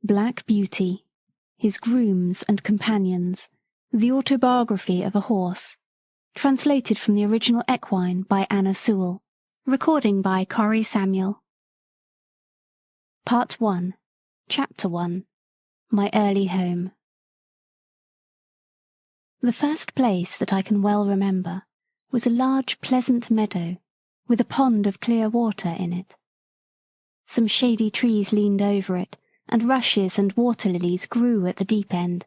Black Beauty, His Grooms and Companions, The Autobiography of a Horse, translated from the original equine by Anna Sewell, recording by Corrie Samuel. Part 1, Chapter 1, My Early Home. The first place that I can well remember was a large pleasant meadow with a pond of clear water in it. Some shady trees leaned over it, and rushes and water lilies grew at the deep end.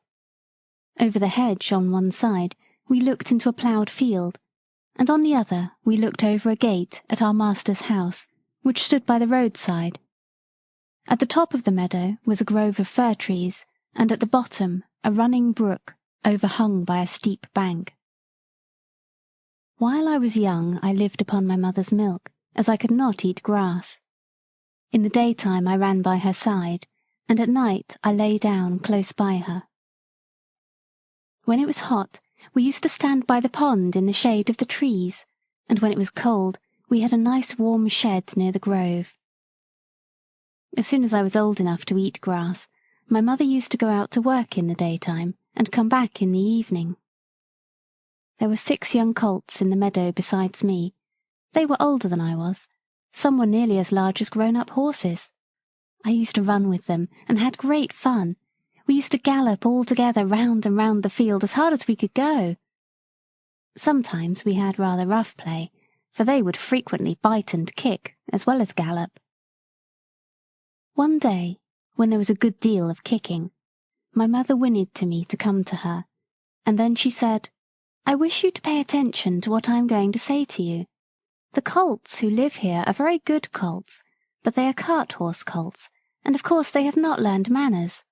Over the hedge on one side we looked into a ploughed field, and on the other we looked over a gate at our master's house, which stood by the roadside. At the top of the meadow was a grove of fir trees, and at the bottom a running brook overhung by a steep bank. While I was young I lived upon my mother's milk, as I could not eat grass. In the daytime I ran by her side, and at night I lay down close by her. When it was hot, we used to stand by the pond in the shade of the trees, and when it was cold, we had a nice warm shed near the grove. As soon as I was old enough to eat grass, my mother used to go out to work in the daytime and come back in the evening. There were 6 young colts in the meadow besides me. They were older than I was. Some were nearly as large as grown-up horses. I used to run with them and had great fun. We used to gallop all together round and round the field as hard as we could go. Sometimes we had rather rough play, for they would frequently bite and kick as well as gallop. One day, when there was a good deal of kicking, my mother whinnied to me to come to her, and then she said, "I wish you to pay attention to what I am going to say to you. The colts who live here are very good colts, but they are cart-horse colts, and of course they have not learned manners.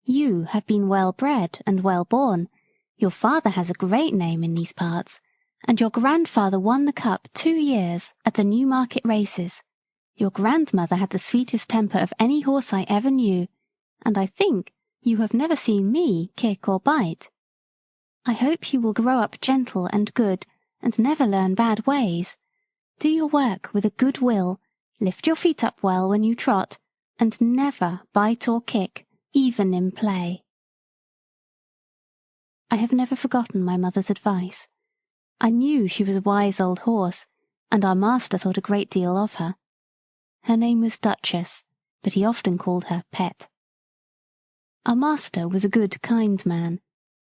You have been well bred and well born. Your father has a great name in these parts, and your grandfather won the cup 2 years at the Newmarket races. Your grandmother had the sweetest temper of any horse I ever knew, and I think you have never seen me kick or bite. I hope you will grow up gentle and good, and never learn bad ways. Do your work with a good will, lift your feet up well when you trot, and never bite or kick, even in play." I have never forgotten my mother's advice. I knew she was a wise old horse, and our master thought a great deal of her. Her name was Duchess, but he often called her Pet. Our master was a good, kind man.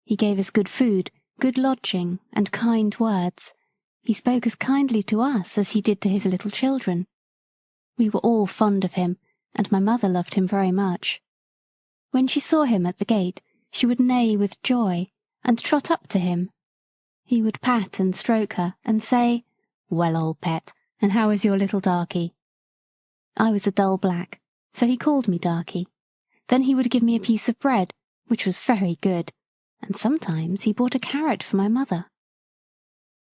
He gave us good food, good lodging, and kind words. He spoke as kindly to us as he did to his little children. We were all fond of him, and my mother loved him very much. When she saw him at the gate, she would neigh with joy, and trot up to him. He would pat and stroke her, and say, "Well, old Pet, and how is your little darky?" I was a dull black, so he called me Darky. Then he would give me a piece of bread, which was very good, and sometimes he bought a carrot for my mother.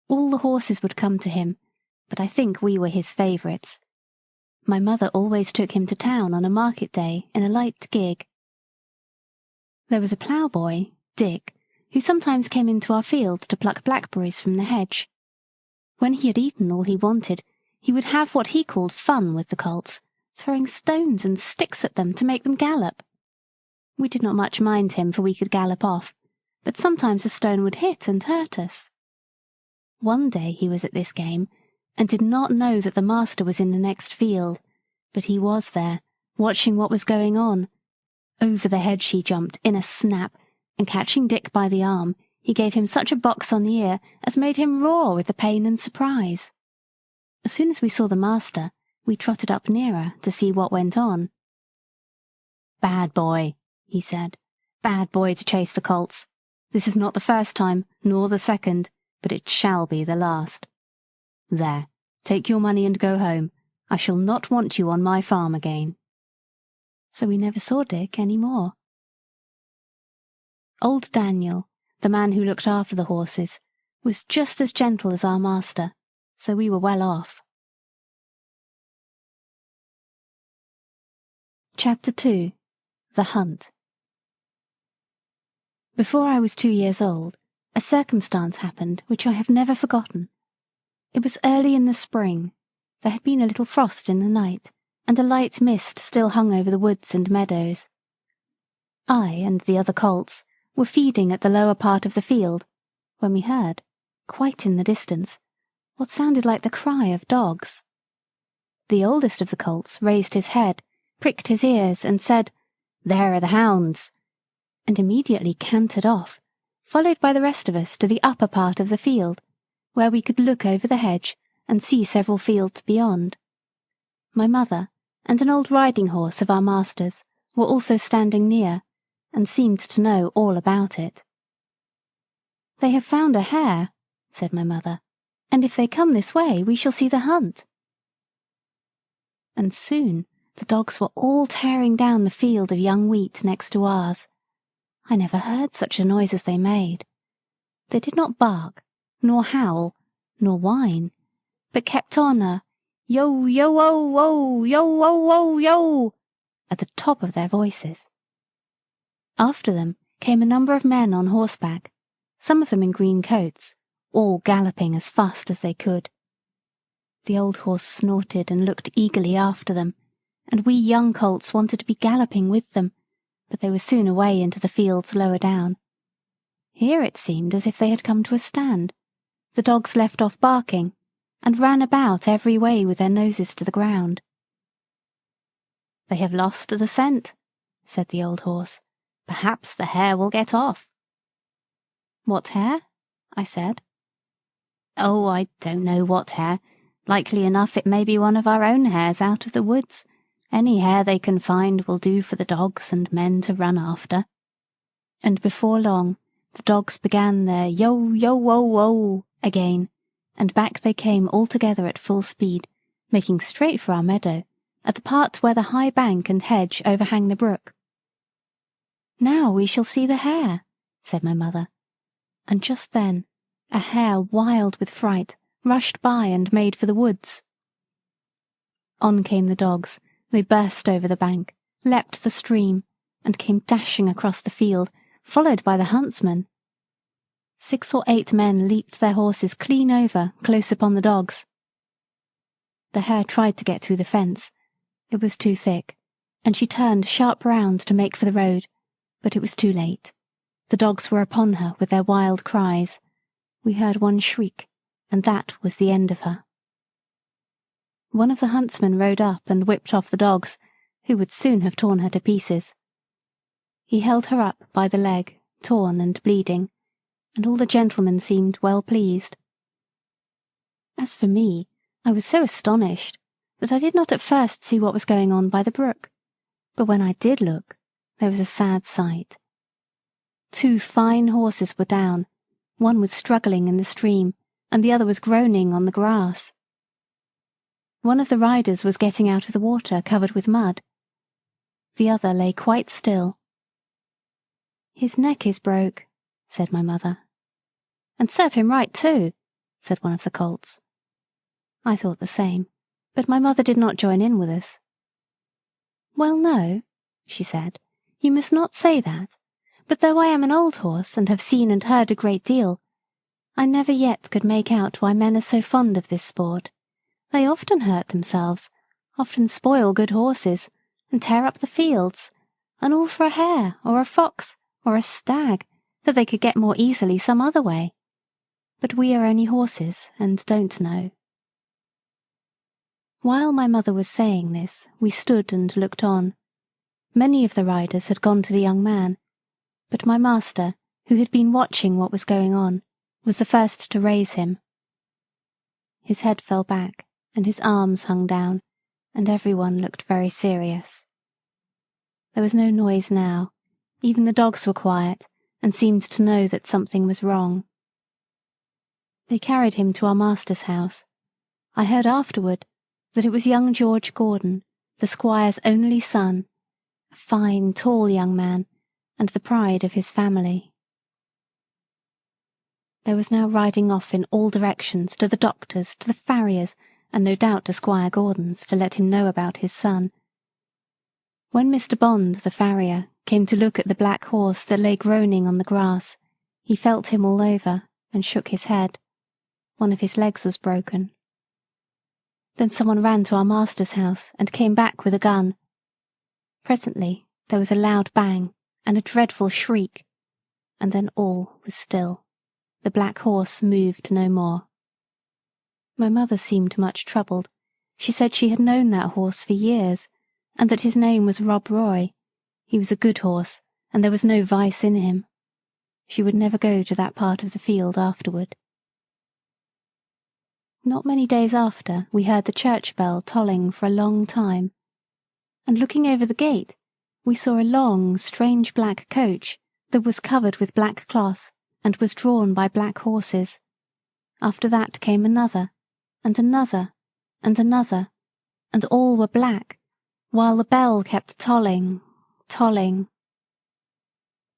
All the horses would come to him, but I think we were his favourites. My mother always took him to town on a market day in a light gig. There was a ploughboy, Dick, who sometimes came into our field to pluck blackberries from the hedge. When he had eaten all he wanted, he would have what he called fun with the colts, throwing stones and sticks at them to make them gallop. We did not much mind him, for we could gallop off, but sometimes a stone would hit and hurt us. One day he was at this game, and did not know that the master was in the next field, but he was there, watching what was going on. Over the hedge he jumped in a snap, and catching Dick by the arm, he gave him such a box on the ear as made him roar with the pain and surprise. As soon as we saw the master, we trotted up nearer to see what went on. "Bad boy," he said, "bad boy to chase the colts. This is not the first time, nor the second, but it shall be the last. There, take your money and go home. I shall not want you on my farm again." So we never saw Dick any more. Old Daniel, the man who looked after the horses, was just as gentle as our master, so we were well off. Chapter 2, The Hunt. Before I was 2 years old, a circumstance happened which I have never forgotten. It was early in the spring. There had been a little frost in the night, and a light mist still hung over the woods and meadows. I and the other colts were feeding at the lower part of the field, when we heard, quite in the distance, what sounded like the cry of dogs. The oldest of the colts raised his head, pricked his ears, and said, "There are the hounds," and immediately cantered off, followed by the rest of us to the upper part of the field, where we could look over the hedge and see several fields beyond. My mother and an old riding horse of our master's were also standing near, and seemed to know all about it. "They have found a hare," said my mother, "and if they come this way we shall see the hunt." And soon the dogs were all tearing down the field of young wheat next to ours. I never heard such a noise as they made. They did not bark, nor howl, nor whine, but kept on a yo yo oh oh yo oh oh yo at the top of their voices. After them came a number of men on horseback, some of them in green coats, all galloping as fast as they could. The old horse snorted and looked eagerly after them, and we young colts wanted to be galloping with them, but they were soon away into the fields lower down. Here it seemed as if they had come to a stand. The dogs left off barking, and ran about every way with their noses to the ground. "They have lost the scent," said the old horse. "Perhaps the hare will get off." "What hare?" I said. "Oh, I don't know what hare. Likely enough it may be one of our own hares out of the woods. Any hare they can find will do for the dogs and men to run after." And before long the dogs began their yo yo wo wo again, and back they came all together at full speed, making straight for our meadow, at the part where the high bank and hedge overhang the brook. "Now we shall see the hare," said my mother, and just then a hare wild with fright rushed by and made for the woods. On came the dogs. They burst over the bank, leapt the stream, and came dashing across the field, followed by the huntsmen. 6 or 8 men leaped their horses clean over, close upon the dogs. The hare tried to get through the fence. It was too thick, and she turned sharp round to make for the road, but it was too late. The dogs were upon her with their wild cries. We heard one shriek, and that was the end of her. One of the huntsmen rode up and whipped off the dogs, who would soon have torn her to pieces. He held her up by the leg, torn and bleeding, and all the gentlemen seemed well pleased. As for me, I was so astonished that I did not at first see what was going on by the brook, but when I did look, there was a sad sight. 2 fine horses were down, one was struggling in the stream, and the other was groaning on the grass. One of the riders was getting out of the water covered with mud. The other lay quite still. "His neck is broke," said my mother. "And serve him right too," said one of the colts. I thought the same, but my mother did not join in with us. "Well, no," she said, "you must not say that, but though I am an old horse and have seen and heard a great deal, I never yet could make out why men are so fond of this sport. They often hurt themselves, often spoil good horses, and tear up the fields, and all for a hare or a fox or a stag that they could get more easily some other way. But we are only horses and don't know." While my mother was saying this, we stood and looked on. Many of the riders had gone to the young man, but my master, who had been watching what was going on, was the first to raise him. His head fell back, and his arms hung down, and everyone looked very serious. There was no noise now. Even the dogs were quiet, and seemed to know that something was wrong. They carried him to our master's house. I heard afterward that it was young George Gordon, the squire's only son, a fine, tall young man, and the pride of his family. There was now riding off in all directions to the doctor's, to the farrier's, and no doubt to Squire Gordon's, to let him know about his son. When Mr. Bond, the farrier, came to look at the black horse that lay groaning on the grass, he felt him all over, and shook his head. One of his legs was broken. Then someone ran to our master's house, and came back with a gun. Presently there was a loud bang, and a dreadful shriek, and then all was still. The black horse moved no more. My mother seemed much troubled. She said she had known that horse for years, and that his name was Rob Roy. He was a good horse, and there was no vice in him. She would never go to that part of the field afterward. Not many days after, we heard the church bell tolling for a long time, and looking over the gate, we saw a long, strange black coach that was covered with black cloth and was drawn by black horses. After that came another, and another, and another, and all were black, while the bell kept tolling, tolling.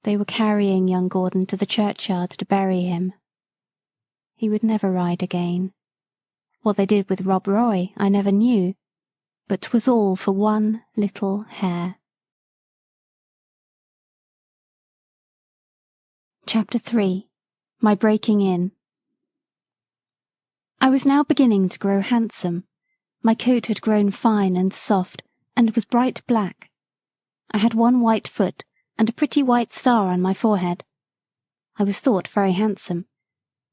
They were carrying young Gordon to the churchyard to bury him. He would never ride again. What they did with Rob Roy I never knew, but 'twas all for one little hare. Chapter 3. My Breaking In. I was now beginning to grow handsome. My coat had grown fine and soft, and was bright black. I had one white foot, and a pretty white star on my forehead. I was thought very handsome.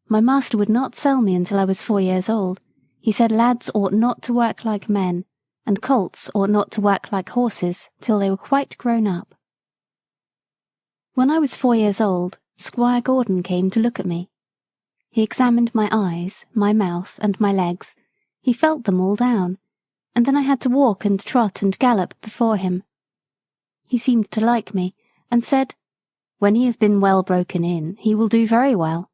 My master would not sell me until I was 4 years old. He said lads ought not to work like men, and colts ought not to work like horses till they were quite grown up. When I was 4 years old, Squire Gordon came to look at me. He examined my eyes, my mouth, and my legs. He felt them all down, and then I had to walk and trot and gallop before him. He seemed to like me, and said, "When he has been well broken in, he will do very well."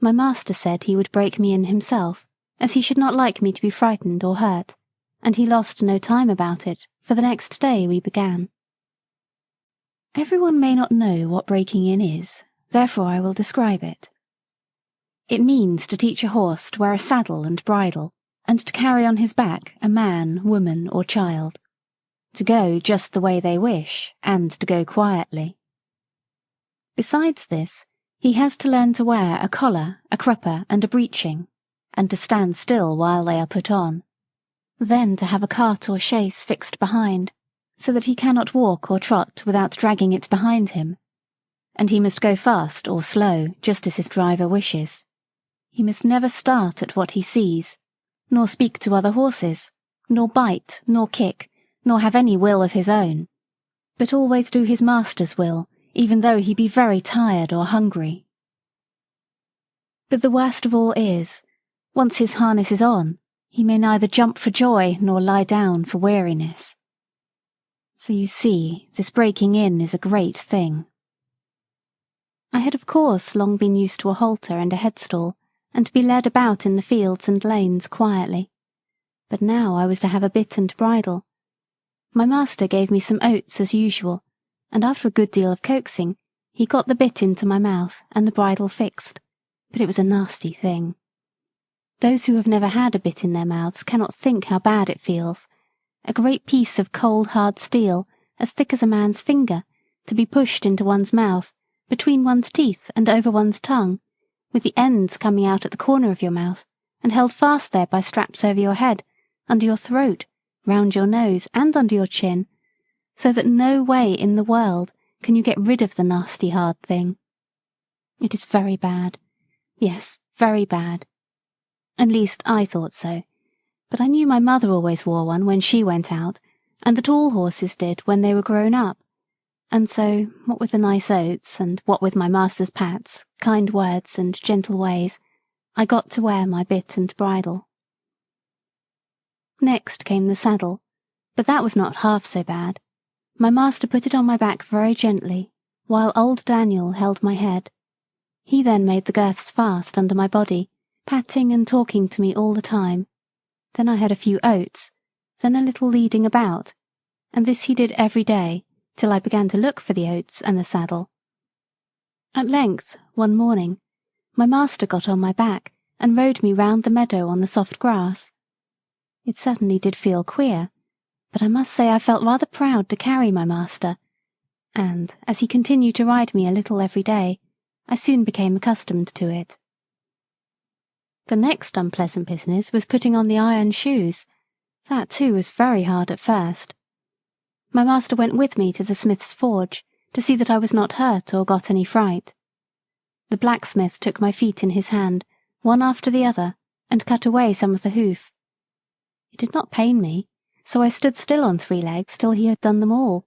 My master said he would break me in himself, as he should not like me to be frightened or hurt, and he lost no time about it, for the next day we began. Everyone may not know what breaking in is, therefore I will describe it. It means to teach a horse to wear a saddle and bridle, and to carry on his back a man, woman, or child. To go just the way they wish, and to go quietly. Besides this, he has to learn to wear a collar, a crupper, and a breeching, and to stand still while they are put on. Then to have a cart or chaise fixed behind, so that he cannot walk or trot without dragging it behind him. And he must go fast or slow, just as his driver wishes. He must never start at what he sees, nor speak to other horses, nor bite, nor kick, nor have any will of his own, but always do his master's will, even though he be very tired or hungry. But the worst of all is, once his harness is on, he may neither jump for joy nor lie down for weariness. So you see, this breaking in is a great thing. I had of course long been used to a halter and a headstall, and to be led about in the fields and lanes quietly. But now I was to have a bit and bridle. My master gave me some oats as usual, and after a good deal of coaxing, he got the bit into my mouth and the bridle fixed, but it was a nasty thing. Those who have never had a bit in their mouths cannot think how bad it feels. A great piece of cold hard steel, as thick as a man's finger, to be pushed into one's mouth, between one's teeth and over one's tongue, with the ends coming out at the corner of your mouth, and held fast there by straps over your head, under your throat, round your nose, and under your chin, so that no way in the world can you get rid of the nasty hard thing. It is very bad. Yes, very bad. At least I thought so, but I knew my mother always wore one when she went out, and that all horses did when they were grown up, and so, what with the nice oats, and what with my master's pats, kind words, and gentle ways, I got to wear my bit and bridle. Next came the saddle, but that was not half so bad. My master put it on my back very gently, while old Daniel held my head. He then made the girths fast under my body, patting and talking to me all the time. Then I had a few oats, then a little leading about, and this he did every day, till I began to look for the oats and the saddle. At length, one morning, my master got on my back, and rode me round the meadow on the soft grass. It certainly did feel queer, but I must say I felt rather proud to carry my master, and, as he continued to ride me a little every day, I soon became accustomed to it. The next unpleasant business was putting on the iron shoes. That too was very hard at first. My master went with me to the smith's forge to see that I was not hurt or got any fright. The blacksmith took my feet in his hand, one after the other, and cut away some of the hoof. It did not pain me, so I stood still on 3 legs till he had done them all.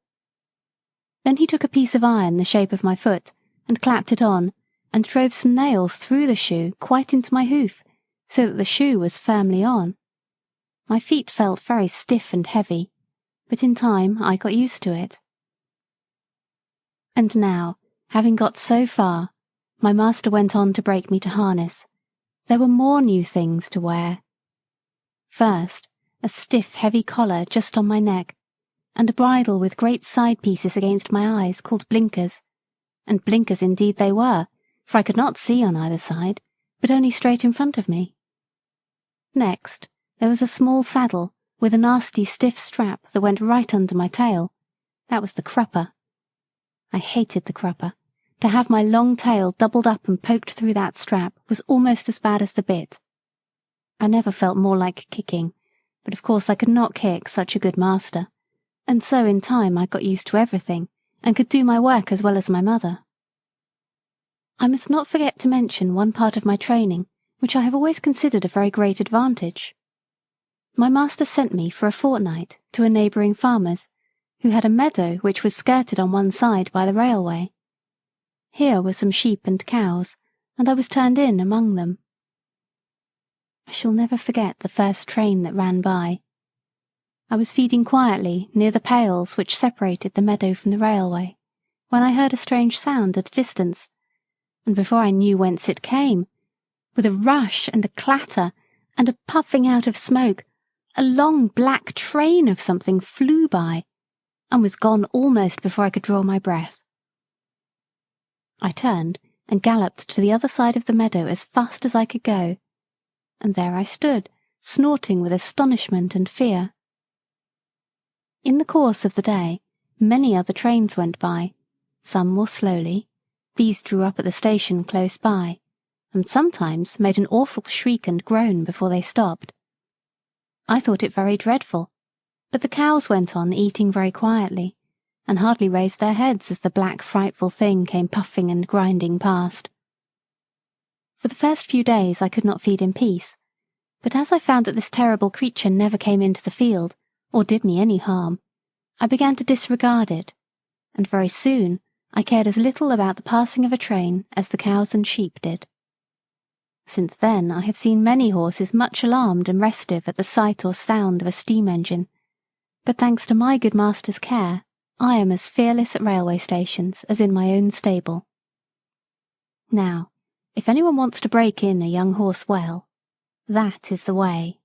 Then he took a piece of iron the shape of my foot, and clapped it on, and drove some nails through the shoe quite into my hoof, so that the shoe was firmly on. My feet felt very stiff and heavy, but in time I got used to it. And now, having got so far, my master went on to break me to harness. There were more new things to wear. First, a stiff, heavy collar just on my neck, and a bridle with great side pieces against my eyes called blinkers, and blinkers indeed they were, for I could not see on either side, but only straight in front of me. Next, there was a small saddle with a nasty stiff strap that went right under my tail. That was the crupper. I hated the crupper. To have my long tail doubled up and poked through that strap was almost as bad as the bit. I never felt more like kicking, but of course I could not kick such a good master, and so in time I got used to everything, and could do my work as well as my mother. I must not forget to mention one part of my training, which I have always considered a very great advantage. My master sent me for a fortnight to a neighbouring farmer's, who had a meadow which was skirted on one side by the railway. Here were some sheep and cows, and I was turned in among them. I shall never forget the first train that ran by. I was feeding quietly near the pales which separated the meadow from the railway, when I heard a strange sound at a distance, and before I knew whence it came, with a rush and a clatter and a puffing out of smoke, a long black train of something flew by, and was gone almost before I could draw my breath. I turned and galloped to the other side of the meadow as fast as I could go, and there I stood, snorting with astonishment and fear. In the course of the day, many other trains went by, some more slowly. These drew up at the station close by, and sometimes made an awful shriek and groan before they stopped. I thought it very dreadful, but the cows went on eating very quietly, and hardly raised their heads as the black frightful thing came puffing and grinding past. For the first few days I could not feed in peace, but as I found that this terrible creature never came into the field, or did me any harm, I began to disregard it, and very soon I cared as little about the passing of a train as the cows and sheep did. Since then I have seen many horses much alarmed and restive at the sight or sound of a steam engine, but thanks to my good master's care, I am as fearless at railway stations as in my own stable. Now, if anyone wants to break in a young horse well, that is the way.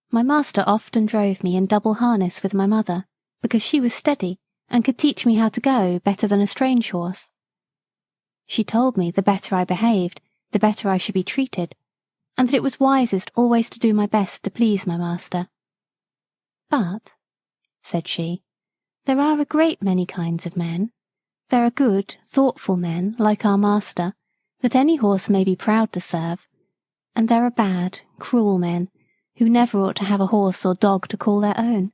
My master often drove me in double harness with my mother, because she was steady and could teach me how to go better than a strange horse. She told me the better I behaved, the better I should be treated, and that it was wisest always to do my best to please my master. But, said she, there are a great many kinds of men. There are good, thoughtful men, like our master, that any horse may be proud to serve, and there are bad, cruel men, who never ought to have a horse or dog to call their own.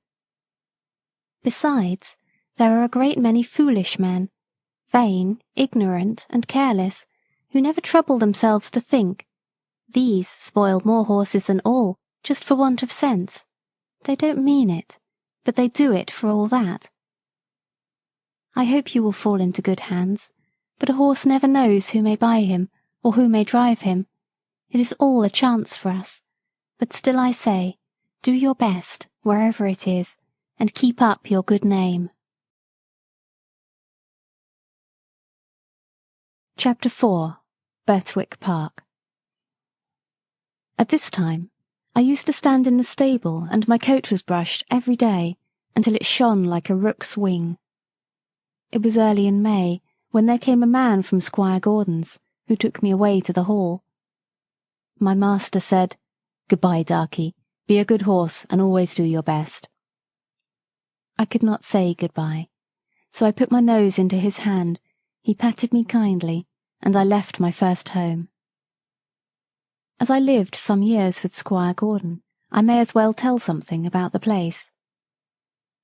Besides, there are a great many foolish men, vain, ignorant, and careless, who never trouble themselves to think. These spoil more horses than all, just for want of sense. They don't mean it, but they do it for all that. I hope you will fall into good hands, but a horse never knows who may buy him, or who may drive him. It is all a chance for us, but still I say, do your best, wherever it is, and keep up your good name. Chapter 4. Birtwick Park. At this time, I used to stand in the stable and my coat was brushed every day until it shone like a rook's wing. It was early in May when there came a man from Squire Gordon's who took me away to the hall. My master said, "Goodbye, darky, be a good horse and always do your best." I could not say goodbye, so I put my nose into his hand, he patted me kindly, and I left my first home. As I lived some years with Squire Gordon, I may as well tell something about the place.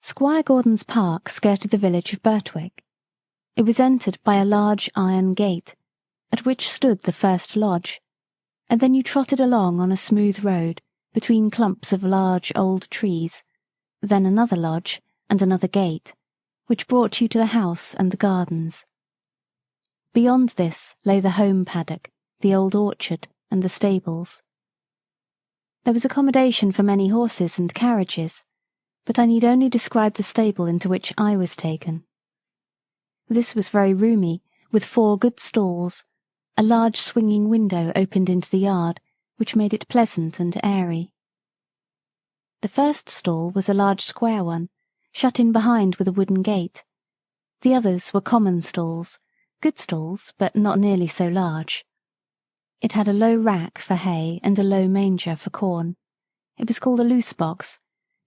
Squire Gordon's park skirted the village of Birtwick. It was entered by a large iron gate, at which stood the first lodge, and then you trotted along on a smooth road between clumps of large old trees, then another lodge and another gate, which brought you to the house and the gardens. Beyond this lay the home paddock, the old orchard, and the stables. There was accommodation for many horses and carriages, but I need only describe the stable into which I was taken. This was very roomy, with 4 good stalls. A large swinging window opened into the yard, which made it pleasant and airy. The first stall was a large square one, shut in behind with a wooden gate. The others were common stalls, good stalls, but not nearly so large. It had a low rack for hay and a low manger for corn. It was called a loose box,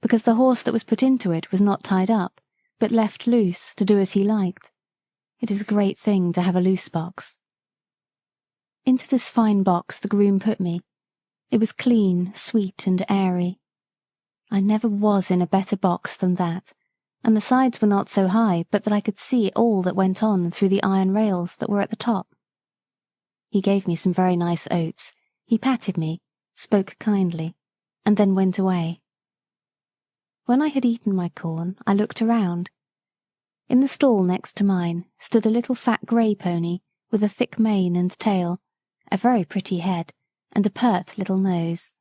because the horse that was put into it was not tied up, but left loose to do as he liked. It is a great thing to have a loose box. Into this fine box the groom put me. It was clean, sweet, and airy. I never was in a better box than that, and the sides were not so high but that I could see all that went on through the iron rails that were at the top. He gave me some very nice oats. He patted me, spoke kindly, and then went away. When I had eaten my corn, I looked around. In the stall next to mine stood a little fat grey pony with a thick mane and tail, a very pretty head, and a pert little nose.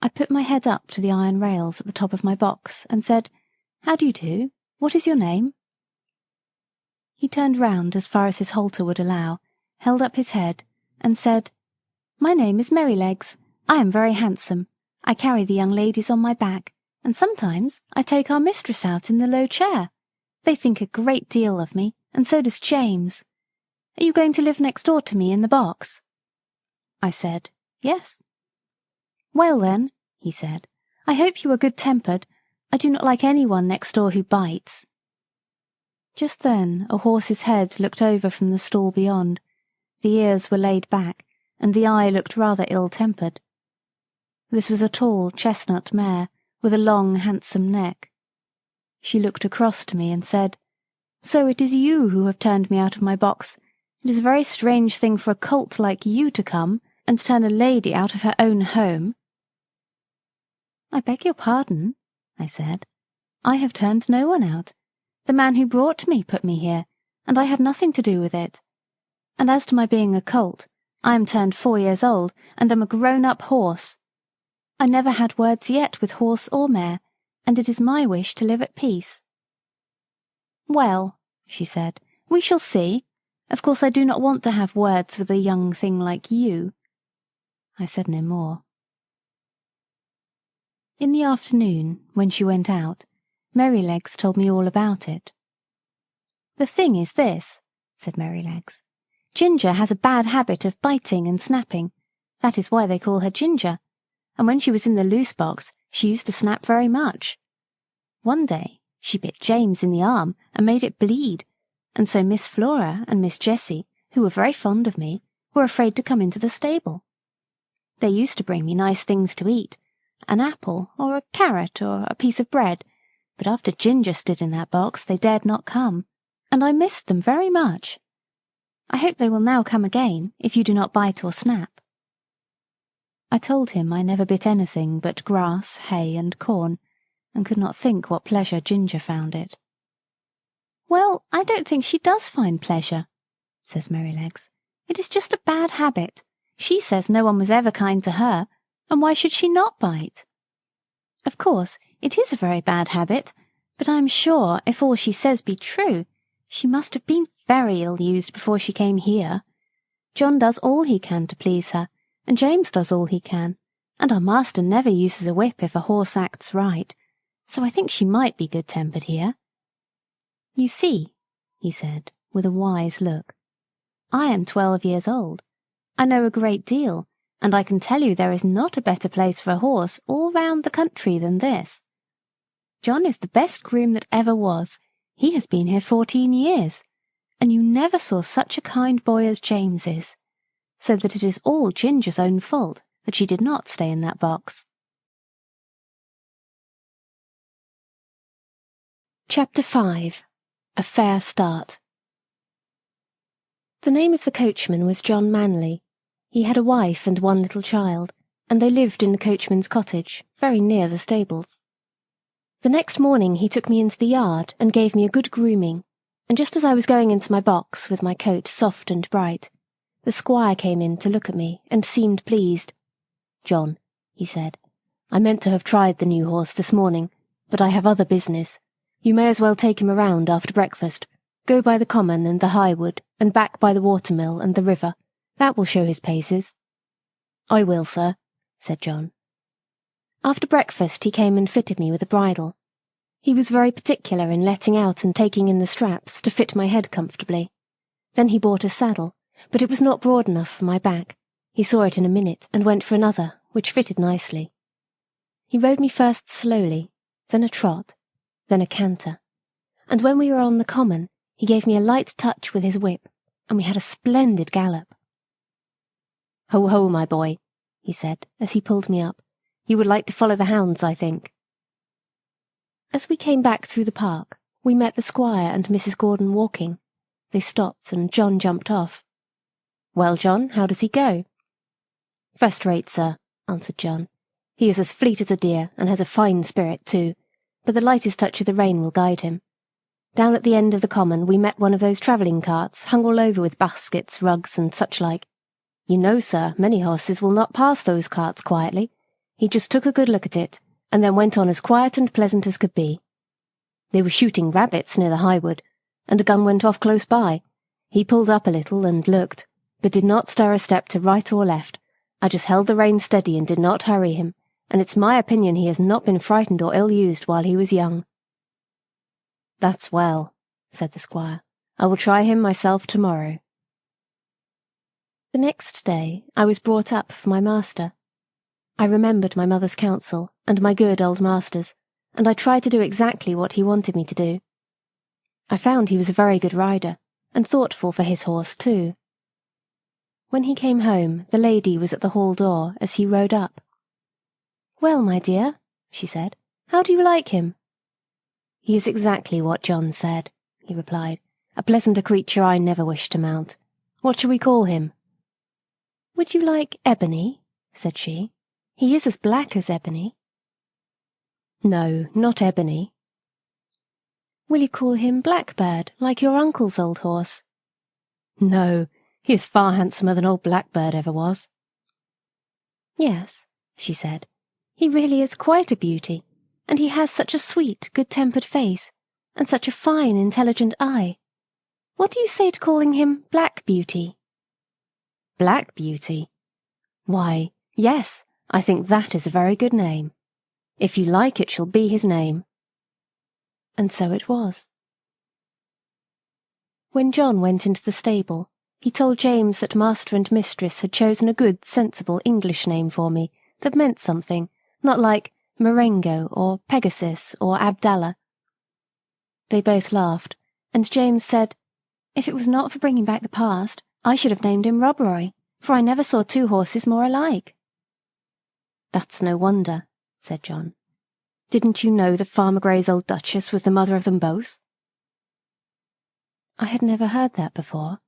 I put my head up to the iron rails at the top of my box and said, "How do you do? What is your name?" He turned round as far as his halter would allow, held up his head, and said, "My name is Merrylegs. I am very handsome. I carry the young ladies on my back, and sometimes I take our mistress out in the low chair. They think a great deal of me, and so does James. Are you going to live next door to me in the box?" I said, "Yes." "Well then," he said, "I hope you are good-tempered. I do not like anyone next door who bites." Just then a horse's head looked over from the stall beyond. The ears were laid back, and the eye looked rather ill-tempered. This was a tall chestnut mare, with a long, handsome neck. She looked across to me and said, "So it is you who have turned me out of my box. It is a very strange thing for a colt like you to come and turn a lady out of her own home." "I beg your pardon," I said. "I have turned no one out. The man who brought me put me here, and I had nothing to do with it. And as to my being a colt, I am turned 4 years old, and am a grown-up horse. I never had words yet with horse or mare, and it is my wish to live at peace." "Well," she said, "we shall see. Of course I do not want to have words with a young thing like you." I said no more. In the afternoon, when she went out, Merrylegs told me all about it. "The thing is this," said Merrylegs. "Ginger has a bad habit of biting and snapping. That is why they call her Ginger. And when she was in the loose box, she used to snap very much. One day she bit James in the arm and made it bleed, and so Miss Flora and Miss Jessie, who were very fond of me, were afraid to come into the stable. They used to bring me nice things to eat, an apple or a carrot or a piece of bread, but after Ginger stood in that box they dared not come, and I missed them very much. I hope they will now come again, if you do not bite or snap." I told him I never bit anything but grass, hay, and corn, and could not think what pleasure Ginger found it. "Well, I don't think she does find pleasure," says Merrylegs. "It is just a bad habit. She says no one was ever kind to her, and why should she not bite? Of course, it is a very bad habit, but I am sure, if all she says be true, she must have been very ill-used before she came here. John does all he can to please her, and James does all he can, and our master never uses a whip if a horse acts right, so I think she might be good-tempered here. You see," he said, with a wise look, "I am 12 years old. I know a great deal, and I can tell you there is not a better place for a horse all round the country than this. John is the best groom that ever was. He has been here 14 years, and you never saw such a kind boy as James is, so that it is all Ginger's own fault that she did not stay in that box." Chapter 5. A Fair Start. The name of the coachman was John Manley. He had a wife and one little child, and they lived in the coachman's cottage, very near the stables. The next morning he took me into the yard and gave me a good grooming, and just as I was going into my box with my coat soft and bright, the squire came in to look at me and seemed pleased. "John," he said, "I meant to have tried the new horse this morning, but I have other business. You may as well take him around after breakfast. Go by the common and the highwood, and back by the watermill and the river. That will show his paces." "I will, sir," said John. After breakfast he came and fitted me with a bridle. He was very particular in letting out and taking in the straps to fit my head comfortably. Then he bought a saddle, but it was not broad enough for my back. He saw it in a minute and went for another, which fitted nicely. He rode me first slowly, then a trot, then a canter, and when we were on the common, he gave me a light touch with his whip, and we had a splendid gallop. "Ho, ho, my boy," he said, as he pulled me up. "You would like to follow the hounds, I think." As we came back through the park, we met the squire and Mrs. Gordon walking. They stopped, and John jumped off. "Well, John, how does he go?" "First rate, sir," answered John. "He is as fleet as a deer, and has a fine spirit, too, but the lightest touch of the rein will guide him. Down at the end of the common we met one of those travelling carts, hung all over with baskets, rugs, and such like. You know, sir, many horses will not pass those carts quietly. He just took a good look at it, and then went on as quiet and pleasant as could be. They were shooting rabbits near the highwood, and a gun went off close by. He pulled up a little and looked, but did not stir a step to right or left. I just held the rein steady and did not hurry him, and it's my opinion he has not been frightened or ill-used while he was young." "That's well," said the squire. "I will try him myself tomorrow." The next day I was brought up for my master. I remembered my mother's counsel and my good old master's, and I tried to do exactly what he wanted me to do. I found he was a very good rider, and thoughtful for his horse too. When he came home, the lady was at the hall door as he rode up. "Well, my dear," she said, "how do you like him?" "He is exactly what John said," he replied. "A pleasanter creature I never wish to mount. What shall we call him?" "Would you like Ebony?" said she. "He is as black as ebony." "No, not Ebony." "Will you call him Blackbird, like your uncle's old horse?" "No, he is far handsomer than old Blackbird ever was." "Yes," she said, "he really is quite a beauty, and he has such a sweet, good-tempered face, and such a fine, intelligent eye. What do you say to calling him Black Beauty?" "Black Beauty? Why, yes, I think that is a very good name. If you like, it shall be his name." And so it was. When John went into the stable, he told James that master and mistress had chosen a good, sensible English name for me that meant something, not like Marengo or Pegasus or Abdallah. They both laughed, and James said, "If it was not for bringing back the past, I should have named him Robroy, for I never saw two horses more alike." "That's no wonder," said John. "Didn't you know that Farmer Gray's old Duchess was the mother of them both?" I had never heard that before,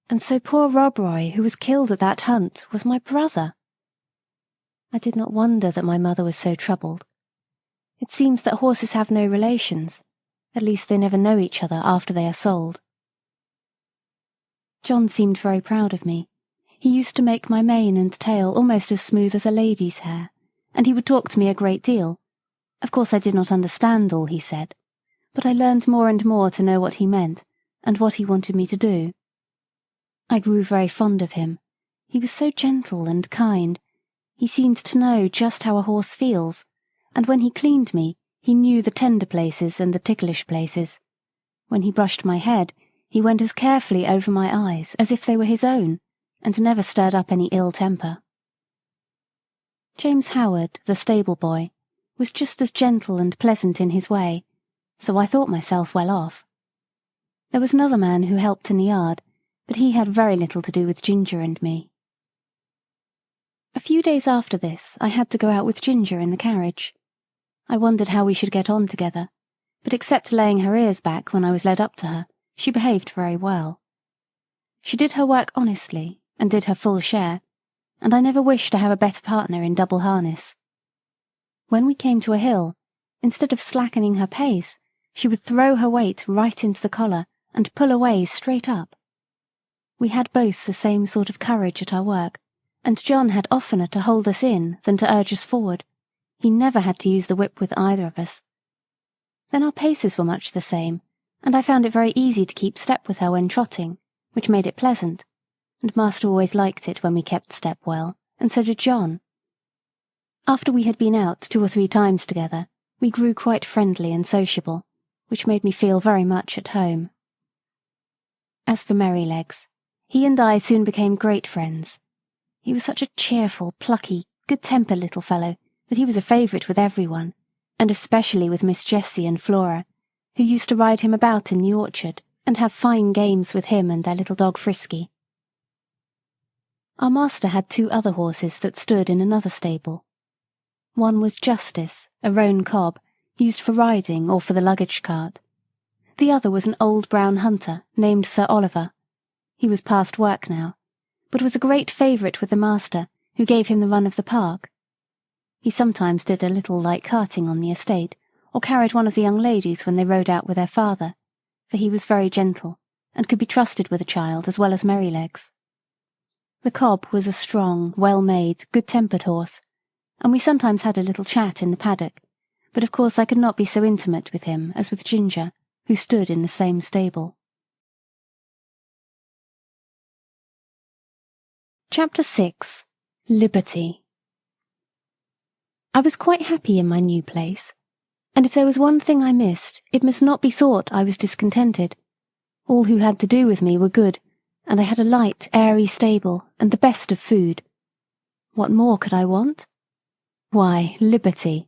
and so poor Robroy, who was killed at that hunt, was my brother. I did not wonder that my mother was so troubled. It seems that horses have no relations, at least they never know each other after they are sold. John seemed very proud of me. He used to make my mane and tail almost as smooth as a lady's hair, and he would talk to me a great deal. Of course I did not understand all he said, but I learned more and more to know what he meant, and what he wanted me to do. I grew very fond of him. He was so gentle and kind. He seemed to know just how a horse feels, and when he cleaned me, he knew the tender places and the ticklish places. When he brushed my head, he went as carefully over my eyes as if they were his own, and never stirred up any ill temper. James Howard, the stable boy, was just as gentle and pleasant in his way, so I thought myself well off. There was another man who helped in the yard, but he had very little to do with Ginger and me. A few days after this I had to go out with Ginger in the carriage. I wondered how we should get on together, but except laying her ears back when I was led up to her, she behaved very well. She did her work honestly, and did her full share, and I never wished to have a better partner in double harness. When we came to a hill, instead of slackening her pace, she would throw her weight right into the collar and pull away straight up. We had both the same sort of courage at our work, and John had oftener to hold us in than to urge us forward. He never had to use the whip with either of us. Then our paces were much the same, and I found it very easy to keep step with her when trotting, which made it pleasant, and master always liked it when we kept step well, and so did John. After we had been out 2 or 3 times together, we grew quite friendly and sociable, which made me feel very much at home. As for Merrylegs, he and I soon became great friends. He was such a cheerful, plucky, good-tempered little fellow that he was a favourite with everyone, and especially with Miss Jessie and Flora, who used to ride him about in the orchard and have fine games with him and their little dog Frisky. Our master had 2 other horses that stood in another stable. One was Justice, a roan cob, used for riding or for the luggage cart. The other was an old brown hunter named Sir Oliver. He was past work now, but was a great favourite with the master, who gave him the run of the park. He sometimes did a little light carting on the estate, or carried one of the young ladies when they rode out with their father, for he was very gentle, and could be trusted with a child as well as Merrylegs. The cob was a strong, well-made, good-tempered horse, and we sometimes had a little chat in the paddock, but of course I could not be so intimate with him as with Ginger, who stood in the same stable. Chapter 6. Liberty. I was quite happy in my new place, and if there was one thing I missed, it must not be thought I was discontented. All who had to do with me were good, and I had a light, airy stable, and the best of food. What more could I want? Why, liberty.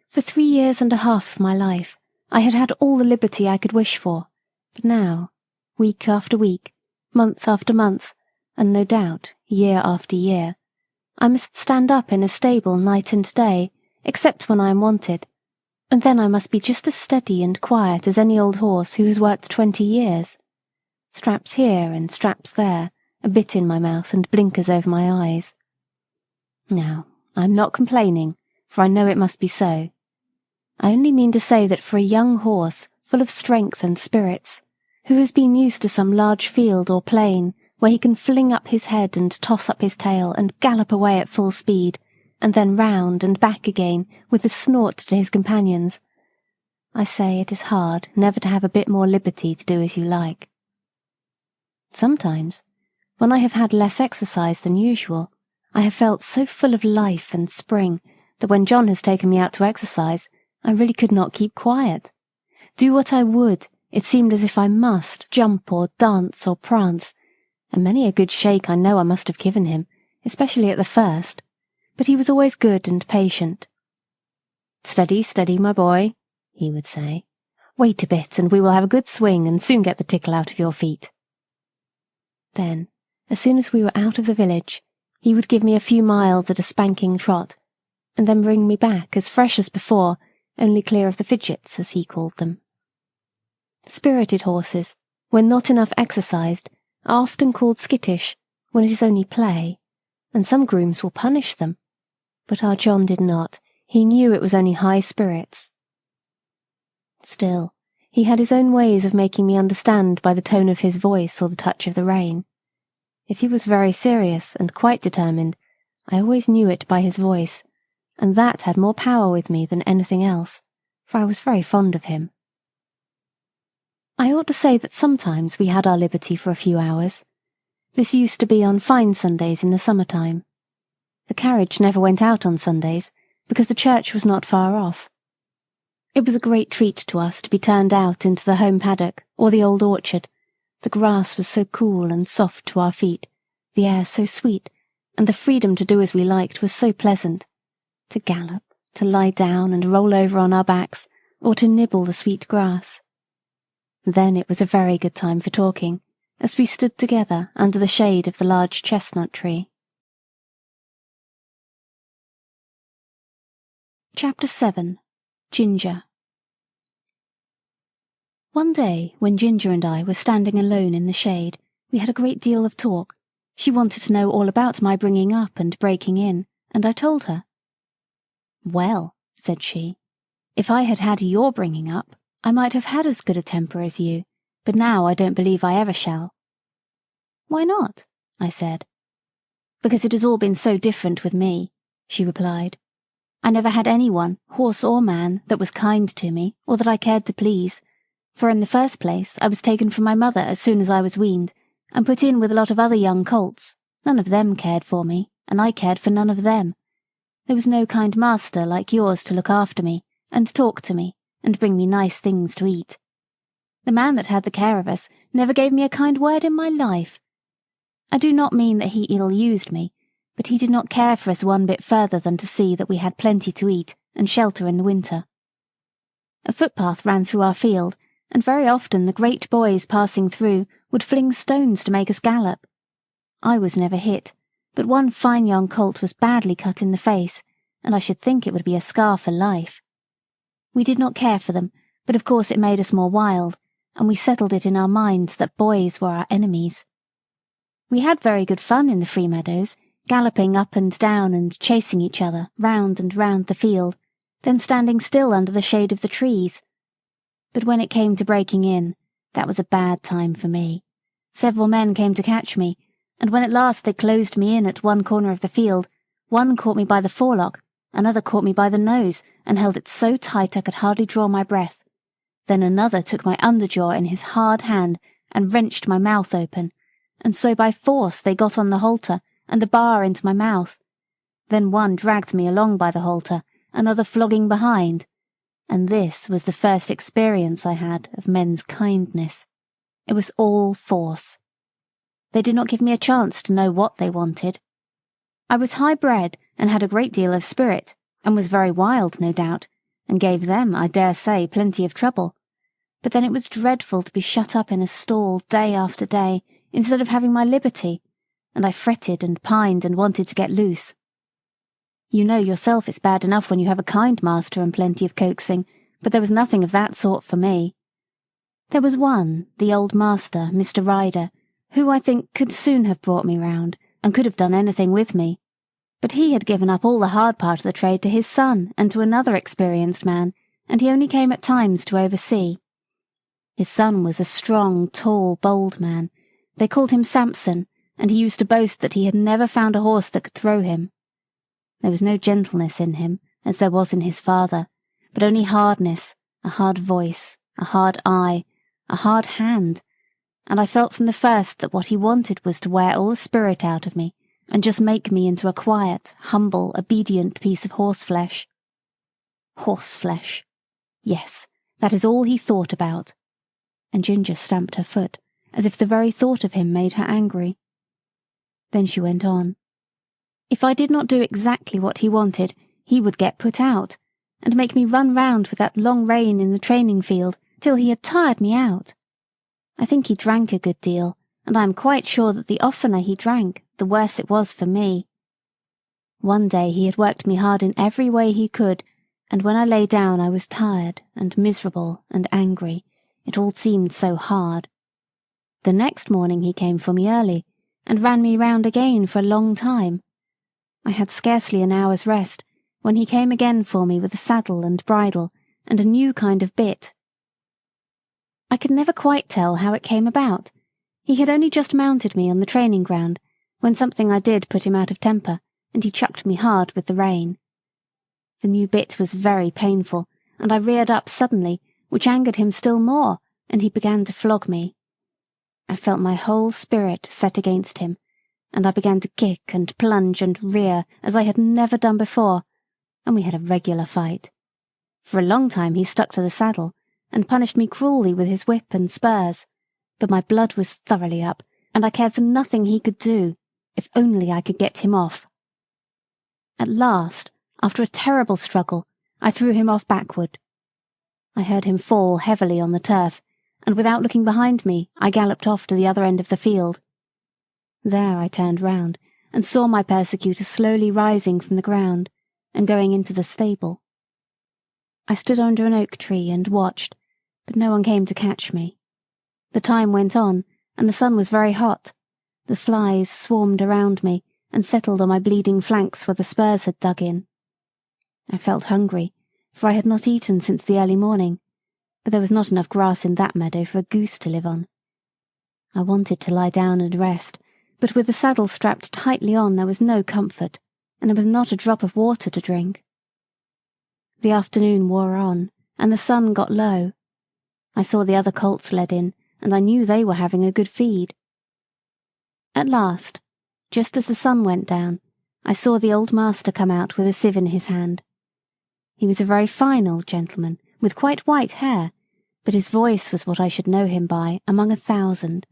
For 3 years and a half of my life, I had had all the liberty I could wish for, but now, week after week, month after month, and no doubt year after year, I must stand up in a stable night and day, except when I am wanted, and then I must be just as steady and quiet as any old horse who has worked 20 years. Straps here and straps there, a bit in my mouth and blinkers over my eyes. Now, I am not complaining, for I know it must be so. I only mean to say that for a young horse, full of strength and spirits, who has been used to some large field or plain, where he can fling up his head and toss up his tail and gallop away at full speed, and then round and back again with a snort to his companions, I say it is hard never to have a bit more liberty to do as you like. Sometimes, when I have had less exercise than usual, I have felt so full of life and spring that when John has taken me out to exercise, I really could not keep quiet. Do what I would, it seemed as if I must jump or dance or prance, and many a good shake I know I must have given him, especially at the first, but he was always good and patient. "Steady, steady, my boy," he would say. "Wait a bit, and we will have a good swing and soon get the tickle out of your feet." Then, as soon as we were out of the village, he would give me a few miles at a spanking trot, and then bring me back as fresh as before, only clear of the fidgets, as he called them. Spirited horses, when not enough exercised, are often called skittish, when it is only play, and some grooms will punish them. But our John did not. He knew it was only high spirits. Still, he had his own ways of making me understand by the tone of his voice or the touch of the rein. If he was very serious and quite determined, I always knew it by his voice, and that had more power with me than anything else, for I was very fond of him. I ought to say that sometimes we had our liberty for a few hours. This used to be on fine Sundays in the summer-time. The carriage never went out on Sundays, because the church was not far off. It was a great treat to us to be turned out into the home paddock or the old orchard. The grass was so cool and soft to our feet, the air so sweet, and the freedom to do as we liked was so pleasant. To gallop, to lie down and roll over on our backs, or to nibble the sweet grass. Then it was a very good time for talking, as we stood together under the shade of the large chestnut tree. Chapter 7. Ginger. One day, when Ginger and I were standing alone in the shade, we had a great deal of talk. She wanted to know all about my bringing up and breaking in, and I told her. "Well," said she, "if I had had your bringing up, I might have had as good a temper as you, but now I don't believe I ever shall." "Why not?" I said. "Because it has all been so different with me," she replied. "I never had anyone, horse or man, that was kind to me, or that I cared to please, for in the first place I was taken from my mother as soon as I was weaned, and put in with a lot of other young colts. None of them cared for me, and I cared for none of them. There was no kind master like yours to look after me, and talk to me, and bring me nice things to eat. The man that had the care of us never gave me a kind word in my life. I do not mean that he ill-used me, but he did not care for us one bit further than to see that we had plenty to eat and shelter in the winter. A footpath ran through our field, and very often the great boys passing through would fling stones to make us gallop. I was never hit, but one fine young colt was badly cut in the face, and I should think it would be a scar for life. We did not care for them, but of course it made us more wild, and we settled it in our minds that boys were our enemies. We had very good fun in the free meadows, galloping up and down and chasing each other round and round the field, then standing still under the shade of the trees. But when it came to breaking in, that was a bad time for me. Several men came to catch me, and when at last they closed me in at one corner of the field, one caught me by the forelock, another caught me by the nose, and held it so tight I could hardly draw my breath. Then another took my underjaw in his hard hand and wrenched my mouth open, and so by force they got on the halter and the bar into my mouth. Then one dragged me along by the halter, another flogging behind, and this was the first experience I had of men's kindness. It was all force. They did not give me a chance to know what they wanted. I was high-bred and had a great deal of spirit, and was very wild, no doubt, and gave them, I dare say, plenty of trouble. But then it was dreadful to be shut up in a stall day after day, instead of having my liberty, and I fretted and pined and wanted to get loose. You know yourself it's bad enough when you have a kind master and plenty of coaxing, but there was nothing of that sort for me. There was one, the old master, Mr. Ryder, who I think could soon have brought me round, and could have done anything with me. But he had given up all the hard part of the trade to his son and to another experienced man, and he only came at times to oversee. His son was a strong, tall, bold man. They called him Samson, and he used to boast that he had never found a horse that could throw him. There was no gentleness in him, as there was in his father, but only hardness, a hard voice, a hard eye, a hard hand, and I felt from the first that what he wanted was to wear all the spirit out of me, and just make me into a quiet, humble, obedient piece of horseflesh. Horseflesh. Yes, that is all he thought about. And Ginger stamped her foot, as if the very thought of him made her angry. Then she went on. If I did not do exactly what he wanted, he would get put out, and make me run round with that long rein in the training field till he had tired me out. I think he drank a good deal, and I am quite sure that the oftener he drank, the worse it was for me. One day he had worked me hard in every way he could, and when I lay down I was tired and miserable and angry. It all seemed so hard. The next morning he came for me early, and ran me round again for a long time. I had scarcely an hour's rest, when he came again for me with a saddle and bridle, and a new kind of bit. I could never quite tell how it came about. He had only just mounted me on the training ground, when something I did put him out of temper, and he chucked me hard with the rein. The new bit was very painful, and I reared up suddenly, which angered him still more, and he began to flog me. I felt my whole spirit set against him, and I began to kick and plunge and rear as I had never done before, and we had a regular fight. For a long time he stuck to the saddle, and punished me cruelly with his whip and spurs, but my blood was thoroughly up, and I cared for nothing he could do, if only I could get him off. At last, after a terrible struggle, I threw him off backward. I heard him fall heavily on the turf, and without looking behind me, I galloped off to the other end of the field. There I turned round, and saw my persecutor slowly rising from the ground, and going into the stable. I stood under an oak tree and watched, but no one came to catch me. The time went on, and the sun was very hot. The flies swarmed around me and settled on my bleeding flanks where the spurs had dug in. I felt hungry, for I had not eaten since the early morning, but there was not enough grass in that meadow for a goose to live on. I wanted to lie down and rest, but with the saddle strapped tightly on there was no comfort, and there was not a drop of water to drink. The afternoon wore on, and the sun got low. I saw the other colts led in, and I knew they were having a good feed. At last, just as the sun went down, I saw the old master come out with a sieve in his hand. He was a very fine old gentleman, with quite white hair, but his voice was what I should know him by among 1,000.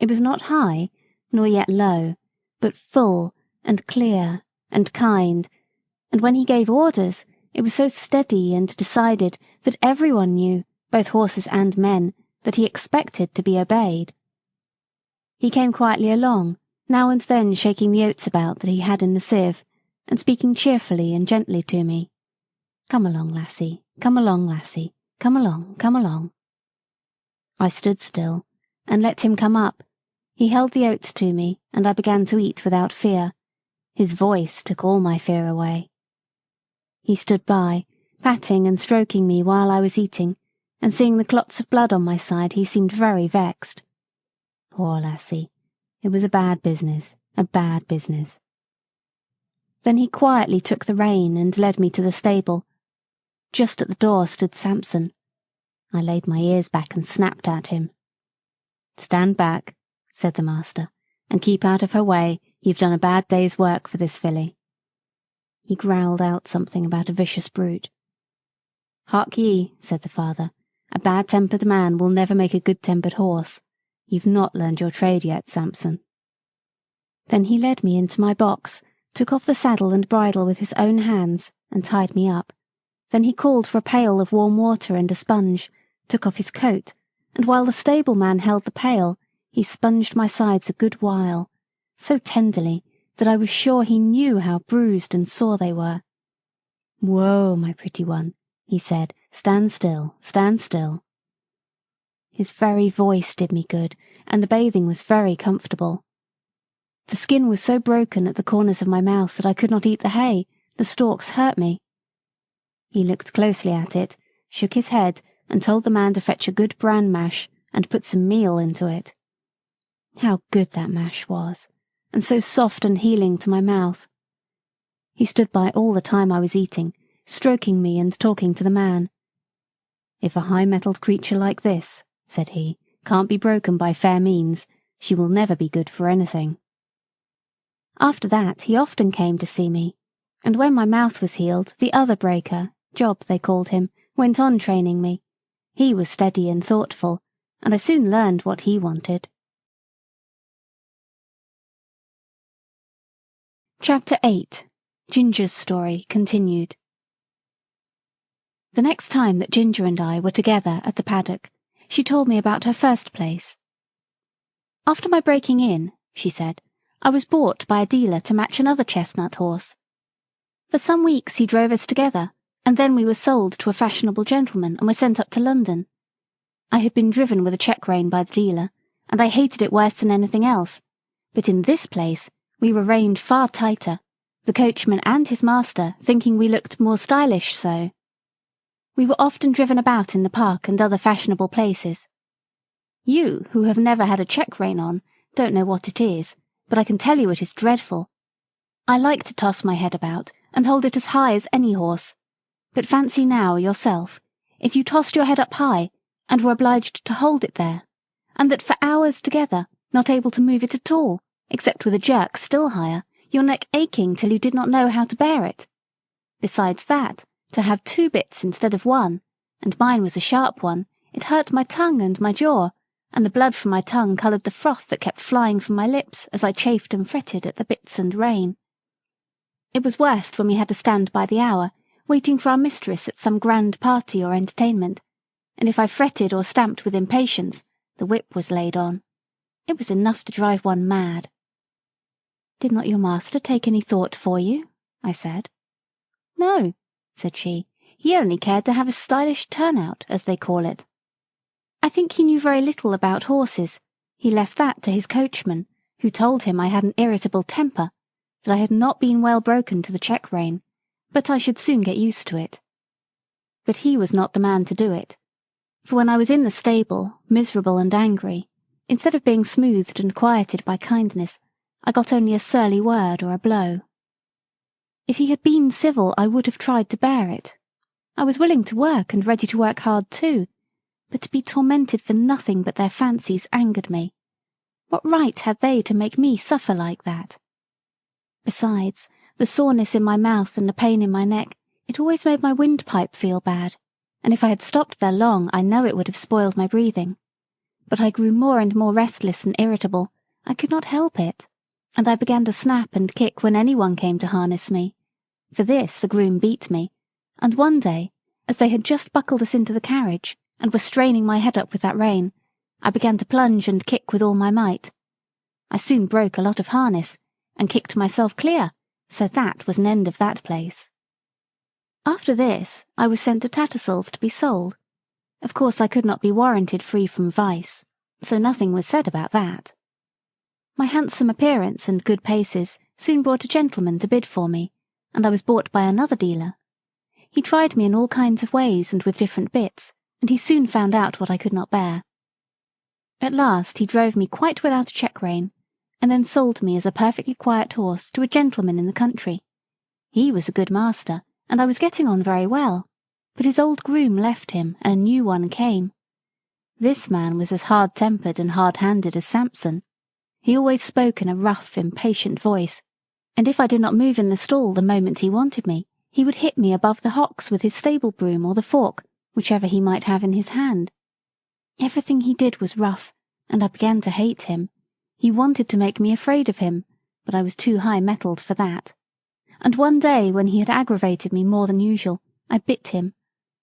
It was not high, nor yet low, but full and clear and kind, and when he gave orders, it was so steady and decided that everyone knew, both horses and men, that he expected to be obeyed. He came quietly along, now and then shaking the oats about that he had in the sieve, and speaking cheerfully and gently to me. "Come along, lassie, come along, lassie, come along, come along." I stood still, and let him come up. He held the oats to me, and I began to eat without fear. His voice took all my fear away. He stood by, patting and stroking me while I was eating, and seeing the clots of blood on my side, he seemed very vexed. Poor lassie, it was a bad business, a bad business. Then he quietly took the rein and led me to the stable. Just at the door stood Samson. I laid my ears back and snapped at him. "Stand back," said the master, "and keep out of her way. You've done a bad day's work for this filly." He growled out something about a vicious brute. "Hark ye," said the father, "a bad-tempered man will never make a good-tempered horse. You've not learned your trade yet, Samson." Then he led me into my box, took off the saddle and bridle with his own hands, and tied me up. Then he called for a pail of warm water and a sponge, took off his coat, and while the stableman held the pail, he sponged my sides a good while, so tenderly that I was sure he knew how bruised and sore they were. "Whoa, my pretty one," he said, "stand still, stand still." His very voice did me good, and the bathing was very comfortable. The skin was so broken at the corners of my mouth that I could not eat the hay, the stalks hurt me. He looked closely at it, shook his head, and told the man to fetch a good bran mash and put some meal into it. How good that mash was, and so soft and healing to my mouth. He stood by all the time I was eating, stroking me and talking to the man. "If a high-mettled creature like this," said he, "can't be broken by fair means, she will never be good for anything." After that he often came to see me, and when my mouth was healed, the other breaker, Job they called him, went on training me. He was steady and thoughtful, and I soon learned what he wanted. Chapter 8. Ginger's Story Continued. The next time that Ginger and I were together at the paddock, she told me about her first place. "After my breaking in," she said, "I was bought by a dealer to match another chestnut horse. For some weeks he drove us together, and then we were sold to a fashionable gentleman and were sent up to London. I had been driven with a check rein by the dealer, and I hated it worse than anything else, but in this place we were reined far tighter, the coachman and his master thinking we looked more stylish so. We were often driven about in the park and other fashionable places. You, who have never had a check rein on, don't know what it is, but I can tell you it is dreadful. I like to toss my head about and hold it as high as any horse, but fancy now yourself, if you tossed your head up high and were obliged to hold it there, and that for hours together, not able to move it at all, except with a jerk still higher, your neck aching till you did not know how to bear it. Besides that, to have 2 bits instead of 1, and mine was a sharp one, it hurt my tongue and my jaw, and the blood from my tongue coloured the froth that kept flying from my lips as I chafed and fretted at the bits and rein. It was worst when we had to stand by the hour, waiting for our mistress at some grand party or entertainment, and if I fretted or stamped with impatience, the whip was laid on. It was enough to drive one mad. "Did not your master take any thought for you?" I said. "No," said she, "he only cared to have a stylish turnout, as they call it, think he knew very little about horses. He left that to his coachman, who told him I had an irritable temper, that I had not been well broken to the check-rein, but I should soon get used to it. But he was not the man to do it, for when I was in the stable, miserable and angry, instead of being smoothed and quieted by kindness, I got only a surly word or a blow. If he had been civil, I would have tried to bear it. I was willing to work and ready to work hard too, but to be tormented for nothing but their fancies angered me. What right had they to make me suffer like that? Besides, the soreness in my mouth and the pain in my neck, it always made my windpipe feel bad, and if I had stopped there long, I know it would have spoiled my breathing. But I grew more and more restless and irritable. I could not help it, and I began to snap and kick when anyone came to harness me. For this the groom beat me, and one day, as they had just buckled us into the carriage, and were straining my head up with that rein, I began to plunge and kick with all my might. I soon broke a lot of harness, and kicked myself clear, so that was an end of that place. After this, I was sent to Tattersall's to be sold. Of course I could not be warranted free from vice, so nothing was said about that. My handsome appearance and good paces soon brought a gentleman to bid for me, and I was bought by another dealer. He tried me in all kinds of ways and with different bits, and he soon found out what I could not bear. At last he drove me quite without a check-rein, and then sold me as a perfectly quiet horse to a gentleman in the country. He was a good master, and I was getting on very well, but his old groom left him and a new one came. This man was as hard-tempered and hard-handed as Samson. He always spoke in a rough, impatient voice, and if I did not move in the stall the moment he wanted me, he would hit me above the hocks with his stable broom or the fork, whichever he might have in his hand. Everything he did was rough, and I began to hate him. He wanted to make me afraid of him, but I was too high-mettled for that. And one day, when he had aggravated me more than usual, I bit him,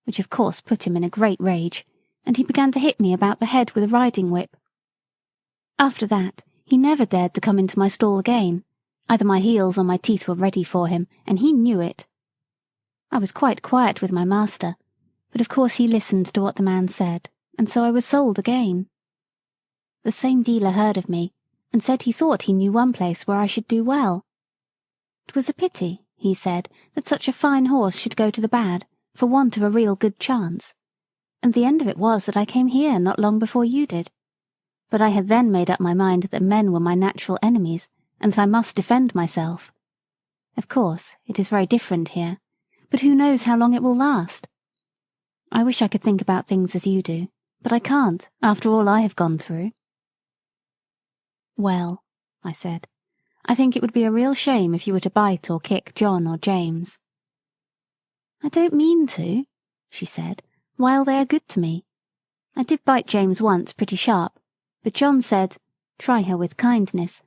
which of course put him in a great rage, and he began to hit me about the head with a riding-whip. After that, he never dared to come into my stall again. Either my heels or my teeth were ready for him, and he knew it. I was quite quiet with my master, but of course he listened to what the man said, and so I was sold again. The same dealer heard of me, and said he thought he knew one place where I should do well. It was a pity, he said, that such a fine horse should go to the bad, for want of a real good chance, and the end of it was that I came here not long before you did. But I had then made up my mind that men were my natural enemies, and that I must defend myself. Of course, it is very different here, but who knows how long it will last? I wish I could think about things as you do, but I can't, after all I have gone through. Well, I said, I think it would be a real shame if you were to bite or kick John or James. I don't mean to, she said, while they are good to me. I did bite James once pretty sharp, but John said, try her with kindness,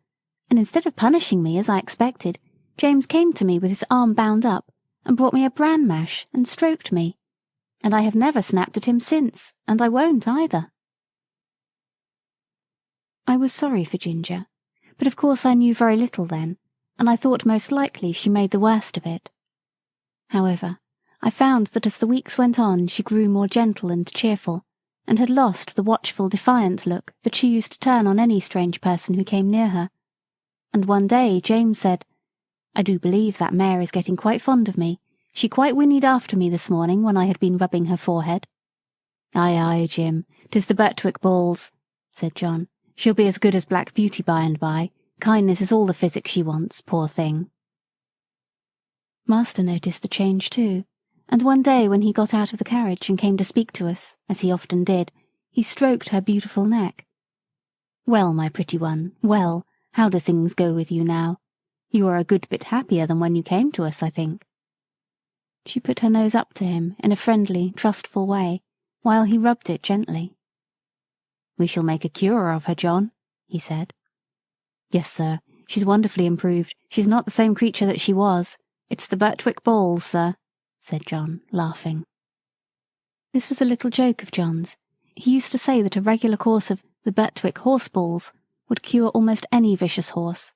and instead of punishing me as I expected, James came to me with his arm bound up, and brought me a bran mash and stroked me, and I have never snapped at him since, and I won't either. I was sorry for Ginger, but of course I knew very little then, and I thought most likely she made the worst of it. However, I found that as the weeks went on she grew more gentle and cheerful, and had lost the watchful, defiant look that she used to turn on any strange person who came near her. And one day James said, I do believe that mare is getting quite fond of me. She quite whinnied after me this morning when I had been rubbing her forehead. Aye, aye, Jim, 'tis the Birtwick balls, said John. She'll be as good as Black Beauty by and by. Kindness is all the physic she wants, poor thing. Master noticed the change too, and one day when he got out of the carriage and came to speak to us, as he often did, he stroked her beautiful neck. Well, my pretty one, well, how do things go with you now? You are a good bit happier than when you came to us, I think. She put her nose up to him in a friendly, trustful way, while he rubbed it gently. We shall make a cure of her, John, he said. Yes, sir, she's wonderfully improved. She's not the same creature that she was. It's the Birtwick balls, sir, said John, laughing. This was a little joke of John's. He used to say that a regular course of the Birtwick horse balls would cure almost any vicious horse.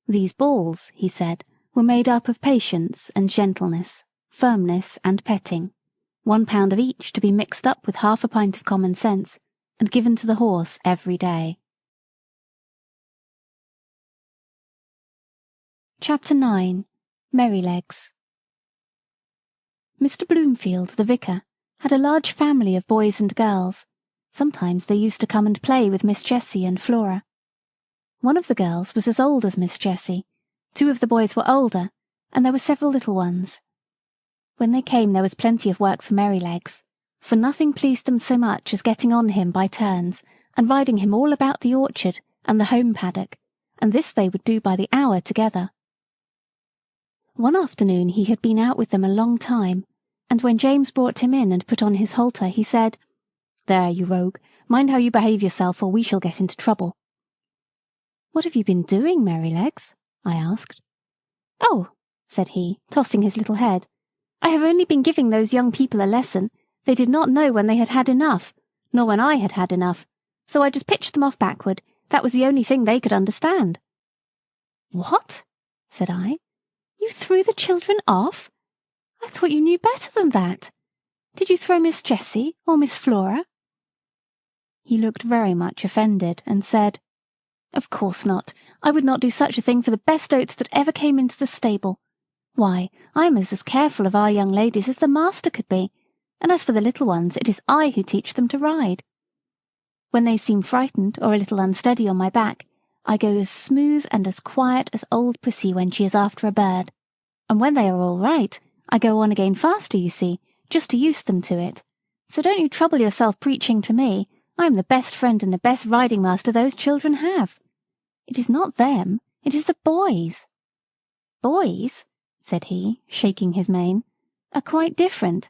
These balls, he said, were made up of patience and gentleness, firmness and petting, £1 of each to be mixed up with half a pint of common sense, and given to the horse every day. Chapter 9. Merrylegs. Mr. Bloomfield, the vicar, had a large family of boys and girls. Sometimes they used to come and play with Miss Jessie and Flora. One of the girls was as old as Miss Jessie, 2 of the boys were older, and there were several little ones. When they came there was plenty of work for Merrylegs, for nothing pleased them so much as getting on him by turns, and riding him all about the orchard and the home paddock, and this they would do by the hour together. One afternoon he had been out with them a long time, and when James brought him in and put on his halter, he said, "There, you rogue, mind how you behave yourself, or we shall get into trouble." "What have you been doing, Merrylegs?" I asked. "Oh," said he, tossing his little head, "I have only been giving those young people a lesson. They did not know when they had had enough, nor when I had had enough, so I just pitched them off backward. That was the only thing they could understand." "What?" said I. "You threw the children off? I thought you knew better than that. Did you throw Miss Jessie or Miss Flora?" He looked very much offended, and said, "Of course not. I would not do such a thing for the best oats that ever came into the stable. Why, I am as careful of our young ladies as the master could be, and as for the little ones, it is I who teach them to ride. When they seem frightened or a little unsteady on my back, I go as smooth and as quiet as old Pussy when she is after a bird, and when they are all right, I go on again faster, you see, just to use them to it. So don't you trouble yourself preaching to me. I am the best friend and the best riding master those children have. It is not them, it is the boys." "Boys," said he, shaking his mane, "are quite different.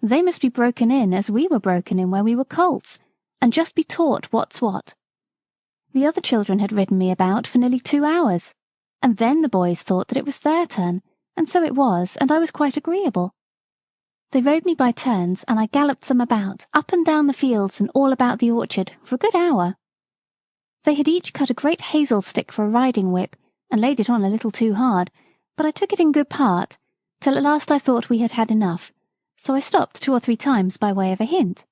They must be broken in as we were broken in when we were colts, and just be taught what's what. The other children had ridden me about for nearly 2 hours, and then the boys thought that it was their turn, and so it was, and I was quite agreeable. They rode me by turns, and I galloped them about, up and down the fields and all about the orchard, for a good hour. They had each cut a great hazel stick for a riding whip, and laid it on a little too hard, but I took it in good part, till at last I thought we had had enough, so I stopped 2 or 3 times by way of a hint.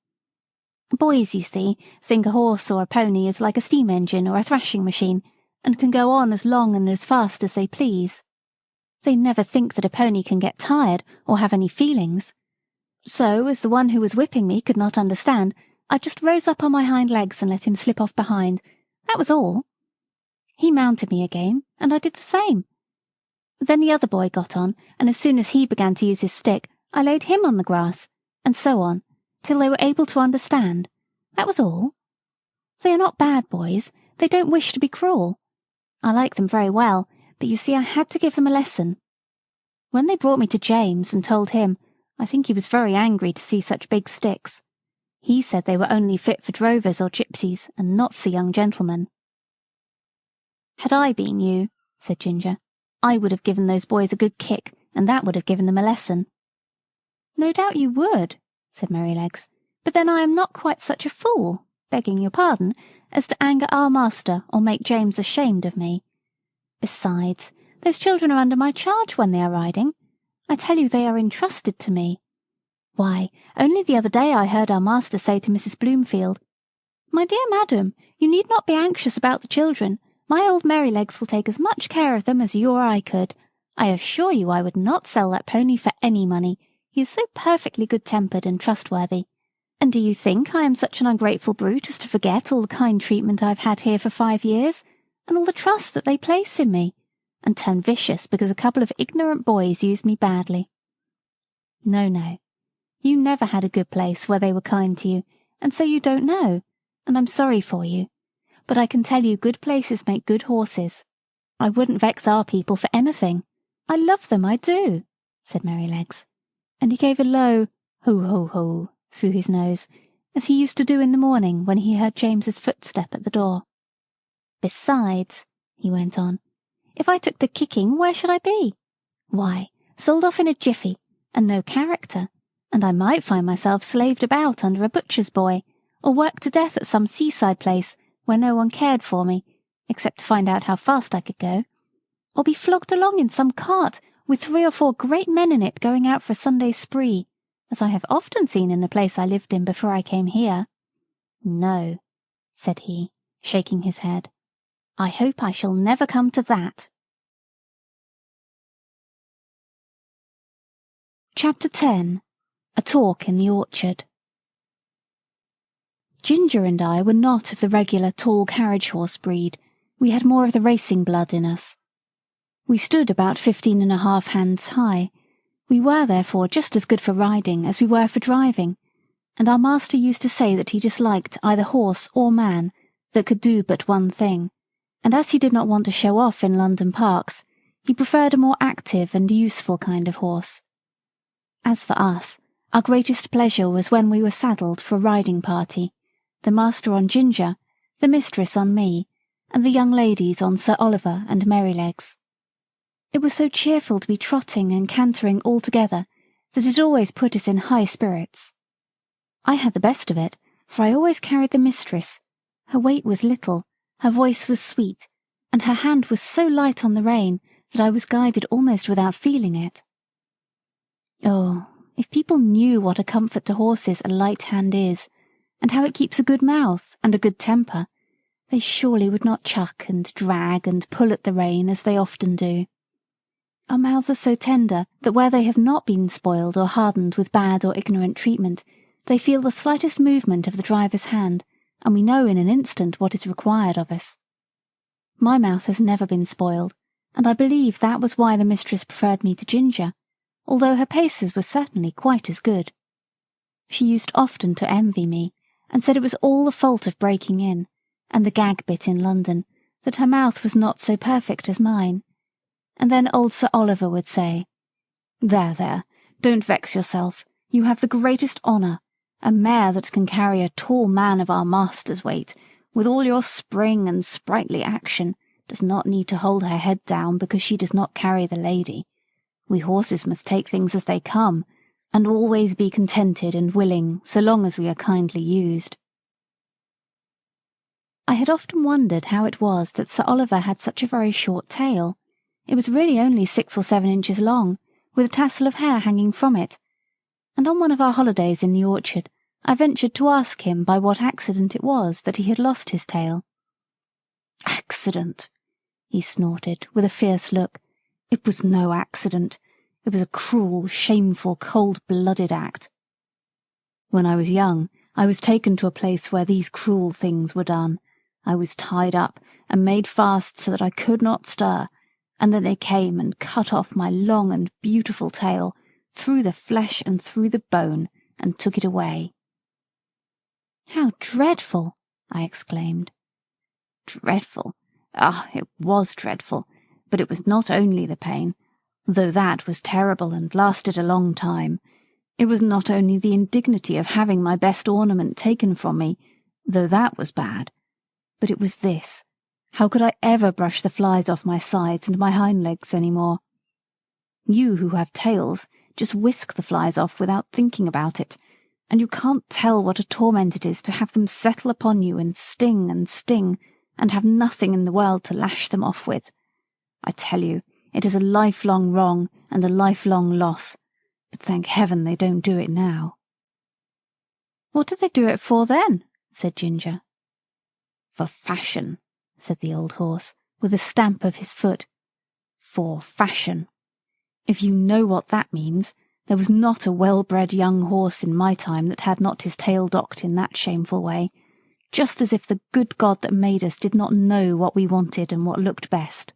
Boys, you see, think a horse or a pony is like a steam engine or a thrashing machine, and can go on as long and as fast as they please. They never think that a pony can get tired or have any feelings. So, as the one who was whipping me could not understand, I just rose up on my hind legs and let him slip off behind. That was all. He mounted me again, and I did the same. Then the other boy got on, and as soon as he began to use his stick, I laid him on the grass, and so on, till they were able to understand. That was all. They are not bad boys. They don't wish to be cruel. I like them very well, but you see I had to give them a lesson. When they brought me to James and told him, I think he was very angry to see such big sticks. He said they were only fit for drovers or gypsies, and not for young gentlemen." "Had I been you," said Ginger, "I would have given those boys a good kick, and that would have given them a lesson." "No doubt you would," said Merrylegs, "but then I am not quite such a fool, begging your pardon, as to anger our master or make James ashamed of me. Besides, those children are under my charge when they are riding. I tell you they are entrusted to me. Why, only the other day I heard our master say to Mrs. Bloomfield, 'My dear madam, you need not be anxious about the children. My old Merrylegs will take as much care of them as you or I could. I assure you I would not sell that pony for any money. He is so perfectly good-tempered and trustworthy. And do you think I am such an ungrateful brute as to forget all the kind treatment I've had here for 5 years, and all the trust that they place in me, and turn vicious because a couple of ignorant boys used me badly? No, no. You never had a good place where they were kind to you, and so you don't know, and I'm sorry for you. But I can tell you good places make good horses. I wouldn't vex our people for anything. I love them, I do," said Merrylegs, and he gave a low ho-ho-ho through his nose, as he used to do in the morning when he heard James's footstep at the door. "Besides," he went on, "if I took to kicking, where should I be? Why, sold off in a jiffy, and no character, and I might find myself slaved about under a butcher's boy, or worked to death at some seaside place where no one cared for me, except to find out how fast I could go, or be flogged along in some cart with 3 or 4 great men in it going out for a Sunday spree, as I have often seen in the place I lived in before I came here. "No," said he, shaking his head. "I hope I shall never come to that." Chapter 10. A Talk in the Orchard. Ginger and I were not of the regular tall carriage horse breed. We had more of the racing blood in us. We stood about 15½ hands high. We were therefore just as good for riding as we were for driving, and our master used to say that he disliked either horse or man that could do but one thing, and as he did not want to show off in London parks, he preferred a more active and useful kind of horse. As for us, our greatest pleasure was when we were saddled for a riding party, the master on Ginger, the mistress on me, and the young ladies on Sir Oliver and Merrylegs. It was so cheerful to be trotting and cantering all together that it always put us in high spirits. I had the best of it, for I always carried the mistress. Her weight was little, her voice was sweet, and her hand was so light on the rein that I was guided almost without feeling it. Oh, if people knew what a comfort to horses a light hand is, and how it keeps a good mouth and a good temper, they surely would not chuck and drag and pull at the rein as they often do. Our mouths are so tender that where they have not been spoiled or hardened with bad or ignorant treatment, they feel the slightest movement of the driver's hand, and we know in an instant what is required of us. My mouth has never been spoiled, and I believe that was why the mistress preferred me to Ginger, although her paces were certainly quite as good. She used often to envy me, and said it was all the fault of breaking in, and the gag bit in London, that her mouth was not so perfect as mine. And then old Sir Oliver would say, "There, there, don't vex yourself. You have the greatest honour. A mare that can carry a tall man of our master's weight, with all your spring and sprightly action, does not need to hold her head down because she does not carry the lady. We horses must take things as they come, and always be contented and willing so long as we are kindly used." I had often wondered how it was that Sir Oliver had such a very short tail. It was really only 6 or 7 inches long, with a tassel of hair hanging from it, and on one of our holidays in the orchard I ventured to ask him by what accident it was that he had lost his tail. "Accident!" he snorted, with a fierce look. "It was no accident. It was a cruel, shameful, cold-blooded act. When I was young, I was taken to a place where these cruel things were done. I was tied up and made fast so that I could not stir, and then they came and cut off my long and beautiful tail, through the flesh and through the bone, and took it away." "How dreadful!" I exclaimed. "Dreadful? Ah, it was dreadful, but it was not only the pain, though that was terrible and lasted a long time. It was not only the indignity of having my best ornament taken from me, though that was bad, but it was this: how could I ever brush the flies off my sides and my hind legs any more? You who have tails just whisk the flies off without thinking about it, and you can't tell what a torment it is to have them settle upon you and sting, and have nothing in the world to lash them off with. I tell you, it is a lifelong wrong and a lifelong loss, but thank heaven they don't do it now." "What do they do it for then?" said Ginger. "For fashion," said the old horse, with a stamp of his foot. "For fashion. If you know what that means, there was not a well-bred young horse in my time that had not his tail docked in that shameful way, just as if the good God that made us did not know what we wanted and what looked best."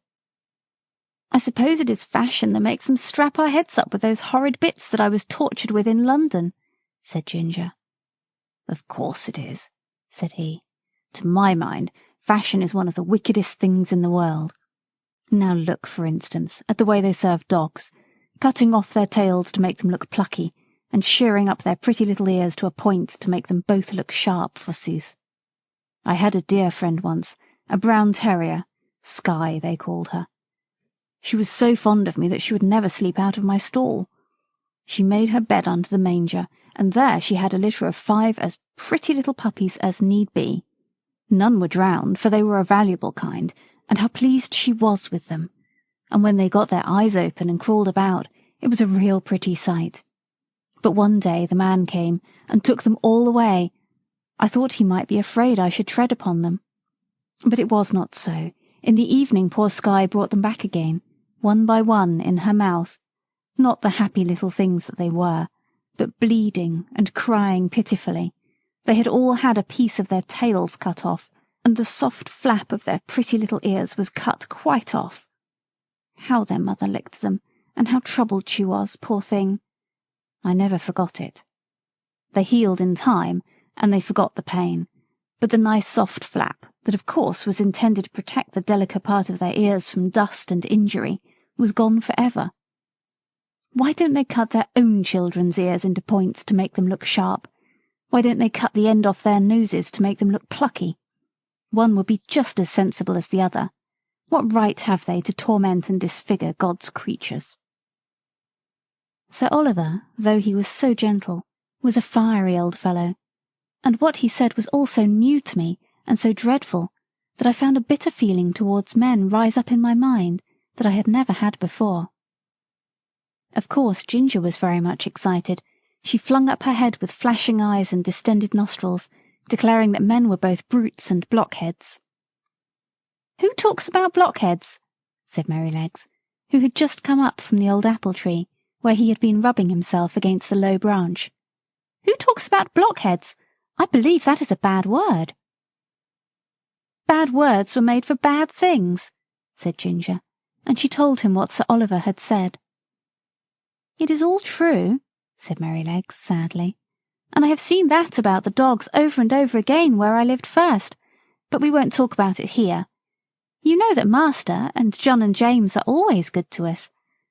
"I suppose it is fashion that makes them strap our heads up with those horrid bits that I was tortured with in London," said Ginger. "Of course it is," said he. "To my mind, fashion is one of the wickedest things in the world. Now look, for instance, at the way they serve dogs, cutting off their tails to make them look plucky, and shearing up their pretty little ears to a point to make them both look sharp, forsooth. I had a dear friend once, a brown terrier, Skye they called her. She was so fond of me that she would never sleep out of my stall. She made her bed under the manger, and there she had a litter of 5 as pretty little puppies as need be. None were drowned, for they were a valuable kind, and how pleased she was with them. And when they got their eyes open and crawled about, it was a real pretty sight. But one day the man came and took them all away. I thought he might be afraid I should tread upon them. But it was not so. In the evening poor Skye brought them back again, one by one, in her mouth, not the happy little things that they were, but bleeding and crying pitifully. They had all had a piece of their tails cut off, and the soft flap of their pretty little ears was cut quite off. How their mother licked them, and how troubled she was, poor thing. I never forgot it. They healed in time, and they forgot the pain, but the nice soft flap, that of course was intended to protect the delicate part of their ears from dust and injury, was gone forever. Why don't they cut their own children's ears into points to make them look sharp? Why don't they cut the end off their noses to make them look plucky? One would be just as sensible as the other. What right have they to torment and disfigure God's creatures? Sir Oliver, though he was so gentle, was a fiery old fellow, and what he said was all so new to me and so dreadful that I found a bitter feeling towards men rise up in my mind that I had never had before. Of course Ginger was very much excited. She flung up her head with flashing eyes and distended nostrils, declaring that men were both brutes and blockheads. "Who talks about blockheads?" said Merrylegs, who had just come up from the old apple tree, where he had been rubbing himself against the low branch. "Who talks about blockheads? I believe that is a bad word." "Bad words were made for bad things," said Ginger, and she told him what Sir Oliver had said. "It is all true," said Merrylegs sadly, "and I have seen that about the dogs over and over again where I lived first, but we won't talk about it here. You know that Master and John and James are always good to us,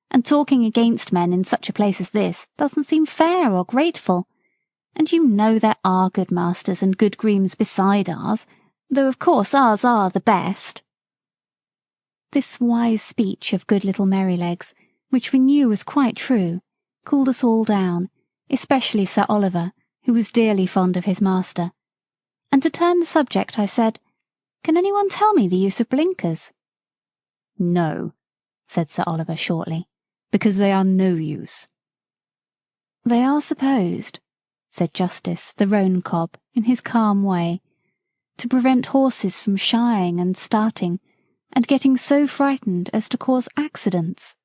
and talking against men in such a place as this doesn't seem fair or grateful, and you know there are good masters and good grooms beside ours, though of course ours are the best." This wise speech of good little Merrylegs, which we knew was quite true, cooled us all down, especially Sir Oliver, who was dearly fond of his master. And to turn the subject, I said, "Can anyone tell me the use of blinkers?" "No," said Sir Oliver shortly, "because they are no use." "They are supposed," said Justice, the roan cob, in his calm way, "to prevent horses from shying and starting, and getting so frightened as to cause accidents."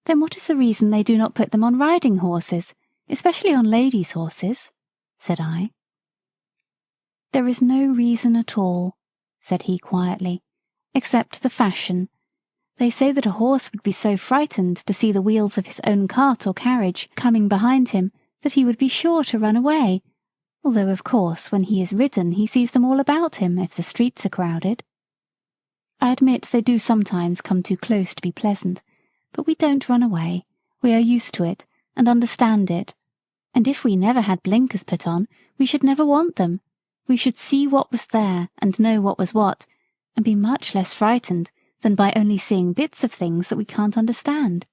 "Then what is the reason they do not put them on riding horses, especially on ladies' horses?" said I. "There is no reason at all," said he quietly, "except the fashion. They say that a horse would be so frightened to see the wheels of his own cart or carriage coming behind him that he would be sure to run away, although of course when he is ridden he sees them all about him if the streets are crowded. I admit they do sometimes come too close to be pleasant, but we don't run away. We are used to it, and understand it. And if we never had blinkers put on, we should never want them. We should see what was there, and know what was what, and be much less frightened than by only seeing bits of things that we can't understand.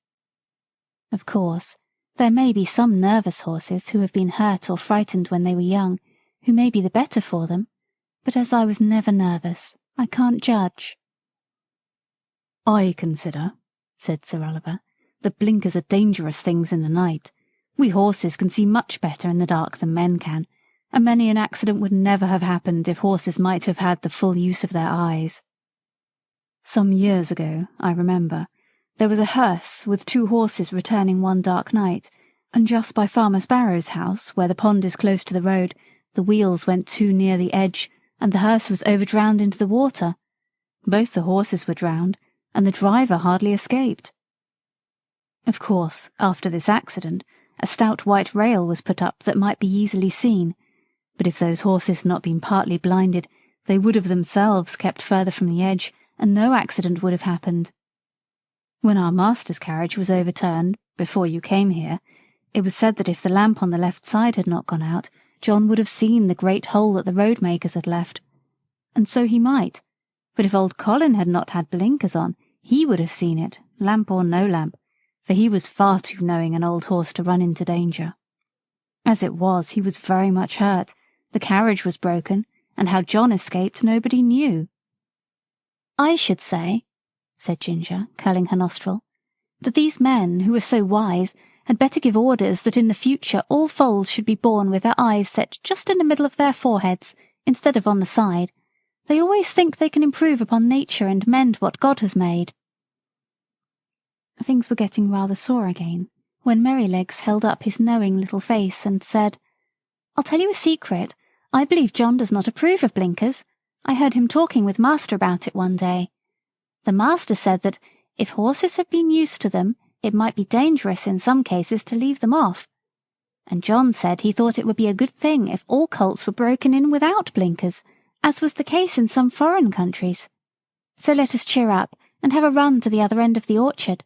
Of course, there may be some nervous horses who have been hurt or frightened when they were young, who may be the better for them, but as I was never nervous, I can't judge." "I consider," said Sir Oliver, "that blinkers are dangerous things in the night. We horses can see much better in the dark than men can, and many an accident would never have happened if horses might have had the full use of their eyes. Some years ago, I remember, there was a hearse with 2 horses returning one dark night, and just by Farmer Sparrow's house, where the pond is close to the road, the wheels went too near the edge, and the hearse was overdrowned into the water. Both the horses were drowned, and the driver hardly escaped. Of course, after this accident, a stout white rail was put up that might be easily seen, but if those horses had not been partly blinded, they would have themselves kept further from the edge, and no accident would have happened. When our master's carriage was overturned, before you came here, it was said that if the lamp on the left side had not gone out, John would have seen the great hole that the road-makers had left. And so he might, but if old Colin had not had blinkers on, he would have seen it, lamp or no lamp, for he was far too knowing an old horse to run into danger. As it was, he was very much hurt, the carriage was broken, and how John escaped nobody knew." "I should say," said Ginger, curling her nostril, "that these men, who are so wise, had better give orders that in the future all foals should be born with their eyes set just in the middle of their foreheads, instead of on the side. They always think they can improve upon nature and mend what God has made." Things were getting rather sore again, when Merrylegs held up his knowing little face and said, "I'll tell you a secret. I believe John does not approve of blinkers. I heard him talking with Master about it one day. The Master said that, if horses had been used to them, it might be dangerous in some cases to leave them off. And John said he thought it would be a good thing if all colts were broken in without blinkers, as was the case in some foreign countries. So let us cheer up and have a run to the other end of the orchard.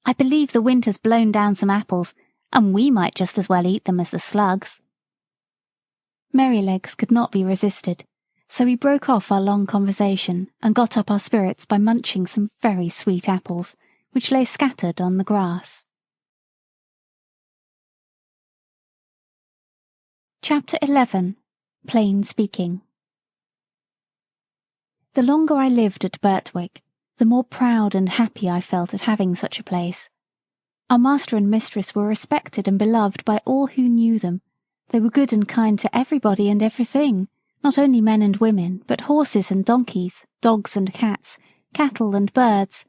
I believe the wind has blown down some apples, and we might just as well eat them as the slugs." Merrylegs could not be resisted, so we broke off our long conversation and got up our spirits by munching some very sweet apples, which lay scattered on the grass. Chapter 11. Plain Speaking. The longer I lived at Birtwick, the more proud and happy I felt at having such a place. Our master and mistress were respected and beloved by all who knew them. They were good and kind to everybody and everything, not only men and women, but horses and donkeys, dogs and cats, cattle and birds.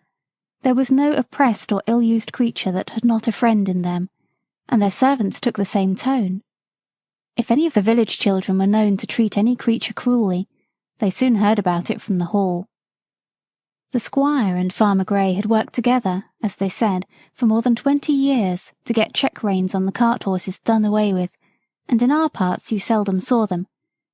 There was no oppressed or ill-used creature that had not a friend in them, and their servants took the same tone. If any of the village children were known to treat any creature cruelly, they soon heard about it from the hall. The squire and Farmer Grey had worked together, as they said, for more than 20 years to get check-reins on the cart-horses done away with, and in our parts you seldom saw them,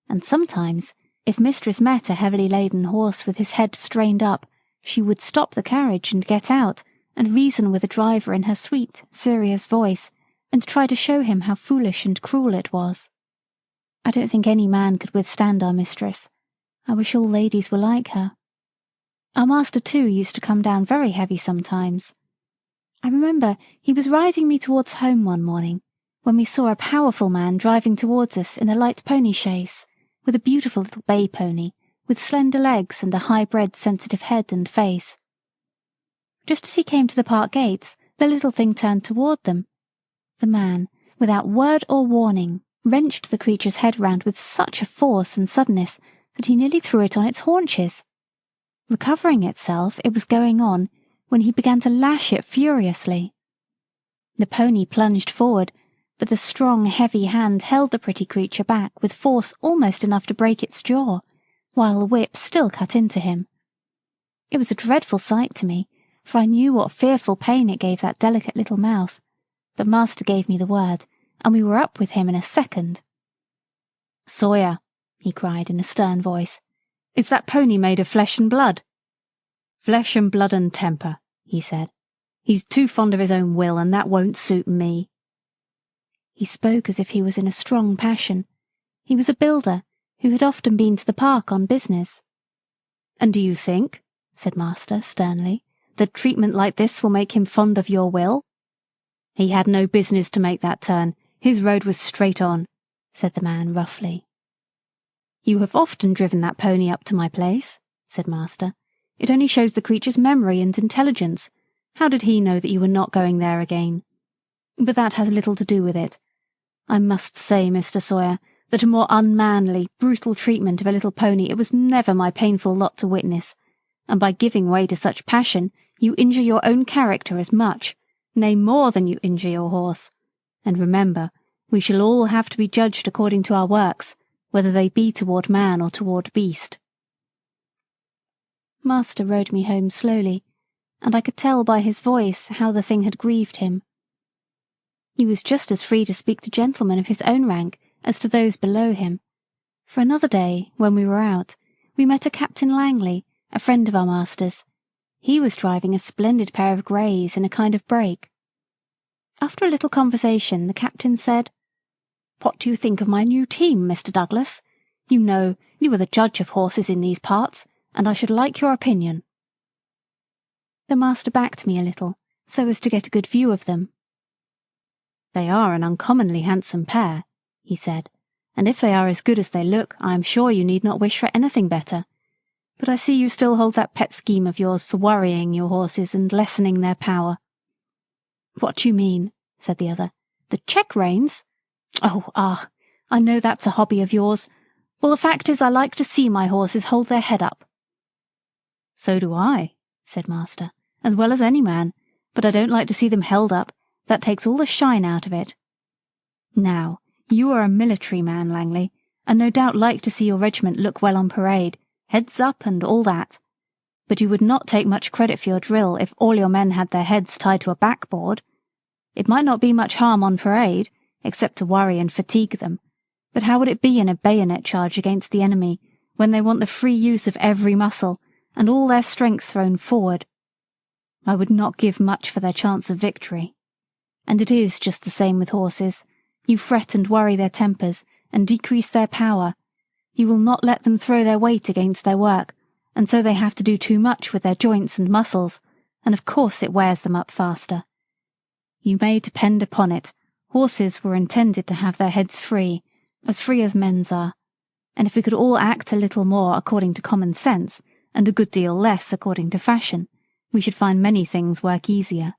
and sometimes, if mistress met a heavily laden horse with his head strained up, she would stop the carriage and get out, and reason with the driver in her sweet, serious voice, and try to show him how foolish and cruel it was. I don't think any man could withstand our mistress. I wish all ladies were like her. Our master, too, used to come down very heavy sometimes. I remember he was riding me towards home one morning, when we saw a powerful man driving towards us in a light pony chaise, with a beautiful little bay pony, with slender legs and a high-bred sensitive head and face. Just as he came to the park gates, the little thing turned toward them. The man, without word or warning, wrenched the creature's head round with such a force and suddenness that he nearly threw it on its haunches. Recovering itself, it was going on, when he began to lash it furiously. The pony plunged forward, but the strong, heavy hand held the pretty creature back with force almost enough to break its jaw, while the whip still cut into him. It was a dreadful sight to me, for I knew what fearful pain it gave that delicate little mouth, but master gave me the word, and we were up with him in a second. "Sawyer," he cried in a stern voice, "is that pony made of flesh and blood?" "Flesh and blood and temper," he said. "He's too fond of his own will, and that won't suit me." He spoke as if he was in a strong passion. He was a builder, who had often been to the park on business. "And do you think," said master sternly, "that treatment like this will make him fond of your will?" "He had no business to make that turn. His road was straight on," said the man roughly. "You have often driven that pony up to my place," said master. "It only shows the creature's memory and intelligence. How did he know that you were not going there again? But that has little to do with it. I must say, Mr. Sawyer, that a more unmanly, brutal treatment of a little pony it was never my painful lot to witness, and by giving way to such passion you injure your own character as much, nay more than you injure your horse. And remember, we shall all have to be judged according to our works, whether they be toward man or toward beast." Master rode me home slowly, and I could tell by his voice how the thing had grieved him. He was just as free to speak to gentlemen of his own rank as to those below him, for another day, when we were out, we met a Captain Langley, a friend of our master's. He was driving a splendid pair of greys in a kind of break. After a little conversation, the captain said, "What do you think of my new team, Mr. Douglas? You know, you are the judge of horses in these parts, and I should like your opinion." The master backed me a little, so as to get a good view of them. "They are an uncommonly handsome pair," he said, "and if they are as good as they look, I am sure you need not wish for anything better. But I see you still hold that pet scheme of yours for worrying your horses and lessening their power." "What do you mean?" said the other. "The check-reins? Oh, I know that's a hobby of yours. Well, the fact is I like to see my horses hold their head up." "So do I," said master, "as well as any man, but I don't like to see them held up. That takes all the shine out of it. Now, you are a military man, Langley, and no doubt like to see your regiment look well on parade, heads up and all that. But you would not take much credit for your drill if all your men had their heads tied to a backboard. It might not be much harm on parade, except to worry and fatigue them, but how would it be in a bayonet charge against the enemy, when they want the free use of every muscle, and all their strength thrown forward? I would not give much for their chance of victory. And it is just the same with horses. You fret and worry their tempers, and decrease their power. You will not let them throw their weight against their work, and so they have to do too much with their joints and muscles, and of course it wears them up faster. You may depend upon it, horses were intended to have their heads free as men's are, and if we could all act a little more according to common sense, and a good deal less according to fashion, we should find many things work easier.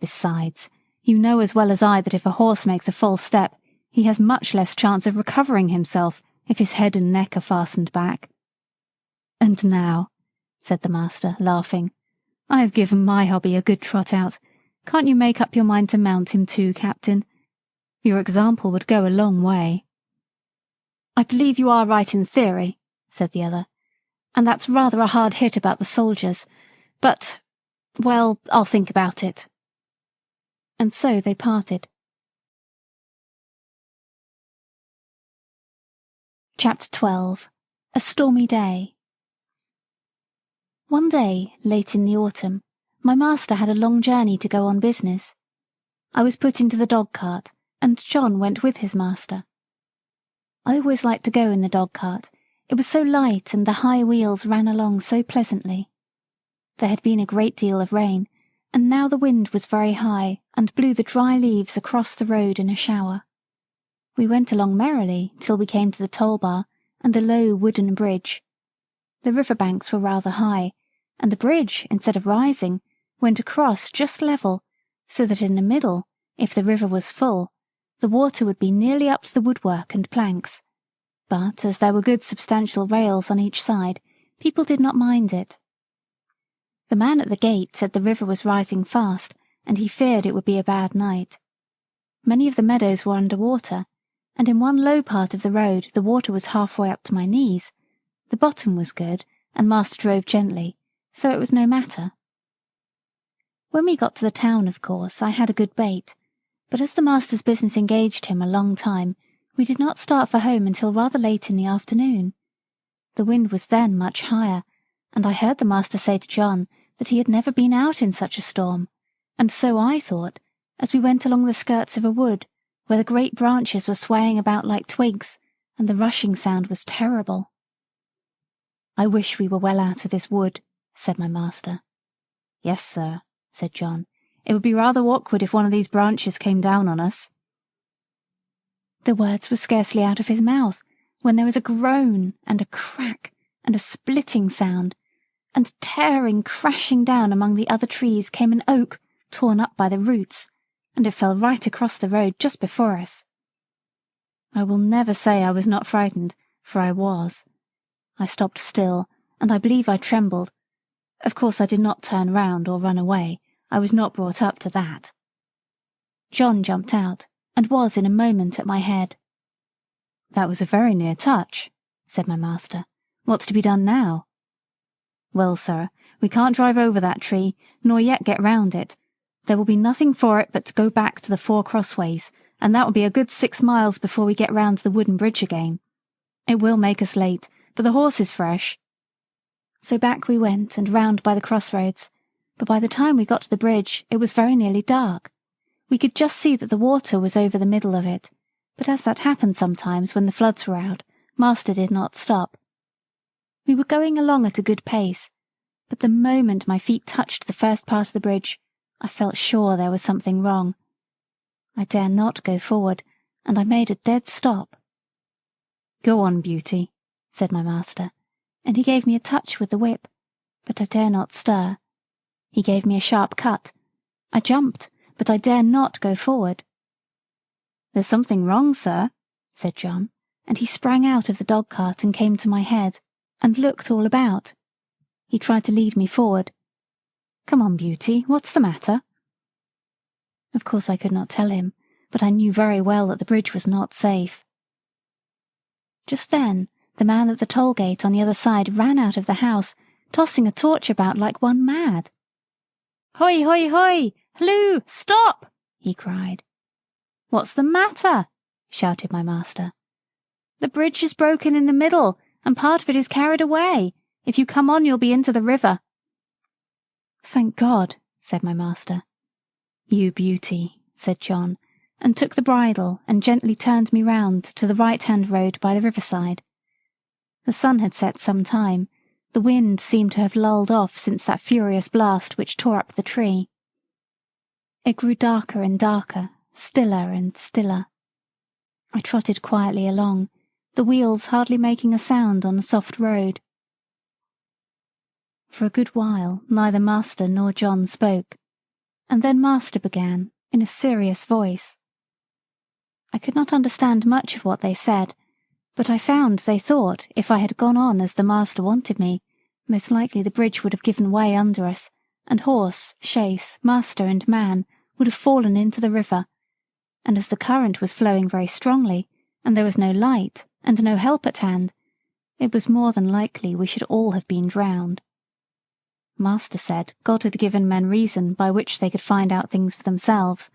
Besides, you know as well as I that if a horse makes a false step, he has much less chance of recovering himself if his head and neck are fastened back. And now, said the master, laughing, I have given my hobby a good trot out. Can't you make up your mind to mount him too, Captain? Your example would go a long way. I believe you are right in theory, said the other, and that's rather a hard hit about the soldiers, but, well, I'll think about it. And so they parted. Chapter 12. A Stormy Day. One day, late in the autumn, my master had a long journey to go on business. I was put into the dog-cart, and John went with his master. I always liked to go in the dog-cart. It was so light, and the high wheels ran along so pleasantly. There had been a great deal of rain, and now the wind was very high, and blew the dry leaves across the road in a shower. We went along merrily till we came to the toll-bar and the low wooden bridge. The river-banks were rather high, and the bridge, instead of rising, went across just level, so that in the middle, if the river was full, the water would be nearly up to the woodwork and planks. But as there were good substantial rails on each side, people did not mind it. The man at the gate said the river was rising fast, and he feared it would be a bad night. Many of the meadows were under water, and in one low part of the road the water was halfway up to my knees. The bottom was good, and master drove gently, so it was no matter. When we got to the town, of course, I had a good bait, but as the master's business engaged him a long time, we did not start for home until rather late in the afternoon. The wind was then much higher, and I heard the master say to John that he had never been out in such a storm, and so I thought, as we went along the skirts of a wood, where the great branches were swaying about like twigs, and the rushing sound was terrible. I wish we were well out of this wood, said my master. Yes, sir, said John. It would be rather awkward if one of these branches came down on us. The words were scarcely out of his mouth, when there was a groan, and a crack, and a splitting sound, and tearing, crashing down among the other trees came an oak, torn up by the roots, and it fell right across the road just before us. I will never say I was not frightened, for I was. I stopped still, and I believe I trembled. Of course I did not turn round or run away. I was not brought up to that. John jumped out, and was in a moment at my head. That was a very near touch, said my master. What's to be done now? Well, sir, we can't drive over that tree, nor yet get round it. There will be nothing for it but to go back to the 4 crossways, and that will be a good 6 miles before we get round to the wooden bridge again. It will make us late, but the horse is fresh. So back we went and round by the crossroads, but by the time we got to the bridge it was very nearly dark. We could just see that the water was over the middle of it, but as that happened sometimes when the floods were out, master did not stop. We were going along at a good pace, but the moment my feet touched the first part of the bridge, I felt sure there was something wrong. I dare not go forward, and I made a dead stop. Go on, Beauty, said my master, and he gave me a touch with the whip, but I dare not stir. He gave me a sharp cut. I jumped, but I dare not go forward. "There's something wrong, sir," said John, and he sprang out of the dog-cart and came to my head, and looked all about. He tried to lead me forward. "Come on, Beauty, what's the matter?" Of course I could not tell him, but I knew very well that the bridge was not safe. Just then the man at the toll-gate on the other side ran out of the house, tossing a torch about like one mad. "Hoi, hoi, hoi! Halloo! Stop!" he cried. "What's the matter?" shouted my master. "The bridge is broken in the middle, and part of it is carried away. If you come on, you'll be into the river." "Thank God," said my master. "You beauty," said John, and took the bridle and gently turned me round to the right-hand road by the riverside. The sun had set some time. The wind seemed to have lulled off since that furious blast which tore up the tree. It grew darker and darker, stiller and stiller. I trotted quietly along, the wheels hardly making a sound on the soft road. For a good while neither master nor John spoke, and then master began, in a serious voice. I could not understand much of what they said, but I found they thought if I had gone on as the master wanted me, most likely the bridge would have given way under us, and horse, chaise, master and man would have fallen into the river, and as the current was flowing very strongly, and there was no light, and no help at hand, it was more than likely we should all have been drowned. Master said God had given men reason by which they could find out things for themselves,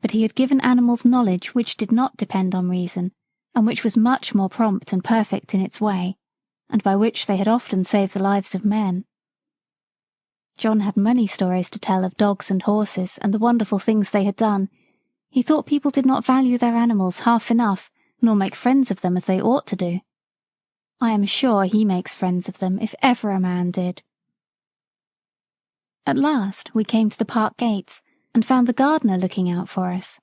but he had given animals knowledge which did not depend on reason, and which was much more prompt and perfect in its way, and by which they had often saved the lives of men. John had many stories to tell of dogs and horses and the wonderful things they had done. He thought people did not value their animals half enough, nor make friends of them as they ought to do. I am sure he makes friends of them if ever a man did. At last we came to the park gates, and found the gardener looking out for us.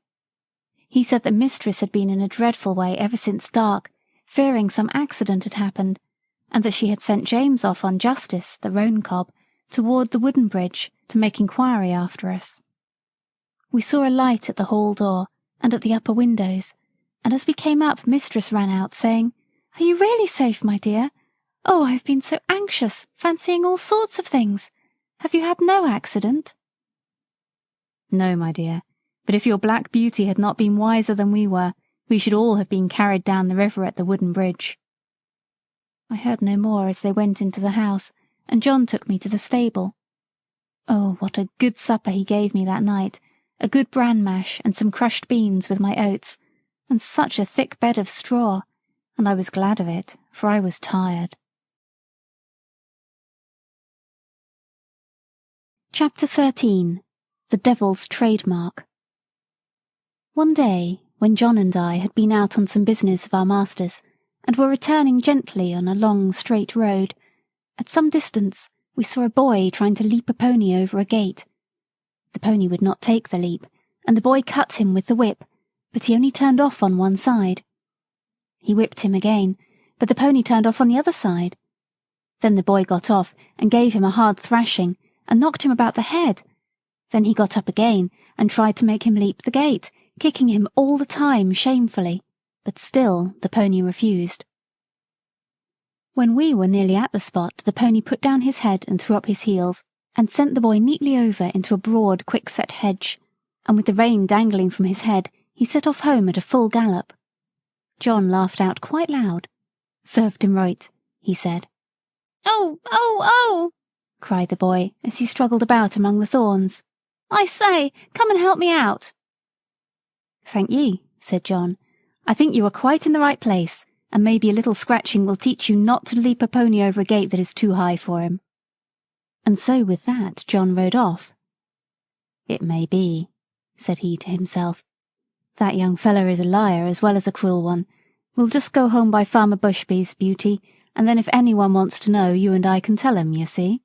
He said that mistress had been in a dreadful way ever since dark, fearing some accident had happened, and that she had sent James off on Justice, the roan cob, toward the wooden bridge to make inquiry after us. We saw a light at the hall door and at the upper windows, and as we came up mistress ran out, saying, "Are you really safe, my dear? Oh, I have been so anxious, fancying all sorts of things. Have you had no accident?" "No, my dear, but if your black beauty had not been wiser than we were, we should all have been carried down the river at the wooden bridge." I heard no more as they went into the house, and John took me to the stable. Oh, what a good supper he gave me that night, a good bran mash and some crushed beans with my oats, and such a thick bed of straw, and I was glad of it, for I was tired. Chapter 13. The Devil's Trademark. One day, when John and I had been out on some business of our master's, and were returning gently on a long straight road, at some distance we saw a boy trying to leap a pony over a gate. The pony would not take the leap, and the boy cut him with the whip, but he only turned off on one side. He whipped him again, but the pony turned off on the other side. Then the boy got off and gave him a hard thrashing, and knocked him about the head. Then he got up again and tried to make him leap the gate, kicking him all the time shamefully, but still the pony refused. When we were nearly at the spot, the pony put down his head and threw up his heels, and sent the boy neatly over into a broad, quick-set hedge, and with the rein dangling from his head, he set off home at a full gallop. John laughed out quite loud. "Served him right," he said. "Oh, oh, oh!" cried the boy as he struggled about among the thorns. "I say, come and help me out." "Thank ye," said John. "I think you are quite in the right place, and maybe a little scratching will teach you not to leap a pony over a gate that is too high for him." And so with that John rode off. "It may be," said he to himself. "That young feller is a liar as well as a cruel one. We'll just go home by Farmer Bushby's, Beauty, and then if anyone wants to know, you and I can tell him, you see."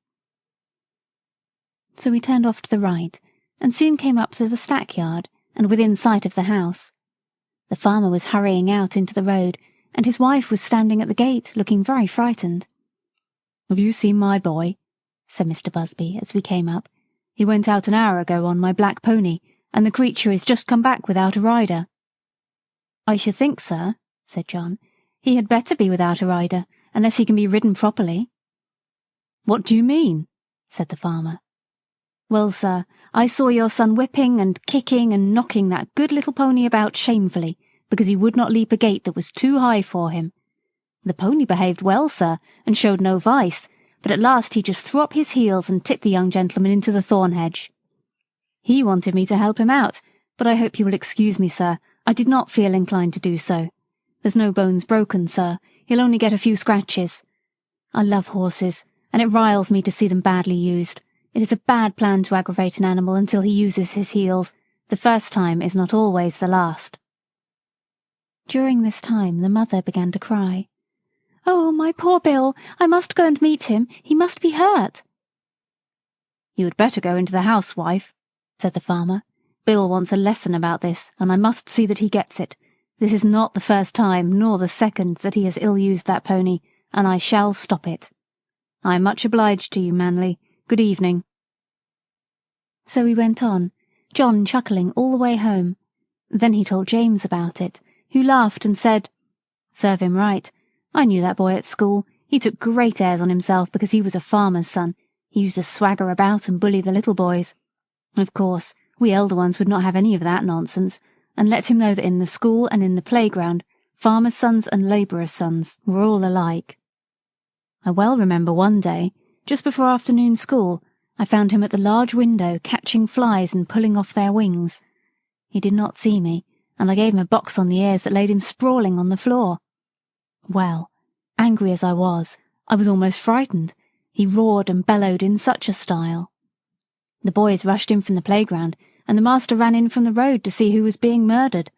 So we turned off to the right, and soon came up to the stackyard, and within sight of the house. The farmer was hurrying out into the road, and his wife was standing at the gate, looking very frightened. "Have you seen my boy?" said Mr. Busby as we came up. "He went out an hour ago on my black pony, and the creature is just come back without a rider." "I should think, sir," said John, "he had better be without a rider, unless he can be ridden properly." "What do you mean?" said the farmer. "Well, sir, I saw your son whipping and kicking and knocking that good little pony about shamefully, because he would not leap a gate that was too high for him. The pony behaved well, sir, and showed no vice, but at last he just threw up his heels and tipped the young gentleman into the thorn hedge. He wanted me to help him out, but I hope you will excuse me, sir, I did not feel inclined to do so. There's no bones broken, sir, he'll only get a few scratches. I love horses, and it riles me to see them badly used. It is a bad plan to aggravate an animal until he uses his heels. The first time is not always the last." During this time the mother began to cry. "Oh, my poor Bill, I must go and meet him. He must be hurt." "You had better go into the house, wife," said the farmer. "Bill wants a lesson about this, and I must see that he gets it. This is not the first time, nor the second, that he has ill-used that pony, and I shall stop it. I am much obliged to you, Manly. Good evening." So he went on, John chuckling all the way home. Then he told James about it, who laughed and said, "Serve him right. I knew that boy at school. He took great airs on himself because he was a farmer's son. He used to swagger about and bully the little boys. Of course, we elder ones would not have any of that nonsense, and let him know that in the school and in the playground, farmers' sons and labourers' sons were all alike. I well remember one day, just before afternoon school, I found him at the large window catching flies and pulling off their wings. He did not see me, and I gave him a box on the ears that laid him sprawling on the floor. Well, angry as I was almost frightened. He roared and bellowed in such a style. The boys rushed in from the playground, and the master ran in from the road to see who was being murdered.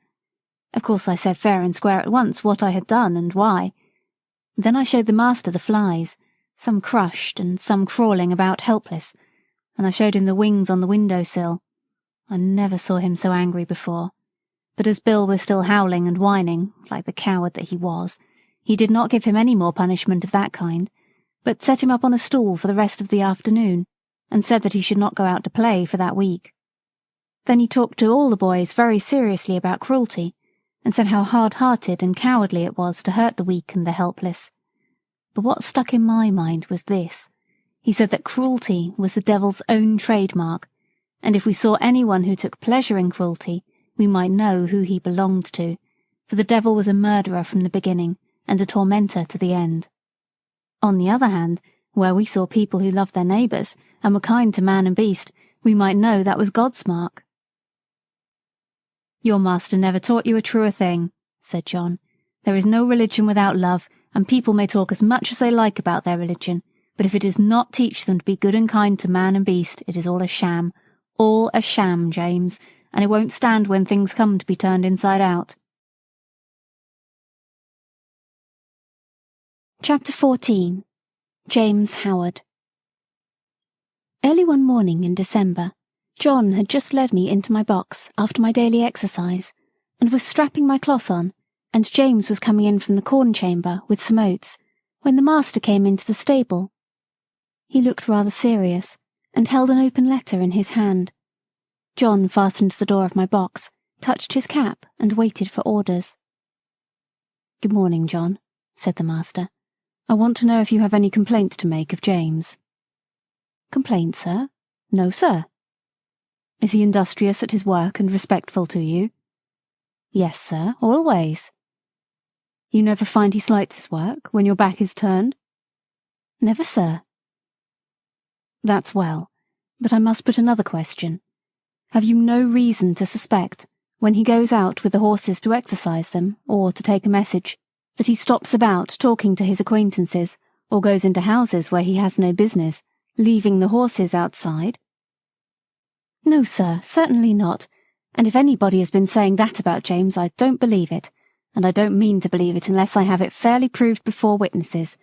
Of course I said fair and square at once what I had done and why. Then I showed the master the flies, some crushed and some crawling about helpless, and I showed him the wings on the window-sill. I never saw him so angry before. But as Bill was still howling and whining, like the coward that he was, he did not give him any more punishment of that kind, but set him up on a stool for the rest of the afternoon, and said that he should not go out to play for that week. Then he talked to all the boys very seriously about cruelty, and said how hard-hearted and cowardly it was to hurt the weak and the helpless. But what stuck in my mind was this. He said that cruelty was the devil's own trademark, and if we saw anyone who took pleasure in cruelty, we might know who he belonged to, for the devil was a murderer from the beginning, and a tormentor to the end. On the other hand, where we saw people who loved their neighbours, and were kind to man and beast, we might know that was God's mark. "Your master never taught you a truer thing," said John. "There is no religion without love, and people may talk as much as they like about their religion, but if it does not teach them to be good and kind to man and beast, it is all a sham, James, and it won't stand when things come to be turned inside out." Chapter 14. James Howard. Early one morning in December, John had just led me into my box after my daily exercise, and was strapping my cloth on, and James was coming in from the corn chamber with some oats, when the master came into the stable. He looked rather serious, and held an open letter in his hand. John fastened the door of my box, touched his cap, and waited for orders. "Good morning, John," said the master. "I want to know if you have any complaint to make of James." "Complaint, sir? No, sir." "Is he industrious at his work and respectful to you?" "Yes, sir, always." "You never find he slights his work when your back is turned?" "Never, sir." "That's well, but I must put another question. Have you no reason to suspect, when he goes out with the horses to exercise them, or to take a message, that he stops about talking to his acquaintances, or goes into houses where he has no business, leaving the horses outside?" "No, sir, certainly not, and if anybody has been saying that about James, I don't believe it, and I don't mean to believe it unless I have it fairly proved before witnesses.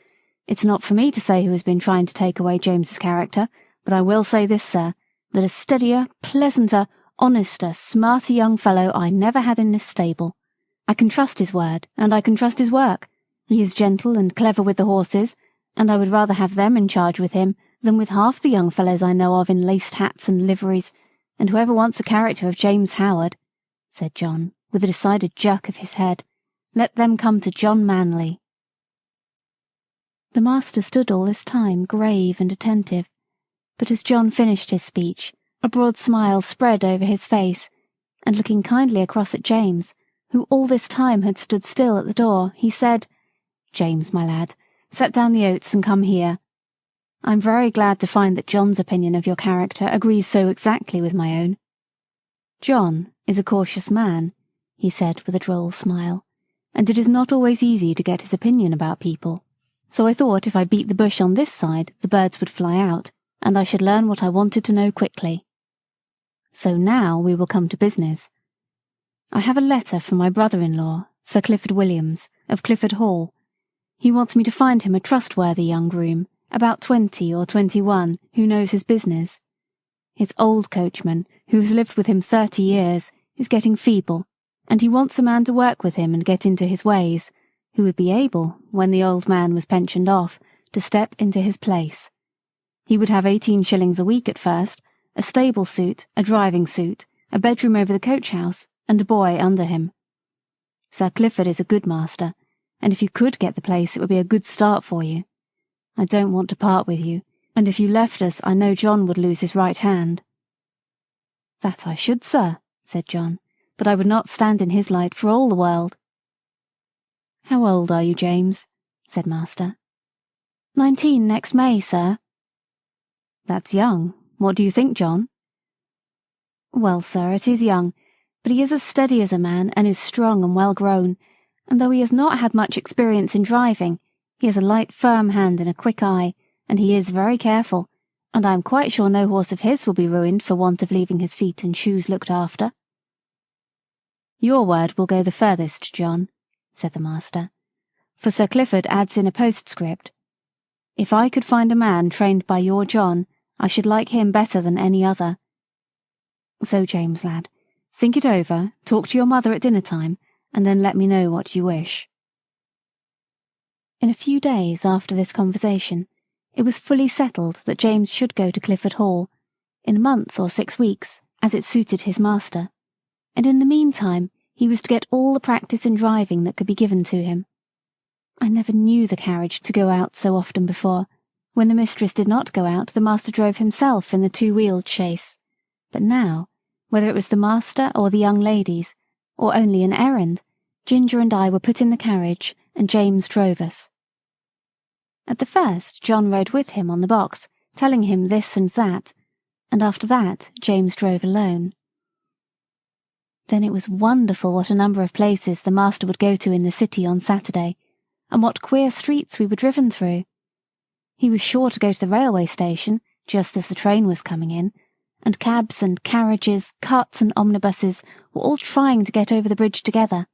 It's not for me to say who has been trying to take away James's character, but I will say this, sir, that a steadier, pleasanter, honester, smarter young fellow I never had in this stable. I can trust his word, and I can trust his work. He is gentle and clever with the horses, and I would rather have them in charge with him than with half the young fellows I know of in laced hats and liveries, and whoever wants a character of James Howard," said John, with a decided jerk of his head, "let them come to John Manley." The master stood all this time grave and attentive, but as John finished his speech, a broad smile spread over his face, and looking kindly across at James, who all this time had stood still at the door, he said, "James, my lad, set down the oats and come here. I'm very glad to find that John's opinion of your character agrees so exactly with my own. John is a cautious man," he said with a droll smile, "and it is not always easy to get his opinion about people. So I thought if I beat the bush on this side, the birds would fly out, and I should learn what I wanted to know quickly. So now we will come to business. I have a letter from my brother-in-law, Sir Clifford Williams, of Clifford Hall. He wants me to find him a trustworthy young groom, about 20 or 21, who knows his business. His old coachman, who has lived with him 30 years, is getting feeble, and he wants a man to work with him and get into his ways, who would be able, when the old man was pensioned off, to step into his place. He would have 18 shillings a week at first, a stable suit, a driving suit, a bedroom over the coach-house, and a boy under him. Sir Clifford is a good master, and if you could get the place it would be a good start for you. I don't want to part with you, and if you left us I know John would lose his right hand." "That I should, sir," said John, "but I would not stand in his light for all the world." "How old are you, James?" said master. 19 next May, sir." "That's young. What do you think, John?" "Well, sir, it is young, but he is as steady as a man and is strong and well grown, and though he has not had much experience in driving, he has a light firm hand and a quick eye, and he is very careful, and I am quite sure no horse of his will be ruined for want of leaving his feet and shoes looked after." "Your word will go the furthest, John," said the master, "for Sir Clifford adds in a postscript, 'If I could find a man trained by your John, I should like him better than any other.' So, James, lad, think it over, talk to your mother at dinner time, and then let me know what you wish." In a few days after this conversation, it was fully settled that James should go to Clifford Hall, in a month or 6 weeks, as it suited his master, and in the meantime he was to get all the practice in driving that could be given to him. I never knew the carriage to go out so often before. When the mistress did not go out, the master drove himself in the 2-wheeled chaise, but now, whether it was the master or the young ladies, or only an errand, Ginger and I were put in the carriage, and James drove us. At the first, John rode with him on the box, telling him this and that, and after that James drove alone. Then it was wonderful what a number of places the master would go to in the city on Saturday, and what queer streets we were driven through. He was sure to go to the railway station, just as the train was coming in, and cabs and carriages, carts and omnibuses were all trying to get over the bridge together.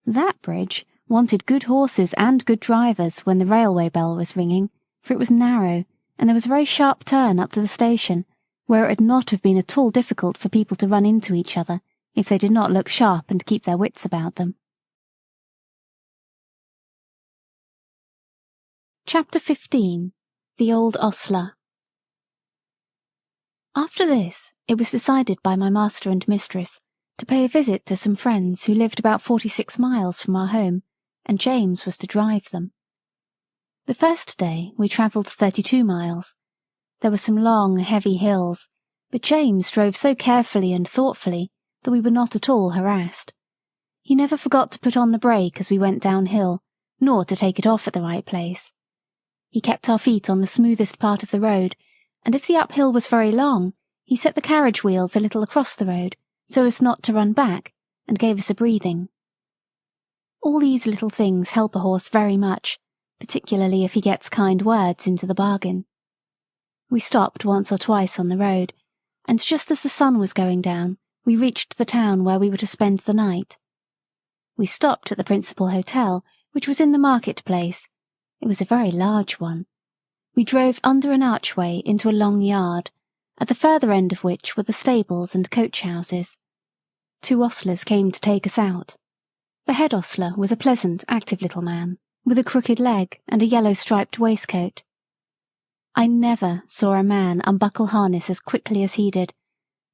That bridge wanted good horses and good drivers when the railway bell was ringing, for it was narrow, and there was a very sharp turn up to the station, where it would not have been at all difficult for people to run into each other, if they did not look sharp and keep their wits about them. Chapter 15. The Old Ostler. After this, it was decided by my master and mistress to pay a visit to some friends who lived about 46 miles from our home, and James was to drive them. The first day we travelled 32 miles. There were some long, heavy hills, but James drove so carefully and thoughtfully that we were not at all harassed. He never forgot to put on the brake as we went downhill, nor to take it off at the right place. He kept our feet on the smoothest part of the road, and if the uphill was very long, he set the carriage wheels a little across the road, so as not to run back, and gave us a breathing. All these little things help a horse very much, particularly if he gets kind words into the bargain. We stopped once or twice on the road, and just as the sun was going down, we reached the town where we were to spend the night. We stopped at the principal hotel, which was in the market-place. It was a very large one. We drove under an archway into a long yard, at the further end of which were the stables and coach-houses. 2 ostlers came to take us out. The head ostler was a pleasant, active little man, with a crooked leg and a yellow-striped waistcoat. I never saw a man unbuckle harness as quickly as he did,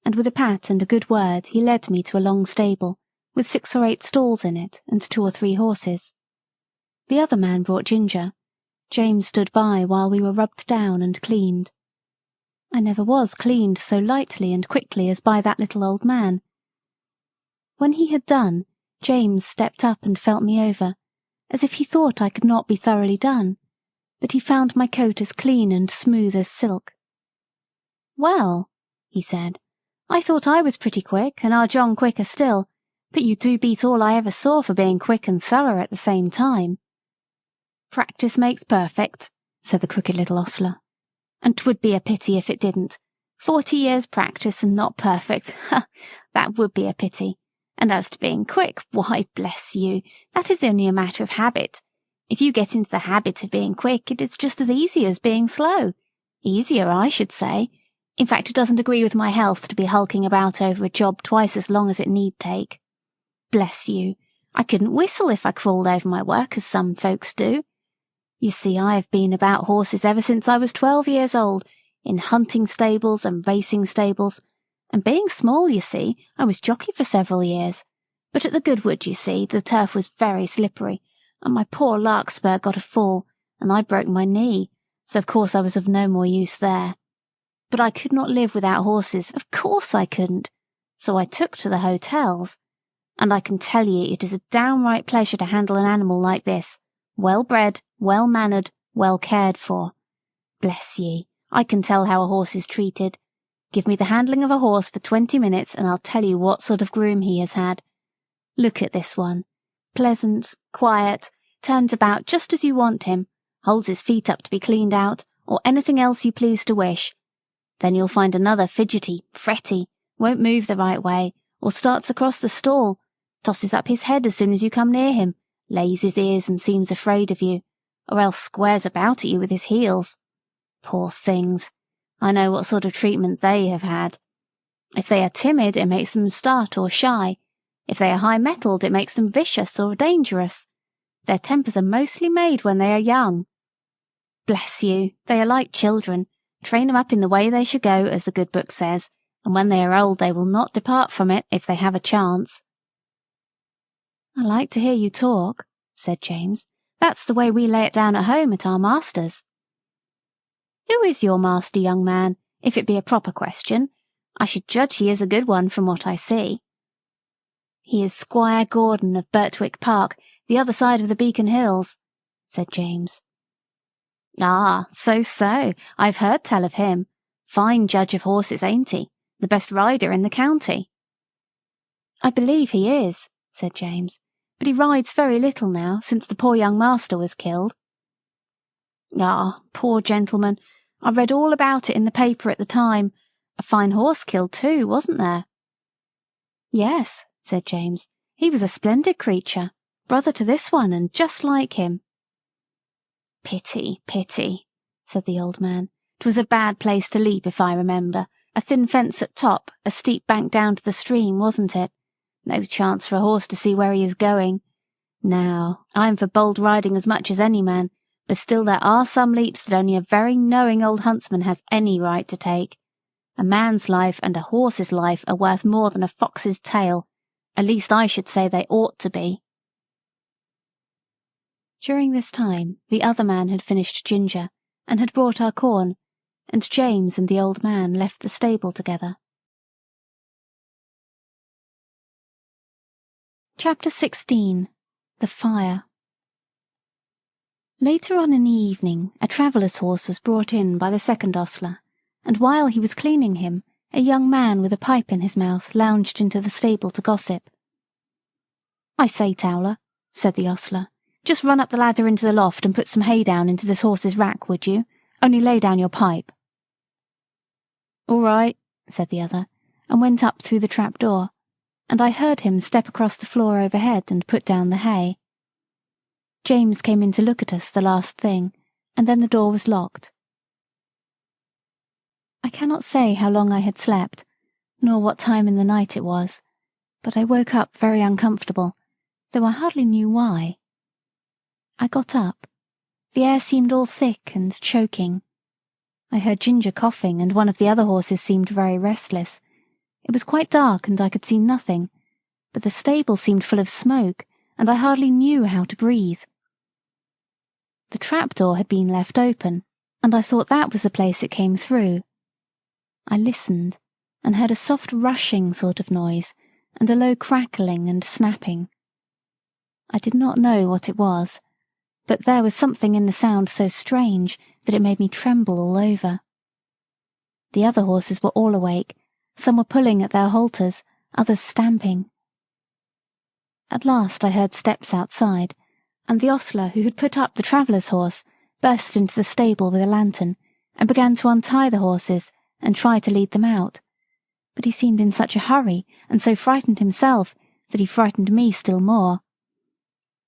and with a pat and a good word he led me to a long stable, with 6 or 8 stalls in it and 2 or 3 horses. The other man brought Ginger. James stood by while we were rubbed down and cleaned. I never was cleaned so lightly and quickly as by that little old man. When he had done, James stepped up and felt me over, as if he thought I could not be thoroughly done, but he found my coat as clean and smooth as silk. "Well," he said, "I thought I was pretty quick, and our John quicker still, but you do beat all I ever saw for being quick and thorough at the same time." "Practice makes perfect," said the crooked little ostler. "And 'twould be a pity if it didn't. 40 years' practice and not perfect. Ha! That would be a pity. And as to being quick, why, bless you, that is only a matter of habit. If you get into the habit of being quick, it is just as easy as being slow. Easier, I should say. In fact, it doesn't agree with my health to be hulking about over a job twice as long as it need take. Bless you, I couldn't whistle if I crawled over my work as some folks do. You see, I have been about horses ever since I was 12 years old, in hunting stables and racing stables, and being small, you see, I was jockey for several years. But at the Goodwood, you see, the turf was very slippery, and my poor larkspur got a fall, and I broke my knee, so of course I was of no more use there. But I could not live without horses, of course I couldn't, so I took to the hotels, and I can tell ye it is a downright pleasure to handle an animal like this, well-bred, well-mannered, well cared for. Bless ye, I can tell how a horse is treated. Give me the handling of a horse for 20 minutes and I'll tell you what sort of groom he has had. Look at this one. Pleasant, quiet, turns about just as you want him, holds his feet up to be cleaned out, or anything else you please to wish. Then you'll find another fidgety, fretty, won't move the right way, or starts across the stall, tosses up his head as soon as you come near him, lays his ears and seems afraid of you, or else squares about at you with his heels. Poor things! I know what sort of treatment they have had. If they are timid, it makes them start or shy. If they are high-mettled, it makes them vicious or dangerous. Their tempers are mostly made when they are young. Bless you, they are like children. Train them up in the way they should go, as the good book says, and when they are old they will not depart from it if they have a chance. "I like to hear you talk," said James. "That's the way we lay it down at home at our master's." "Who is your master, young man, if it be a proper question? I should judge he is a good one from what I see." "He is Squire Gordon of Birtwick Park, the other side of the Beacon Hills," said James. "Ah, so, I've heard tell of him. Fine judge of horses, ain't he? The best rider in the county." "I believe he is," said James, "but he rides very little now, since the poor young master was killed." "Ah, poor gentleman. I read all about it in the paper at the time. A fine horse killed too, wasn't there?" "Yes," said James. "He was a splendid creature, brother to this one, and just like him." Pity, said the old man. "'Twas a bad place to leap, if I remember. A thin fence at top, a steep bank down to the stream, wasn't it? No chance for a horse to see where he is going. Now, I am for bold riding as much as any man, but still there are some leaps that only a very knowing old huntsman has any right to take. A man's life and a horse's life are worth more than a fox's tail. At least I should say they ought to be." During this time, the other man had finished Ginger, and had brought our corn, and James and the old man left the stable together. Chapter 16. The Fire. Later on in the evening, a traveller's horse was brought in by the second ostler, and while he was cleaning him, a young man with a pipe in his mouth lounged into the stable to gossip. "I say, Towler," said the ostler, "just run up the ladder into the loft and put some hay down into this horse's rack, would you? Only lay down your pipe." "All right," said the other, and went up through the trap-door, and I heard him step across the floor overhead and put down the hay. James came in to look at us the last thing, and then the door was locked. I cannot say how long I had slept, nor what time in the night it was, but I woke up very uncomfortable, though I hardly knew why. I got up. The air seemed all thick and choking. I heard Ginger coughing, and one of the other horses seemed very restless. It was quite dark and I could see nothing, but the stable seemed full of smoke, and I hardly knew how to breathe. The trapdoor had been left open, and I thought that was the place it came through. I listened, and heard a soft rushing sort of noise, and a low crackling and snapping. I did not know what it was, but there was something in the sound so strange that it made me tremble all over. The other horses were all awake. Some were pulling at their halters, others stamping. At last I heard steps outside, and the ostler who had put up the traveller's horse burst into the stable with a lantern and began to untie the horses and try to lead them out. But he seemed in such a hurry and so frightened himself that he frightened me still more.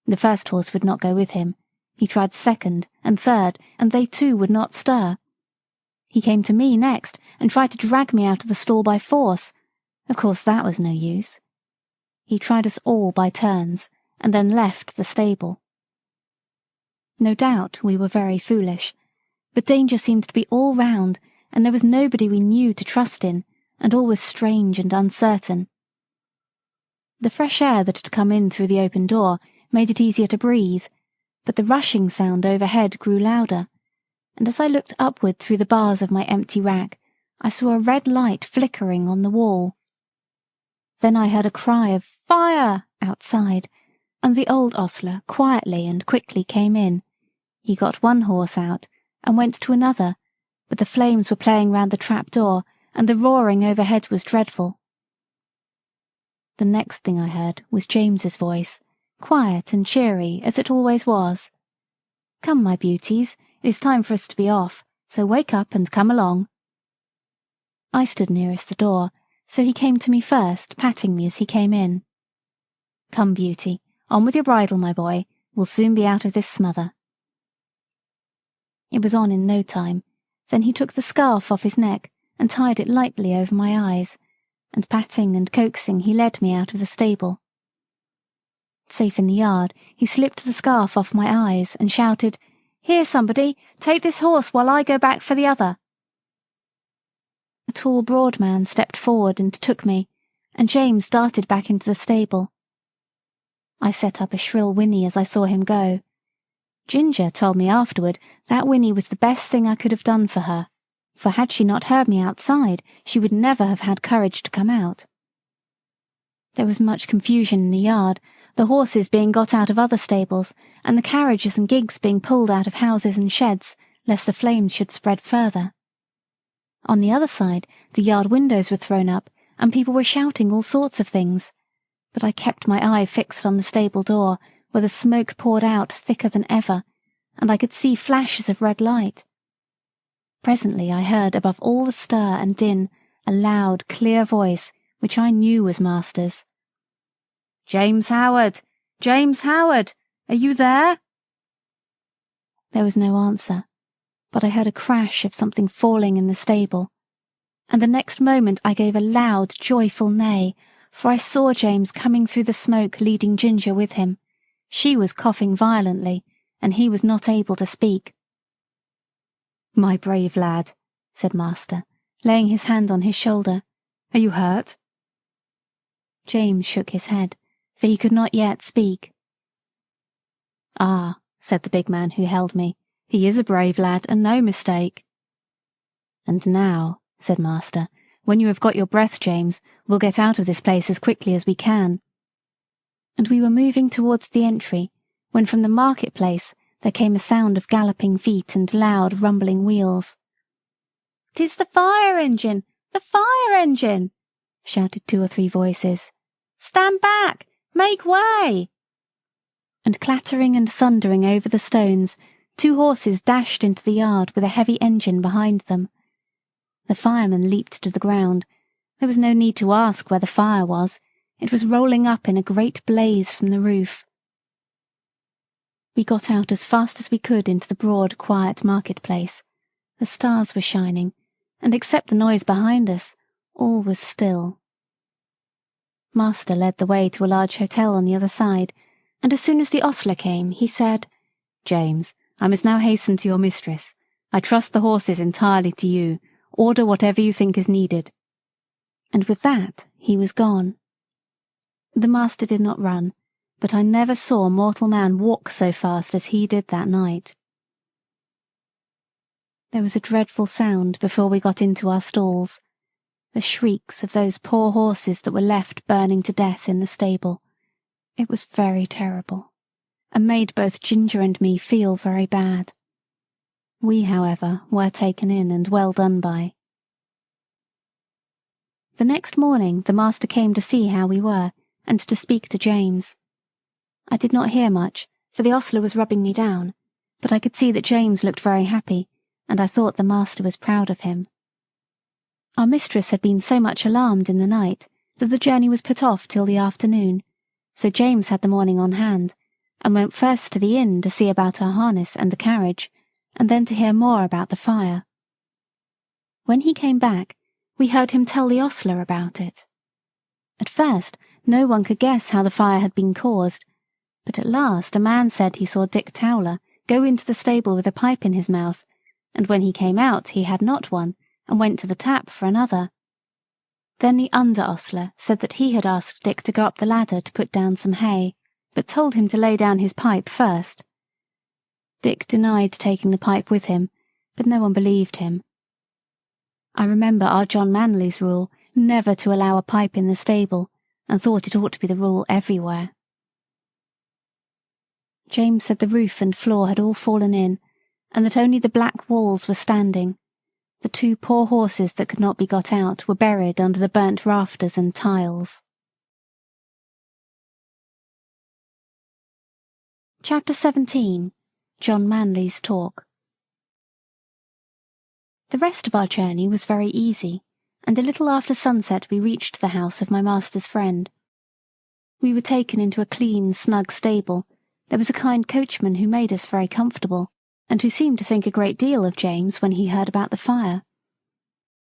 The first horse would not go with him. He tried the second and third, and they too would not stir. He came to me next and tried to drag me out of the stall by force. Of course that was no use. He tried us all by turns, and then left the stable. No doubt we were very foolish, but danger seemed to be all round, and there was nobody we knew to trust in, and all was strange and uncertain. The fresh air that had come in through the open door made it easier to breathe, but the rushing sound overhead grew louder, and as I looked upward through the bars of my empty rack, I saw a red light flickering on the wall. Then I heard a cry of "Fire!" outside, and the old ostler quietly and quickly came in. He got one horse out, and went to another, but the flames were playing round the trap-door, and the roaring overhead was dreadful. The next thing I heard was James's voice, quiet and cheery as it always was. "Come, my beauties, it is time for us to be off, so wake up and come along." I stood nearest the door, so he came to me first, patting me as he came in. "Come, Beauty, on with your bridle, my boy, we'll soon be out of this smother." It was on in no time. Then he took the scarf off his neck and tied it lightly over my eyes, and patting and coaxing he led me out of the stable. Safe in the yard, he slipped the scarf off my eyes and shouted, "Here, somebody, take this horse while I go back for the other." A tall, broad man stepped forward and took me, and James darted back into the stable. I set up a shrill whinny as I saw him go. Ginger told me afterward that whinny was the best thing I could have done for her, for had she not heard me outside, she would never have had courage to come out. There was much confusion in the yard, the horses being got out of other stables, and the carriages and gigs being pulled out of houses and sheds, lest the flames should spread further. On the other side, the yard windows were thrown up, and people were shouting all sorts of things, but I kept my eye fixed on the stable door, where the smoke poured out thicker than ever, and I could see flashes of red light. Presently I heard above all the stir and din a loud, clear voice, which I knew was master's. "James Howard! James Howard! Are you there?" There was no answer, but I heard a crash of something falling in the stable, and the next moment I gave a loud, joyful neigh, for I saw James coming through the smoke leading Ginger with him. She was coughing violently, and he was not able to speak. "My brave lad," said master, laying his hand on his shoulder, "are you hurt?" James shook his head, for he could not yet speak. "Ah," said the big man who held me, "he is a brave lad, and no mistake." "And now," said master, "when you have got your breath, James, we'll get out of this place as quickly as we can." And we were moving towards the entry, when from the market-place there came a sound of galloping feet and loud rumbling wheels. "'Tis the fire-engine! The fire-engine!" shouted 2 or 3 voices. "Stand back! Make way!" And clattering and thundering over the stones, 2 horses dashed into the yard with a heavy engine behind them. The fireman leaped to the ground. There was no need to ask where the fire was. It was rolling up in a great blaze from the roof. We got out as fast as we could into the broad, quiet market-place. The stars were shining, and except the noise behind us, all was still. Master led the way to a large hotel on the other side, and as soon as the ostler came, he said, "James, I must now hasten to your mistress. I trust the horses entirely to you. Order whatever you think is needed." and with that he was gone. The master did not run, but I never saw mortal man walk so fast as he did that night. There was a dreadful sound before we got into our stalls, the shrieks of those poor horses that were left burning to death in the stable. It was very terrible, and made both Ginger and me feel very bad. We, however, were taken in and well done by. The next morning the master came to see how we were, and to speak to James. I did not hear much, for the ostler was rubbing me down, but I could see that James looked very happy, and I thought the master was proud of him. Our mistress had been so much alarmed in the night that the journey was put off till the afternoon, so James had the morning on hand, and went first to the inn to see about our harness and the carriage, and then to hear more about the fire. When he came back, we heard him tell the ostler about it. At first, no one could guess how the fire had been caused, but at last a man said he saw Dick Towler go into the stable with a pipe in his mouth, and when he came out he had not one, and went to the tap for another. Then the under ostler said that he had asked Dick to go up the ladder to put down some hay, but told him to lay down his pipe first. Dick denied taking the pipe with him, but no one believed him. I remember our John Manley's rule never to allow a pipe in the stable, and thought it ought to be the rule everywhere. James said the roof and floor had all fallen in, and that only the black walls were standing. The two poor horses that could not be got out were buried under the burnt rafters and tiles. Chapter 17. John Manley's Talk. The rest of our journey was very easy, and a little after sunset we reached the house of my master's friend. We were taken into a clean, snug stable. There was a kind coachman who made us very comfortable, and who seemed to think a great deal of James when he heard about the fire.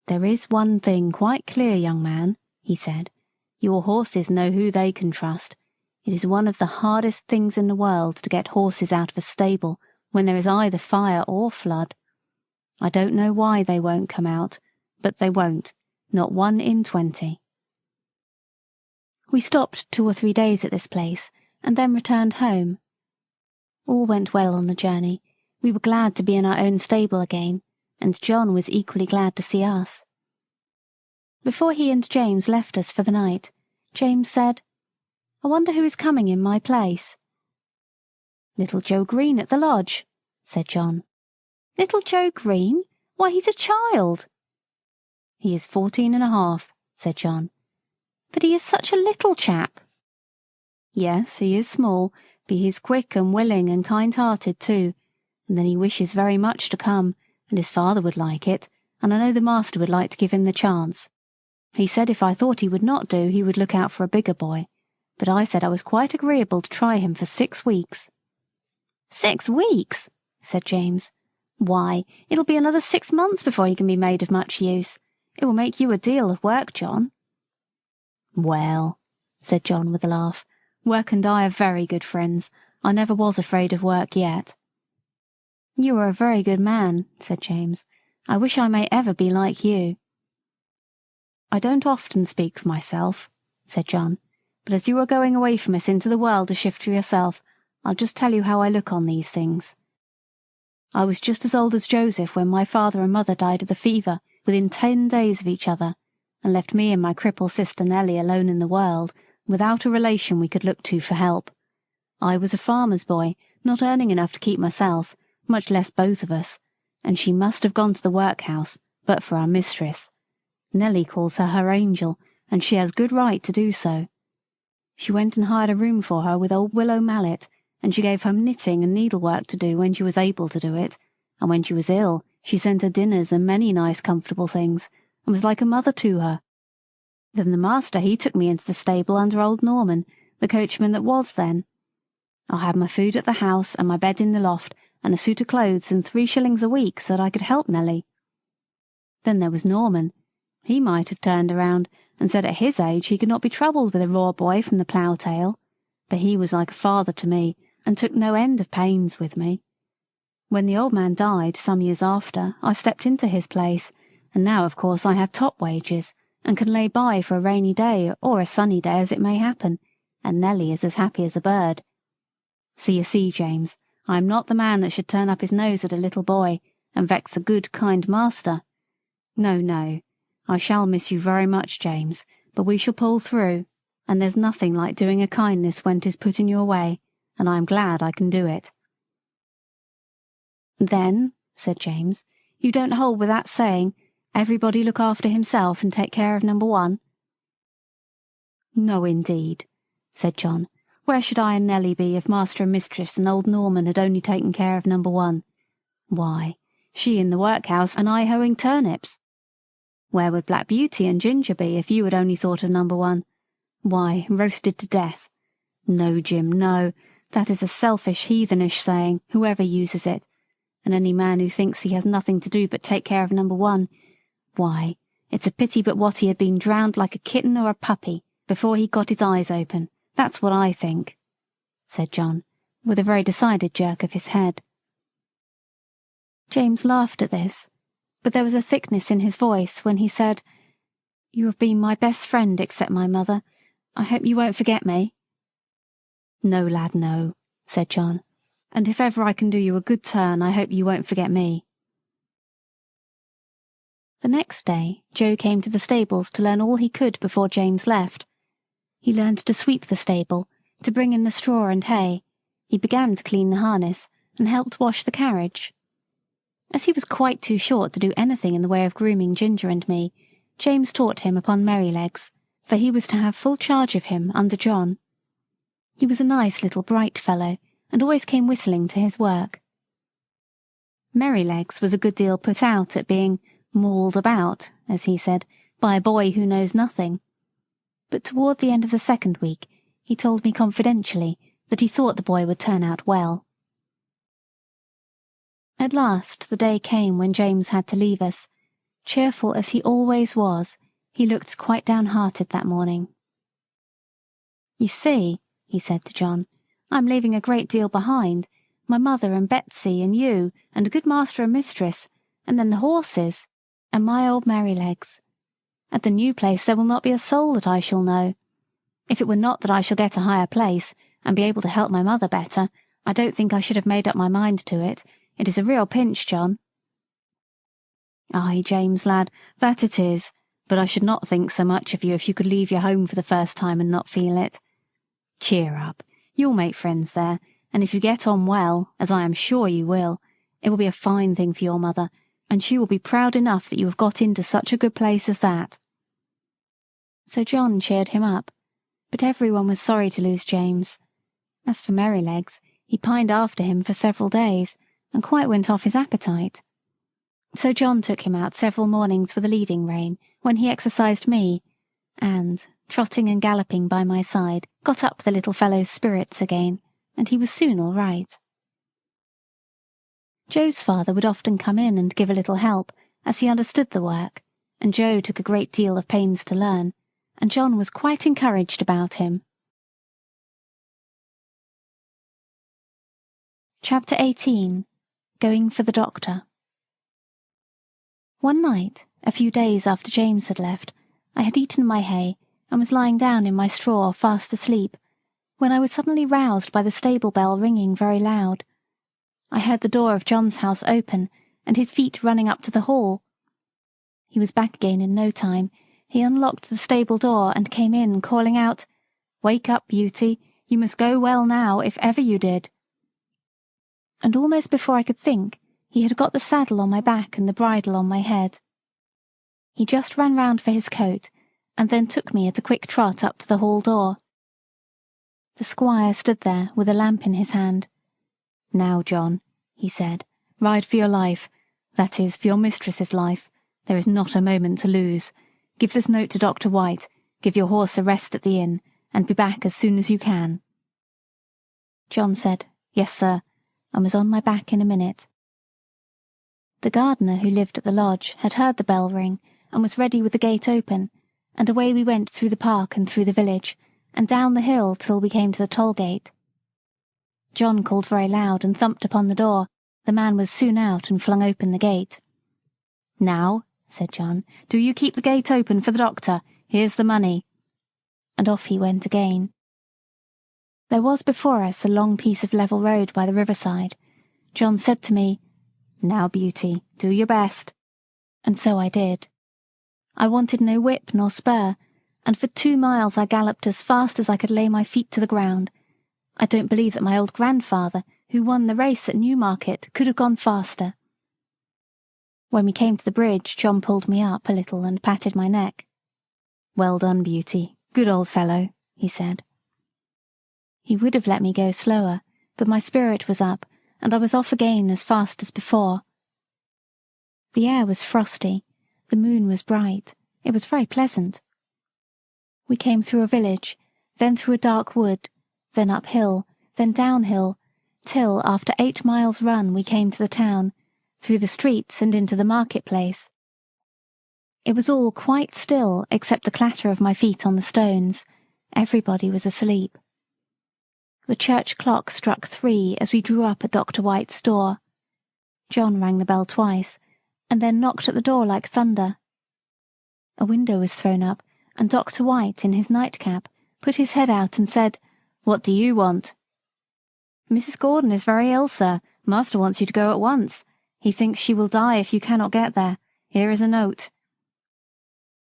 "There is one thing quite clear, young man," he said. "Your horses know who they can trust. It is one of the hardest things in the world to get horses out of a stable when there is either fire or flood. I don't know why they won't come out, but they won't, not 1 in 20. We stopped 2 or 3 days at this place, and then returned home. All went well on the journey. We were glad to be in our own stable again, and John was equally glad to see us. Before he and James left us for the night, James said, "I wonder who is coming in my place." "Little Joe Green at the lodge," said John. "Little Joe Green? Why, he's a child." "He is 14 1/2, said John. "But he is such a little chap." "Yes, he is small, but he is quick and willing and kind-hearted too, and then he wishes very much to come, and his father would like it, and I know the master would like to give him the chance. He said if I thought he would not do, he would look out for a bigger boy, but I said I was quite agreeable to try him for 6 weeks. "6 weeks?" said James. "Why, it'll be another 6 months before he can be made of much use. It will make you a deal of work, John." "Well," said John with a laugh, "work and I are very good friends. I never was afraid of work yet." "You are a very good man," said James. "I wish I may ever be like you." "I don't often speak for myself," said John, "but as you are going away from us into the world to shift for yourself, I'll just tell you how I look on these things. I was just as old as Joseph when my father and mother died of the fever within 10 days of each other, and left me and my crippled sister Nellie alone in the world, without a relation we could look to for help. I was a farmer's boy, not earning enough to keep myself, much less both of us, and she must have gone to the workhouse, but for our mistress. Nellie calls her angel, and she has good right to do so. She went and hired a room for her with old Willow Mallet, and she gave her knitting and needlework to do when she was able to do it, and when she was ill, she sent her dinners and many nice comfortable things, and was like a mother to her. Then the master, he took me into the stable under old Norman, the coachman that was then. I had my food at the house, and my bed in the loft, and a suit of clothes, and 3 shillings a week, so that I could help Nellie. Then there was Norman. He might have turned around and said at his age he could not be troubled with a raw boy from the plough-tail, but he was like a father to me, and took no end of pains with me. When the old man died, some years after, I stepped into his place, and now of course I have top wages, and can lay by for a rainy day or a sunny day as it may happen, and Nelly is as happy as a bird. So you see, James, I am not the man that should turn up his nose at a little boy and vex a good, kind master. No, no, I shall miss you very much, James, but we shall pull through, and there's nothing like doing a kindness when 'tis put in your way, and I am glad I can do it." "Then," said James, "you don't hold with that saying, 'Everybody look after himself and take care of number one'?" "No, indeed," said John. "Where should I and Nelly be if master and mistress and old Norman had only taken care of number one? Why, she in the workhouse and I hoeing turnips. Where would Black Beauty and Ginger be if you had only thought of number one? Why, roasted to death. No, Jim, no, that is a selfish, heathenish saying, whoever uses it, and any man who thinks he has nothing to do but take care of number one, why, it's a pity but what he had been drowned like a kitten or a puppy before he got his eyes open. That's what I think," said John, with a very decided jerk of his head. James laughed at this, but there was a thickness in his voice when he said, "You have been my best friend except my mother. I hope you won't forget me." "No, lad, no," said John, "and if ever I can do you a good turn, I hope you won't forget me." The next day Joe came to the stables to learn all he could before James left. He learned to sweep the stable, to bring in the straw and hay. He began to clean the harness, and helped wash the carriage. As he was quite too short to do anything in the way of grooming Ginger and me, James taught him upon Merrylegs, for he was to have full charge of him under John. He was a nice little bright fellow, and always came whistling to his work. Merrylegs was a good deal put out at being mauled about, as he said, by a boy who knows nothing. But toward the end of the second week he told me confidentially that he thought the boy would turn out well. At last the day came when James had to leave us. Cheerful as he always was, he looked quite downhearted that morning. "You see," he said to John, "I'm leaving a great deal behind. My mother and Betsy and you and a good master and mistress, and then the horses, and my old Merrylegs. At the new place there will not be a soul that I shall know. If it were not that I shall get a higher place, and be able to help my mother better, I don't think I should have made up my mind to it. It is a real pinch, John." "Ay, James, lad, that it is, but I should not think so much of you if you could leave your home for the first time and not feel it. Cheer up, you'll make friends there, and if you get on well, as I am sure you will, it will be a fine thing for your mother, and she will be proud enough that you have got into such a good place as that." So John cheered him up, but everyone was sorry to lose James. As for Merrylegs, he pined after him for several days, and quite went off his appetite. So John took him out several mornings with a leading rein, when he exercised me, and, trotting and galloping by my side, got up the little fellow's spirits again, and he was soon all right. Joe's father would often come in and give a little help, as he understood the work, and Joe took a great deal of pains to learn, and John was quite encouraged about him. Chapter 18. Going for the Doctor. One night, a few days after James had left, I had eaten my hay and was lying down in my straw fast asleep, when I was suddenly roused by the stable bell ringing very loud. I heard the door of John's house open, and his feet running up to the hall. He was back again in no time. He unlocked the stable door and came in, calling out, "Wake up, Beauty, you must go well now, if ever you did." And almost before I could think, he had got the saddle on my back and the bridle on my head. He just ran round for his coat, and then took me at a quick trot up to the hall door. The squire stood there with a lamp in his hand. "Now, John," he said, "ride for your life, that is, for your mistress's life. There is not a moment to lose. Give this note to Dr. White, give your horse a rest at the inn, and be back as soon as you can." John said, "Yes, sir," and was on my back in a minute. The gardener who lived at the lodge had heard the bell ring, and was ready with the gate open, and away we went through the park and through the village, and down the hill till we came to the toll gate. John called very loud and thumped upon the door. The man was soon out and flung open the gate. "Now," said John. "Do you keep the gate open for the doctor. Here's the money." And off he went again. There was before us a long piece of level road by the riverside. John said to me, "Now, Beauty, do your best." And so I did. I wanted no whip nor spur, and for 2 miles I galloped as fast as I could lay my feet to the ground. I don't believe that my old grandfather, who won the race at Newmarket, could have gone faster. When we came to the bridge, John pulled me up a little and patted my neck. "Well done, Beauty. Good old fellow," he said. He would have let me go slower, but my spirit was up, and I was off again as fast as before. The air was frosty, the moon was bright, it was very pleasant. We came through a village, then through a dark wood, then uphill, then downhill, till after 8 miles' run we came to the town, through the streets and into the market-place. It was all quite still except the clatter of my feet on the stones. Everybody was asleep. The church clock struck 3 as we drew up at Dr. White's door. John rang the bell twice, and then knocked at the door like thunder. A window was thrown up, and Dr. White, in his nightcap, put his head out and said, "What do you want?" "Mrs. Gordon is very ill, sir. Master wants you to go at once. He thinks she will die if you cannot get there. Here is a note."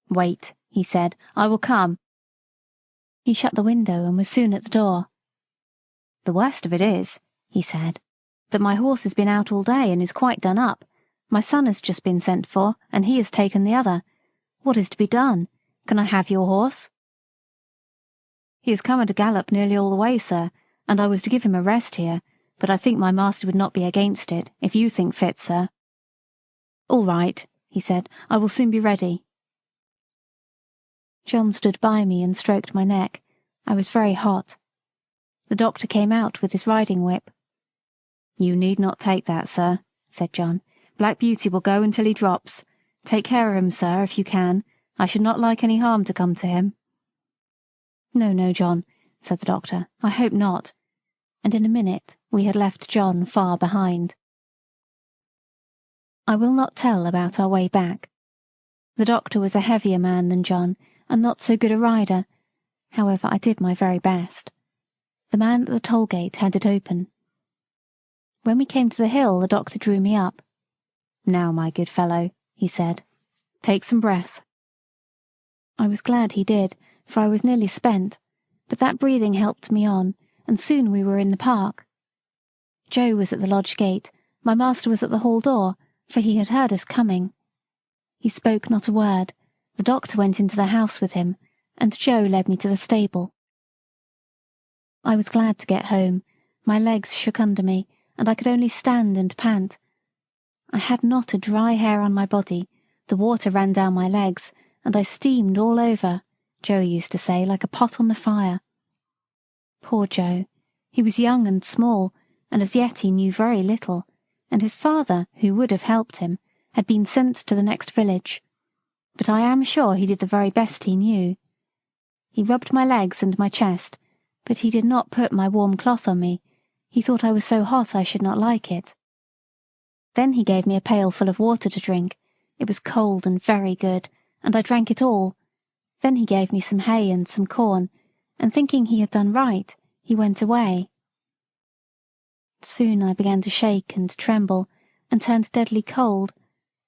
"Wait," he said, "I will come." He shut the window and was soon at the door. "The worst of it is," he said, "that my horse has been out all day and is quite done up. My son has just been sent for, and he has taken the other. What is to be done? Can I have your horse?" "He has come at a gallop nearly all the way, sir, and I was to give him a rest here, but I think my master would not be against it, if you think fit, sir." "All right," he said, "I will soon be ready." John stood by me and stroked my neck. I was very hot. The doctor came out with his riding whip. "You need not take that, sir," said John. "Black Beauty will go until he drops. Take care of him, sir, if you can. I should not like any harm to come to him." "No, no, John," said the doctor. "I hope not." And in a minute we had left John far behind. I will not tell about our way back. The doctor was a heavier man than John, and not so good a rider. However, I did my very best. The man at the toll gate had it open. When we came to the hill, the doctor drew me up. "Now, my good fellow," he said, "take some breath." I was glad he did, for I was nearly spent, but that breathing helped me on, and soon we were in the park. Joe was at the lodge gate, my master was at the hall door, for he had heard us coming. He spoke not a word. The doctor went into the house with him, and Joe led me to the stable. I was glad to get home. My legs shook under me, and I could only stand and pant. I had not a dry hair on my body, the water ran down my legs, and I steamed all over, Joe used to say, like a pot on the fire. Poor Joe! He was young and small, and as yet he knew very little, and his father, who would have helped him, had been sent to the next village. But I am sure he did the very best he knew. He rubbed my legs and my chest, but he did not put my warm cloth on me. He thought I was so hot I should not like it. Then he gave me a pail full of water to drink. It was cold and very good, and I drank it all. Then he gave me some hay and some corn, and thinking he had done right, he went away. Soon I began to shake and tremble, and turned deadly cold.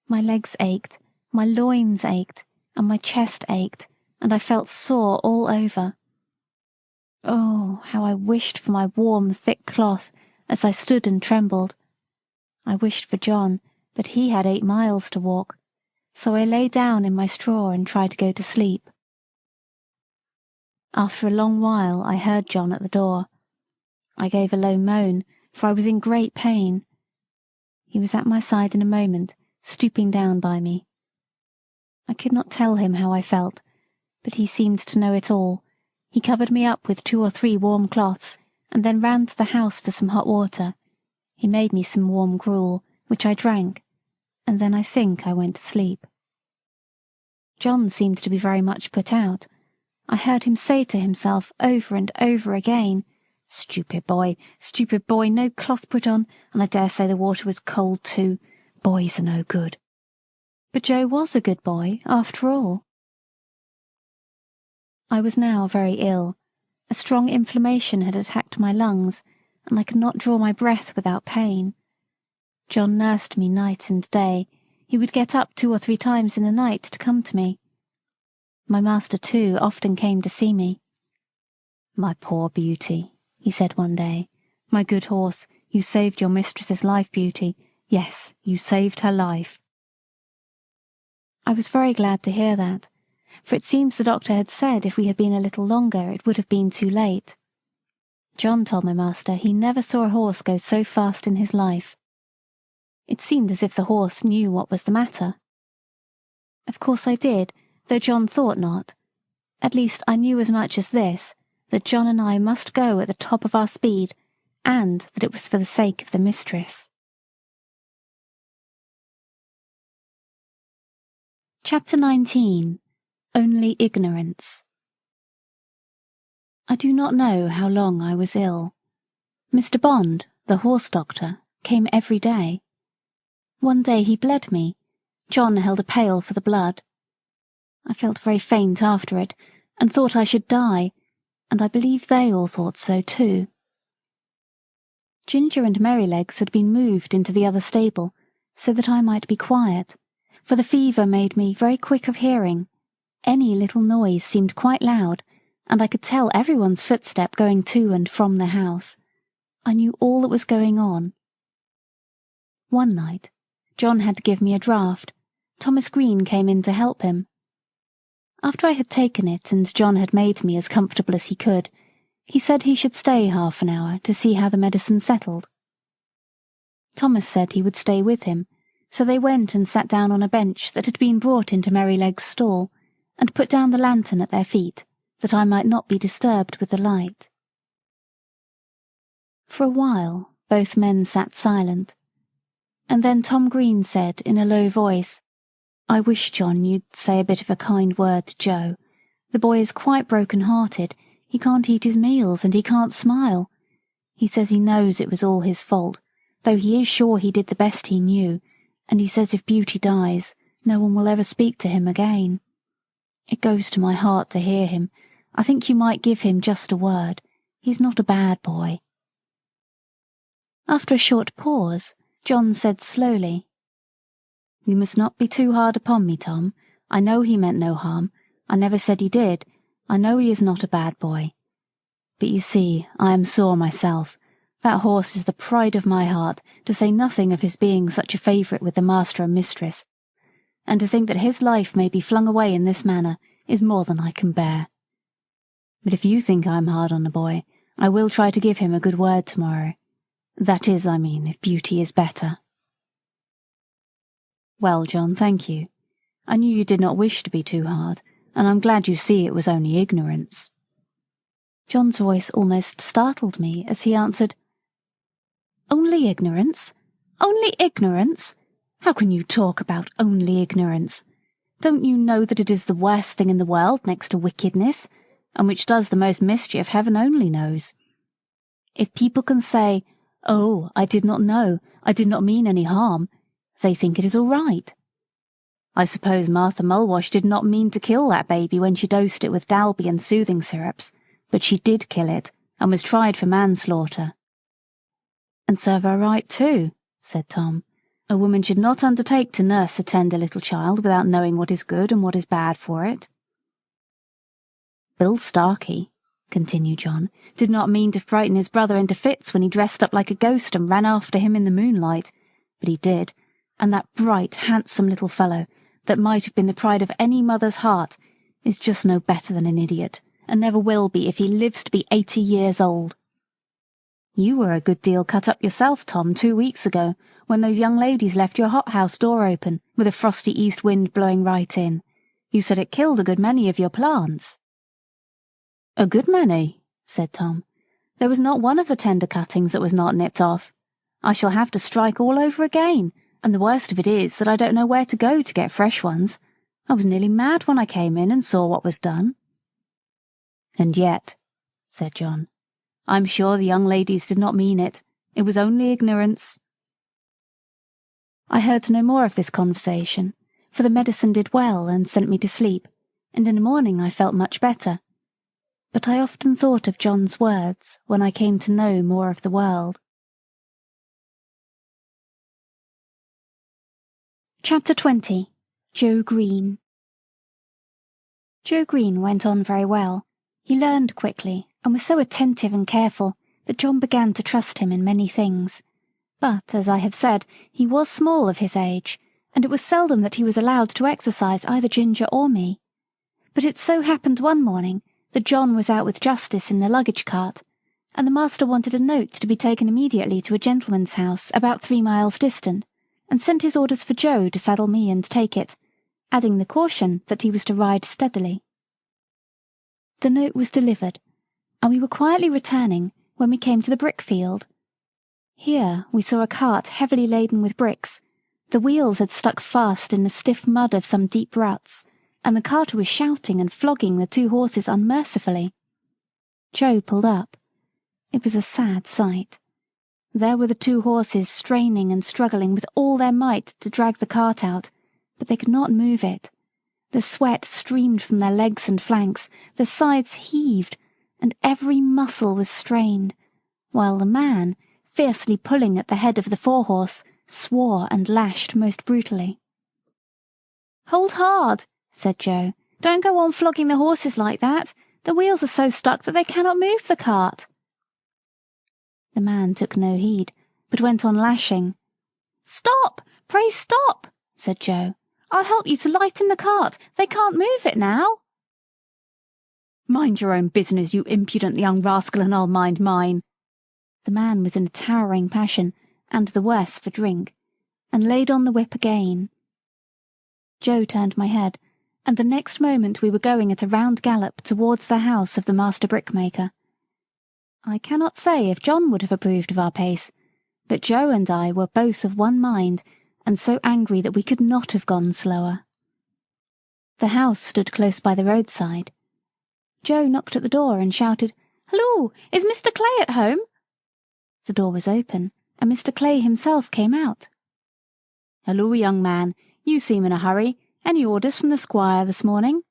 My legs ached, my loins ached, and my chest ached, and I felt sore all over. Oh, how I wished for my warm, thick cloth, as I stood and trembled. I wished for John, but he had 8 miles to walk, so I lay down in my straw and tried to go to sleep. After a long while I heard John at the door. I gave a low moan, for I was in great pain. He was at my side in a moment, stooping down by me. I could not tell him how I felt, but he seemed to know it all. He covered me up with 2 or 3 warm cloths, and then ran to the house for some hot water. He made me some warm gruel, which I drank, and then I think I went to sleep. John seemed to be very much put out. I heard him say to himself over and over again, stupid boy, no cloth put on, and I dare say the water was cold too. Boys are no good." But Joe was a good boy, after all. I was now very ill. A strong inflammation had attacked my lungs, and I could not draw my breath without pain. John nursed me night and day. He would get up 2 or 3 times in the night to come to me. My master, too, often came to see me. "My poor Beauty," he said one day. "My good horse, you saved your mistress's life, Beauty. Yes, you saved her life." I was very glad to hear that, for it seems the doctor had said if we had been a little longer it would have been too late. John told my master he never saw a horse go so fast in his life. It seemed as if the horse knew what was the matter. Of course I did, though John thought not. At least I knew as much as this, that John and I must go at the top of our speed, and that it was for the sake of the mistress. Chapter 19. Only Ignorance. I do not know how long I was ill. Mr. Bond, the horse doctor, came every day. One day he bled me. John held a pail for the blood. I felt very faint after it, and thought I should die, and I believe they all thought so too. Ginger and Merrylegs had been moved into the other stable, so that I might be quiet, for the fever made me very quick of hearing. Any little noise seemed quite loud, and I could tell everyone's footstep going to and from the house. I knew all that was going on. One night, John had to give me a draught. Thomas Green came in to help him. After I had taken it and John had made me as comfortable as he could, he said he should stay half an hour to see how the medicine settled. Thomas said he would stay with him, so they went and sat down on a bench that had been brought into Merrylegs' stall, and put down the lantern at their feet, that I might not be disturbed with the light. For a while both men sat silent, and then Tom Green said in a low voice, "I wish, John, you'd say a bit of a kind word to Joe. The boy is quite broken-hearted. He can't eat his meals, and he can't smile. He says he knows it was all his fault, though he is sure he did the best he knew, and he says if Beauty dies, no one will ever speak to him again. It goes to my heart to hear him. I think you might give him just a word. He's not a bad boy." After a short pause, John said slowly, "You must not be too hard upon me, Tom. I know he meant no harm. I never said he did. I know he is not a bad boy. But you see, I am sore myself. That horse is the pride of my heart, to say nothing of his being such a favourite with the master and mistress. And to think that his life may be flung away in this manner is more than I can bear. But if you think I am hard on the boy, I will try to give him a good word tomorrow. That is, I mean, if Beauty is better." "Well, John, thank you. I knew you did not wish to be too hard, and I'm glad you see it was only ignorance." John's voice almost startled me as he answered, "Only ignorance? Only ignorance? How can you talk about only ignorance? Don't you know that it is the worst thing in the world next to wickedness, and which does the most mischief heaven only knows? If people can say, 'Oh, I did not know, I did not mean any harm,' they think it is all right. I suppose Martha Mulwash did not mean to kill that baby when she dosed it with Dalby and soothing syrups, but she did kill it, and was tried for manslaughter." "And serve her right too," said Tom. "A woman should not undertake to nurse a tender little child without knowing what is good and what is bad for it." "Bill Starkey," continued John, "did not mean to frighten his brother into fits when he dressed up like a ghost and ran after him in the moonlight, but he did, and that bright, handsome little fellow, that might have been the pride of any mother's heart, is just no better than an idiot, and never will be if he lives to be 80 years old. You were a good deal cut up yourself, Tom, 2 weeks ago, when those young ladies left your hothouse door open, with a frosty east wind blowing right in. You said it killed a good many of your plants." "A good many," said Tom. "There was not one of the tender cuttings that was not nipped off. I shall have to strike all over again, and the worst of it is that I don't know where to go to get fresh ones. I was nearly mad when I came in and saw what was done." "And yet," said John, "I'm sure the young ladies did not mean it. It was only ignorance." I heard no more of this conversation, for the medicine did well and sent me to sleep, and in the morning I felt much better. But I often thought of John's words when I came to know more of the world. Chapter 20. Joe Green. Joe Green went on very well. He learned quickly, and was so attentive and careful that John began to trust him in many things. But, as I have said, he was small of his age, and it was seldom that he was allowed to exercise either Ginger or me. But it so happened one morning that John was out with Justice in the luggage cart, and the master wanted a note to be taken immediately to a gentleman's house about 3 miles distant, and sent his orders for Joe to saddle me and take it, adding the caution that he was to ride steadily. The note was delivered, and we were quietly returning when we came to the brick field. Here we saw a cart heavily laden with bricks. The wheels had stuck fast in the stiff mud of some deep ruts, and the carter was shouting and flogging the 2 horses unmercifully. Joe pulled up. It was a sad sight. There were the 2 horses straining and struggling with all their might to drag the cart out, but they could not move it. The sweat streamed from their legs and flanks, their sides heaved, and every muscle was strained, while the man, fiercely pulling at the head of the 4-horse, swore and lashed most brutally. "Hold hard," said Joe. "Don't go on flogging the horses like that. The wheels are so stuck that they cannot move the cart." The man took no heed, but went on lashing. "Stop! Pray stop!" said Joe. "I'll help you to lighten the cart. They can't move it now." "Mind your own business, you impudent young rascal, and I'll mind mine." The man was in a towering passion, and the worse for drink, and laid on the whip again. Joe turned my head, and the next moment we were going at a round gallop towards the house of the master brickmaker. I cannot say if John would have approved of our pace, but Joe and I were both of one mind, and so angry that we could not have gone slower. The house stood close by the roadside. Joe knocked at the door and shouted, "Halloo, is Mr. Clay at home?" The door was open, and Mr. Clay himself came out. "Halloo, young man, you seem in a hurry. Any orders from the squire this morning?"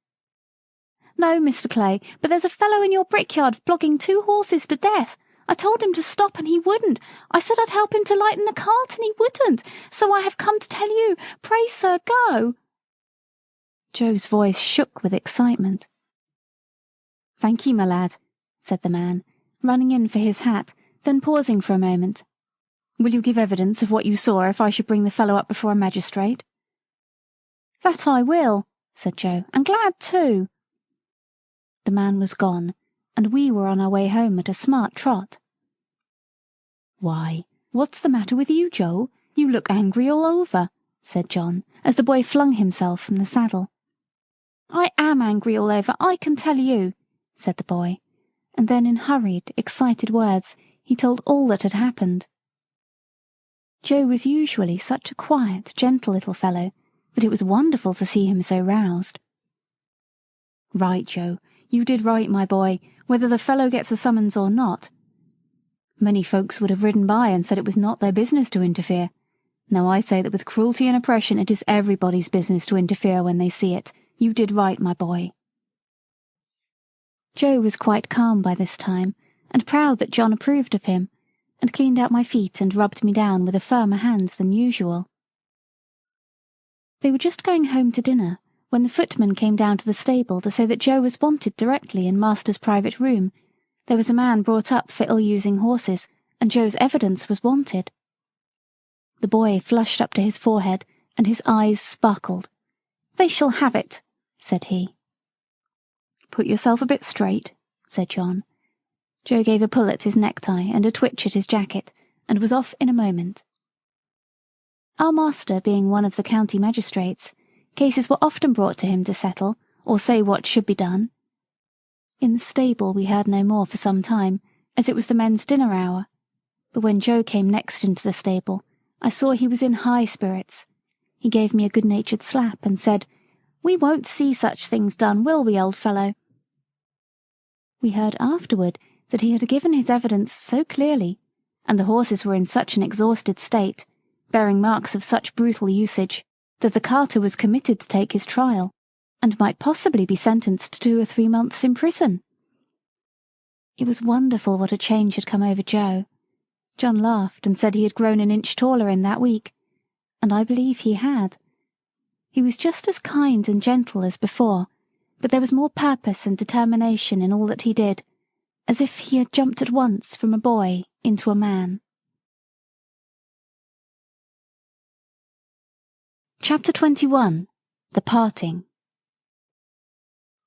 "No, Mr. Clay, but there's a fellow in your brickyard flogging 2 horses to death. I told him to stop and he wouldn't. I said I'd help him to lighten the cart and he wouldn't. So I have come to tell you. Pray, sir, go." Joe's voice shook with excitement. "Thank you, my lad," said the man, running in for his hat, then pausing for a moment. "Will you give evidence of what you saw if I should bring the fellow up before a magistrate?" "That I will," said Joe, "and glad too." The man was gone, and we were on our way home at a smart trot. "Why, what's the matter with you, Joe? You look angry all over," said John, as the boy flung himself from the saddle. "I am angry all over, I can tell you," said the boy, and then in hurried, excited words he told all that had happened. Joe was usually such a quiet, gentle little fellow that it was wonderful to see him so roused. "Right, Joe, you did right, my boy, whether the fellow gets a summons or not. Many folks would have ridden by and said it was not their business to interfere. Now I say that with cruelty and oppression it is everybody's business to interfere when they see it. You did right, my boy." Joe was quite calm by this time, and proud that John approved of him, and cleaned out my feet and rubbed me down with a firmer hand than usual. They were just going home to dinner when the footman came down to the stable to say that Joe was wanted directly in master's private room. There was a man brought up for ill-using horses, and Joe's evidence was wanted. The boy flushed up to his forehead, and his eyes sparkled. "They shall have it," said he. "Put yourself a bit straight," said John. Joe gave a pull at his necktie and a twitch at his jacket, and was off in a moment. Our master being one of the county magistrates, cases were often brought to him to settle, or say what should be done. In the stable we heard no more for some time, as it was the men's dinner hour, but when Joe came next into the stable, I saw he was in high spirits. He gave me a good-natured slap and said, "We won't see such things done, will we, old fellow?" We heard afterward that he had given his evidence so clearly, and the horses were in such an exhausted state, bearing marks of such brutal usage, that the carter was committed to take his trial, and might possibly be sentenced to 2 or 3 months in prison. It was wonderful what a change had come over Joe. John laughed and said he had grown an inch taller in that week, and I believe he had. He was just as kind and gentle as before, but there was more purpose and determination in all that he did, as if he had jumped at once from a boy into a man. Chapter 21. The Parting.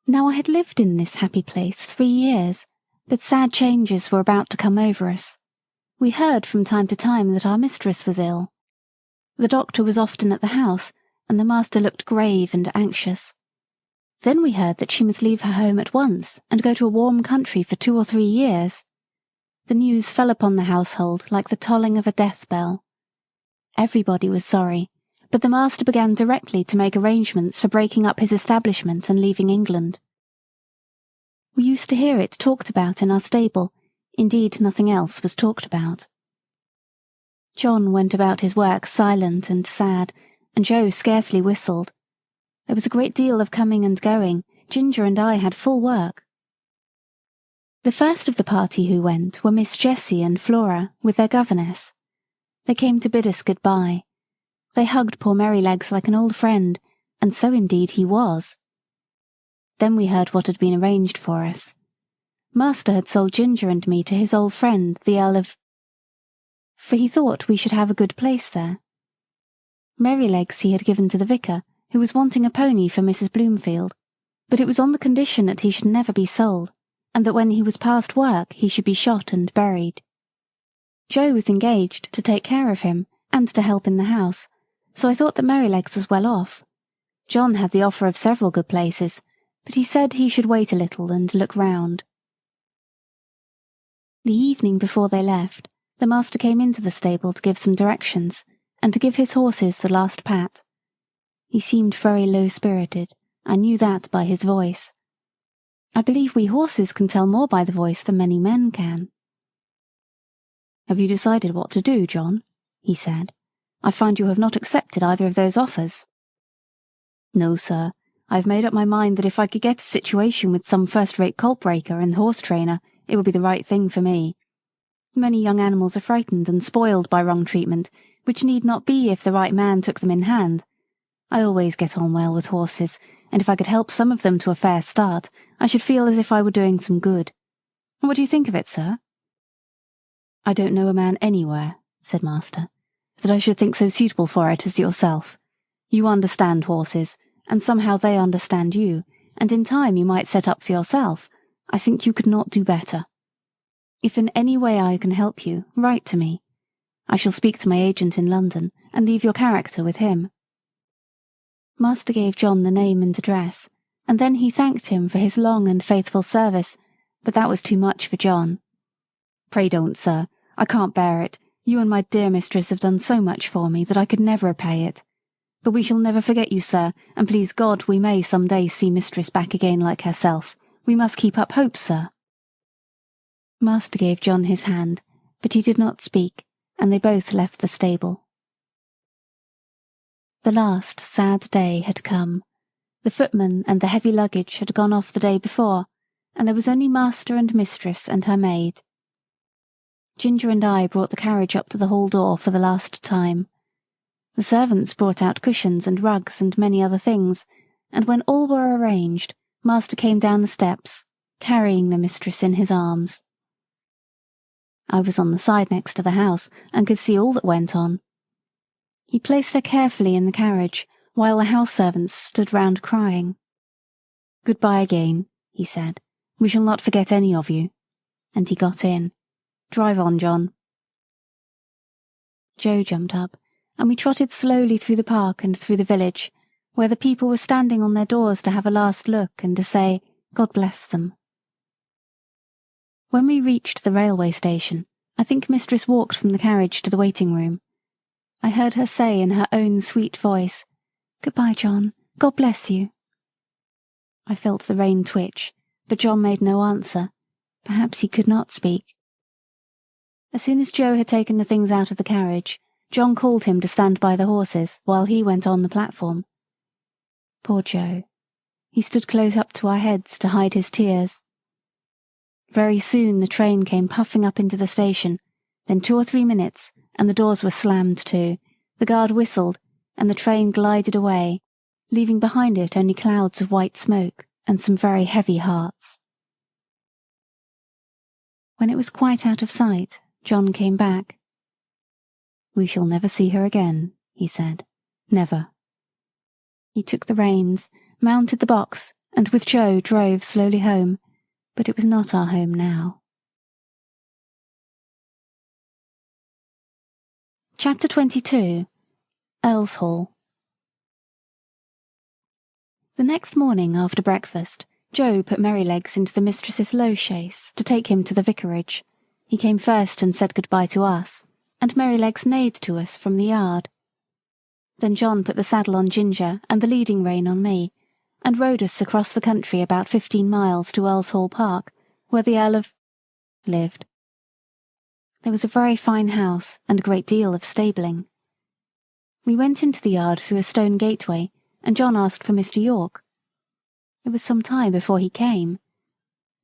Now I had lived in this happy place 3 years, but sad changes were about to come over us. We heard from time to time that our mistress was ill. The doctor was often at the house, and the master looked grave and anxious. Then we heard that she must leave her home at once and go to a warm country for 2 or 3 years. The news fell upon the household like the tolling of a death bell. Everybody was sorry, but the master began directly to make arrangements for breaking up his establishment and leaving England. We used to hear it talked about in our stable. Indeed, nothing else was talked about. John went about his work silent and sad, and Joe scarcely whistled. There was a great deal of coming and going. Ginger and I had full work. The first of the party who went were Miss Jessie and Flora, with their governess. They came to bid us good-bye. They hugged poor Merrylegs like an old friend, and so indeed he was. Then we heard what had been arranged for us. Master had sold Ginger and me to his old friend, the Earl of... for he thought we should have a good place there. Merrylegs he had given to the vicar, who was wanting a pony for Mrs. Bloomfield, but it was on the condition that he should never be sold, and that when he was past work he should be shot and buried. Joe was engaged to take care of him, and to help in the house, so I thought that Merrylegs was well off. John had the offer of several good places, but he said he should wait a little and look round. The evening before they left, the master came into the stable to give some directions, and to give his horses the last pat. He seemed very low-spirited. I knew that by his voice. I believe we horses can tell more by the voice than many men can. "Have you decided what to do, John?" he said. "I find you have not accepted either of those offers." "No, sir. I have made up my mind that if I could get a situation with some first-rate colt-breaker and horse-trainer, it would be the right thing for me. Many young animals are frightened and spoiled by wrong treatment, which need not be if the right man took them in hand. I always get on well with horses, and if I could help some of them to a fair start, I should feel as if I were doing some good. What do you think of it, sir?" "I don't know a man anywhere," said master, "that I should think so suitable for it as yourself. You understand horses, and somehow they understand you, and in time you might set up for yourself. I think you could not do better. If in any way I can help you, write to me. I shall speak to my agent in London, and leave your character with him." Master gave John the name and address, and then he thanked him for his long and faithful service, but that was too much for John. "Pray don't, sir. I can't bear it. You and my dear mistress have done so much for me that I could never repay it. But we shall never forget you, sir, and please God we may some day see mistress back again like herself. We must keep up hope, sir." Master gave John his hand, but he did not speak, and they both left the stable. The last sad day had come. The footman and the heavy luggage had gone off the day before, and there was only master and mistress and her maid. Ginger and I brought the carriage up to the hall door for the last time. The servants brought out cushions and rugs and many other things, and when all were arranged, master came down the steps, carrying the mistress in his arms. I was on the side next to the house, and could see all that went on. He placed her carefully in the carriage, while the house servants stood round crying. "Good-bye again," he said. "We shall not forget any of you." And he got in. "Drive on, John." Joe jumped up, and we trotted slowly through the park and through the village, where the people were standing on their doors to have a last look and to say, "God bless them." When we reached the railway station, I think mistress walked from the carriage to the waiting-room. I heard her say in her own sweet voice, "Good-bye, John. God bless you." I felt the rein twitch, but John made no answer. Perhaps he could not speak. As soon as Joe had taken the things out of the carriage, John called him to stand by the horses while he went on the platform. Poor Joe. He stood close up to our heads to hide his tears. Very soon the train came puffing up into the station, then 2 or 3 minutes, and the doors were slammed to, the guard whistled, and the train glided away, leaving behind it only clouds of white smoke and some very heavy hearts. When it was quite out of sight, John came back. "We shall never see her again," he said. "Never." He took the reins, mounted the box, and with Joe drove slowly home, but it was not our home now. Chapter 22. Earlshall. The next morning after breakfast, Joe put Merrylegs into the mistress's low chaise to take him to the vicarage. He came first and said good-bye to us, and Merrylegs neighed to us from the yard. Then John put the saddle on Ginger and the leading rein on me, and rode us across the country about 15 miles to Earlshall Park, where the Earl of lived. There was a very fine house and a great deal of stabling. We went into the yard through a stone gateway, and John asked for Mr. York. It was some time before he came.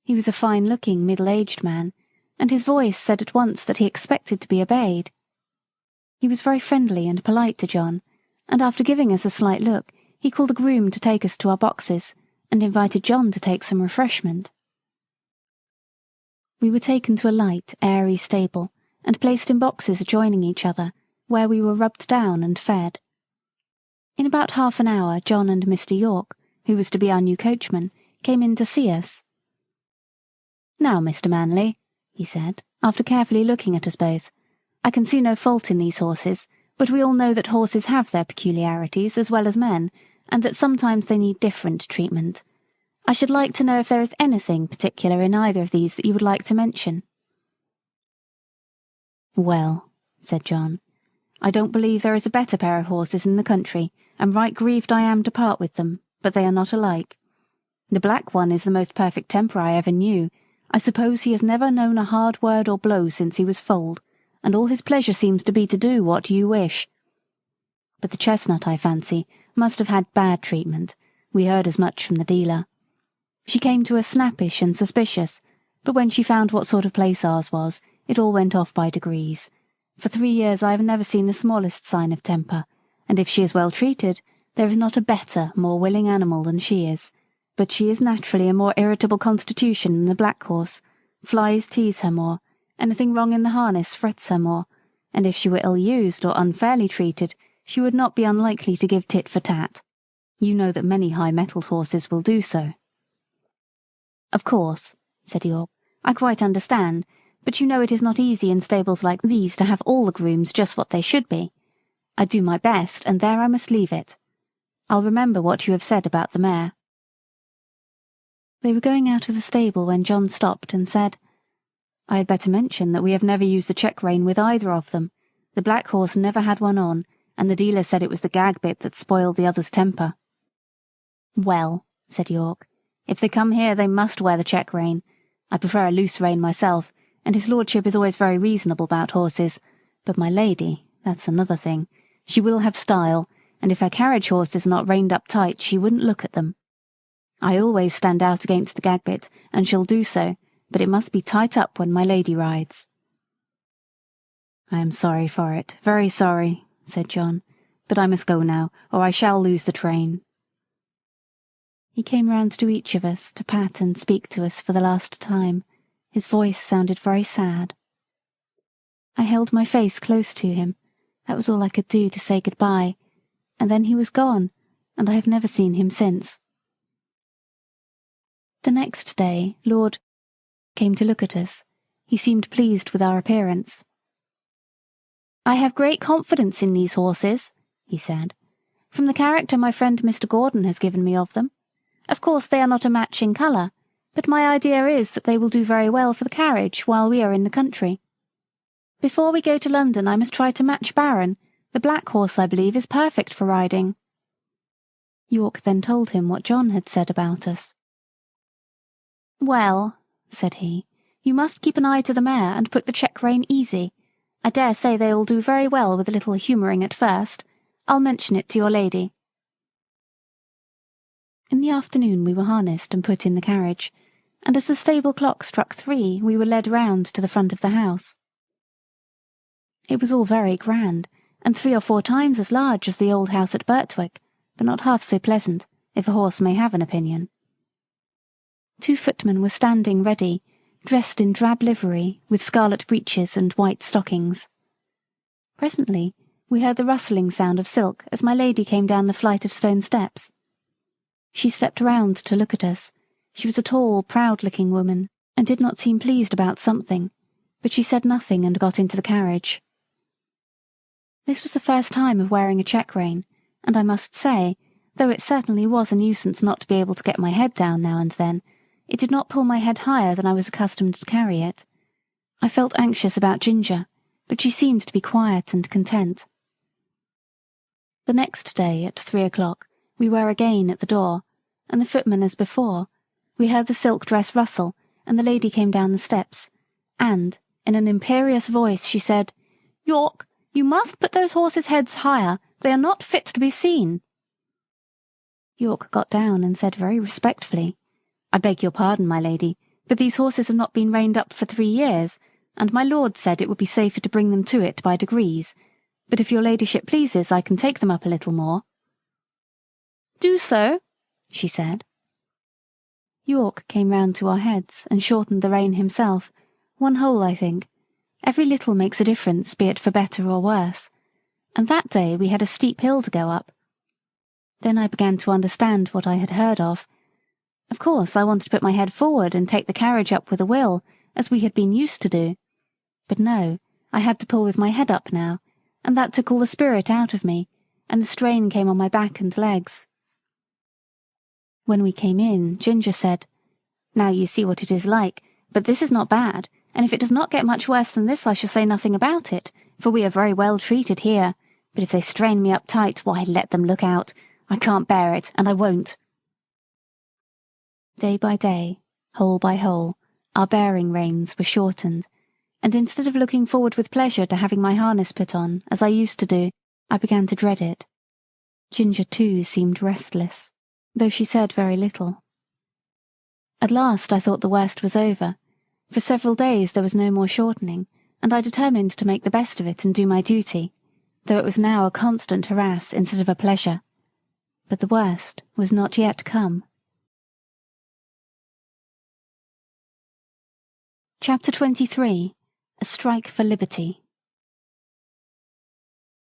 He was a fine-looking, middle-aged man, and his voice said at once that he expected to be obeyed. He was very friendly and polite to John, and after giving us a slight look, he called a groom to take us to our boxes, and invited John to take some refreshment. We were taken to a light, airy stable, and placed in boxes adjoining each other, where we were rubbed down and fed. In about half an hour John and Mr. York, who was to be our new coachman, came in to see us. "Now, Mr. Manley," he said, after carefully looking at us both, "I can see no fault in these horses, but we all know that horses have their peculiarities as well as men, and that sometimes they need different treatment. I should like to know if there is anything particular in either of these that you would like to mention." "Well," said John, "I don't believe there is a better pair of horses in the country, and right grieved I am to part with them, but they are not alike. The black one is the most perfect temper I ever knew. I suppose he has never known a hard word or blow since he was foaled, and all his pleasure seems to be to do what you wish. But the chestnut, I fancy, must have had bad treatment. We heard as much from the dealer. She came to us snappish and suspicious, but when she found what sort of place ours was, it all went off by degrees. For 3 years I have never seen the smallest sign of temper, and if she is well treated, there is not a better, more willing animal than she is. But she is naturally a more irritable constitution than the black horse. Flies tease her more, anything wrong in the harness frets her more, and if she were ill-used or unfairly treated, she would not be unlikely to give tit for tat. You know that many high-mettled horses will do so." "Of course," said York, "I quite understand, but you know it is not easy in stables like these to have all the grooms just what they should be. I do my best, and there I must leave it. I'll remember what you have said about the mare." They were going out of the stable when John stopped and said, "I had better mention that we have never used the check-rein with either of them. The black horse never had one on, and the dealer said it was the gag bit that spoiled the other's temper." "Well," said York, "if they come here they must wear the check-rein. I prefer a loose rein myself, and his lordship is always very reasonable about horses, but my lady, that's another thing. She will have style, and if her carriage horses are not reined up tight she wouldn't look at them. I always stand out against the gag bit, and shall do so, but it must be tight up when my lady rides." "I am sorry for it, very sorry," said John, "but I must go now, or I shall lose the train." He came round to each of us to pat and speak to us for the last time. His voice sounded very sad. I held my face close to him. That was all I could do to say good-bye, and then he was gone, and I have never seen him since. The next day Lord came to look at us. He seemed pleased with our appearance. "I have great confidence in these horses," he said, "from the character my friend Mr. Gordon has given me of them. Of course they are not a match in colour, but my idea is that they will do very well for the carriage while we are in the country. Before we go to London I must try to match Baron. The black horse, I believe, is perfect for riding." York then told him what John had said about us. "Well," said he, "you must keep an eye to the mare and put the check-rein easy. I dare say they all do very well with a little humouring at first. I'll mention it to your lady." In the afternoon we were harnessed and put in the carriage, and as the stable clock struck 3 we were led round to the front of the house. It was all very grand, and 3 or 4 times as large as the old house at Birtwick, but not half so pleasant, if a horse may have an opinion. 2 footmen were standing ready, dressed in drab livery, with scarlet breeches and white stockings. Presently we heard the rustling sound of silk as my lady came down the flight of stone steps. She stepped round to look at us. She was a tall, proud-looking woman, and did not seem pleased about something, but she said nothing and got into the carriage. This was the first time of wearing a check-rein, and I must say, though it certainly was a nuisance not to be able to get my head down now and then, it did not pull my head higher than I was accustomed to carry it. I felt anxious about Ginger, but she seemed to be quiet and content. The next day, at 3 o'clock, we were again at the door, and the footman as before. We heard the silk dress rustle, and the lady came down the steps, and, in an imperious voice, she said, "York, you must put those horses' heads higher. They are not fit to be seen." York got down and said very respectfully, "I beg your pardon, my lady, but these horses have not been reined up for 3 years, and my lord said it would be safer to bring them to it by degrees. But if your ladyship pleases, I can take them up a little more." "Do so," she said. York came round to our heads and shortened the rein himself, 1 hole, I think. Every little makes a difference, be it for better or worse. And that day we had a steep hill to go up. Then I began to understand what I had heard of. Of course, I wanted to put my head forward and take the carriage up with a will, as we had been used to do. But no, I had to pull with my head up now, and that took all the spirit out of me, and the strain came on my back and legs. When we came in, Ginger said, "Now you see what it is like, but this is not bad, and if it does not get much worse than this I shall say nothing about it, for we are very well treated here, but if they strain me up tight, why let them look out. I can't bear it, and I won't." Day by day, hole by hole, our bearing reins were shortened, and instead of looking forward with pleasure to having my harness put on, as I used to do, I began to dread it. Ginger, too, seemed restless, though she said very little. At last I thought the worst was over. For several days there was no more shortening, and I determined to make the best of it and do my duty, though it was now a constant harass instead of a pleasure. But the worst was not yet come. Chapter 23. A Strike for Liberty.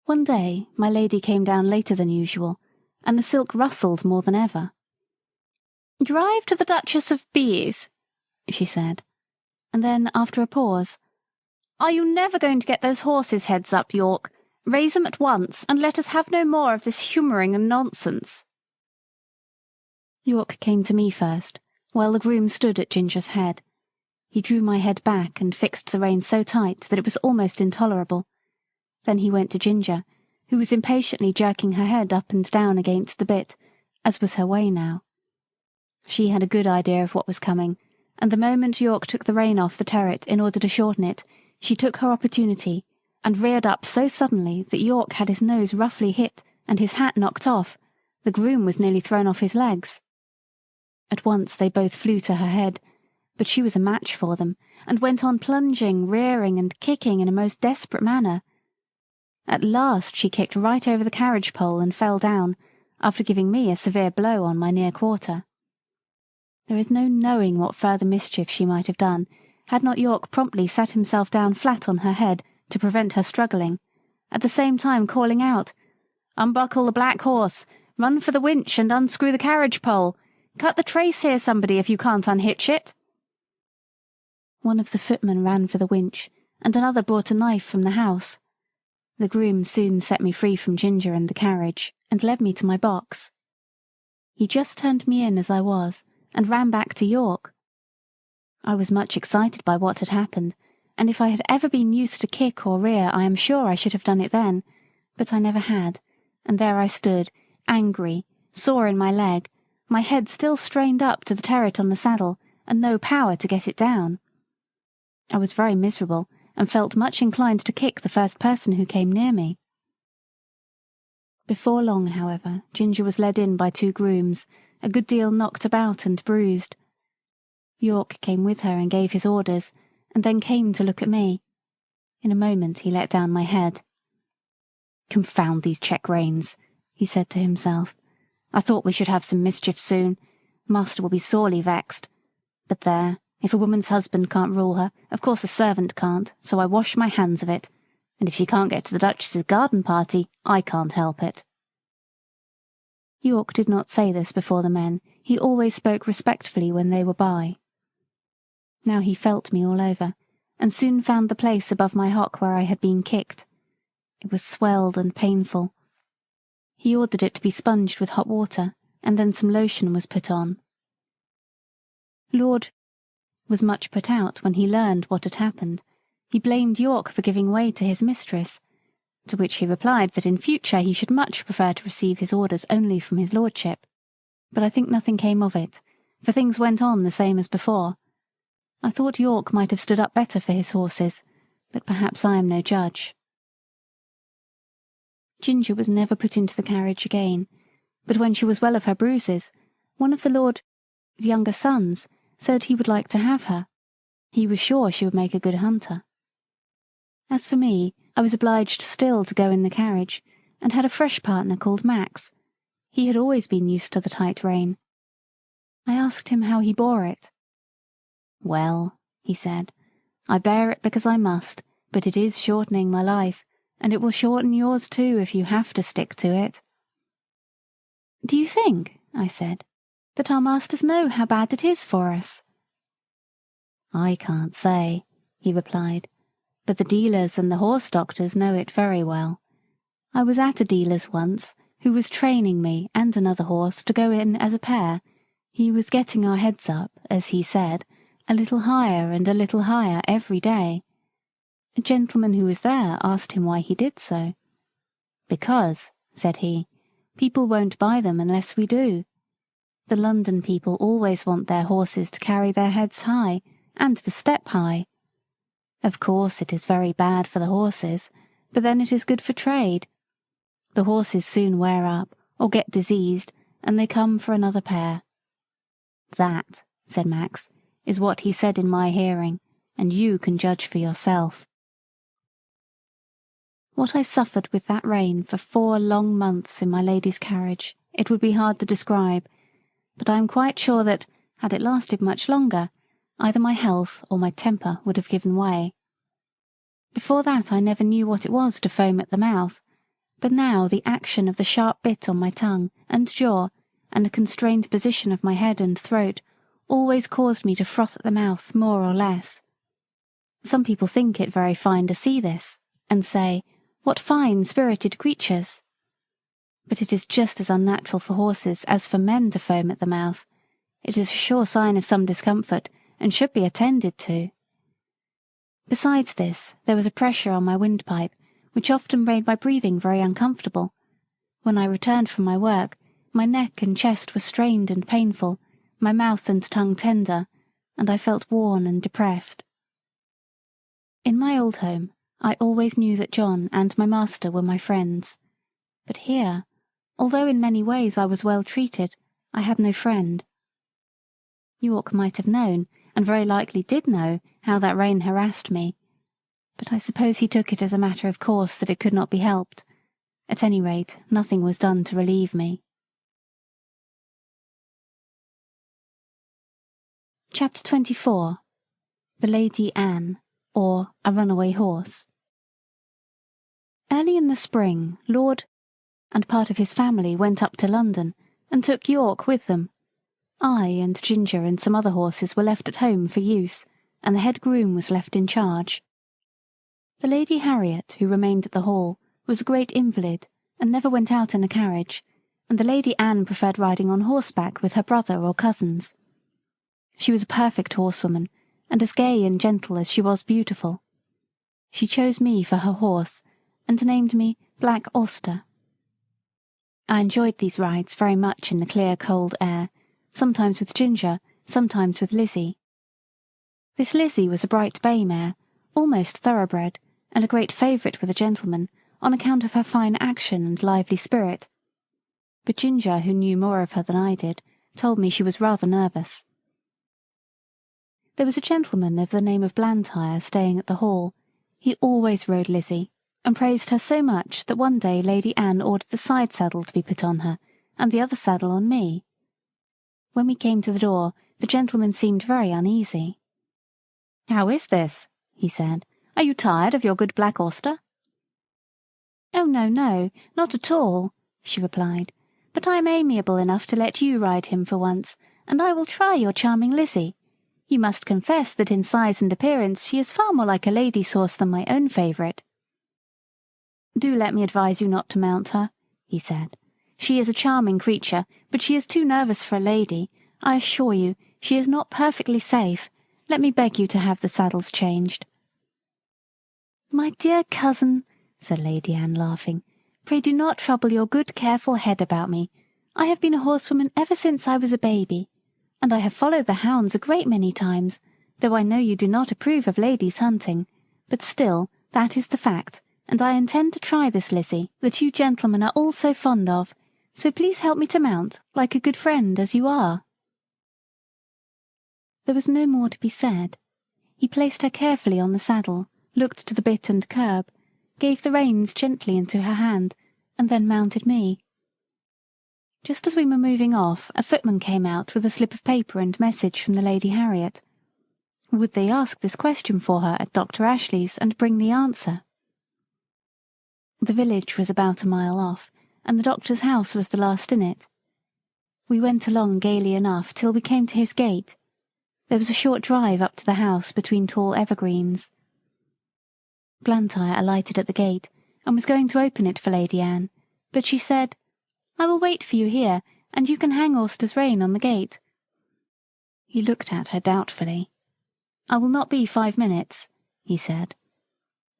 One day my lady came down later than usual, and the silk rustled more than ever. "Drive to the Duchess of B.'s," she said, and then, after a pause, "Are you never going to get those horses' heads up, York? Raise them at once, and let us have no more of this humouring and nonsense." York came to me first, while the groom stood at Ginger's head. He drew my head back and fixed the rein so tight that it was almost intolerable. Then he went to Ginger, who was impatiently jerking her head up and down against the bit, as was her way now. She had a good idea of what was coming, and the moment York took the rein off the terret in order to shorten it, she took her opportunity, and reared up so suddenly that York had his nose roughly hit and his hat knocked off. The groom was nearly thrown off his legs. At once they both flew to her head, but she was a match for them, and went on plunging, rearing, and kicking in a most desperate manner. At last she kicked right over the carriage pole and fell down, after giving me a severe blow on my near quarter. There is no knowing what further mischief she might have done, had not York promptly sat himself down flat on her head to prevent her struggling, at the same time calling out, "Unbuckle the black horse, run for the winch and unscrew the carriage pole. Cut the trace here, somebody, if you can't unhitch it." One of the footmen ran for the winch, and another brought a knife from the house. The groom soon set me free from Ginger and the carriage, and led me to my box. He just turned me in as I was, and ran back to York. I was much excited by what had happened, and if I had ever been used to kick or rear, I am sure I should have done it then, but I never had, and there I stood, angry, sore in my leg, my head still strained up to the terret on the saddle, and no power to get it down. I was very miserable, and felt much inclined to kick the first person who came near me. Before long, however, Ginger was led in by 2 grooms, a good deal knocked about and bruised. York came with her and gave his orders, and then came to look at me. In a moment he let down my head. "Confound these check reins," he said to himself. "I thought we should have some mischief soon. Master will be sorely vexed. But there, if a woman's husband can't rule her, of course a servant can't, so I wash my hands of it. And if she can't get to the Duchess's garden party, I can't help it." York did not say this before the men. He always spoke respectfully when they were by. Now he felt me all over, and soon found the place above my hock where I had been kicked. It was swelled and painful. He ordered it to be sponged with hot water, and then some lotion was put on. Lord was much put out when he learned what had happened. He blamed York for giving way to his mistress, to which he replied that in future he should much prefer to receive his orders only from his lordship. But I think nothing came of it, for things went on the same as before. I thought York might have stood up better for his horses, but perhaps I am no judge. Ginger was never put into the carriage again, but when she was well of her bruises, one of the Lord's younger sons said he would like to have her. He was sure she would make a good hunter. As for me, I was obliged still to go in the carriage, and had a fresh partner called Max. He had always been used to the tight rein. I asked him how he bore it. "Well," he said, "I bear it because I must, but it is shortening my life, and it will shorten yours too if you have to stick to it." "Do you think," I said, "that our masters know how bad it is for us?" "I can't say," he replied, "but the dealers and the horse doctors know it very well. I was at a dealer's once, who was training me and another horse to go in as a pair. He was getting our heads up, as he said, a little higher and a little higher every day. A gentleman who was there asked him why he did so. "Because," said he, "people won't buy them unless we do. The London people always want their horses to carry their heads high, and to step high. Of course it is very bad for the horses, but then it is good for trade. The horses soon wear up, or get diseased, and they come for another pair." "That," said Max, "is what he said in my hearing, and you can judge for yourself." What I suffered with that rein for 4 long months in my lady's carriage, it would be hard to describe, but I am quite sure that, had it lasted much longer, either my health or my temper would have given way. Before that I never knew what it was to foam at the mouth, but now the action of the sharp bit on my tongue and jaw, and the constrained position of my head and throat, always caused me to froth at the mouth more or less. Some people think it very fine to see this, and say, "What fine, spirited creatures!" But it is just as unnatural for horses as for men to foam at the mouth. It is a sure sign of some discomfort, and should be attended to. Besides this, there was a pressure on my windpipe, which often made my breathing very uncomfortable. When I returned from my work, my neck and chest were strained and painful, my mouth and tongue tender, and I felt worn and depressed. In my old home, I always knew that John and my master were my friends. But here, although in many ways I was well treated, I had no friend. York might have known, and very likely did know, how that rein harassed me, but I suppose he took it as a matter of course that it could not be helped. At any rate, nothing was done to relieve me. Chapter 24. The Lady Anne, or A Runaway Horse. Early in the spring, Lord and part of his family went up to London, and took York with them. I and Ginger and some other horses were left at home for use, and the head groom was left in charge. The Lady Harriet, who remained at the Hall, was a great invalid, and never went out in a carriage, and the Lady Anne preferred riding on horseback with her brother or cousins. She was a perfect horsewoman, and as gay and gentle as she was beautiful. She chose me for her horse, and named me Black Ostler. I enjoyed these rides very much in the clear cold air, sometimes with Ginger, sometimes with Lizzie. This Lizzie was a bright bay mare, almost thoroughbred, and a great favourite with a gentleman, on account of her fine action and lively spirit. But Ginger, who knew more of her than I did, told me she was rather nervous. There was a gentleman of the name of Blantyre staying at the Hall. He always rode Lizzie, and praised her so much that one day Lady Anne ordered the side saddle to be put on her, and the other saddle on me. When we came to the door, the gentleman seemed very uneasy. "How is this?" he said. "Are you tired of your good Black Auster?" "Oh, no, no, not at all," she replied. "But I am amiable enough to let you ride him for once, and I will try your charming Lizzie. You must confess that in size and appearance she is far more like a lady's horse than my own favourite." "Do let me advise you not to mount her," he said. "She is a charming creature, but she is too nervous for a lady. I assure you, she is not perfectly safe. Let me beg you to have the saddles changed." "My dear cousin," said Lady Anne, laughing, "pray do not trouble your good careful head about me. I have been a horsewoman ever since I was a baby, and I have followed the hounds a great many times, though I know you do not approve of ladies hunting, but still that is the fact, and I intend to try this Lizzie that you gentlemen are all so fond of, so please help me to mount, like a good friend as you are." There was no more to be said. He placed her carefully on the saddle, looked to the bit and curb, gave the reins gently into her hand, and then mounted me. Just as we were moving off, a footman came out with a slip of paper and message from the Lady Harriet. Would they ask this question for her at Dr. Ashley's and bring the answer? The village was about a mile off, and the doctor's house was the last in it. We went along gaily enough till we came to his gate. There was a short drive up to the house between tall evergreens. Blantyre alighted at the gate, and was going to open it for Lady Anne, but she said, "I will wait for you here, and you can hang Auster's rein on the gate." He looked at her doubtfully. "I will not be 5 minutes," he said.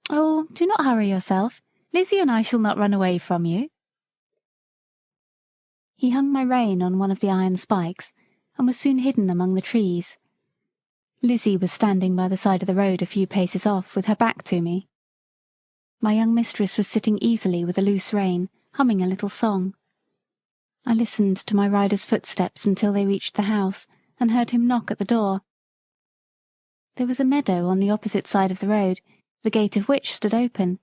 "Oh, do not hurry yourself. Lizzie and I shall not run away from you." He hung my rein on one of the iron spikes, and was soon hidden among the trees. Lizzie was standing by the side of the road a few paces off, with her back to me. My young mistress was sitting easily with a loose rein, humming a little song. I listened to my rider's footsteps until they reached the house, and heard him knock at the door. There was a meadow on the opposite side of the road, the gate of which stood open.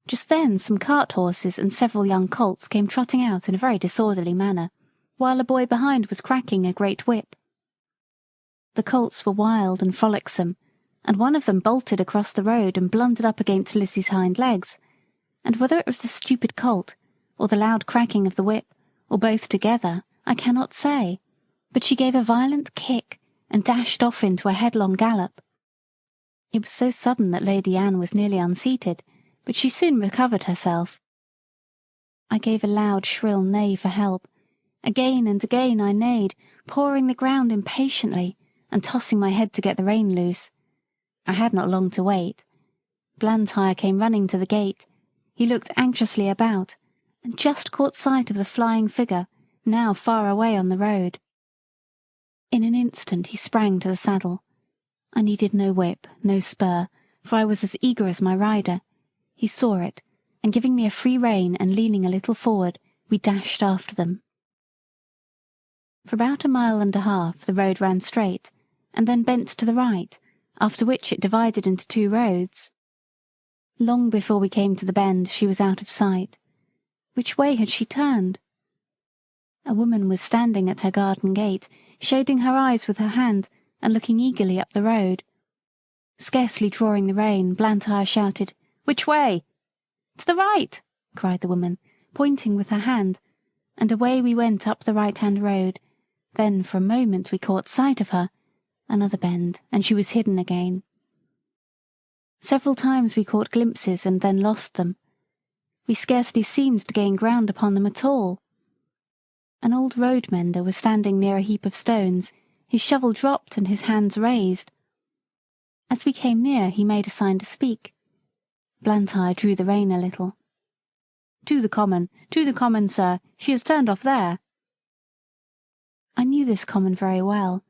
Just then some cart horses and several young colts came trotting out in a very disorderly manner, while a boy behind was cracking a great whip. The colts were wild and frolicsome, and one of them bolted across the road and blundered up against Lizzie's hind legs, and whether it was the stupid colt, or the loud cracking of the whip, or both together, I cannot say, but she gave a violent kick, and dashed off into a headlong gallop. It was so sudden that Lady Anne was nearly unseated, but she soon recovered herself. I gave a loud shrill neigh for help. Again and again I neighed, pawing the ground impatiently, and tossing my head to get the rein loose. I had not long to wait. Blantyre came running to the gate. He looked anxiously about, and just caught sight of the flying figure, now far away on the road. In an instant he sprang to the saddle. I needed no whip, no spur, for I was as eager as my rider. He saw it, and giving me a free rein and leaning a little forward, we dashed after them. For about 1.5 miles the road ran straight, and then bent to the right, after which it divided into 2 roads. Long before we came to the bend she was out of sight. Which way had she turned? A woman was standing at her garden gate, shading her eyes with her hand, and looking eagerly up the road. Scarcely drawing the rein, Blantyre shouted, "Which way?" "To the right," cried the woman, pointing with her hand, and away we went up the right-hand road. Then for a moment we caught sight of her. Another bend, and she was hidden again. Several times we caught glimpses and then lost them. We scarcely seemed to gain ground upon them at all. An old road mender was standing near a heap of stones, his shovel dropped and his hands raised. As we came near he made a sign to speak. Blantyre drew the rein a little. To the common, sir, she has turned off there." I knew this common very well.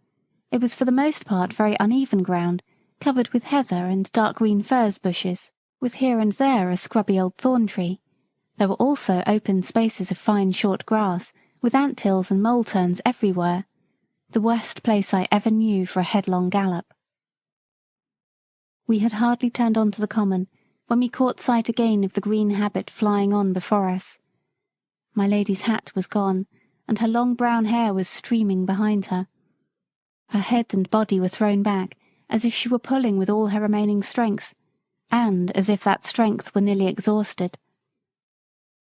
It was for the most part very uneven ground, covered with heather and dark green furze bushes, with here and there a scrubby old thorn tree. There were also open spaces of fine short grass, with ant hills and mole turns everywhere, the worst place I ever knew for a headlong gallop. We had hardly turned on to the common when we caught sight again of the green habit flying on before us. My lady's hat was gone, and her long brown hair was streaming behind her. Her head and body were thrown back, as if she were pulling with all her remaining strength, and as if that strength were nearly exhausted.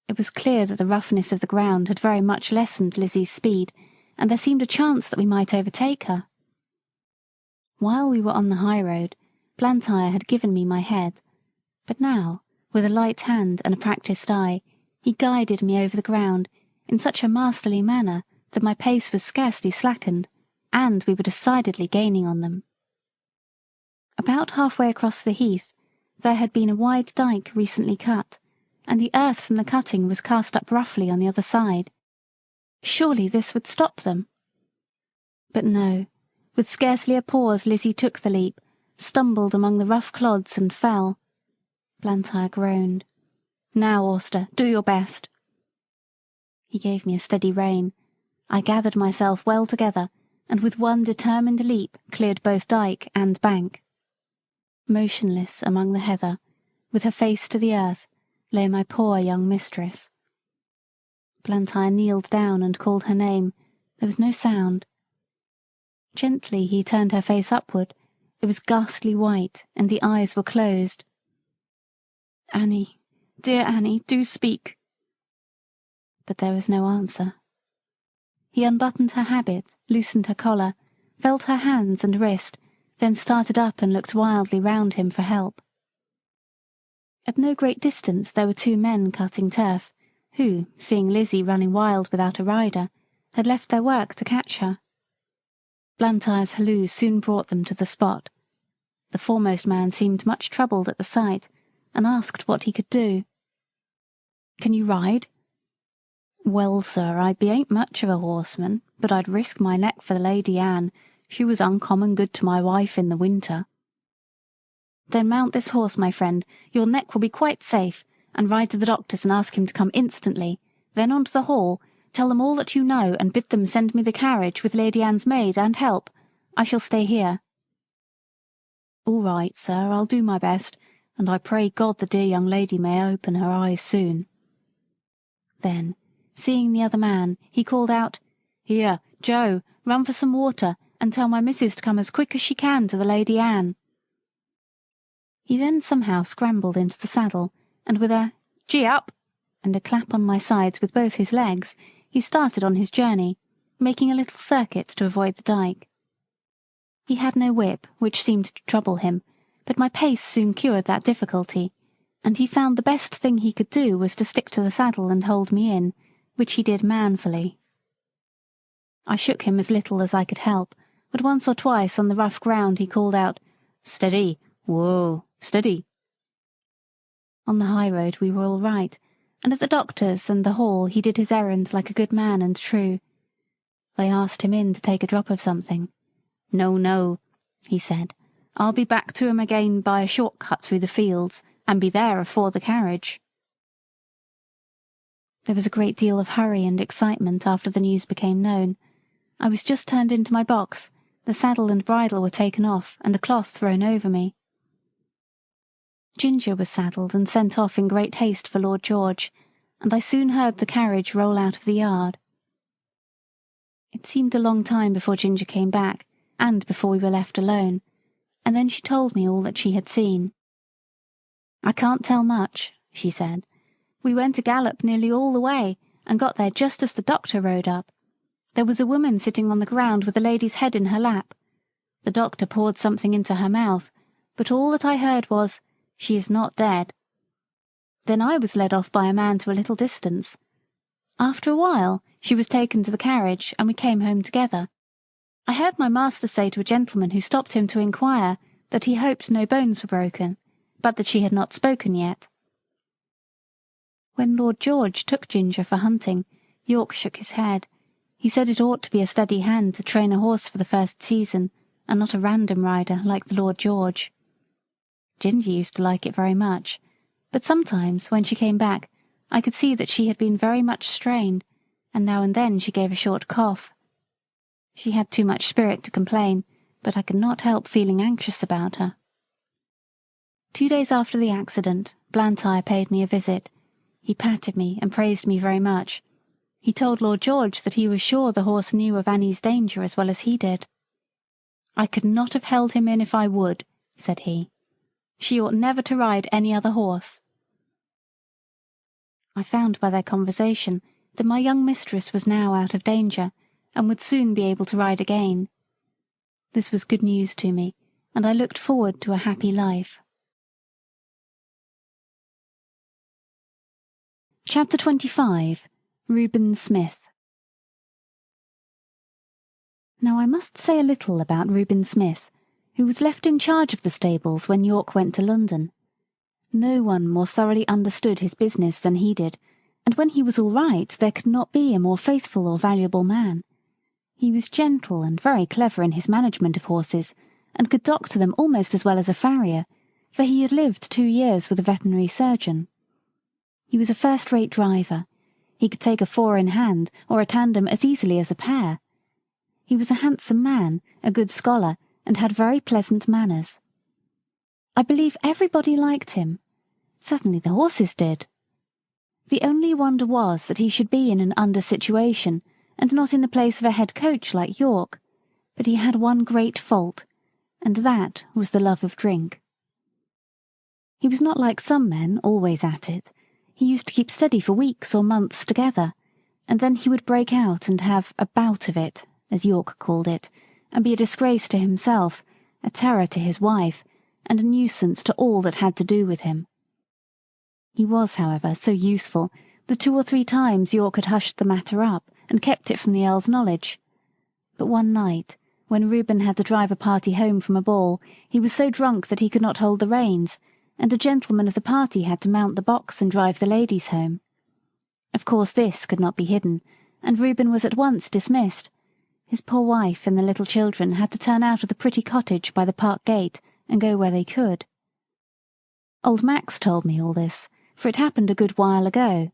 It was clear that the roughness of the ground had very much lessened Lizzie's speed, and there seemed a chance that we might overtake her. While we were on the high road, Blantyre had given me my head, but now, with a light hand and a practised eye, he guided me over the ground in such a masterly manner that my pace was scarcely slackened, and we were decidedly gaining on them. About halfway across the heath, there had been a wide dyke recently cut, and the earth from the cutting was cast up roughly on the other side. Surely this would stop them. But no, with scarcely a pause Lizzie took the leap, stumbled among the rough clods and fell. Blantyre groaned. "Now, Auster, do your best." He gave me a steady rein. I gathered myself well together, and with one determined leap cleared both dyke and bank. Motionless among the heather, with her face to the earth, lay my poor young mistress. Blantyre kneeled down and called her name. There was no sound. Gently he turned her face upward. It was ghastly white, and the eyes were closed. "Annie, dear Annie, do speak." But there was no answer. He unbuttoned her habit, loosened her collar, felt her hands and wrist, then started up and looked wildly round him for help. At no great distance there were two men cutting turf, who, seeing Lizzie running wild without a rider, had left their work to catch her. Blantyre's halloo soon brought them to the spot. The foremost man seemed much troubled at the sight, and asked what he could do. "Can you ride?" "Well, sir, I ain't much of a horseman, but I'd risk my neck for the Lady Anne. She was uncommon good to my wife in the winter." "Then mount this horse, my friend, your neck will be quite safe, and ride to the doctor's and ask him to come instantly. Then on to the hall, tell them all that you know, and bid them send me the carriage with Lady Anne's maid and help. I shall stay here." "All right, sir, I'll do my best, and I pray God the dear young lady may open her eyes soon." Then, seeing the other man, he called out, "Here, Joe, run for some water, and tell my missus to come as quick as she can to the Lady Anne." He then somehow scrambled into the saddle, and with a "Gee up!" and a clap on my sides with both his legs, he started on his journey, making a little circuit to avoid the dyke. He had no whip, which seemed to trouble him, but my pace soon cured that difficulty, and he found the best thing he could do was to stick to the saddle and hold me in, which he did manfully. I shook him as little as I could help, but once or twice on the rough ground he called out, "Steady! Whoa! Steady!" On the high road we were all right, and at the doctor's and the hall he did his errand like a good man and true. They asked him in to take a drop of something. "No, no," he said, "I'll be back to 'em again by a short cut through the fields, and be there afore the carriage." There was a great deal of hurry and excitement after the news became known. I was just turned into my box, the saddle and bridle were taken off, and a cloth thrown over me. Ginger was saddled and sent off in great haste for Lord George, and I soon heard the carriage roll out of the yard. It seemed a long time before Ginger came back, and before we were left alone, and then she told me all that she had seen. "I can't tell much," she said. "We went a gallop nearly all the way, and got there just as the doctor rode up. There was a woman sitting on the ground with a lady's head in her lap. The doctor poured something into her mouth, but all that I heard was, 'She is not dead.' Then I was led off by a man to a little distance. After a while she was taken to the carriage, and we came home together. I heard my master say to a gentleman who stopped him to inquire that he hoped no bones were broken, but that she had not spoken yet." When Lord George took Ginger for hunting, York shook his head. He said it ought to be a steady hand to train a horse for the first season, and not a random rider like the Lord George. Ginger used to like it very much, but sometimes, when she came back, I could see that she had been very much strained, and now and then she gave a short cough. She had too much spirit to complain, but I could not help feeling anxious about her. 2 days after the accident, Blantyre paid me a visit. He patted me and praised me very much. He told Lord George that he was sure the horse knew of Annie's danger as well as he did. "I could not have held him in if I would," said he. "She ought never to ride any other horse." I found by their conversation that my young mistress was now out of danger, and would soon be able to ride again. This was good news to me, and I looked forward to a happy life. Chapter 25. Reuben Smith. Now I must say a little about Reuben Smith, who was left in charge of the stables when York went to London. No one more thoroughly understood his business than he did, and when he was all right there could not be a more faithful or valuable man. He was gentle and very clever in his management of horses, and could doctor them almost as well as a farrier, for he had lived 2 years with a veterinary surgeon. He was a first-rate driver. He could take a 4 in hand or a tandem as easily as a pair. He was a handsome man, a good scholar, and had very pleasant manners. I believe everybody liked him. Certainly the horses did. The only wonder was that he should be in an under situation, and not in the place of a head coach like York, but he had one great fault, and that was the love of drink. He was not like some men, always at it. He used to keep steady for weeks or months together, and then he would break out and have a bout of it, as York called it, and be a disgrace to himself, a terror to his wife, and a nuisance to all that had to do with him. He was, however, so useful that 2 or 3 times York had hushed the matter up and kept it from the Earl's knowledge. But one night, when Reuben had to drive a party home from a ball, he was so drunk that he could not hold the reins, and a gentleman of the party had to mount the box and drive the ladies home. Of course this could not be hidden, and Reuben was at once dismissed. His poor wife and the little children had to turn out of the pretty cottage by the park gate and go where they could. Old Max told me all this, for it happened a good while ago,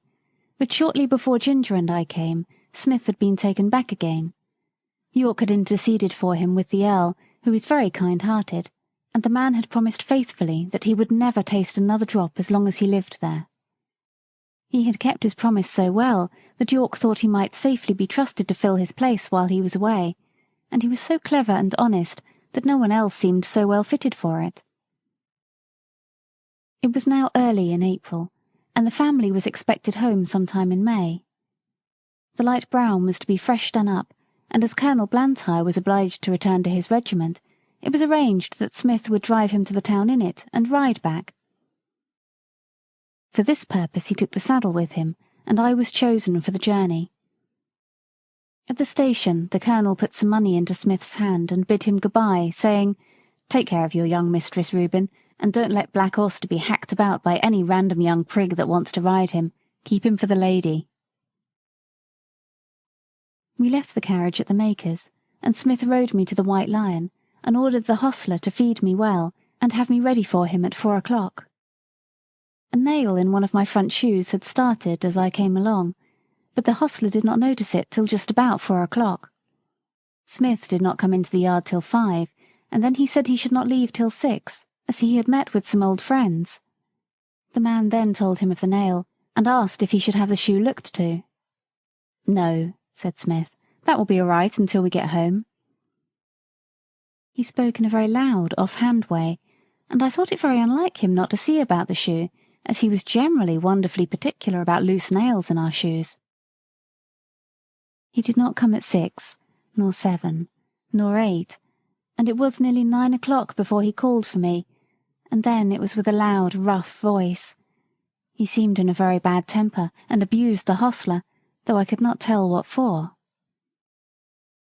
but shortly before Ginger and I came, Smith had been taken back again. York had interceded for him with the Earl, who is very kind-hearted, and the man had promised faithfully that he would never taste another drop as long as he lived there. He had kept his promise so well that York thought he might safely be trusted to fill his place while he was away, and he was so clever and honest that no one else seemed so well fitted for it. It was now early in April, and the family was expected home sometime in May. The light brown was to be fresh done up, and as Colonel Blantyre was obliged to return to his regiment, it was arranged that Smith would drive him to the town in it and ride back. For this purpose he took the saddle with him, and I was chosen for the journey. At the station the Colonel put some money into Smith's hand and bid him good-bye, saying, "Take care of your young mistress, Reuben, and don't let Black Auster be hacked about by any random young prig that wants to ride him. Keep him for the lady." We left the carriage at the maker's, and Smith rode me to the White Lion, and ordered the hostler to feed me well, and have me ready for him at 4 o'clock. A nail in one of my front shoes had started as I came along, but the hostler did not notice it till just about 4 o'clock. Smith did not come into the yard till 5, and then he said he should not leave till 6, as he had met with some old friends. The man then told him of the nail, and asked if he should have the shoe looked to. "No," said Smith, "that will be all right until we get home." He spoke in a very loud, off-hand way, and I thought it very unlike him not to see about the shoe, as he was generally wonderfully particular about loose nails in our shoes. He did not come at 6, nor 7, nor 8, and it was nearly 9 o'clock before he called for me, and then it was with a loud, rough voice. He seemed in a very bad temper, and abused the hostler, though I could not tell what for.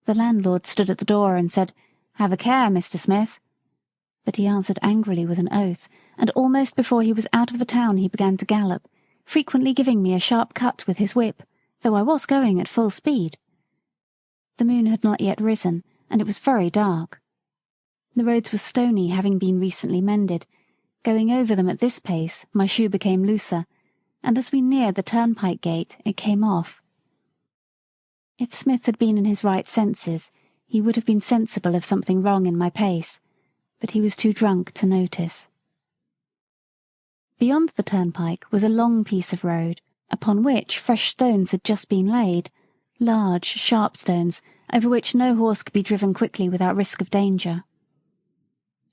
The landlord stood at the door and said, "Have a care, Mr. Smith." But he answered angrily with an oath, and almost before he was out of the town he began to gallop, frequently giving me a sharp cut with his whip, though I was going at full speed. The moon had not yet risen, and it was very dark. The roads were stony, having been recently mended. Going over them at this pace, my shoe became looser, and as we neared the turnpike gate, it came off. If Smith had been in his right senses, he would have been sensible of something wrong in my pace, but he was too drunk to notice. Beyond the turnpike was a long piece of road, upon which fresh stones had just been laid, large, sharp stones, over which no horse could be driven quickly without risk of danger.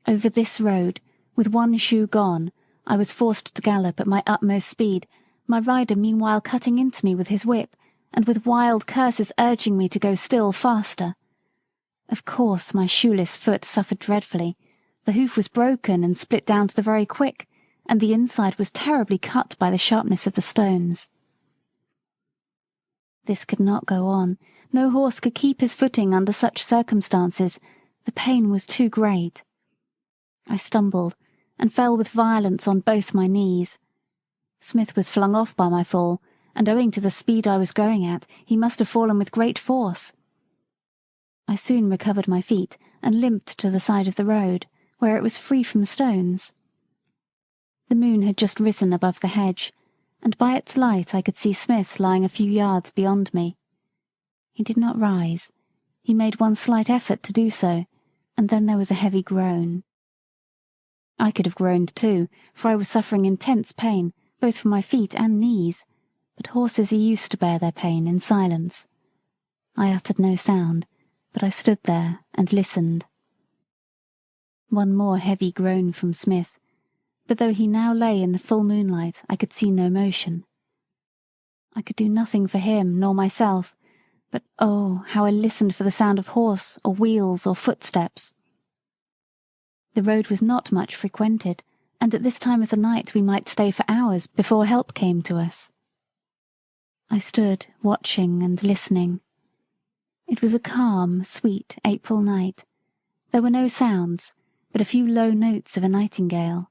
Over this road, with one shoe gone, I was forced to gallop at my utmost speed, my rider meanwhile cutting into me with his whip, and with wild curses urging me to go still faster. Of course my shoeless foot suffered dreadfully. The hoof was broken and split down to the very quick, and the inside was terribly cut by the sharpness of the stones. This could not go on. No horse could keep his footing under such circumstances. The pain was too great. I stumbled, and fell with violence on both my knees. Smith was flung off by my fall, and owing to the speed I was going at, he must have fallen with great force. I soon recovered my feet, and limped to the side of the road, where it was free from stones. The moon had just risen above the hedge, and by its light I could see Smith lying a few yards beyond me. He did not rise. He made one slight effort to do so, and then there was a heavy groan. I could have groaned too, for I was suffering intense pain, both from my feet and knees, but horses are used to bear their pain in silence. I uttered no sound, but I stood there and listened. One more heavy groan from Smith, but though he now lay in the full moonlight, I could see no motion. I could do nothing for him nor myself, but oh, how I listened for the sound of horse or wheels or footsteps. The road was not much frequented, and at this time of the night we might stay for hours before help came to us. I stood watching and listening. It was a calm, sweet April night. There were no sounds, but a few low notes of a nightingale,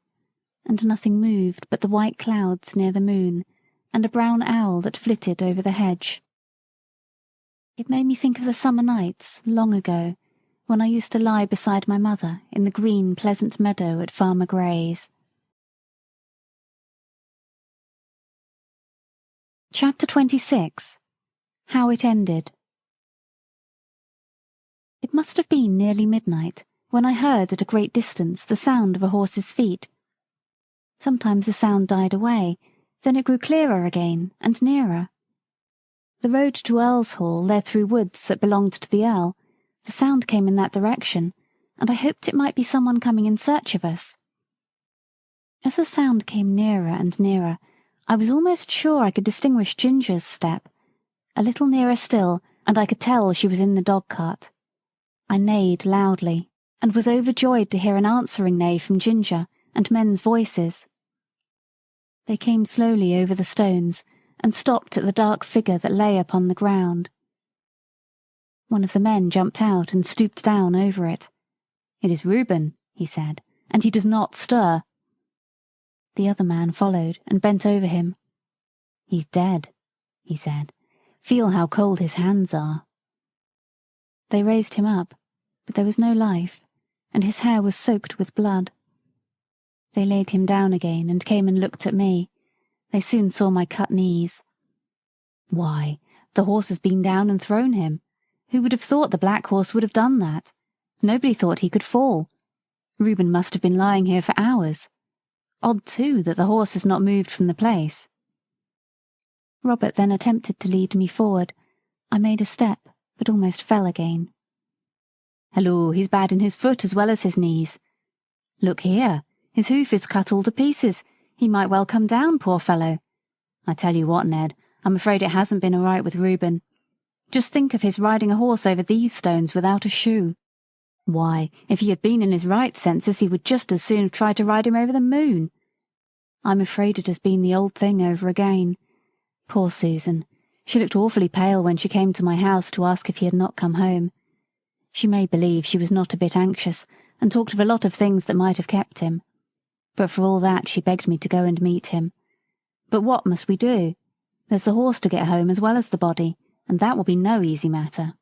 and nothing moved but the white clouds near the moon, and a brown owl that flitted over the hedge. It made me think of the summer nights, long ago, when I used to lie beside my mother in the green, pleasant meadow at Farmer Gray's. Chapter 26. How it ended. It must have been nearly midnight when I heard at a great distance the sound of a horse's feet. Sometimes the sound died away, then it grew clearer again and nearer. The road to Earlshall led through woods that belonged to the Earl. The sound came in that direction, and I hoped it might be someone coming in search of us. As the sound came nearer and nearer, I was almost sure I could distinguish Ginger's step. A little nearer still, and I could tell she was in the dog-cart. I neighed loudly, and was overjoyed to hear an answering neigh from Ginger, and men's voices. They came slowly over the stones, and stopped at the dark figure that lay upon the ground. One of the men jumped out and stooped down over it. "It is Reuben," he said, "and he does not stir." The other man followed and bent over him. "He's dead," he said. "Feel how cold his hands are." They raised him up, but there was no life, and his hair was soaked with blood. They laid him down again and came and looked at me. They soon saw my cut knees. "Why, the horse has been down and thrown him. Who would have thought the black horse would have done that? Nobody thought he could fall. Reuben must have been lying here for hours. Odd, too, that the horse has not moved from the place." Robert then attempted to lead me forward. I made a step, but almost fell again. "Halloo, he's bad in his foot as well as his knees. Look here, his hoof is cut all to pieces. He might well come down, poor fellow. I tell you what, Ned, I'm afraid it hasn't been all right with Reuben. Just think of his riding a horse over these stones without a shoe. Why, if he had been in his right senses, he would just as soon have tried to ride him over the moon. I'm afraid it has been the old thing over again. Poor Susan. She looked awfully pale when she came to my house to ask if he had not come home. She made believe she was not a bit anxious, and talked of a lot of things that might have kept him. But for all that she begged me to go and meet him. But what must we do? There's the horse to get home as well as the body, and that will be no easy matter."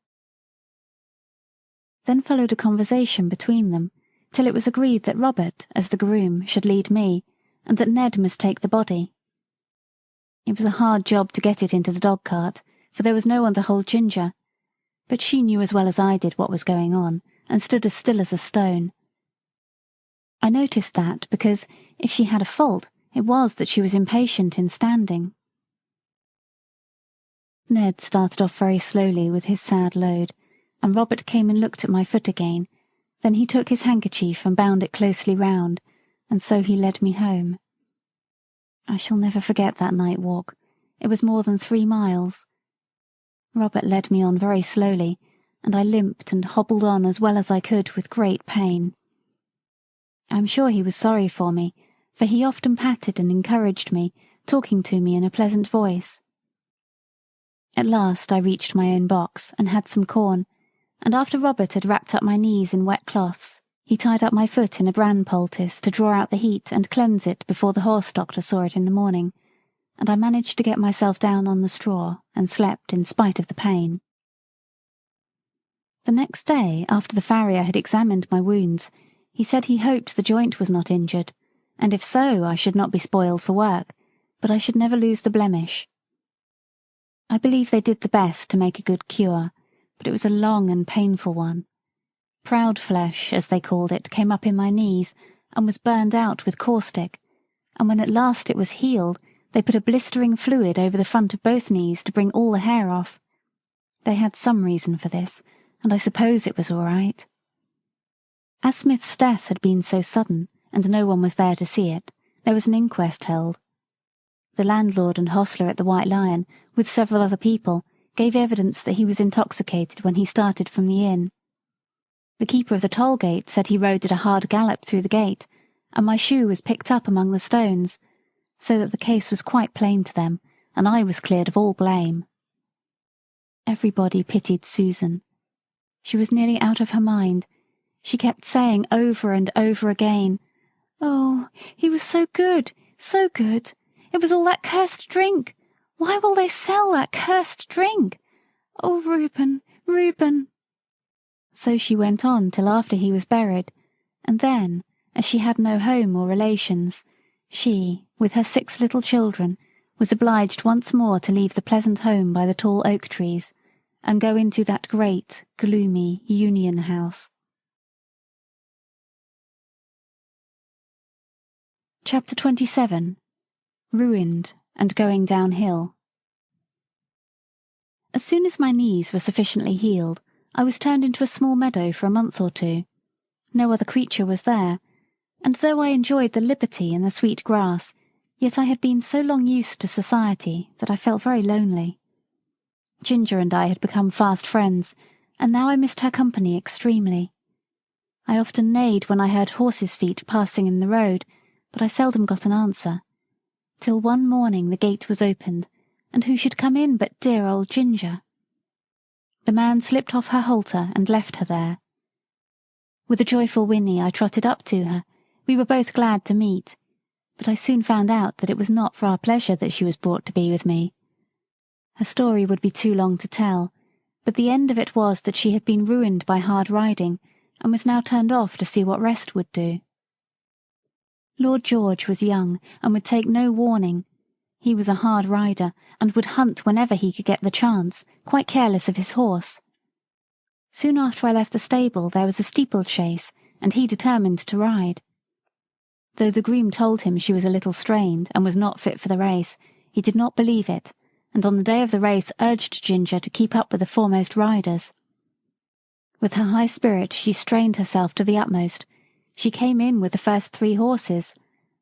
Then followed a conversation between them, till it was agreed that Robert, as the groom, should lead me, and that Ned must take the body. It was a hard job to get it into the dog-cart, for there was no one to hold Ginger, but she knew as well as I did what was going on, and stood as still as a stone. I noticed that because, if she had a fault, it was that she was impatient in standing. Ned started off very slowly with his sad load, and Robert came and looked at my foot again. Then he took his handkerchief and bound it closely round, and so he led me home. I shall never forget that night walk. It was more than 3 miles. Robert led me on very slowly, and I limped and hobbled on as well as I could with great pain. I am sure he was sorry for me, for he often patted and encouraged me, talking to me in a pleasant voice. At last I reached my own box and had some corn, and after Robert had wrapped up my knees in wet cloths, he tied up my foot in a bran poultice to draw out the heat and cleanse it before the horse doctor saw it in the morning, and I managed to get myself down on the straw and slept in spite of the pain. The next day, after the farrier had examined my wounds, he said he hoped the joint was not injured, and if so, I should not be spoiled for work, but I should never lose the blemish. I believe they did the best to make a good cure, but it was a long and painful one. Proud flesh, as they called it, came up in my knees, and was burned out with caustic, and when at last it was healed, they put a blistering fluid over the front of both knees to bring all the hair off. They had some reason for this, and I suppose it was all right. As Smith's death had been so sudden, and no one was there to see it, there was an inquest held. The landlord and hostler at the White Lion, with several other people, gave evidence that he was intoxicated when he started from the inn. The keeper of the toll gate said he rode at a hard gallop through the gate, and my shoe was picked up among the stones, so that the case was quite plain to them, and I was cleared of all blame. Everybody pitied Susan. She was nearly out of her mind. She kept saying over and over again, "Oh, he was so good, so good. It was all that cursed drink. Why will they sell that cursed drink? Oh, Reuben, Reuben." So she went on till after he was buried, and then, as she had no home or relations, she, with her 6 little children, was obliged once more to leave the pleasant home by the tall oak trees, and go into that great, gloomy Union House. Chapter 27. Ruined and Going Downhill. As soon as my knees were sufficiently healed, I was turned into a small meadow for a month or 2. No other creature was there, and though I enjoyed the liberty and the sweet grass, yet I had been so long used to society that I felt very lonely. Ginger and I had become fast friends, and now I missed her company extremely. I often neighed when I heard horses' feet passing in the road, but I seldom got an answer, till one morning the gate was opened, and who should come in but dear old Ginger. The man slipped off her halter and left her there. With a joyful whinny I trotted up to her. We were both glad to meet, but I soon found out that it was not for our pleasure that she was brought to be with me. Her story would be too long to tell, but the end of it was that she had been ruined by hard riding, and was now turned off to see what rest would do. Lord George was young, and would take no warning. He was a hard rider, and would hunt whenever he could get the chance, quite careless of his horse. Soon after I left the stable there was a steeplechase, and he determined to ride. Though the groom told him she was a little strained, and was not fit for the race, he did not believe it, and on the day of the race urged Ginger to keep up with the foremost riders. With her high spirit she strained herself to the utmost. She came in with the first 3 horses,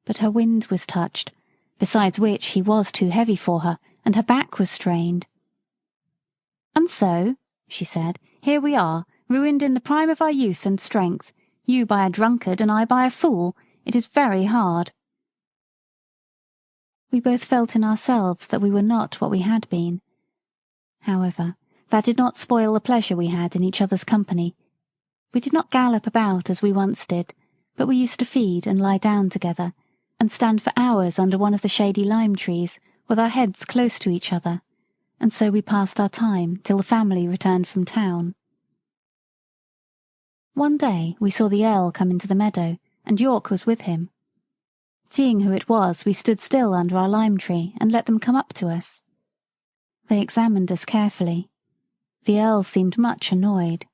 but her wind was touched, besides which he was too heavy for her, and her back was strained. "And so," she said, "here we are, ruined in the prime of our youth and strength, you by a drunkard and I by a fool. It is very hard." We both felt in ourselves that we were not what we had been. However, that did not spoil the pleasure we had in each other's company. We did not gallop about as we once did, but we used to feed and lie down together, and stand for hours under one of the shady lime trees, with our heads close to each other, and so we passed our time till the family returned from town. One day we saw the Earl come into the meadow, and York was with him. Seeing who it was, we stood still under our lime tree and let them come up to us. They examined us carefully. The Earl seemed much annoyed.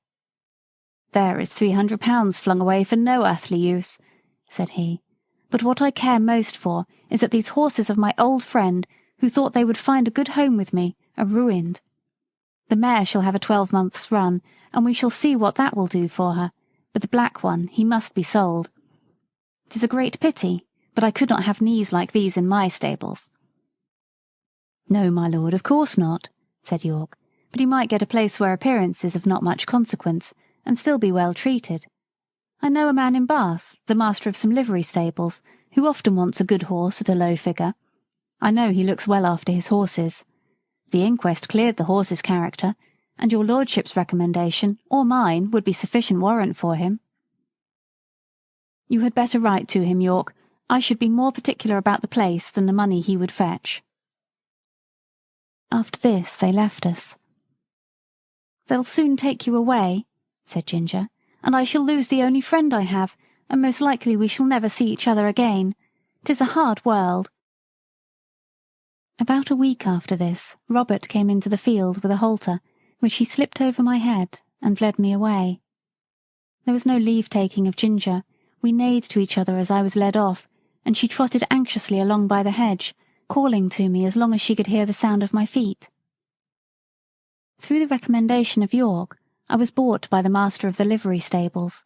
"There is £300 flung away for no earthly use," said he. "But what I care most for is that these horses of my old friend, who thought they would find a good home with me, are ruined. The mare shall have a 12-months run, and we shall see what that will do for her, but the black one, he must be sold. 'Tis a great pity, but I could not have knees like these in my stables." "No, my lord, of course not," said York, "but he might get a place where appearance is of not much consequence, and still be well treated. I know a man in Bath, the master of some livery stables, who often wants a good horse at a low figure. I know he looks well after his horses. The inquest cleared the horse's character, and your lordship's recommendation, or mine, would be sufficient warrant for him." "You had better write to him, York. I should be more particular about the place than the money he would fetch." After this they left us. "They'll soon take you away," said Ginger, "and I shall lose the only friend I have, and most likely we shall never see each other again. 'Tis a hard world." About a week after this, Robert came into the field with a halter, which he slipped over my head, and led me away. There was no leave-taking of Ginger. We neighed to each other as I was led off, and she trotted anxiously along by the hedge, calling to me as long as she could hear the sound of my feet. Through the recommendation of York, I was bought by the master of the livery stables.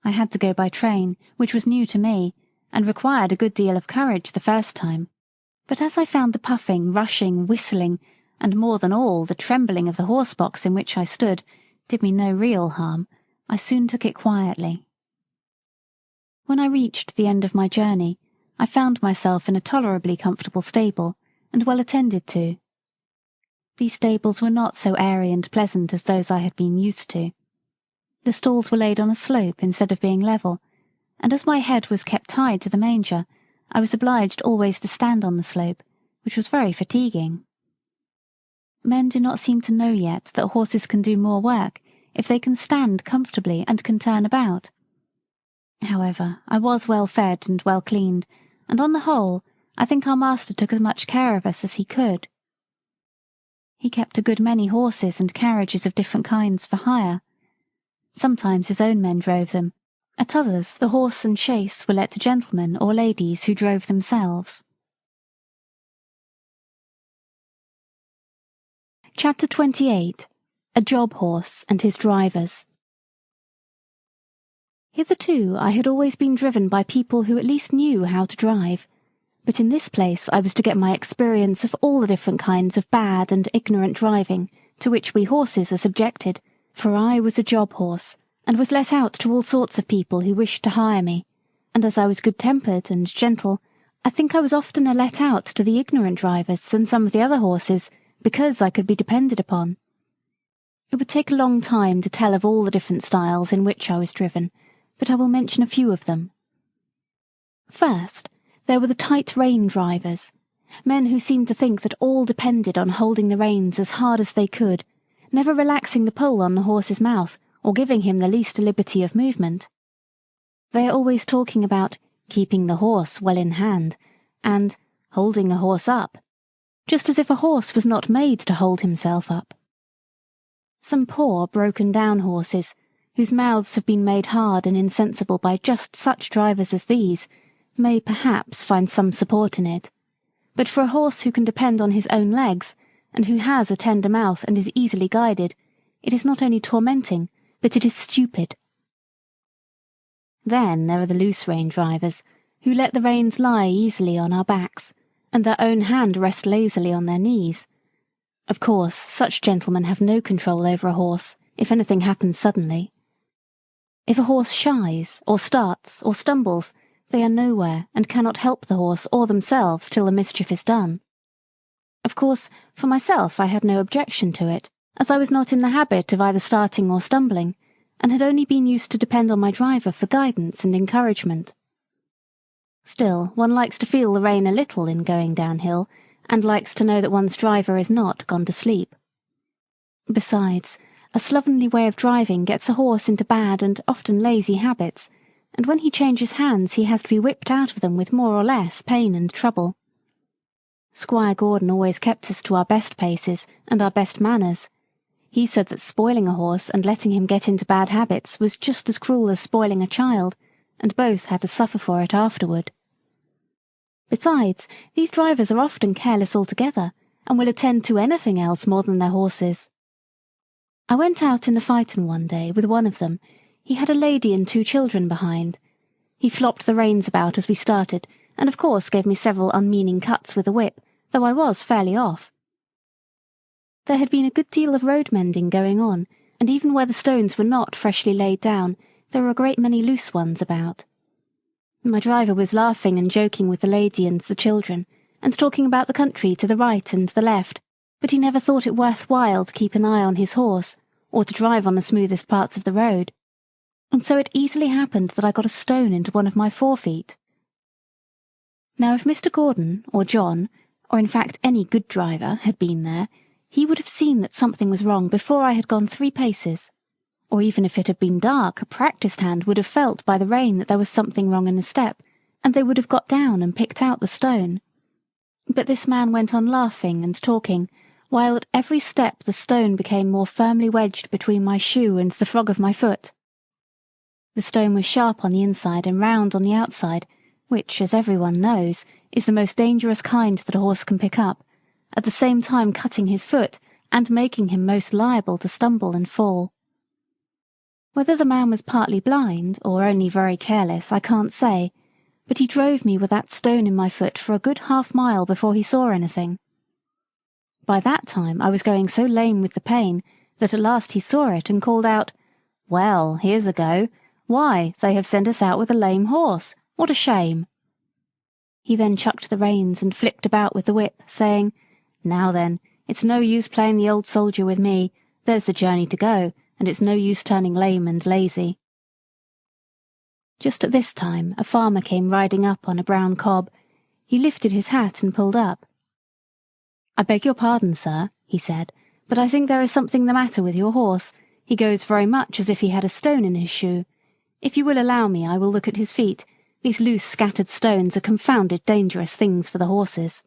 I had to go by train, which was new to me, and required a good deal of courage the first time. But as I found the puffing, rushing, whistling, and more than all the trembling of the horse-box in which I stood, did me no real harm, I soon took it quietly. When I reached the end of my journey, I found myself in a tolerably comfortable stable, and well attended to. These stables were not so airy and pleasant as those I had been used to. The stalls were laid on a slope instead of being level, and as my head was kept tied to the manger, I was obliged always to stand on the slope, which was very fatiguing. Men do not seem to know yet that horses can do more work if they can stand comfortably and can turn about. However, I was well fed and well cleaned, and on the whole, I think our master took as much care of us as he could. He kept a good many horses and carriages of different kinds for hire. Sometimes his own men drove them, at others the horse and chaise were let to gentlemen or ladies who drove themselves. Chapter 28. A Job Horse and His Drivers. Hitherto I had always been driven by people who at least knew how to drive, but in this place I was to get my experience of all the different kinds of bad and ignorant driving to which we horses are subjected, for I was a job horse, and was let out to all sorts of people who wished to hire me, and as I was good-tempered and gentle, I think I was oftener let out to the ignorant drivers than some of the other horses, because I could be depended upon. It would take a long time to tell of all the different styles in which I was driven, but I will mention a few of them. First, there were the tight-rein drivers, men who seemed to think that all depended on holding the reins as hard as they could, never relaxing the pull on the horse's mouth, or giving him the least liberty of movement. They are always talking about keeping the horse well in hand, and holding a horse up, just as if a horse was not made to hold himself up. Some poor, broken-down horses, whose mouths have been made hard and insensible by just such drivers as these, may perhaps find some support in it, but for a horse who can depend on his own legs, and who has a tender mouth and is easily guided, it is not only tormenting, but it is stupid. Then there are the loose-rein drivers, who let the reins lie easily on our backs, and their own hand rest lazily on their knees. Of course, such gentlemen have no control over a horse, if anything happens suddenly. If a horse shies, or starts, or stumbles, they are nowhere, and cannot help the horse or themselves till the mischief is done. Of course, for myself I had no objection to it, as I was not in the habit of either starting or stumbling, and had only been used to depend on my driver for guidance and encouragement. Still, one likes to feel the rein a little in going downhill, and likes to know that one's driver is not gone to sleep. Besides, A slovenly way of driving gets a horse into bad and often lazy habits, and when he changes hands he has to be whipped out of them with more or less pain and trouble. Squire Gordon always kept us to our best paces and our best manners. He said that spoiling a horse and letting him get into bad habits was just as cruel as spoiling a child, and both had to suffer for it afterward. Besides, these drivers are often careless altogether, and will attend to anything else more than their horses. I went out in the phaeton one day with one of them. He had a lady and 2 children behind. He flopped the reins about as we started, and of course gave me several unmeaning cuts with a whip, though I was fairly off. There had been a good deal of road mending going on, and even where the stones were not freshly laid down, there were a great many loose ones about. My driver was laughing and joking with the lady and the children, and talking about the country to the right and the left, but he never thought it worth while to keep an eye on his horse, or to drive on the smoothest parts of the road. And so it easily happened that I got a stone into one of my forefeet. Now if Mr. Gordon, or John, or in fact any good driver, had been there, he would have seen that something was wrong before I had gone 3 paces. Or even if it had been dark, a practised hand would have felt by the rain that there was something wrong in the step, and they would have got down and picked out the stone. But this man went on laughing and talking, while at every step the stone became more firmly wedged between my shoe and the frog of my foot. The stone was sharp on the inside and round on the outside, which, as everyone knows, is the most dangerous kind that a horse can pick up, at the same time cutting his foot and making him most liable to stumble and fall. Whether the man was partly blind or only very careless I can't say, but he drove me with that stone in my foot for a good half-mile before he saw anything. By that time I was going so lame with the pain that at last he saw it and called out, "Well, here's a go. Why, they have sent us out with a lame horse. What a shame!" He then chucked the reins and flipped about with the whip, saying, "Now then, it's no use playing the old soldier with me. There's the journey to go, and it's no use turning lame and lazy." Just at this time a farmer came riding up on a brown cob. He lifted his hat and pulled up. "I beg your pardon, sir," he said, "but I think there is something the matter with your horse. He goes very much as if he had a stone in his shoe. If you will allow me, I will look at his feet. These loose scattered stones are confounded dangerous things for the horses."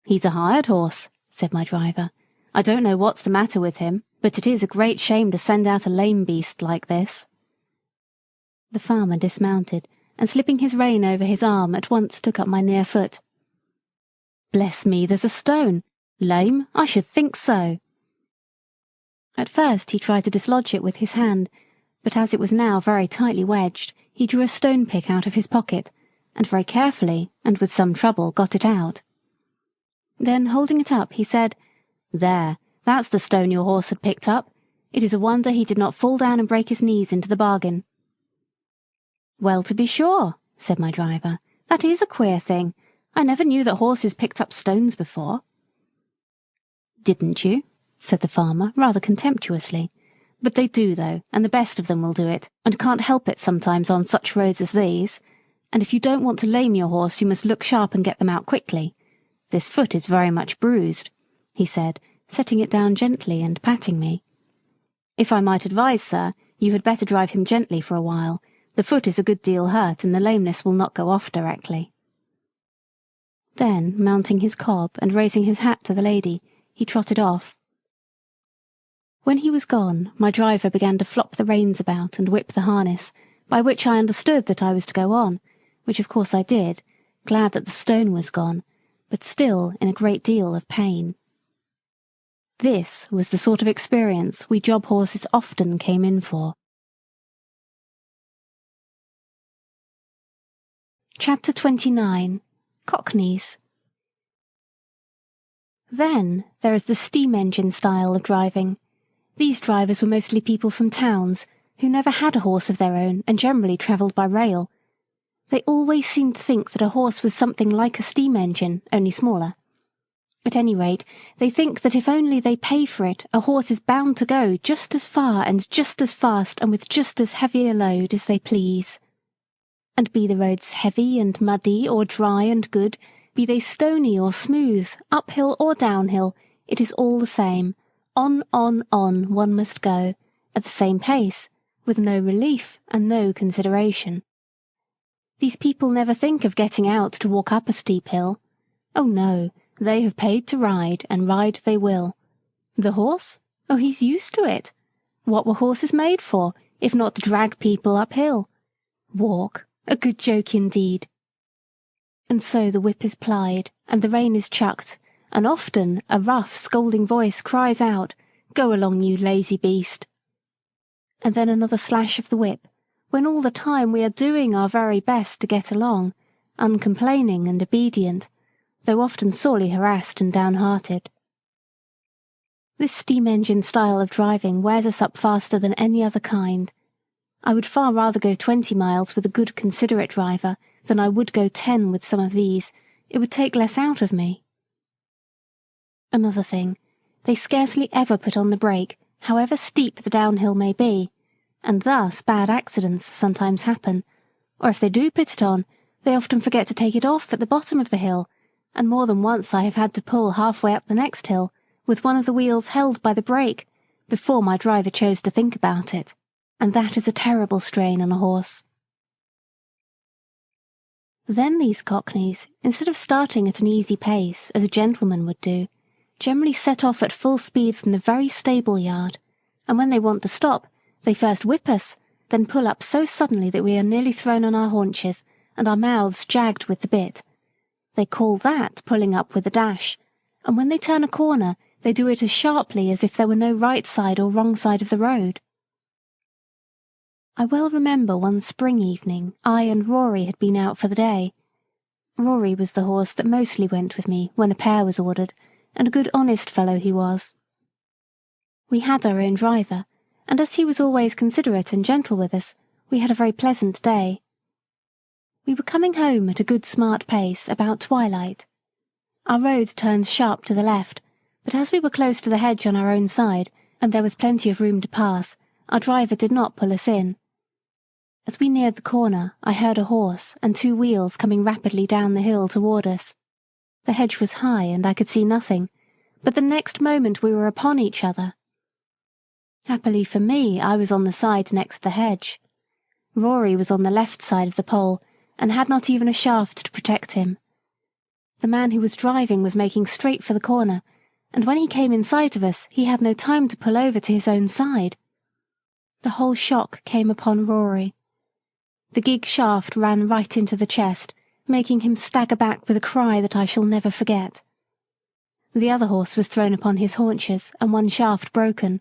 "He's a hired horse," said my driver. "I don't know what's the matter with him, but it is a great shame to send out a lame beast like this." The farmer dismounted, and slipping his rein over his arm at once took up my near foot. "Bless me, there's a stone! Lame? I should think so!" At first he tried to dislodge it with his hand, but as it was now very tightly wedged, he drew a stone pick out of his pocket, and very carefully, and with some trouble, got it out. Then, holding it up, he said, "There, that's the stone your horse had picked up. It is a wonder he did not fall down and break his knees into the bargain." "Well, to be sure," said my driver, "that is a queer thing. I never knew that horses picked up stones before." "Didn't you?" said the farmer, rather contemptuously. "But they do, though, and the best of them will do it, and can't help it sometimes on such roads as these. And if you don't want to lame your horse, you must look sharp and get them out quickly. This foot is very much bruised," he said, setting it down gently and patting me. "If I might advise, sir, you had better drive him gently for a while. The foot is a good deal hurt, and the lameness will not go off directly." Then, mounting his cob and raising his hat to the lady, he trotted off. When he was gone, my driver began to flop the reins about and whip the harness, by which I understood that I was to go on, which of course I did, glad that the stone was gone, but still in a great deal of pain. This was the sort of experience we job horses often came in for. Chapter 29. Cockneys. Then there is the steam-engine style of driving. These drivers were mostly people from towns, who never had a horse of their own and generally travelled by rail. They always seemed to think that a horse was something like a steam-engine, only smaller. At any rate, they think that if only they pay for it, a horse is bound to go just as far and just as fast and with just as heavy a load as they please. And be the roads heavy and muddy or dry and good, be they stony or smooth, uphill or downhill, it is all the same. On one must go, at the same pace, with no relief and no consideration. These people never think of getting out to walk up a steep hill. Oh no, they have paid to ride, and ride they will. The horse? Oh, he's used to it. What were horses made for, if not to drag people uphill? Walk, a good joke indeed. And so the whip is plied, and the rein is chucked, and often a rough, scolding voice cries out, "Go along, you lazy beast." And then another slash of the whip, when all the time we are doing our very best to get along, uncomplaining and obedient, though often sorely harassed and downhearted. This steam-engine style of driving wears us up faster than any other kind. I would far rather go 20 miles with a good considerate driver than I would go 10 with some of these. It would take less out of me. Another thing, they scarcely ever put on the brake, however steep the downhill may be, and thus bad accidents sometimes happen, or if they do put it on, they often forget to take it off at the bottom of the hill, and more than once I have had to pull halfway up the next hill, with one of the wheels held by the brake, before my driver chose to think about it, and that is a terrible strain on a horse. Then these Cockneys, instead of starting at an easy pace, as a gentleman would do, generally set off at full speed from the very stable yard, and when they want to stop, they first whip us, then pull up so suddenly that we are nearly thrown on our haunches, and our mouths jagged with the bit. They call that pulling up with a dash, and when they turn a corner, they do it as sharply as if there were no right side or wrong side of the road. I well remember one spring evening I and Rory had been out for the day. Rory was the horse that mostly went with me when a pair was ordered, and a good honest fellow he was. We had our own driver, and as he was always considerate and gentle with us, we had a very pleasant day. We were coming home at a good smart pace about twilight. Our road turned sharp to the left, but as we were close to the hedge on our own side, and there was plenty of room to pass, our driver did not pull us in. As we neared the corner, I heard a horse and 2 wheels coming rapidly down the hill toward us. The hedge was high, and I could see nothing, but the next moment we were upon each other. Happily for me, I was on the side next the hedge. Rory was on the left side of the pole, and had not even a shaft to protect him. The man who was driving was making straight for the corner, and when he came in sight of us, he had no time to pull over to his own side. The whole shock came upon Rory. The gig shaft ran right into the chest, making him stagger back with a cry that I shall never forget. The other horse was thrown upon his haunches, and one shaft broken.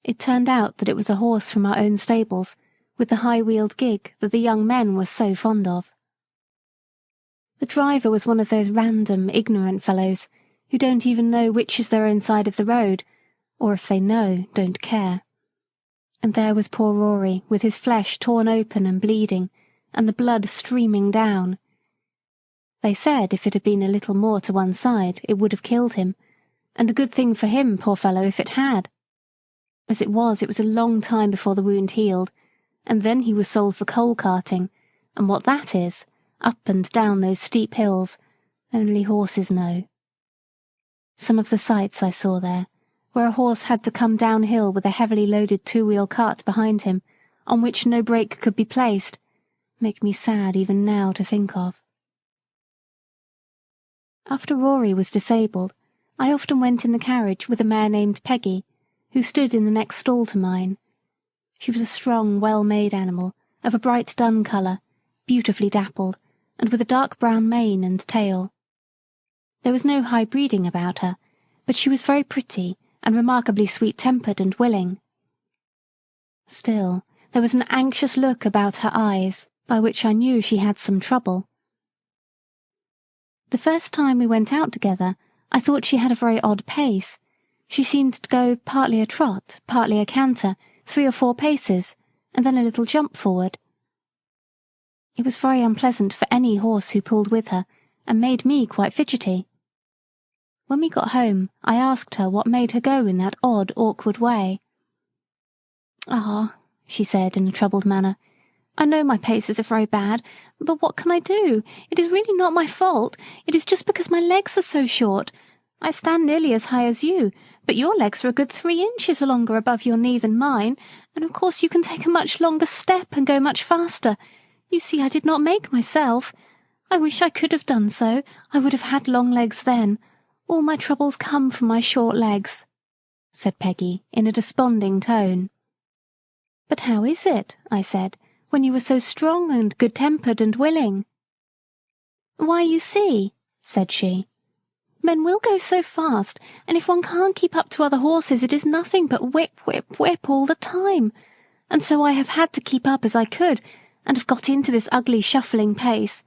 It turned out that it was a horse from our own stables, with the high-wheeled gig that the young men were so fond of. The driver was one of those random, ignorant fellows who don't even know which is their own side of the road, or if they know, don't care. And there was poor Rory, with his flesh torn open and bleeding, and the blood streaming down. They said if it had been a little more to one side, it would have killed him, and a good thing for him, poor fellow, if it had. As it was a long time before the wound healed, and then he was sold for coal carting, and what that is, up and down those steep hills, only horses know. Some of the sights I saw there, where a horse had to come downhill with a heavily loaded 2-wheel cart behind him, on which no brake could be placed, make me sad even now to think of. After Rory was disabled, I often went in the carriage with a mare named Peggy, who stood in the next stall to mine. She was a strong, well-made animal, of a bright dun colour, beautifully dappled, and with a dark brown mane and tail. There was no high breeding about her, but she was very pretty, and remarkably sweet-tempered and willing. Still, there was an anxious look about her eyes, by which I knew she had some trouble. The first time we went out together, I thought she had a very odd pace. She seemed to go partly a trot, partly a canter, 3 or 4 paces, and then a little jump forward. It was very unpleasant for any horse who pulled with her, and made me quite fidgety. When we got home, I asked her what made her go in that odd, awkward way. "Ah," she said in a troubled manner, "I know my paces are very bad, but what can I do? It is really not my fault. It is just because my legs are so short. I stand nearly as high as you, but your legs are a good 3 inches longer above your knee than mine, and of course you can take a much longer step and go much faster. You see, I did not make myself. I wish I could have done so. I would have had long legs then. All my troubles come from my short legs," said Peggy in a desponding tone. "But how is it," I said, "when you were so strong and good-tempered and willing?" "Why, you see," said she, "men will go so fast, and if one can't keep up to other horses it is nothing but whip, whip, whip all the time, and so I have had to keep up as I could, and have got into this ugly shuffling pace.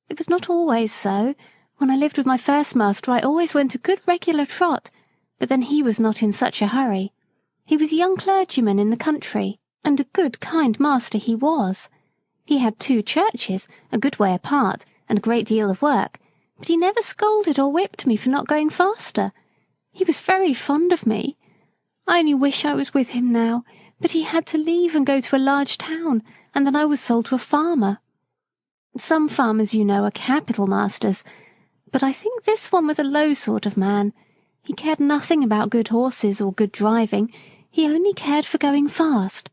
It was not always so. When I lived with my first master I always went a good regular trot, but then he was not in such a hurry. He was a young clergyman in the country, and a good kind master he was. He had 2 churches, a good way apart, and a great deal of work, but he never scolded or whipped me for not going faster. He was very fond of me. I only wish I was with him now, but he had to leave and go to a large town, and then I was sold to a farmer. Some farmers, you know, are capital masters, but I think this one was a low sort of man. He cared nothing about good horses or good driving. He only cared for going fast.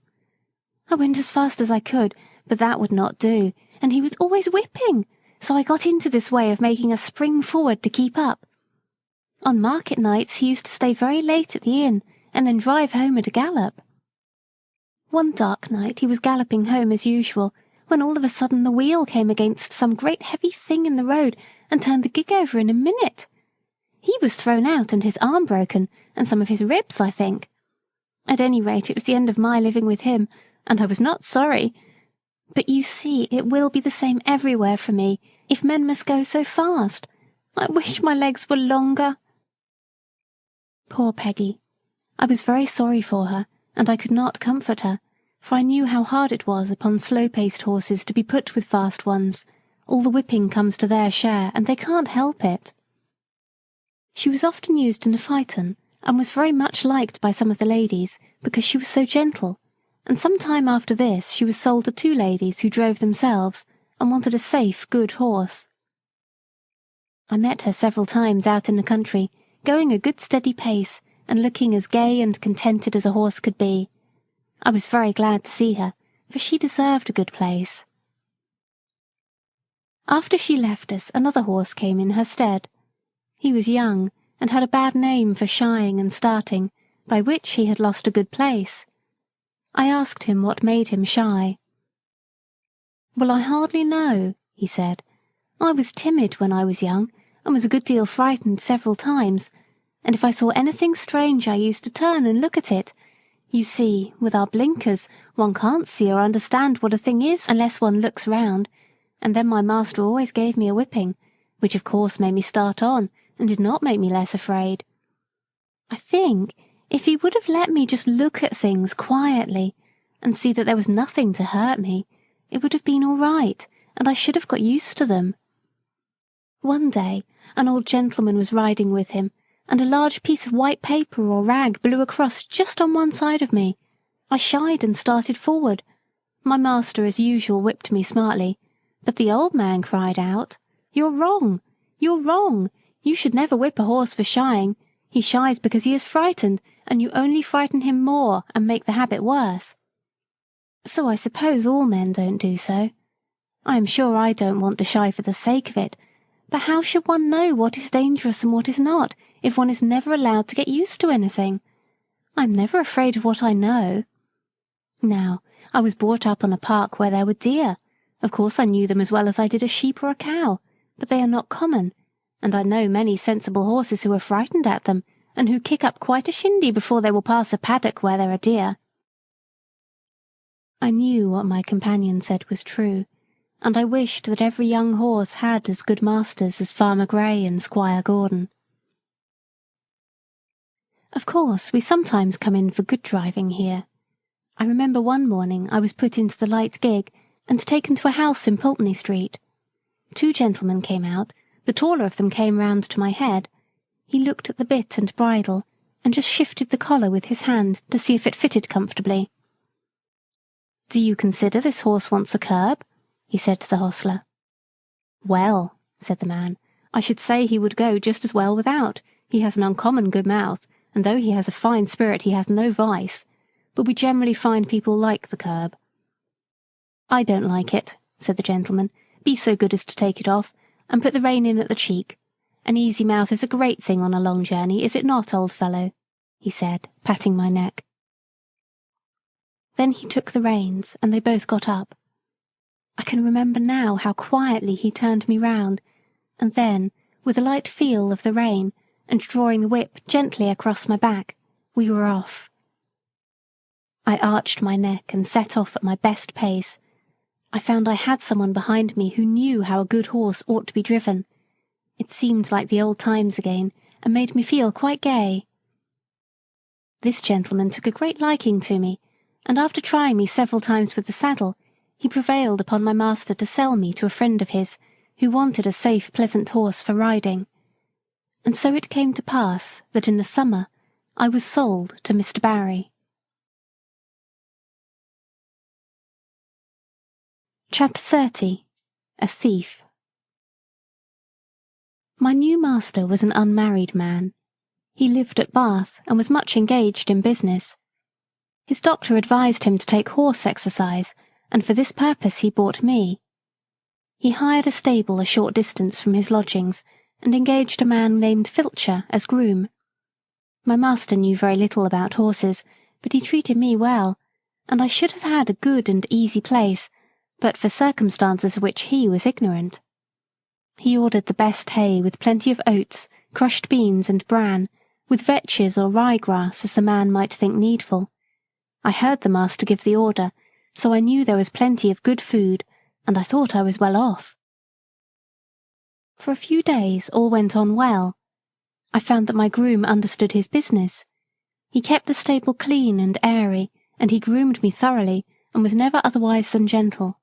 I went as fast as I could, but that would not do, and he was always whipping, so I got into this way of making a spring forward to keep up. On market nights he used to stay very late at the inn, and then drive home at a gallop. One dark night he was galloping home as usual, when all of a sudden the wheel came against some great heavy thing in the road and turned the gig over in a minute. He was thrown out and his arm broken, and some of his ribs, I think. At any rate, it was the end of my living with him, and I was not sorry. But you see, it will be the same everywhere for me, if men must go so fast. I wish my legs were longer." Poor Peggy! I was very sorry for her, and I could not comfort her, for I knew how hard it was upon slow-paced horses to be put with fast ones. All the whipping comes to their share, and they can't help it. She was often used in a phaeton, and was very much liked by some of the ladies, because she was so gentle, and some time after this she was sold to 2 ladies who drove themselves, and wanted a safe, good horse. I met her several times out in the country, going a good steady pace, and looking as gay and contented as a horse could be. I was very glad to see her, for she deserved a good place. After she left us, another horse came in her stead. He was young, and had a bad name for shying and starting, by which he had lost a good place. I asked him what made him shy. "Well, I hardly know," he said. "I was timid when I was young, and was a good deal frightened several times, and if I saw anything strange I used to turn and look at it. You see, with our blinkers, one can't see or understand what a thing is unless one looks round, and then my master always gave me a whipping, which of course made me start on, and did not make me less afraid. I think, if he would have let me just look at things quietly, and see that there was nothing to hurt me, it would have been all right, and I should have got used to them. One day, an old gentleman was riding with him, and a large piece of white paper or rag blew across just on one side of me. I shied and started forward. My master, as usual, whipped me smartly, but the old man cried out, "You're wrong! You're wrong! You should never whip a horse for shying. He shies because he is frightened, and you only frighten him more and make the habit worse." So I suppose all men don't do so. I am sure I don't want to shy for the sake of it, but how should one know what is dangerous and what is not, if one is never allowed to get used to anything? I am never afraid of what I know. Now, I was brought up on a park where there were deer. Of course I knew them as well as I did a sheep or a cow, but they are not common, and I know many sensible horses who are frightened at them, and who kick up quite a shindy before they will pass a paddock where there are deer. I knew what my companion said was true, and I wished that every young horse had as good masters as Farmer Grey and Squire Gordon. Of course, we sometimes come in for good driving here. I remember one morning I was put into the light gig and taken to a house in Pulteney Street. 2 gentlemen came out. The taller of them came round to my head. He looked at the bit and bridle, and just shifted the collar with his hand to see if it fitted comfortably. "Do you consider this horse wants a curb?" he said to the hostler. "Well," said the man, "I should say he would go just as well without. He has an uncommon good mouth, and though he has a fine spirit he has no vice, but we generally find people like the curb." "I don't like it," said the gentleman. "Be so good as to take it off, and put the rein in at the cheek. An easy mouth is a great thing on a long journey, is it not, old fellow?" he said, patting my neck. Then he took the reins, and they both got up. I can remember now how quietly he turned me round, and then, with a light feel of the rein, and drawing the whip gently across my back, we were off. I arched my neck and set off at my best pace. I found I had someone behind me who knew how a good horse ought to be driven. It seemed like the old times again, and made me feel quite gay. This gentleman took a great liking to me, and after trying me several times with the saddle, he prevailed upon my master to sell me to a friend of his, who wanted a safe, pleasant horse for riding. And so it came to pass that in the summer I was sold to Mr. Barry. Chapter 30. A Thief. My new master was an unmarried man. He lived at Bath and was much engaged in business. His doctor advised him to take horse exercise, and for this purpose he bought me. He hired a stable a short distance from his lodgings, and engaged a man named Filcher as groom. My master knew very little about horses, but he treated me well, and I should have had a good and easy place, but for circumstances of which he was ignorant. He ordered the best hay with plenty of oats, crushed beans and bran, with vetches or rye-grass as the man might think needful. I heard the master give the order, so I knew there was plenty of good food, and I thought I was well off. For a few days all went on well. I found that my groom understood his business. He kept the stable clean and airy, and he groomed me thoroughly, and was never otherwise than gentle.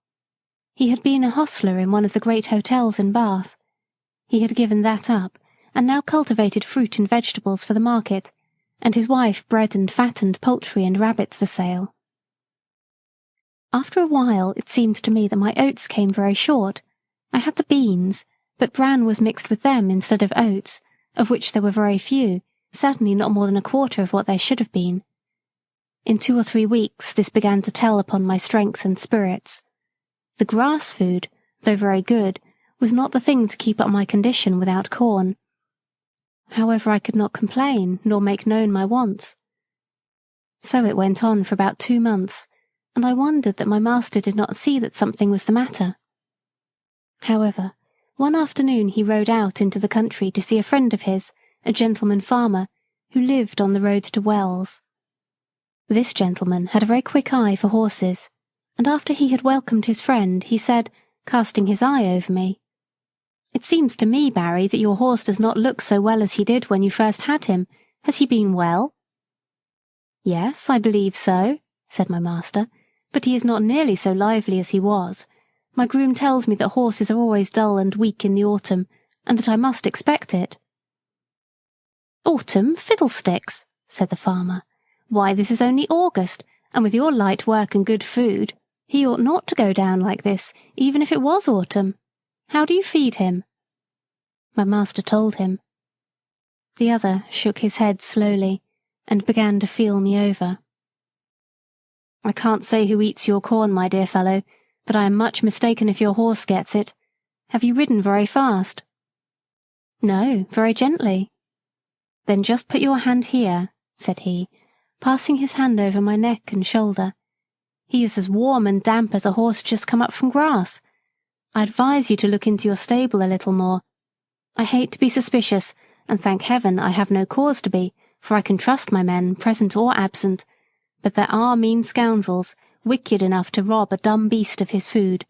He had been a hostler in one of the great hotels in Bath. He had given that up, and now cultivated fruit and vegetables for the market, and his wife bred and fattened poultry and rabbits for sale. After a while it seemed to me that my oats came very short. I had the beans, but bran was mixed with them instead of oats, of which there were very few, certainly not more than a quarter of what there should have been. In 2 or 3 weeks this began to tell upon my strength and spirits. The grass food, though very good, was not the thing to keep up my condition without corn. However, I could not complain, nor make known my wants. So it went on for about 2 months, and I wondered that my master did not see that something was the matter. However, one afternoon he rode out into the country to see a friend of his, a gentleman farmer, who lived on the road to Wells. This gentleman had a very quick eye for horses, and after he had welcomed his friend, he said, casting his eye over me, "It seems to me, Barry, that your horse does not look so well as he did when you first had him. Has he been well?" "Yes, I believe so," said my master, "but he is not nearly so lively as he was. My groom tells me that horses are always dull and weak in the autumn, and that I must expect it." "Autumn, fiddlesticks," said the farmer. "Why, this is only August, and with your light work and good food, he ought not to go down like this, even if it was autumn. How do you feed him?" My master told him. The other shook his head slowly, and began to feel me over. "I can't say who eats your corn, my dear fellow, but I am much mistaken if your horse gets it. Have you ridden very fast?" "No, very gently." "Then just put your hand here," said he, passing his hand over my neck and shoulder. "He is as warm and damp as a horse just come up from grass. I advise you to look into your stable a little more. I hate to be suspicious, and thank heaven I have no cause to be, for I can trust my men, present or absent, but there are mean scoundrels, wicked enough to rob a dumb beast of his food.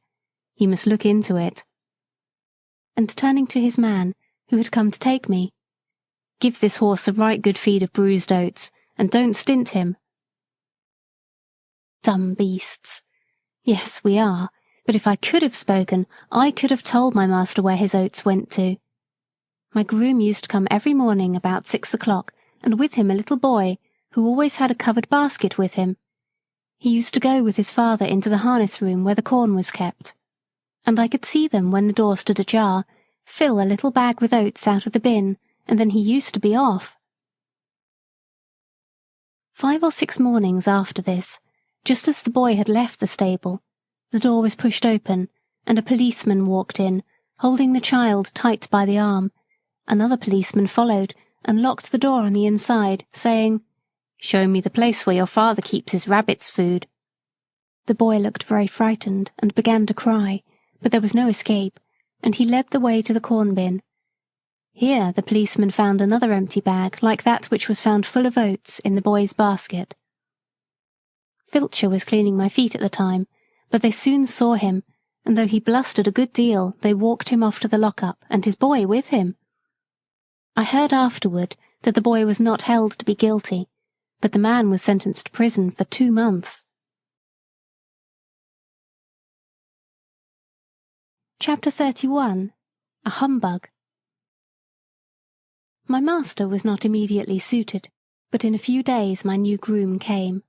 You must look into it." And turning to his man, who had come to take me, "Give this horse a right good feed of bruised oats, and don't stint him." Dumb beasts. Yes, we are, but if I could have spoken, I could have told my master where his oats went to. My groom used to come every morning about 6 o'clock, and with him a little boy, who always had a covered basket with him. He used to go with his father into the harness room where the corn was kept, and I could see them, when the door stood ajar, fill a little bag with oats out of the bin, and then he used to be off. 5 or 6 mornings after this, just as the boy had left the stable, the door was pushed open, and a policeman walked in, holding the child tight by the arm. Another policeman followed and locked the door on the inside, saying, "Show me the place where your father keeps his rabbit's food." The boy looked very frightened and began to cry, but there was no escape, and he led the way to the corn bin. Here the policeman found another empty bag like that which was found full of oats in the boy's basket. Filcher was cleaning my feet at the time, but they soon saw him, and though he blustered a good deal, they walked him off to the lock-up, and his boy with him. I heard afterward that the boy was not held to be guilty, but the man was sentenced to prison for 2 months. Chapter 31. A Humbug. My master was not immediately suited, but in a few days my new groom came.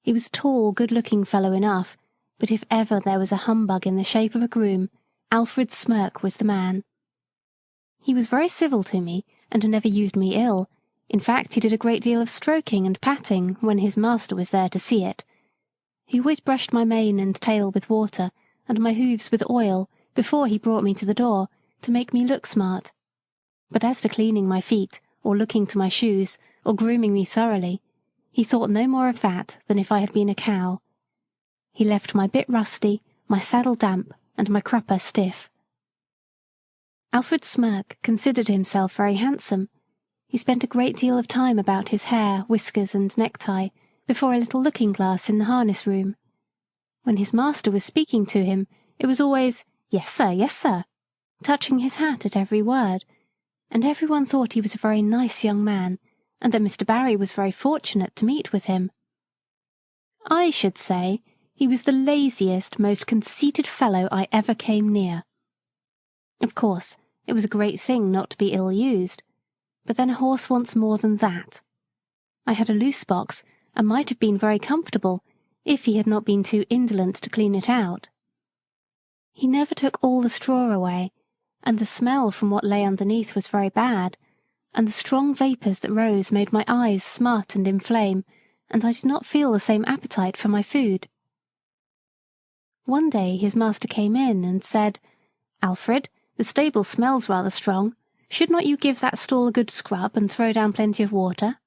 He was a tall, good-looking fellow enough, but if ever there was a humbug in the shape of a groom, Alfred Smirk was the man. He was very civil to me, and never used me ill. In fact, he did a great deal of stroking and patting when his master was there to see it. He always brushed my mane and tail with water, and my hoofs with oil, before he brought me to the door, to make me look smart. But as to cleaning my feet, or looking to my shoes, or grooming me thoroughly, he thought no more of that than if I had been a cow. He left my bit rusty, my saddle damp, and my crupper stiff. Alfred Smirk considered himself very handsome. He spent a great deal of time about his hair, whiskers, and necktie, before a little looking-glass in the harness-room. When his master was speaking to him, it was always, "Yes, sir," touching his hat at every word, and everyone thought he was a very nice young man, and that Mr. Barry was very fortunate to meet with him. I should say he was the laziest, most conceited fellow I ever came near. Of course, it was a great thing not to be ill-used, but then a horse wants more than that. I had a loose box, and might have been very comfortable, if he had not been too indolent to clean it out. He never took all the straw away, and the smell from what lay underneath was very bad, and the strong vapours that rose made my eyes smart and inflame, and I did not feel the same appetite for my food. One day his master came in and said, "Alfred, the stable smells rather strong. Should not you give that stall a good scrub and throw down plenty of water?"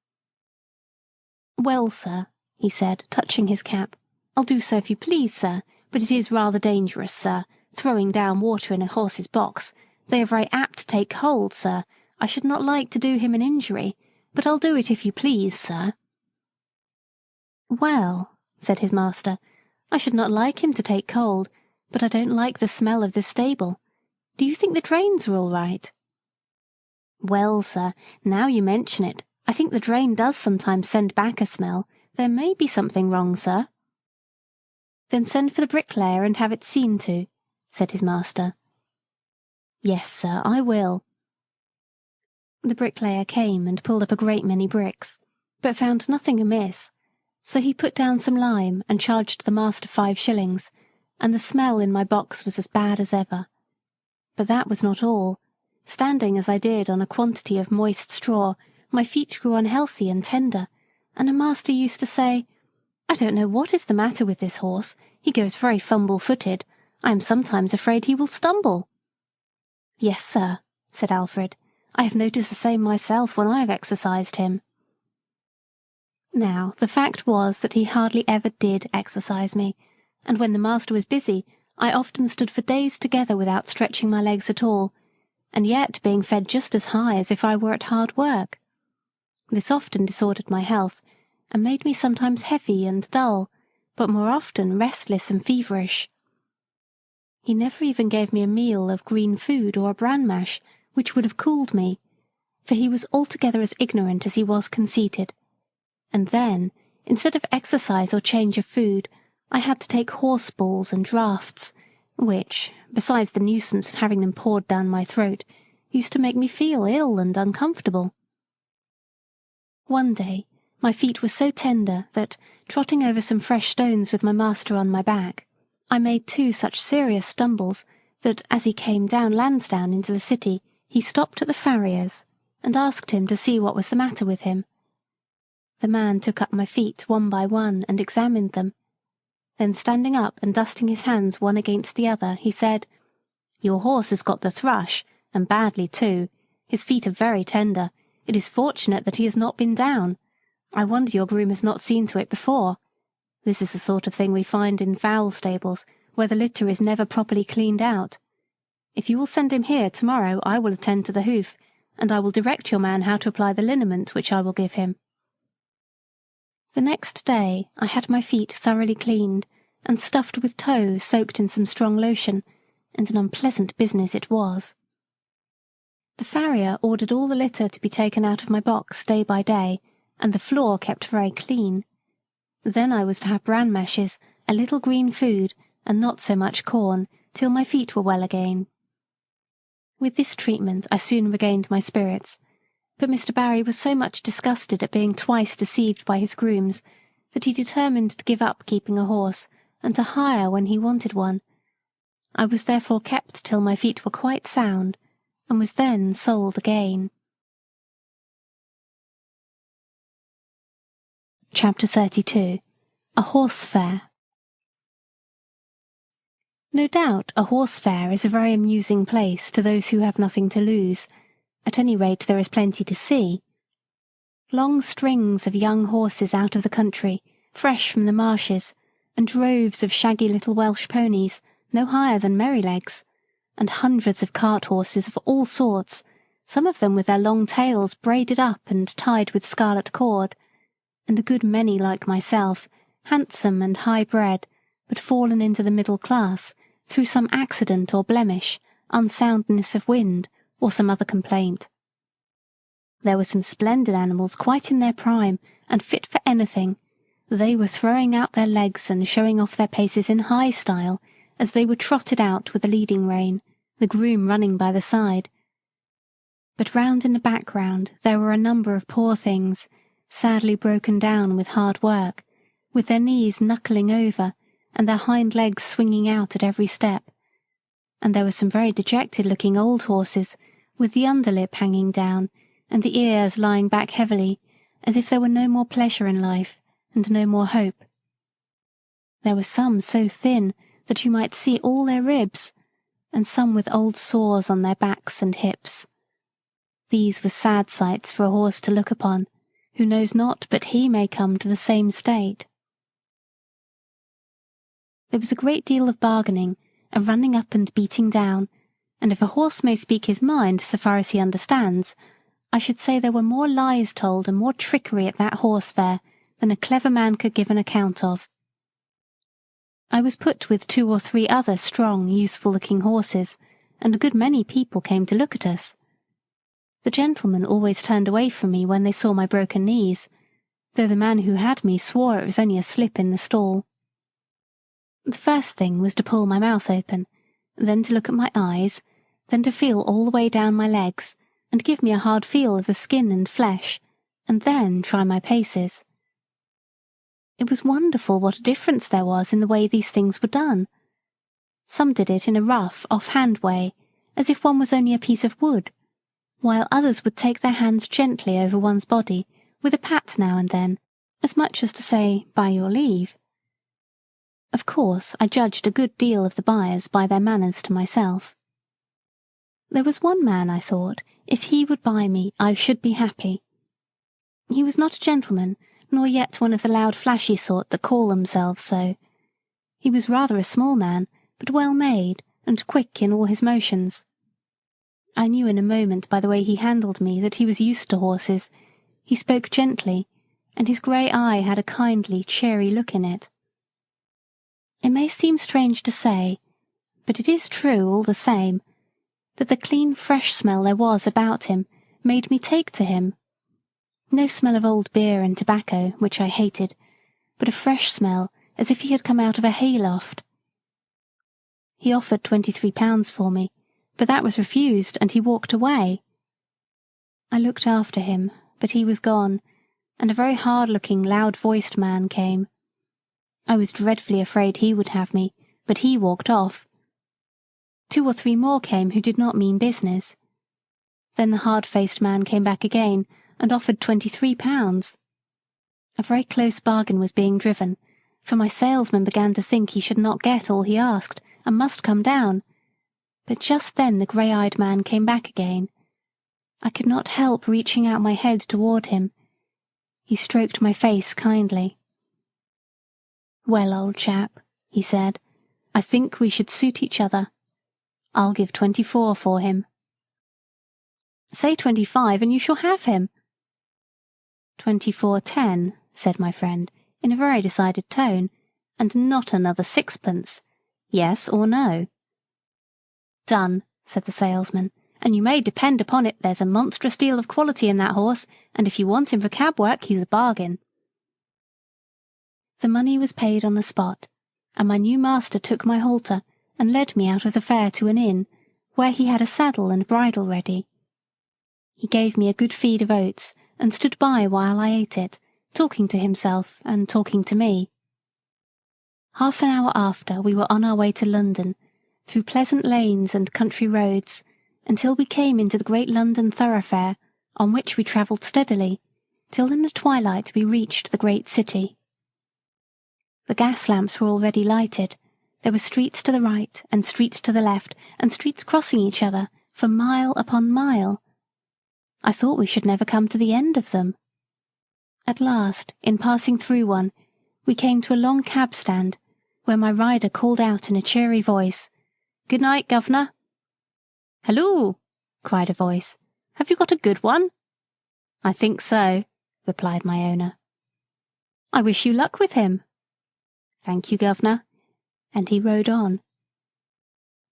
"Well, sir," he said, touching his cap, "I'll do so if you please, sir, but it is rather dangerous, sir, throwing down water in a horse's box. They are very apt to take cold, sir. I should not like to do him an injury, but I'll do it if you please, sir." "Well," said his master, "I should not like him to take cold, but I don't like the smell of this stable. Do you think the drains are all right?" "Well, sir, now you mention it, I think the drain does sometimes send back a smell. There may be something wrong, sir." "Then send for the bricklayer and have it seen to," said his master. "Yes, sir, I will." The bricklayer came and pulled up a great many bricks, but found nothing amiss, so he put down some lime and charged the master 5 shillings, and the smell in my box was as bad as ever. But that was not all. Standing as I did on a quantity of moist straw, my feet grew unhealthy and tender, and the master used to say, "I don't know what is the matter with this horse. He goes very fumble-footed. I am sometimes afraid he will stumble." "Yes, sir," said Alfred. "I have noticed the same myself when I have exercised him." Now, the fact was that he hardly ever did exercise me, and when the master was busy, I often stood for days together without stretching my legs at all, and yet being fed just as high as if I were at hard work. This often disordered my health, and made me sometimes heavy and dull, but more often restless and feverish. He never even gave me a meal of green food or a bran mash, which would have cooled me, for he was altogether as ignorant as he was conceited. And then, instead of exercise or change of food, I had to take horse balls and draughts, which, besides the nuisance of having them poured down my throat, used to make me feel ill and uncomfortable. One day, my feet were so tender that, trotting over some fresh stones with my master on my back, I made 2 such serious stumbles that, as he came down Lansdowne into the city, he stopped at the farrier's, and asked him to see what was the matter with him. The man took up my feet one by one and examined them. Then standing up and dusting his hands one against the other, he said, "Your horse has got the thrush, and badly too. His feet are very tender. It is fortunate that he has not been down. I wonder your groom has not seen to it before. This is the sort of thing we find in fowl stables, where the litter is never properly cleaned out. If you will send him here tomorrow, I will attend to the hoof, and I will direct your man how to apply the liniment which I will give him." The next day I had my feet thoroughly cleaned, and stuffed with tow soaked in some strong lotion, and an unpleasant business it was. The farrier ordered all the litter to be taken out of my box day by day, and the floor kept very clean. Then I was to have bran mashes, a little green food, and not so much corn, till my feet were well again. With this treatment I soon regained my spirits, but Mr. Barry was so much disgusted at being twice deceived by his grooms, that he determined to give up keeping a horse, and to hire when he wanted one. I was therefore kept till my feet were quite sound, and was then sold again. Chapter 32. A Horse Fair. No doubt a horse fair is a very amusing place to those who have nothing to lose. At any rate there is plenty to see. Long strings of young horses out of the country, fresh from the marshes, and droves of shaggy little Welsh ponies, no higher than Merrylegs, and hundreds of cart horses of all sorts, some of them with their long tails braided up and tied with scarlet cord, and a good many like myself, handsome and high-bred, but fallen into the middle class through some accident or blemish, unsoundness of wind, or some other complaint. There were some splendid animals quite in their prime, and fit for anything. They were throwing out their legs and showing off their paces in high style, as they were trotted out with the leading rein, the groom running by the side. But round in the background there were a number of poor things, sadly broken down with hard work, with their knees knuckling over, and their hind legs swinging out at every step. And there were some very dejected-looking old horses, with the underlip hanging down, and the ears lying back heavily, as if there were no more pleasure in life, and no more hope. There were some so thin that you might see all their ribs, and some with old sores on their backs and hips. These were sad sights for a horse to look upon, who knows not but he may come to the same state. There was a great deal of bargaining, a running up and beating down, and if a horse may speak his mind so far as he understands, I should say there were more lies told and more trickery at that horse fair than a clever man could give an account of. I was put with 2 or 3 other strong, useful-looking horses, and a good many people came to look at us. The gentlemen always turned away from me when they saw my broken knees, though the man who had me swore it was only a slip in the stall. The first thing was to pull my mouth open, then to look at my eyes, then to feel all the way down my legs, and give me a hard feel of the skin and flesh, and then try my paces. It was wonderful what a difference there was in the way these things were done. Some did it in a rough, off-hand way, as if one was only a piece of wood, while others would take their hands gently over one's body, with a pat now and then, as much as to say, "By your leave." Of course, I judged a good deal of the buyers by their manners to myself. There was one man, I thought, if he would buy me, I should be happy. He was not a gentleman, nor yet one of the loud flashy sort that call themselves so. He was rather a small man, but well made, and quick in all his motions. I knew in a moment by the way he handled me that he was used to horses. He spoke gently, and his grey eye had a kindly, cheery look in it. It may seem strange to say, but it is true all the same, that the clean, fresh smell there was about him made me take to him. No smell of old beer and tobacco, which I hated, but a fresh smell as if he had come out of a hayloft. He offered £23 for me, but that was refused, and he walked away. I looked after him, but he was gone, and a very hard-looking, loud-voiced man came. I was dreadfully afraid he would have me, but he walked off. 2 or 3 more came who did not mean business. Then the hard-faced man came back again, and offered £23. A very close bargain was being driven, for my salesman began to think he should not get all he asked, and must come down. But just then the grey-eyed man came back again. I could not help reaching out my head toward him. He stroked my face kindly. "Well, old chap," he said, "I think we should suit each other. I'll give 24 for him." "Say 25 and you shall have him." 24.10, said my friend, in a very decided tone, and not another sixpence. Yes or no? "Done," said the salesman, "and you may depend upon it there's a monstrous deal of quality in that horse, and if you want him for cab work he's a bargain." The money was paid on the spot, and my new master took my halter and led me out of the fair to an inn, where he had a saddle and bridle ready. He gave me a good feed of oats, and stood by while I ate it, talking to himself and talking to me. Half an hour after we were on our way to London, through pleasant lanes and country roads, until we came into the great London thoroughfare, on which we travelled steadily, till in the twilight we reached the great city. The gas lamps were already lighted. There were streets to the right, and streets to the left, and streets crossing each other, for mile upon mile. I thought we should never come to the end of them. At last, in passing through one, we came to a long cab stand, where my rider called out in a cheery voice, "Good night, governor." "Halloo!" cried a voice. "Have you got a good one?" "I think so," replied my owner. "I wish you luck with him." "Thank you, governor," and he rode on.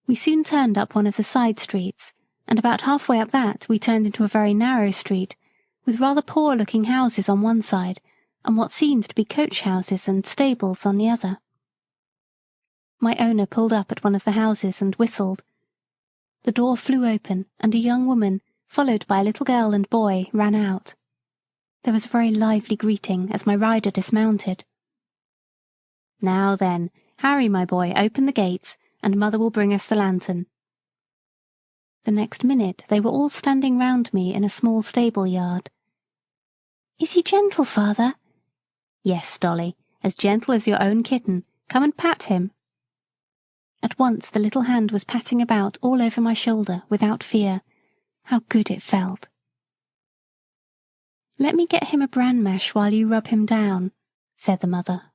We soon turned up one of the side streets, and about halfway up that we turned into a very narrow street, with rather poor-looking houses on one side, and what seemed to be coach-houses and stables on the other. My owner pulled up at one of the houses and whistled. The door flew open, and a young woman, followed by a little girl and boy, ran out. There was a very lively greeting as my rider dismounted. "Now then, Harry, my boy, open the gates, and mother will bring us the lantern." The next minute they were all standing round me in a small stable yard. "Is he gentle, father?" "Yes, Dolly, as gentle as your own kitten. Come and pat him." At once the little hand was patting about all over my shoulder without fear. How good it felt. "Let me get him a bran mash while you rub him down," said the mother.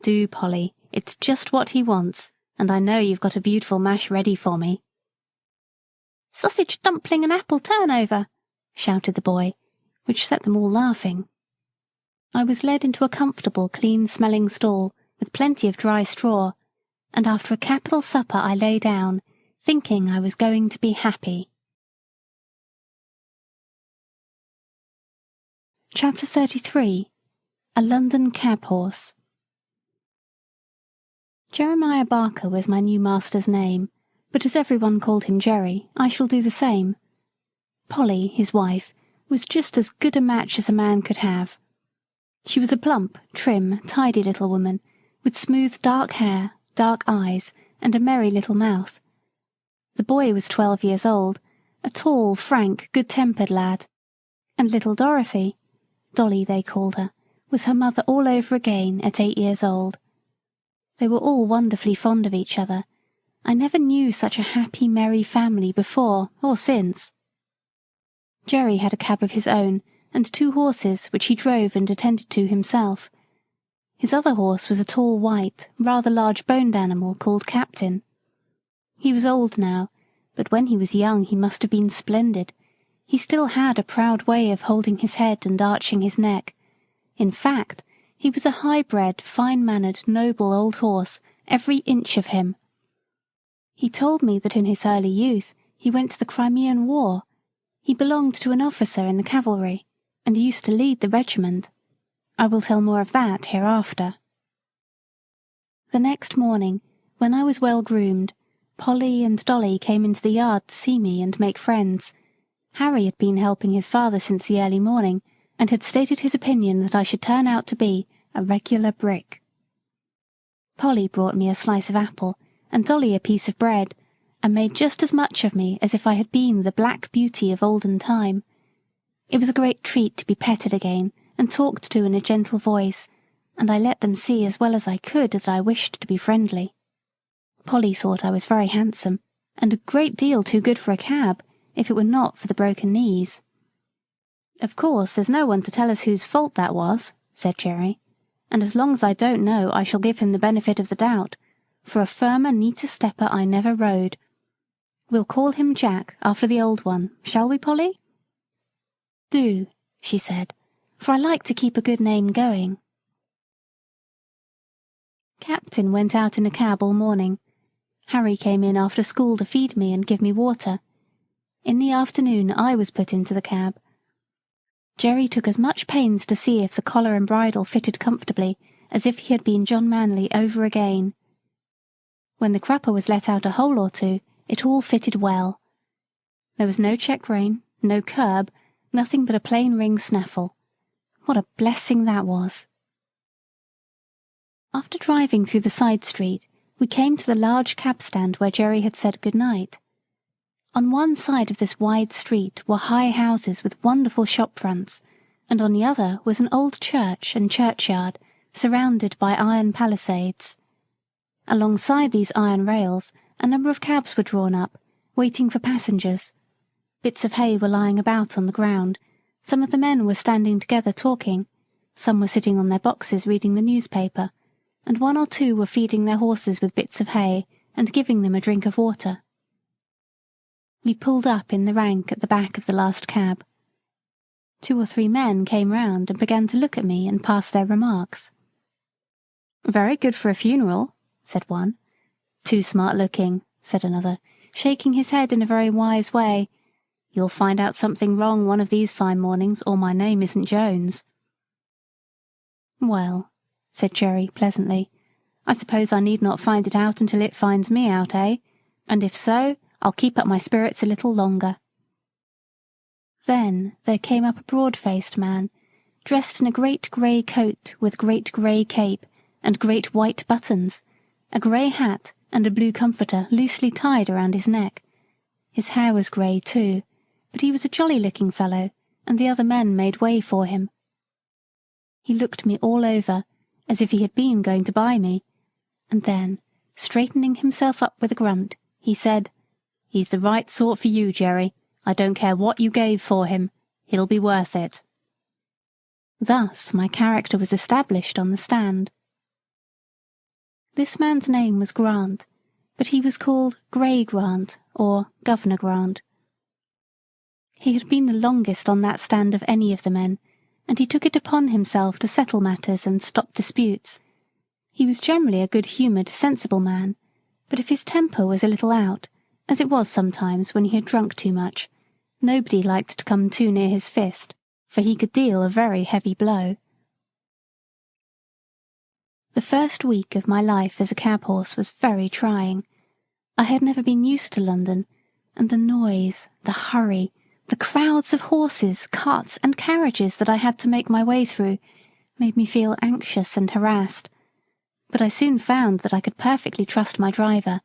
"Do, Polly, it's just what he wants, and I know you've got a beautiful mash ready for me." "Sausage dumpling and apple turnover," shouted the boy, which set them all laughing. I was led into a comfortable, clean-smelling stall, with plenty of dry straw, and after a capital supper I lay down, thinking I was going to be happy. Chapter 33. A London Cab Horse. Jeremiah Barker was my new master's name, but as everyone called him Jerry, I shall do the same. Polly, his wife, was just as good a match as a man could have. She was a plump, trim, tidy little woman, with smooth dark hair, dark eyes, and a merry little mouth. The boy was 12 years old, a tall, frank, good-tempered lad, and little Dorothy, Dolly they called her, was her mother all over again at 8 years old. They were all wonderfully fond of each other. I never knew such a happy, merry family before or since. Jerry had a cab of his own, and 2 horses which he drove and attended to himself. His other horse was a tall white, rather large-boned animal called Captain. He was old now, but when he was young he must have been splendid. He still had a proud way of holding his head and arching his neck. In fact, he was a high-bred, fine-mannered, noble old horse, every inch of him. He told me that in his early youth he went to the Crimean War. He belonged to an officer in the cavalry, and used to lead the regiment. I will tell more of that hereafter. The next morning, when I was well groomed, Polly and Dolly came into the yard to see me and make friends. Harry had been helping his father since the early morning, and had stated his opinion that I should turn out to be a regular brick. Polly brought me a slice of apple, and Dolly a piece of bread, and made just as much of me as if I had been the Black Beauty of olden time. It was a great treat to be petted again, and talked to in a gentle voice, and I let them see as well as I could that I wished to be friendly. Polly thought I was very handsome, and a great deal too good for a cab, if it were not for the broken knees. "Of course, there's no one to tell us whose fault that was," said Jerry, "and as long as I don't know, I shall give him the benefit of the doubt, for a firmer, neater stepper I never rode. We'll call him Jack, after the old one, shall we, Polly?" "Do," she said, "for I like to keep a good name going." Captain went out in a cab all morning. Harry came in after school to feed me and give me water. In the afternoon I was put into the cab. Jerry took as much pains to see if the collar and bridle fitted comfortably as if he had been John Manley over again. When the crupper was let out a hole or two, it all fitted well. There was no check rein, no curb, nothing but a plain ring snaffle. What a blessing that was! After driving through the side street, we came to the large cab stand where Jerry had said good night. On one side of this wide street were high houses with wonderful shop fronts, and on the other was an old church and churchyard surrounded by iron palisades. Alongside these iron rails a number of cabs were drawn up, waiting for passengers. Bits of hay were lying about on the ground. Some of the men were standing together talking, some were sitting on their boxes reading the newspaper, and one or two were feeding their horses with bits of hay and giving them a drink of water. We pulled up in the rank at the back of the last cab. 2 or 3 men came round and began to look at me and pass their remarks. "Very good for a funeral," said one. "Too smart-looking," said another, shaking his head in a very wise way. "You'll find out something wrong one of these fine mornings, or my name isn't Jones." "Well," said Jerry pleasantly, "I suppose I need not find it out until it finds me out, eh? And if so, I'll keep up my spirits a little longer." Then there came up a broad-faced man, dressed in a great grey coat with great grey cape and great white buttons, a grey hat and a blue comforter loosely tied around his neck. His hair was grey too, but he was a jolly-looking fellow, and the other men made way for him. He looked me all over, as if he had been going to buy me, and then, straightening himself up with a grunt, he said, "He's the right sort for you, Jerry. I don't care what you gave for him. He'll be worth it." Thus my character was established on the stand. This man's name was Grant, but he was called Grey Grant, or Governor Grant. He had been the longest on that stand of any of the men, and he took it upon himself to settle matters and stop disputes. He was generally a good-humoured, sensible man, but if his temper was a little out, as it was sometimes when he had drunk too much, nobody liked to come too near his fist, for he could deal a very heavy blow. The first week of my life as a cab-horse was very trying. I had never been used to London, and the noise, the hurry, the crowds of horses, carts, and carriages that I had to make my way through made me feel anxious and harassed. But I soon found that I could perfectly trust my driver,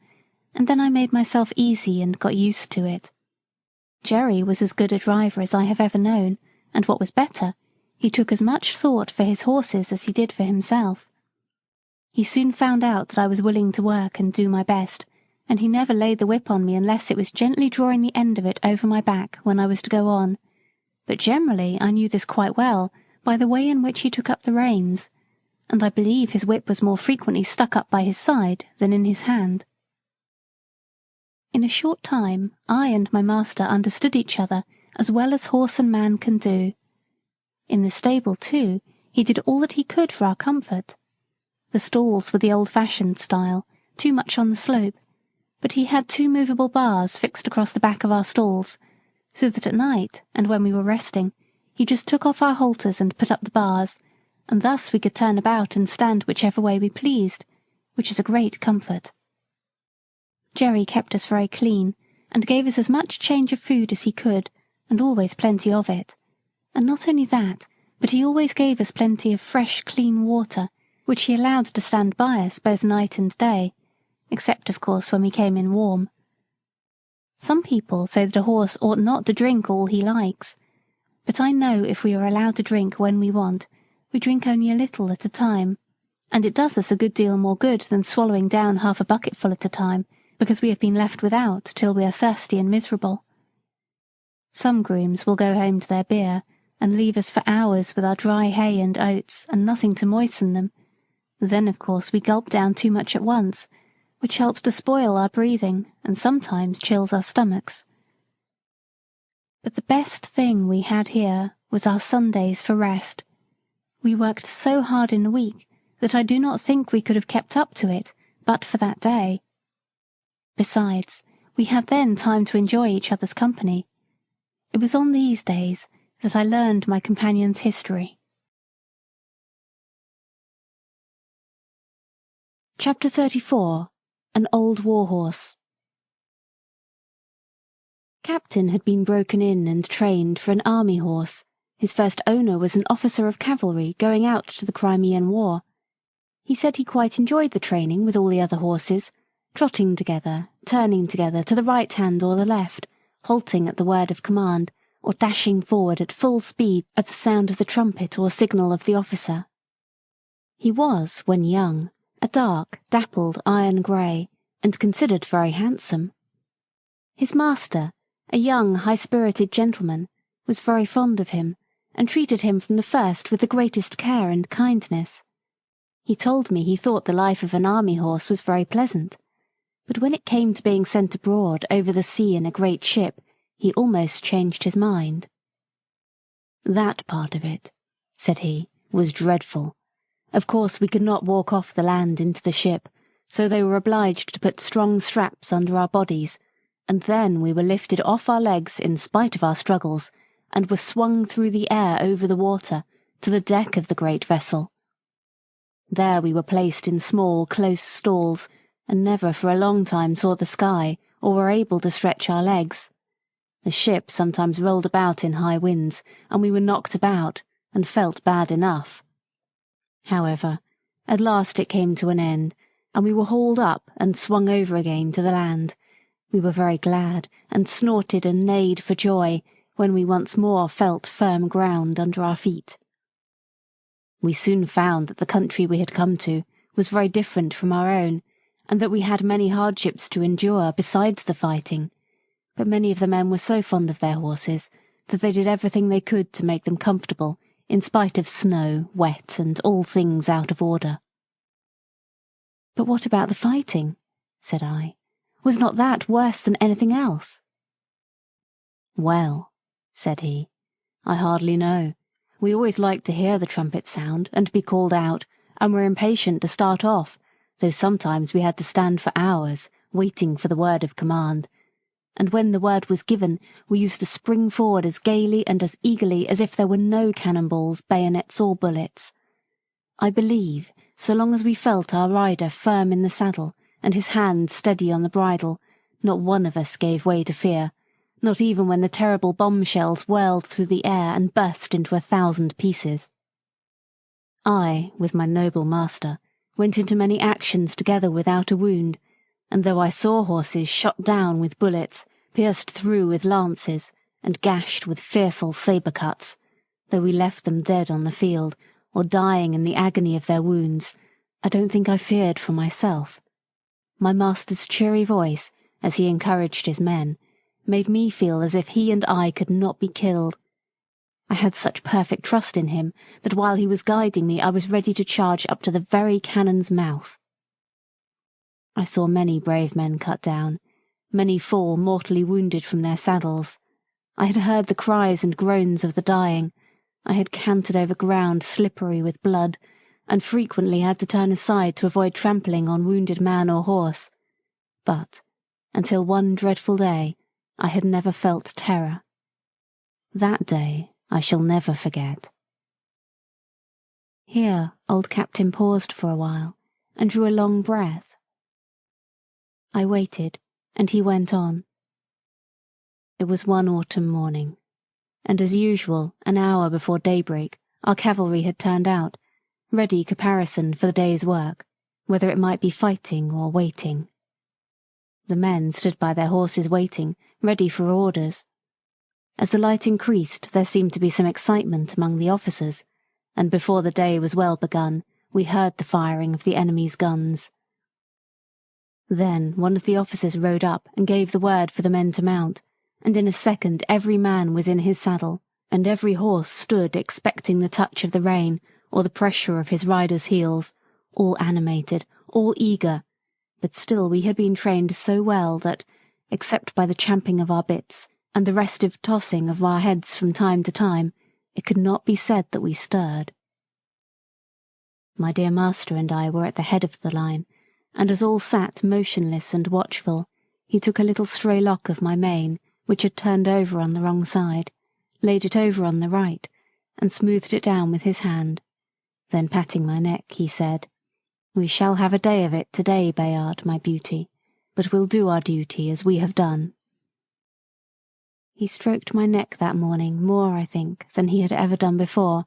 and then I made myself easy and got used to it. Jerry was as good a driver as I have ever known, and what was better, he took as much thought for his horses as he did for himself. He soon found out that I was willing to work and do my best, and he never laid the whip on me unless it was gently drawing the end of it over my back when I was to go on. But generally I knew this quite well by the way in which he took up the reins, and I believe his whip was more frequently stuck up by his side than in his hand. In a short time I and my master understood each other as well as horse and man can do. In the stable, too, he did all that he could for our comfort. The stalls were the old-fashioned style, too much on the slope, but he had 2 movable bars fixed across the back of our stalls, so that at night, and when we were resting, he just took off our halters and put up the bars, and thus we could turn about and stand whichever way we pleased, which is a great comfort. Jerry kept us very clean, and gave us as much change of food as he could, and always plenty of it. And not only that, but he always gave us plenty of fresh, clean water, which he allowed to stand by us both night and day, except, of course, when we came in warm. Some people say that a horse ought not to drink all he likes, but I know if we are allowed to drink when we want, we drink only a little at a time, and it does us a good deal more good than swallowing down half a bucketful at a time, because we have been left without till we are thirsty and miserable. Some grooms will go home to their beer, and leave us for hours with our dry hay and oats, and nothing to moisten them. Then, of course, we gulp down too much at once, which helps to spoil our breathing, and sometimes chills our stomachs. But the best thing we had here was our Sundays for rest. We worked so hard in the week that I do not think we could have kept up to it but for that day. Besides, we had then time to enjoy each other's company. It was on these days that I learned my companion's history. Chapter 34. An Old Warhorse. Captain had been broken in and trained for an army horse. His first owner was an officer of cavalry going out to the Crimean War. He said he quite enjoyed the training with all the other horses, trotting together, turning together to the right hand or the left, halting at the word of command, or dashing forward at full speed at the sound of the trumpet or signal of the officer. He was, when young, a dark, dappled iron grey, and considered very handsome. His master, a young, high-spirited gentleman, was very fond of him, and treated him from the first with the greatest care and kindness. He told me he thought the life of an army horse was very pleasant, but when it came to being sent abroad over the sea in a great ship, he almost changed his mind. "That part of it," said he, "was dreadful. Of course we could not walk off the land into the ship, so they were obliged to put strong straps under our bodies, and then we were lifted off our legs in spite of our struggles, and were swung through the air over the water to the deck of the great vessel. There we were placed in small, close stalls, and never for a long time saw the sky, or were able to stretch our legs. The ship sometimes rolled about in high winds, and we were knocked about, and felt bad enough. However, at last it came to an end, and we were hauled up and swung over again to the land. We were very glad, and snorted and neighed for joy, when we once more felt firm ground under our feet. We soon found that the country we had come to was very different from our own, and that we had many hardships to endure besides the fighting, but many of the men were so fond of their horses that they did everything they could to make them comfortable, in spite of snow, wet, and all things out of order. "But what about the fighting?" said I. "Was not that worse than anything else?" "Well," said he, "I hardly know. We always liked to hear the trumpet sound and be called out, and were impatient to start off, though sometimes we had to stand for hours, waiting for the word of command. And when the word was given, we used to spring forward as gaily and as eagerly as if there were no cannonballs, bayonets, or bullets. I believe, so long as we felt our rider firm in the saddle, and his hand steady on the bridle, not one of us gave way to fear, not even when the terrible bombshells whirled through the air and burst into 1,000 pieces. I, with my noble master, went into many actions together without a wound, and though I saw horses shot down with bullets, pierced through with lances, and gashed with fearful sabre cuts, though we left them dead on the field, or dying in the agony of their wounds, I don't think I feared for myself. My master's cheery voice, as he encouraged his men, made me feel as if he and I could not be killed. I had such perfect trust in him that while he was guiding me I was ready to charge up to the very cannon's mouth. I saw many brave men cut down, many fall mortally wounded from their saddles. I had heard the cries and groans of the dying. I had cantered over ground slippery with blood, and frequently had to turn aside to avoid trampling on wounded man or horse. But, until one dreadful day, I had never felt terror. That day I shall never forget. Here old Captain paused for a while, and drew a long breath. I waited, and he went on. It was one autumn morning, and as usual, an hour before daybreak, our cavalry had turned out, ready caparisoned for the day's work, whether it might be fighting or waiting. The men stood by their horses waiting, ready for orders. As the light increased, there seemed to be some excitement among the officers, and before the day was well begun, we heard the firing of the enemy's guns. Then one of the officers rode up and gave the word for the men to mount, and in a second every man was in his saddle, and every horse stood expecting the touch of the rein or the pressure of his rider's heels, all animated, all eager, but still we had been trained so well that, except by the champing of our bits and the restive tossing of our heads from time to time, it could not be said that we stirred. My dear master and I were at the head of the line, and as all sat motionless and watchful, he took a little stray lock of my mane, which had turned over on the wrong side, laid it over on the right, and smoothed it down with his hand. Then patting my neck, he said, "We shall have a day of it today, Bayard, my beauty, but we'll do our duty as we have done." He stroked my neck that morning more, I think, than he had ever done before,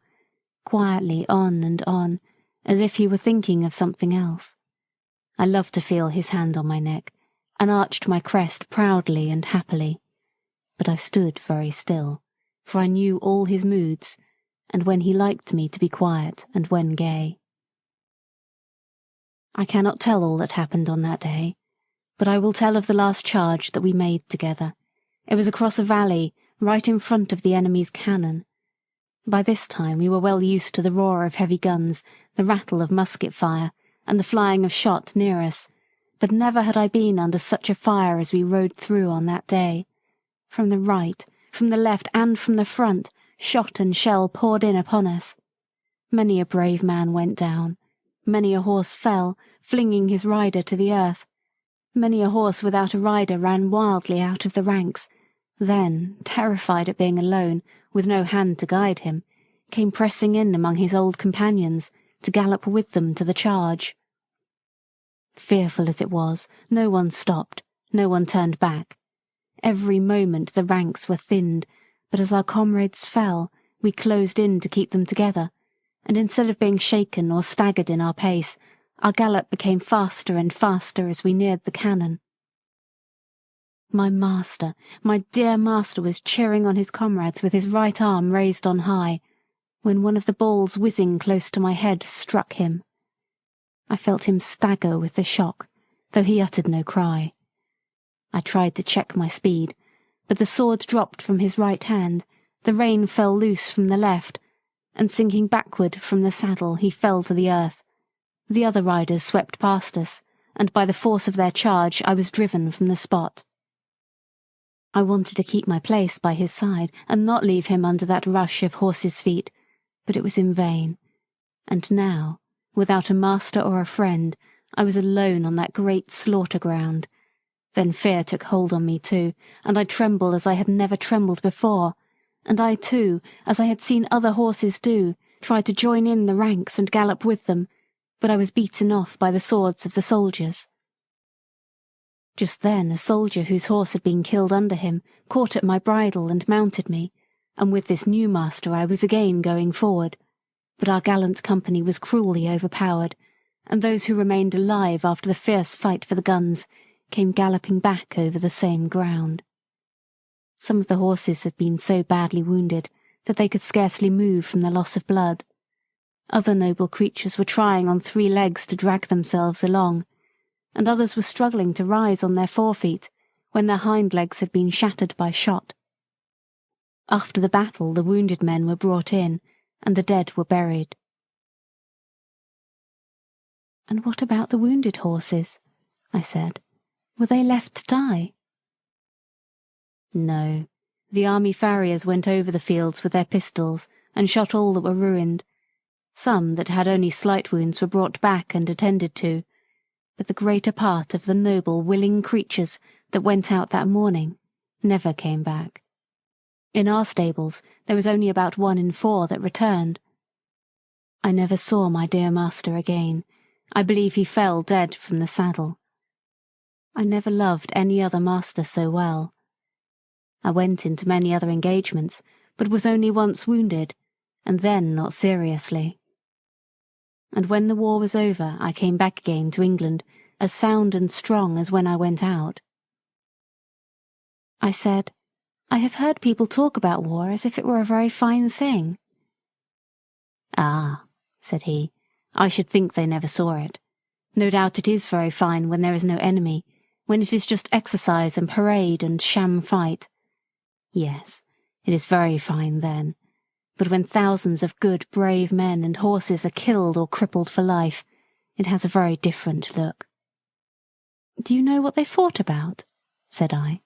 quietly on and on, as if he were thinking of something else. I loved to feel his hand on my neck, and arched my crest proudly and happily. But I stood very still, for I knew all his moods, and when he liked me to be quiet and when gay. I cannot tell all that happened on that day, but I will tell of the last charge that we made together. It was across a valley, right in front of the enemy's cannon. By this time we were well used to the roar of heavy guns, the rattle of musket fire, and the flying of shot near us, but never had I been under such a fire as we rode through on that day. From the right, from the left, and from the front, shot and shell poured in upon us. Many a brave man went down. Many a horse fell, flinging his rider to the earth. Many a horse without a rider ran wildly out of the ranks, then, terrified at being alone, with no hand to guide him, came pressing in among his old companions, to gallop with them to the charge. Fearful as it was, no one stopped, no one turned back. Every moment the ranks were thinned, but as our comrades fell, we closed in to keep them together, and instead of being shaken or staggered in our pace, our gallop became faster and faster as we neared the cannon. My master, my dear master, was cheering on his comrades with his right arm raised on high, when one of the balls whizzing close to my head struck him. I felt him stagger with the shock, though he uttered no cry. I tried to check my speed, but the sword dropped from his right hand, the rein fell loose from the left, and sinking backward from the saddle he fell to the earth. The other riders swept past us, and by the force of their charge I was driven from the spot. I wanted to keep my place by his side and not leave him under that rush of horses' feet, but it was in vain, and now, without a master or a friend, I was alone on that great slaughter ground. Then fear took hold on me too, and I trembled as I had never trembled before, and I too, as I had seen other horses do, tried to join in the ranks and gallop with them, but I was beaten off by the swords of the soldiers. Just then a soldier whose horse had been killed under him caught at my bridle and mounted me, and with this new master I was again going forward, but our gallant company was cruelly overpowered, and those who remained alive after the fierce fight for the guns came galloping back over the same ground. Some of the horses had been so badly wounded that they could scarcely move from the loss of blood. Other noble creatures were trying on 3 legs to drag themselves along, and others were struggling to rise on their forefeet when their hind legs had been shattered by shot. After the battle the wounded men were brought in, and the dead were buried. "And what about the wounded horses?" I said. "Were they left to die?" "No. The army farriers went over the fields with their pistols and shot all that were ruined. Some that had only slight wounds were brought back and attended to, but the greater part of the noble, willing creatures that went out that morning never came back. In our stables there was only about 1 in 4 that returned. I never saw my dear master again. I believe he fell dead from the saddle. I never loved any other master so well. I went into many other engagements, but was only once wounded, and then not seriously. And when the war was over, I came back again to England, as sound and strong as when I went out." I said, I have heard people talk about war as if it were a very fine thing." "Ah," said he, "I should think they never saw it. No doubt it is very fine when there is no enemy, when it is just exercise and parade and sham fight. Yes, it is very fine then. But when thousands of good, brave men and horses are killed or crippled for life, it has a very different look." "Do you know what they fought about?" said I.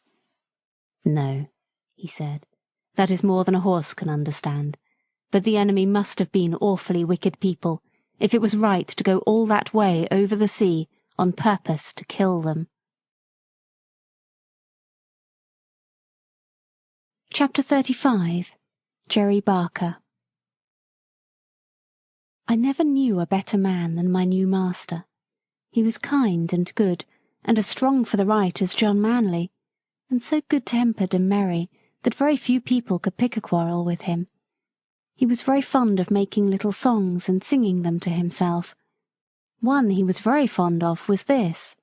"No," he said, "that is more than a horse can understand. But the enemy must have been awfully wicked people, if it was right to go all that way over the sea on purpose to kill them." Chapter 35. Jerry Barker. I never knew a better man than my new master. He was kind and good, and as strong for the right as John Manley, and so good-tempered and merry that very few people could pick a quarrel with him. He was very fond of making little songs and singing them to himself. One he was very fond of was this: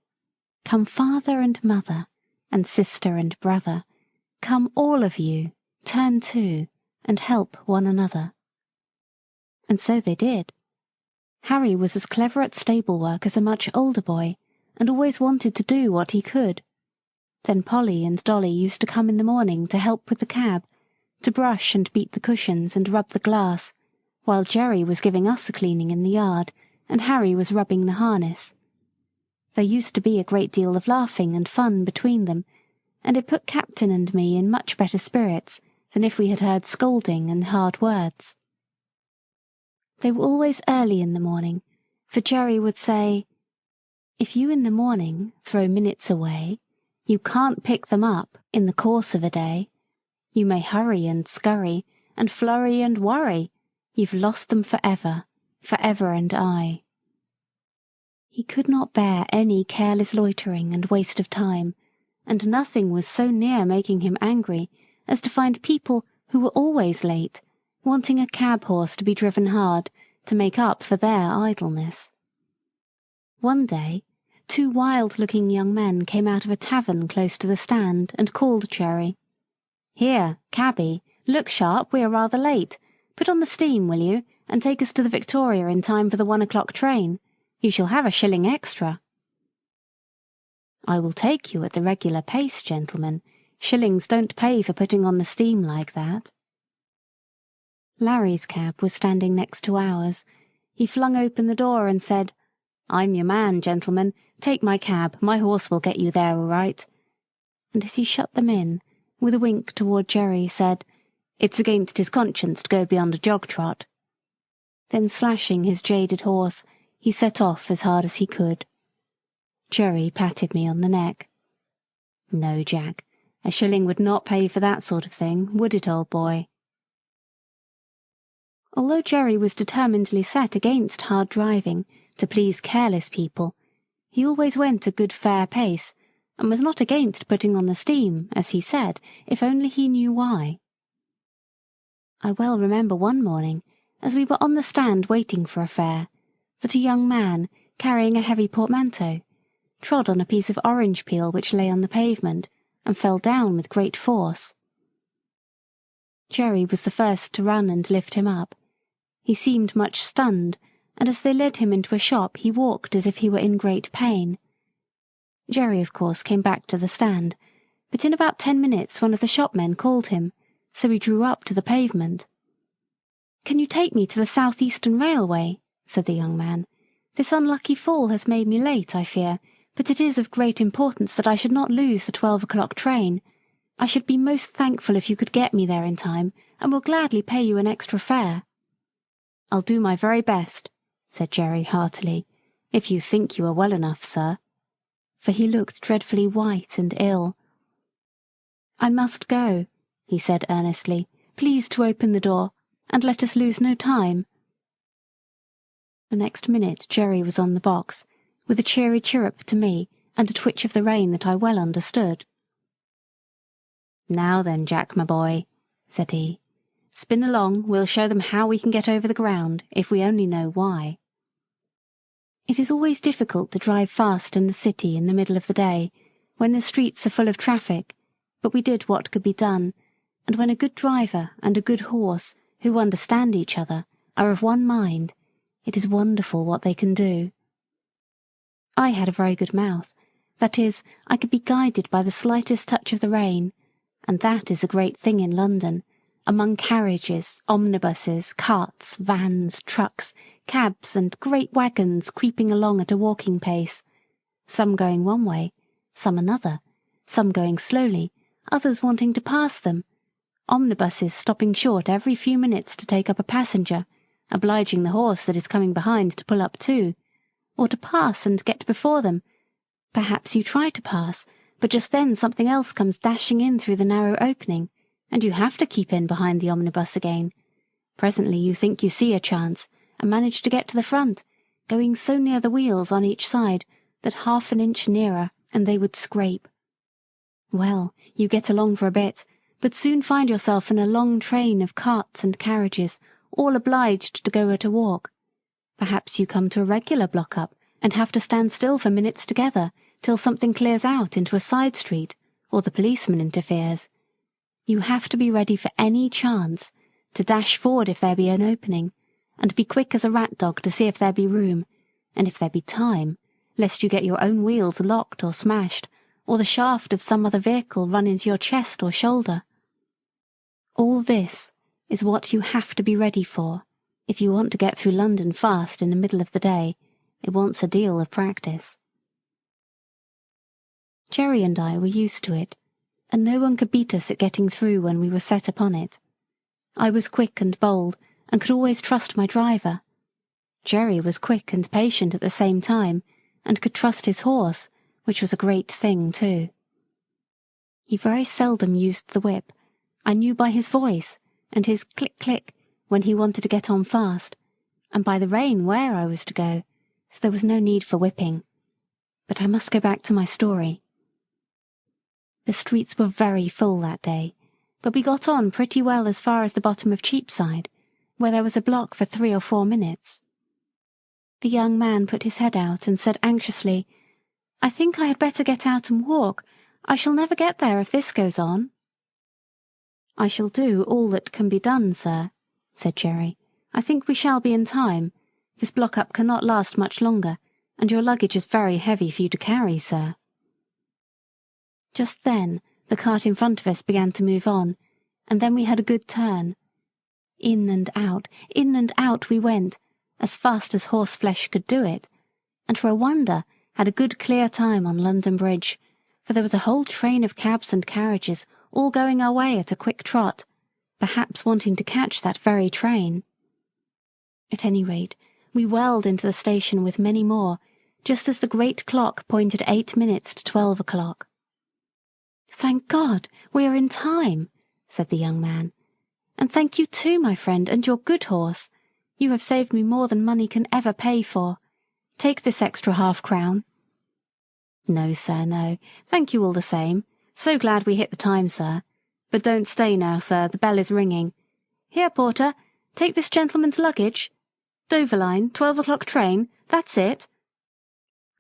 "Come father and mother, and sister and brother, come all of you, turn to, and help one another." And so they did. Harry was as clever at stable work as a much older boy, and always wanted to do what he could. Then Polly and Dolly used to come in the morning to help with the cab, to brush and beat the cushions and rub the glass, while Jerry was giving us a cleaning in the yard, and Harry was rubbing the harness. There used to be a great deal of laughing and fun between them, and it put Captain and me in much better spirits than if we had heard scolding and hard words. They were always early in the morning, for Jerry would say, "If you in the morning throw minutes away, you can't pick them up in the course of a day. You may hurry and scurry, and flurry and worry, you've lost them forever, forever and aye." He could not bear any careless loitering and waste of time, and nothing was so near making him angry as to find people who were always late wanting a cab horse to be driven hard to make up for their idleness. One day, 2 wild-looking young men came out of a tavern close to the stand and called Jerry. "Here, cabby, look sharp, we are rather late. Put on the steam, will you, and take us to the Victoria in time for the 1 o'clock train. You shall have a shilling extra." "I will take you at the regular pace, gentlemen. Shillings don't pay for putting on the steam like that." Larry's cab was standing next to ours. He flung open the door and said, "I'm your man, gentlemen. Take my cab, my horse will get you there all right." And as he shut them in, with a wink toward Jerry, said, "It's against his conscience to go beyond a jog trot." Then slashing his jaded horse, he set off as hard as he could. Jerry patted me on the neck. "No, Jack, a shilling would not pay for that sort of thing, would it, old boy?" Although Jerry was determinedly set against hard driving to please careless people, he always went a good fair pace, and was not against putting on the steam, as he said, if only he knew why. I well remember one morning, as we were on the stand waiting for a fare, that a young man, carrying a heavy portmanteau, trod on a piece of orange peel which lay on the pavement, and fell down with great force. Jerry was the first to run and lift him up. He seemed much stunned, and as they led him into a shop he walked as if he were in great pain. Jerry, of course, came back to the stand, but in about 10 minutes one of the shopmen called him, so he drew up to the pavement. "Can you take me to the South Eastern Railway?" said the young man. "This unlucky fall has made me late, I fear, but it is of great importance that I should not lose the 12 o'clock train. I should be most thankful if you could get me there in time, and will gladly pay you an extra fare." "I'll do my very best," said Jerry heartily, "if you think you are well enough, sir," for he looked dreadfully white and ill. "I must go," he said earnestly. "Please to open the door, and let us lose no time." The next minute Jerry was on the box, with a cheery chirrup to me and a twitch of the rein that I well understood. "Now then, Jack, my boy," said he, "spin along, we'll show them how we can get over the ground, if we only know why." It is always difficult to drive fast in the city in the middle of the day, when the streets are full of traffic, but we did what could be done, And when a good driver and a good horse, who understand each other, are of one mind, it is wonderful what they can do. I had a very good mouth. That is, I could be guided by the slightest touch of the rein, and that is a great thing in London, among carriages, omnibuses, carts, vans, trucks, cabs, and great wagons creeping along at a walking pace, some going one way, some another, some going slowly, others wanting to pass them, omnibuses stopping short every few minutes to take up a passenger, obliging the horse that is coming behind to pull up too, or to pass and get before them. Perhaps you try to pass, but just then something else comes dashing in through the narrow opening, and you have to keep in behind the omnibus again. Presently you think you see a chance, and manage to get to the front, going so near the wheels on each side that half an inch nearer and they would scrape. Well, you get along for a bit, but soon find yourself in a long train of carts and carriages, all obliged to go at a walk. Perhaps you come to a regular block-up, and have to stand still for minutes together, till something clears out into a side street, or the policeman interferes. You have to be ready for any chance, to dash forward if there be an opening, and be quick as a rat dog to see if there be room, and if there be time, lest you get your own wheels locked or smashed, or the shaft of some other vehicle run into your chest or shoulder. All this is what you have to be ready for. If you want to get through London fast in the middle of the day, it wants a deal of practice. Jerry and I were used to it, and no one could beat us at getting through when we were set upon it. I was quick and bold, and could always trust my driver. Jerry was quick and patient at the same time, and could trust his horse, which was a great thing too. He very seldom used the whip. I knew by his voice, and his click-click, when he wanted to get on fast, and by the rein where I was to go, so there was no need for whipping. But I must go back to my story. The streets were very full that day, but we got on pretty well as far as the bottom of Cheapside, where there was a block for 3 or 4 minutes. The young man put his head out and said anxiously, "I think I had better get out and walk. I shall never get there if this goes on." "I shall do all that can be done, sir," said Jerry. "I think we shall be in time. This block-up cannot last much longer, and your luggage is very heavy for you to carry, sir." Just then the cart in front of us began to move on, and then we had a good turn. In and out we went, as fast as horseflesh could do it, and for a wonder had a good clear time on London Bridge, for there was a whole train of cabs and carriages all going our way at a quick trot, perhaps wanting to catch that very train. At any rate, we whirled into the station with many more, just as the great clock pointed 8 minutes to 12 o'clock. "Thank God, we are in time," said the young man. "And thank you too, my friend, and your good horse. You have saved me more than money can ever pay for. Take this extra half-crown." "No, sir, no. Thank you all the same. So glad we hit the time, sir. But don't stay now, sir, the bell is ringing. Here, porter, take this gentleman's luggage. Dover line, 12 o'clock train, that's it."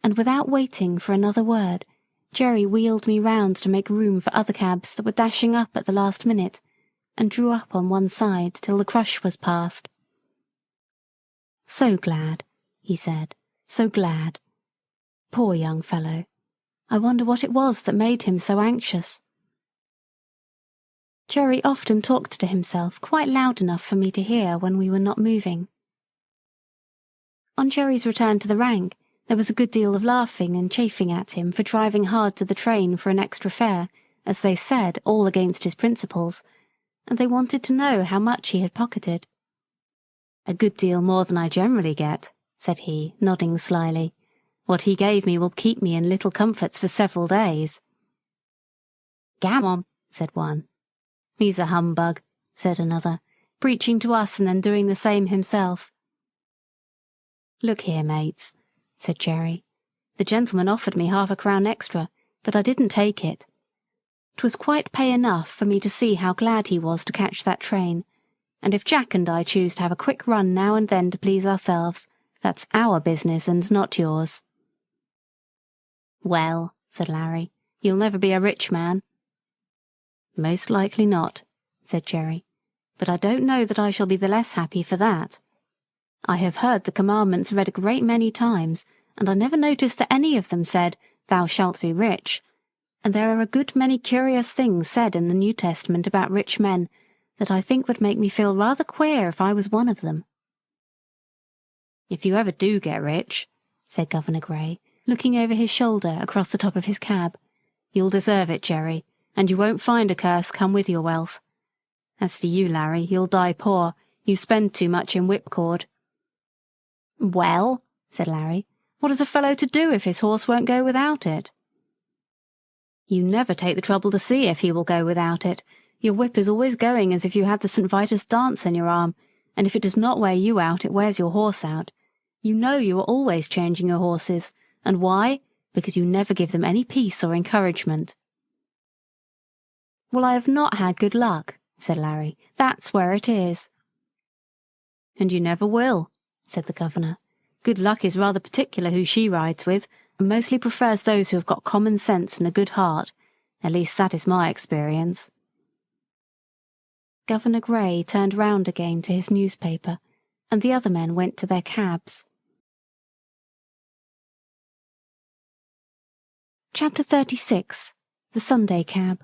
And without waiting for another word, Jerry wheeled me round to make room for other cabs that were dashing up at the last minute, and drew up on one side till the crush was past. "So glad," he said, "so glad. Poor young fellow. I wonder what it was that made him so anxious." Jerry often talked to himself quite loud enough for me to hear when we were not moving. On Jerry's return to the rank, there was a good deal of laughing and chaffing at him for driving hard to the train for an extra fare, as they said, all against his principles, and they wanted to know how much he had pocketed. "A good deal more than I generally get," said he, nodding slyly. "What he gave me will keep me in little comforts for several days." "Gammon," said one. "He's a humbug," said another, preaching to us and then doing the same himself. "Look here, mates," said Jerry. "The gentleman offered me half-a-crown extra, but I didn't take it. 'Twas quite pay enough for me to see how glad he was to catch that train, and if Jack and I choose to have a quick run now and then to please ourselves, that's our business and not yours." "Well," said Larry, "you'll never be a rich man." "Most likely not," said Jerry, but I don't know that I shall be the less happy for that. I have heard the commandments read a great many times, and I never noticed that any of them said, Thou shalt be rich, and there are a good many curious things said in the New Testament about rich men that I think would make me feel rather queer if I was one of them. If you ever do get rich, said Governor Gray, looking over his shoulder across the top of his cab, you'll deserve it, Jerry, and you won't find a curse come with your wealth. As for you, Larry, you'll die poor. You spend too much in whipcord. Well, said Larry, what is a fellow to do if his horse won't go without it? You never take the trouble to see if he will go without it. Your whip is always going as if you had the St. Vitus dance in your arm, and if it does not wear you out, it wears your horse out. You know you are always changing your horses, and why? Because you never give them any peace or encouragement. Well, I have not had good luck, said Larry. That's where it is. And you never will, said the governor. Good luck is rather particular who she rides with, and mostly prefers those who have got common sense and a good heart. At least that is my experience. Governor Gray turned round again to his newspaper, and the other men went to their cabs. Chapter 36. The Sunday Cab.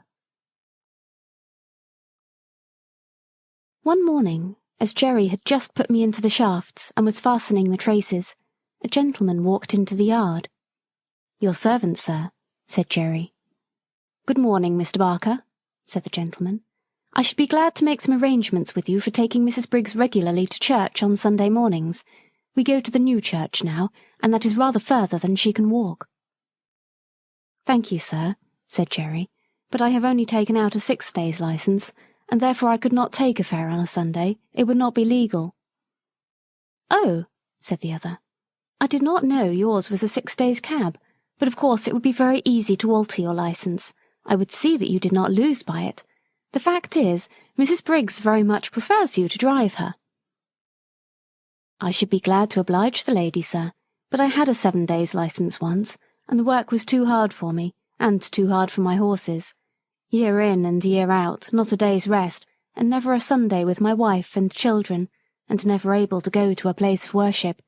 One morning, as Jerry had just put me into the shafts and was fastening the traces, a gentleman walked into the yard. Your servant, sir, said Jerry. Good morning, Mr. Barker, said the gentleman. I should be glad to make some arrangements with you for taking Mrs. Briggs regularly to church on Sunday mornings. We go to the new church now, and that is rather further than she can walk. Thank you, sir, said Jerry, but I have only taken out a 6 days' licence, and therefore I could not take a fare on a Sunday. It would not be legal. Oh, said the other, I did not know yours was a 6 days' cab, but of course it would be very easy to alter your licence. I would see that you did not lose by it. The fact is, Mrs. Briggs very much prefers you to drive her. I should be glad to oblige the lady, sir, but I had a 7 days' licence once, and the work was too hard for me, and too hard for my horses. Year in and year out, not a day's rest, and never a Sunday with my wife and children, and never able to go to a place of worship,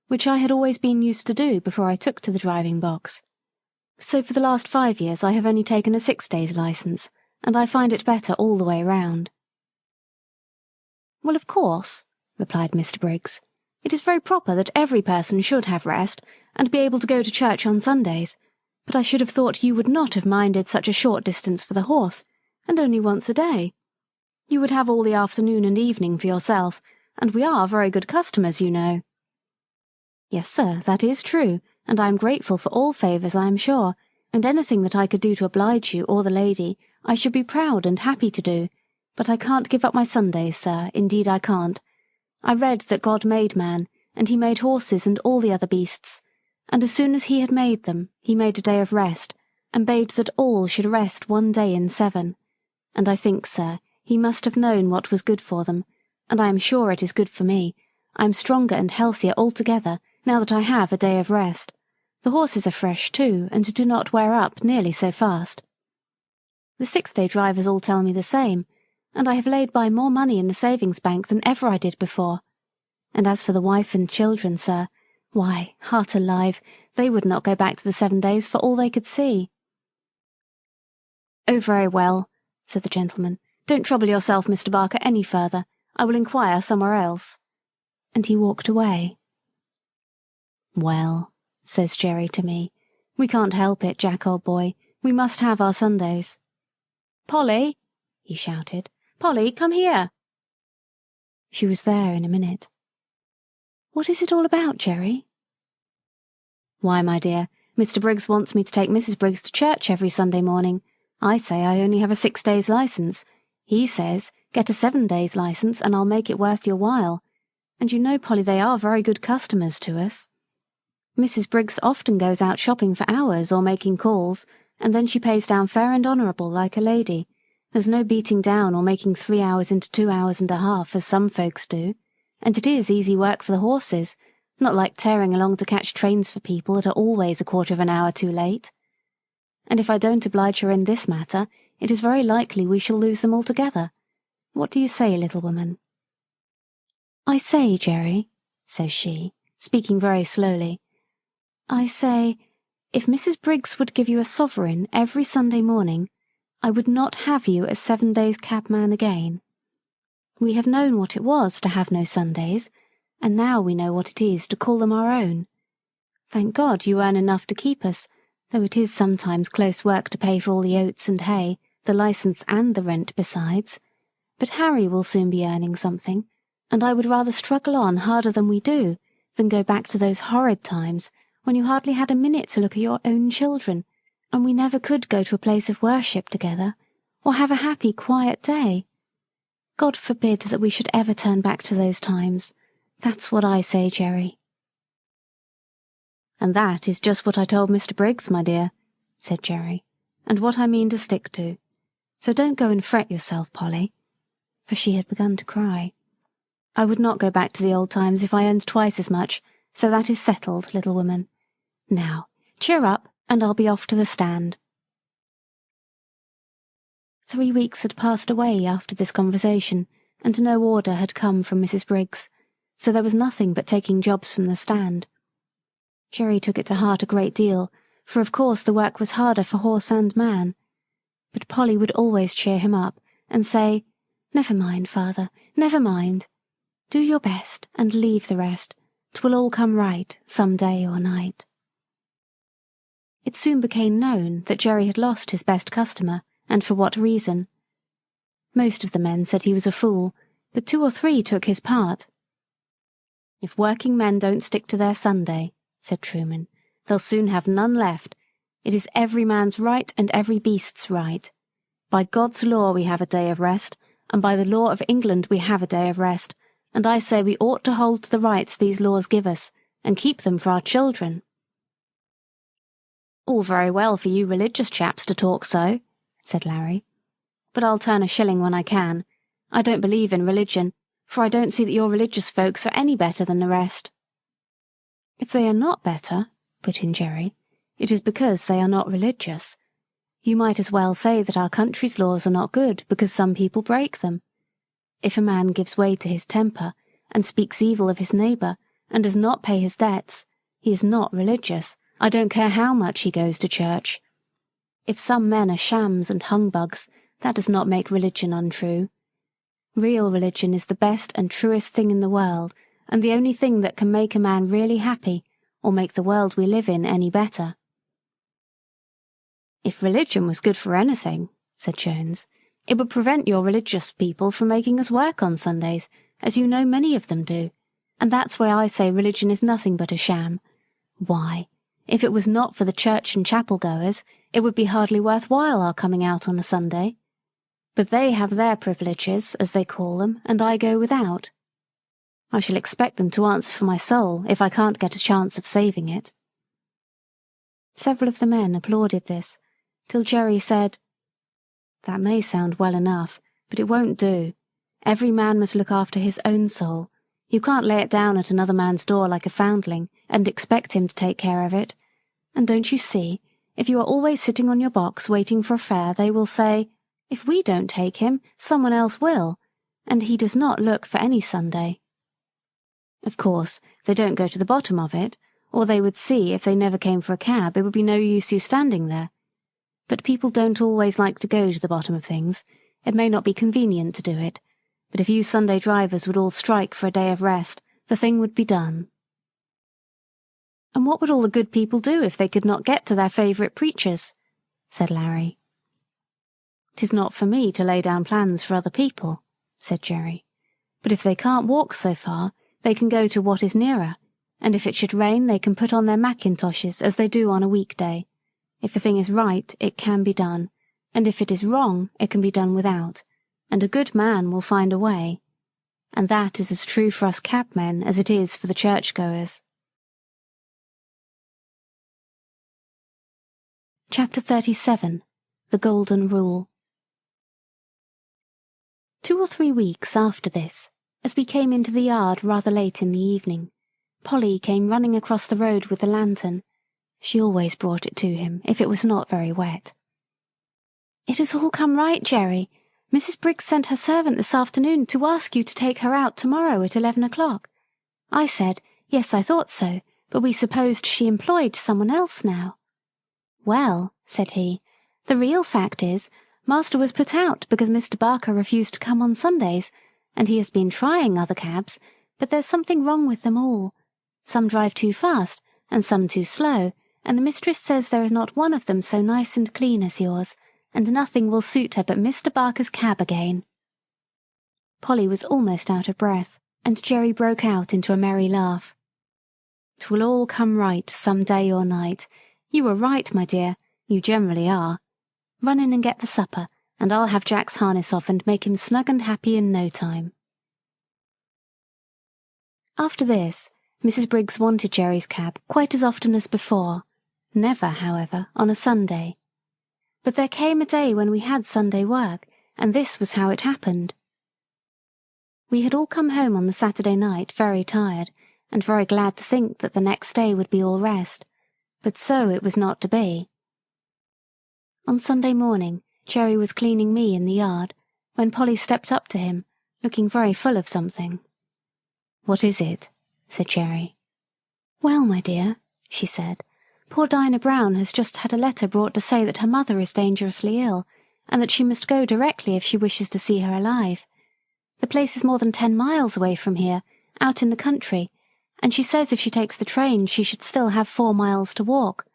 which I had always been used to do before I took to the driving box. So for the last 5 years I have only taken a 6 days' licence, and I find it better all the way round. Well, of course, replied Mr. Briggs, it is very proper that every person should have rest, and be able to go to church on Sundays, but I should have thought you would not have minded such a short distance for the horse, and only once a day. You would have all the afternoon and evening for yourself, and we are very good customers, you know. Yes, sir, that is true, and I am grateful for all favours, I am sure, and anything that I could do to oblige you or the lady, I should be proud and happy to do, but I can't give up my Sundays, sir, indeed I can't. I read that God made man, and he made horses and all the other beasts, and as soon as he had made them, he made a day of rest, and bade that all should rest 1 day in 7. And I think, sir, he must have known what was good for them, and I am sure it is good for me. I am stronger and healthier altogether, now that I have a day of rest. The horses are fresh too, and do not wear up nearly so fast. The 6-day drivers all tell me the same, and I have laid by more money in the savings bank than ever I did before. And as for the wife and children, sir, why, heart alive, they would not go back to the 7 days for all they could see. Oh, very well, said the gentleman. Don't trouble yourself, Mr. Barker, any further. I will inquire somewhere else. And he walked away. Well, says Jerry to me, we can't help it, Jack, old boy. We must have our Sundays. Polly, he shouted. Polly, come here. She was there in a minute. What is it all about, Jerry? Why, my dear, Mr. Briggs wants me to take Mrs. Briggs to church every Sunday morning. I say I only have a 6 days' licence. He says, get a 7 days' licence and I'll make it worth your while. And you know, Polly, they are very good customers to us. Mrs. Briggs often goes out shopping for hours or making calls, and then she pays down fair and honourable like a lady. There's no beating down or making 3 hours into 2 hours and a half, as some folks do. And it is easy work for the horses, not like tearing along to catch trains for people that are always a quarter of an hour too late. And if I don't oblige her in this matter, it is very likely we shall lose them altogether. What do you say, little woman?" "I say, Jerry," says she, speaking very slowly, "I say, if Mrs. Briggs would give you a sovereign every Sunday morning, I would not have you as 7 days cabman again. We have known what it was to have no Sundays, and now we know what it is to call them our own. Thank God you earn enough to keep us, though it is sometimes close work to pay for all the oats and hay, the licence and the rent besides. But Harry will soon be earning something, and I would rather struggle on harder than we do, than go back to those horrid times when you hardly had a minute to look at your own children, and we never could go to a place of worship together, or have a happy, quiet day. God forbid that we should ever turn back to those times. That's what I say, Jerry." "And that is just what I told Mr. Briggs, my dear," said Jerry, "and what I mean to stick to. So don't go and fret yourself, Polly," for she had begun to cry. "I would not go back to the old times if I earned twice as much, so that is settled, little woman. Now, cheer up, and I'll be off to the stand." 3 weeks had passed away after this conversation, and no order had come from Mrs. Briggs, so there was nothing but taking jobs from the stand. Jerry took it to heart a great deal, for of course the work was harder for horse and man. But Polly would always cheer him up, and say, "Never mind, father, never mind. Do your best, and leave the rest. 'Twill all come right, some day or night." It soon became known that Jerry had lost his best customer, and for what reason. Most of the men said he was a fool, but 2 or 3 took his part. "If working men don't stick to their Sunday," said Truman, "they'll soon have none left. It is every man's right and every beast's right. By God's law we have a day of rest, and by the law of England we have a day of rest, and I say we ought to hold to the rights these laws give us, and keep them for our children." "All very well for you religious chaps to talk so," said Larry, "but I'll turn a shilling when I can. I don't believe in religion, for I don't see that your religious folks are any better than the rest." "If they are not better," put in Jerry, "it is because they are not religious. You might as well say that our country's laws are not good because some people break them. If a man gives way to his temper, and speaks evil of his neighbour, and does not pay his debts, he is not religious, I don't care how much he goes to church. If some men are shams and humbugs, that does not make religion untrue. Real religion is the best and truest thing in the world, and the only thing that can make a man really happy, or make the world we live in any better." "If religion was good for anything," said Jones, "it would prevent your religious people from making us work on Sundays, as you know many of them do, and that's why I say religion is nothing but a sham. Why, if it was not for the church and chapel goers, it would be hardly worth while our coming out on a Sunday. But they have their privileges, as they call them, and I go without. I shall expect them to answer for my soul if I can't get a chance of saving it." Several of the men applauded this, till Jerry said, "That may sound well enough, but it won't do. Every man must look after his own soul. You can't lay it down at another man's door like a foundling, and expect him to take care of it. And don't you see, if you are always sitting on your box waiting for a fare, they will say, 'If we don't take him, someone else will,' and he does not look for any Sunday. Of course, they don't go to the bottom of it, or they would see if they never came for a cab it would be no use you standing there. But people don't always like to go to the bottom of things. It may not be convenient to do it, but if you Sunday drivers would all strike for a day of rest, the thing would be done." "And what would all the good people do if they could not get to their favourite preachers?" said Larry. "'Tis not for me to lay down plans for other people," said Jerry, "but if they can't walk so far, they can go to what is nearer, and if it should rain they can put on their mackintoshes as they do on a weekday. If the thing is right, it can be done, and if it is wrong, it can be done without, and a good man will find a way. And that is as true for us cabmen as it is for the churchgoers." Chapter 37. The Golden Rule. 2 or 3 weeks after this, as we came into the yard rather late in the evening, Polly came running across the road with the lantern. She always brought it to him if it was not very wet. "It has all come right, Jerry. Mrs. Briggs sent her servant this afternoon to ask you to take her out tomorrow at 11 o'clock. I said, yes, I thought so, but we supposed she employed someone else now. Well, said he, the real fact is, Master was put out because Mr. Barker refused to come on Sundays, and he has been trying other cabs, but there's something wrong with them all. Some drive too fast, and some too slow, and the mistress says there is not one of them so nice and clean as yours, and nothing will suit her but Mr. Barker's cab again. Polly was almost out of breath, and Jerry broke out into a merry laugh. "'Twill all come right some day or night. You were right, my dear, you generally are. Run in and get the supper, and I'll have Jack's harness off and make him snug and happy in no time." After this, Mrs. Briggs wanted Jerry's cab quite as often as before, never, however, on a Sunday. But there came a day when we had Sunday work, and this was how it happened. We had all come home on the Saturday night very tired, and very glad to think that the next day would be all rest, but so it was not to be. On Sunday morning, Jerry was cleaning me in the yard, when Polly stepped up to him, looking very full of something. "What is it?" said Jerry. "Well, my dear," she said, "poor Dinah Brown has just had a letter brought to say that her mother is dangerously ill, and that she must go directly if she wishes to see her alive. The place is more than 10 miles away from here, out in the country, and she says if she takes the train she should still have 4 miles to walk.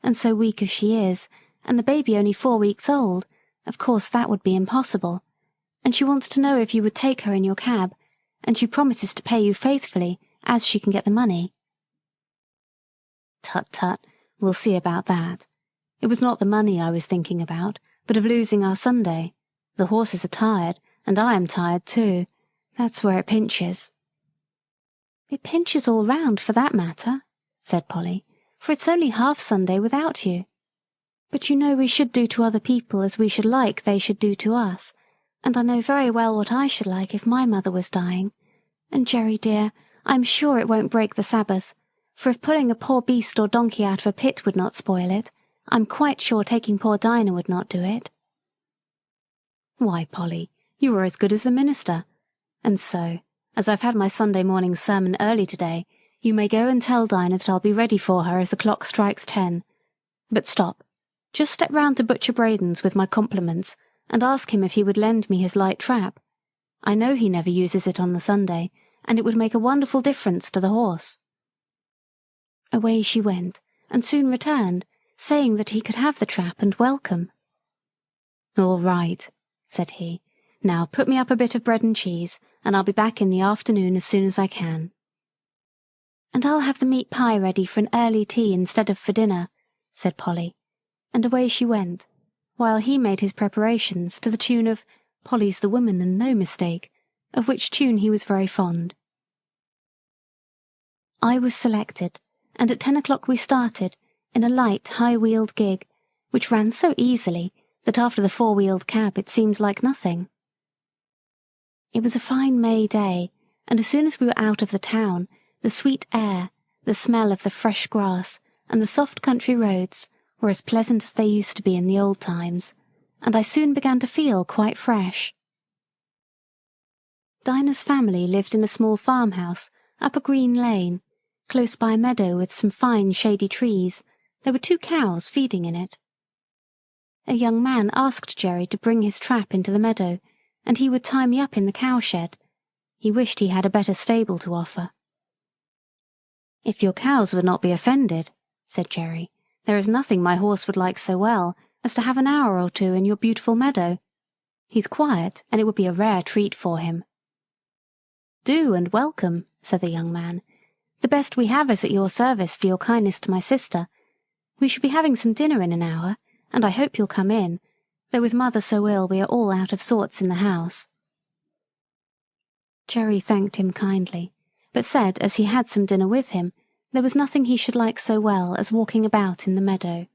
And so weak as she is, and the baby only 4 weeks old, of course that would be impossible. And she wants to know if you would take her in your cab, and she promises to pay you faithfully, as she can get the money." "Tut, tut, we'll see about that. It was not the money I was thinking about, but of losing our Sunday. The horses are tired, and I am tired too. That's where it pinches." "It pinches all round, for that matter," said Polly, "for it's only half Sunday without you. But you know we should do to other people as we should like they should do to us, and I know very well what I should like if my mother was dying. And, Jerry dear, I'm sure it won't break the Sabbath, for if pulling a poor beast or donkey out of a pit would not spoil it, I'm quite sure taking poor Dinah would not do it." "Why, Polly, you are as good as the minister. And so, as I've had my Sunday morning sermon early today, you may go and tell Dinah that I'll be ready for her as the clock strikes 10. But stop, just step round to Butcher Braden's with my compliments, and ask him if he would lend me his light trap. I know he never uses it on the Sunday, and it would make a wonderful difference to the horse." Away she went, and soon returned, saying that he could have the trap and welcome. "All right," said he. "Now put me up a bit of bread and cheese, and I'll be back in the afternoon as soon as I can." "And I'll have the meat pie ready for an early tea instead of for dinner," said Polly, and away she went, while he made his preparations to the tune of "Polly's the Woman and no mistake," of which tune he was very fond. I was selected, and at 10 o'clock we started, in a light, high-wheeled gig, which ran so easily that after the 4-wheeled cab it seemed like nothing. It was a fine May day, and as soon as we were out of the town, the sweet air, the smell of the fresh grass, and the soft country roads were as pleasant as they used to be in the old times, and I soon began to feel quite fresh. Dinah's family lived in a small farmhouse up a green lane, close by a meadow with some fine shady trees. There were 2 cows feeding in it. A young man asked Jerry to bring his trap into the meadow, and he would tie me up in the cowshed. He wished he had a better stable to offer. "If your cows would not be offended," said Jerry, "there is nothing my horse would like so well as to have an hour or 2 in your beautiful meadow. He's quiet, and it would be a rare treat for him." "Do, and welcome," said the young man. "The best we have is at your service for your kindness to my sister. We shall be having some dinner in an hour, and I hope you'll come in, though with mother so ill we are all out of sorts in the house." Jerry thanked him kindly, but said as he had some dinner with him, there was nothing he should like so well as walking about in the meadow.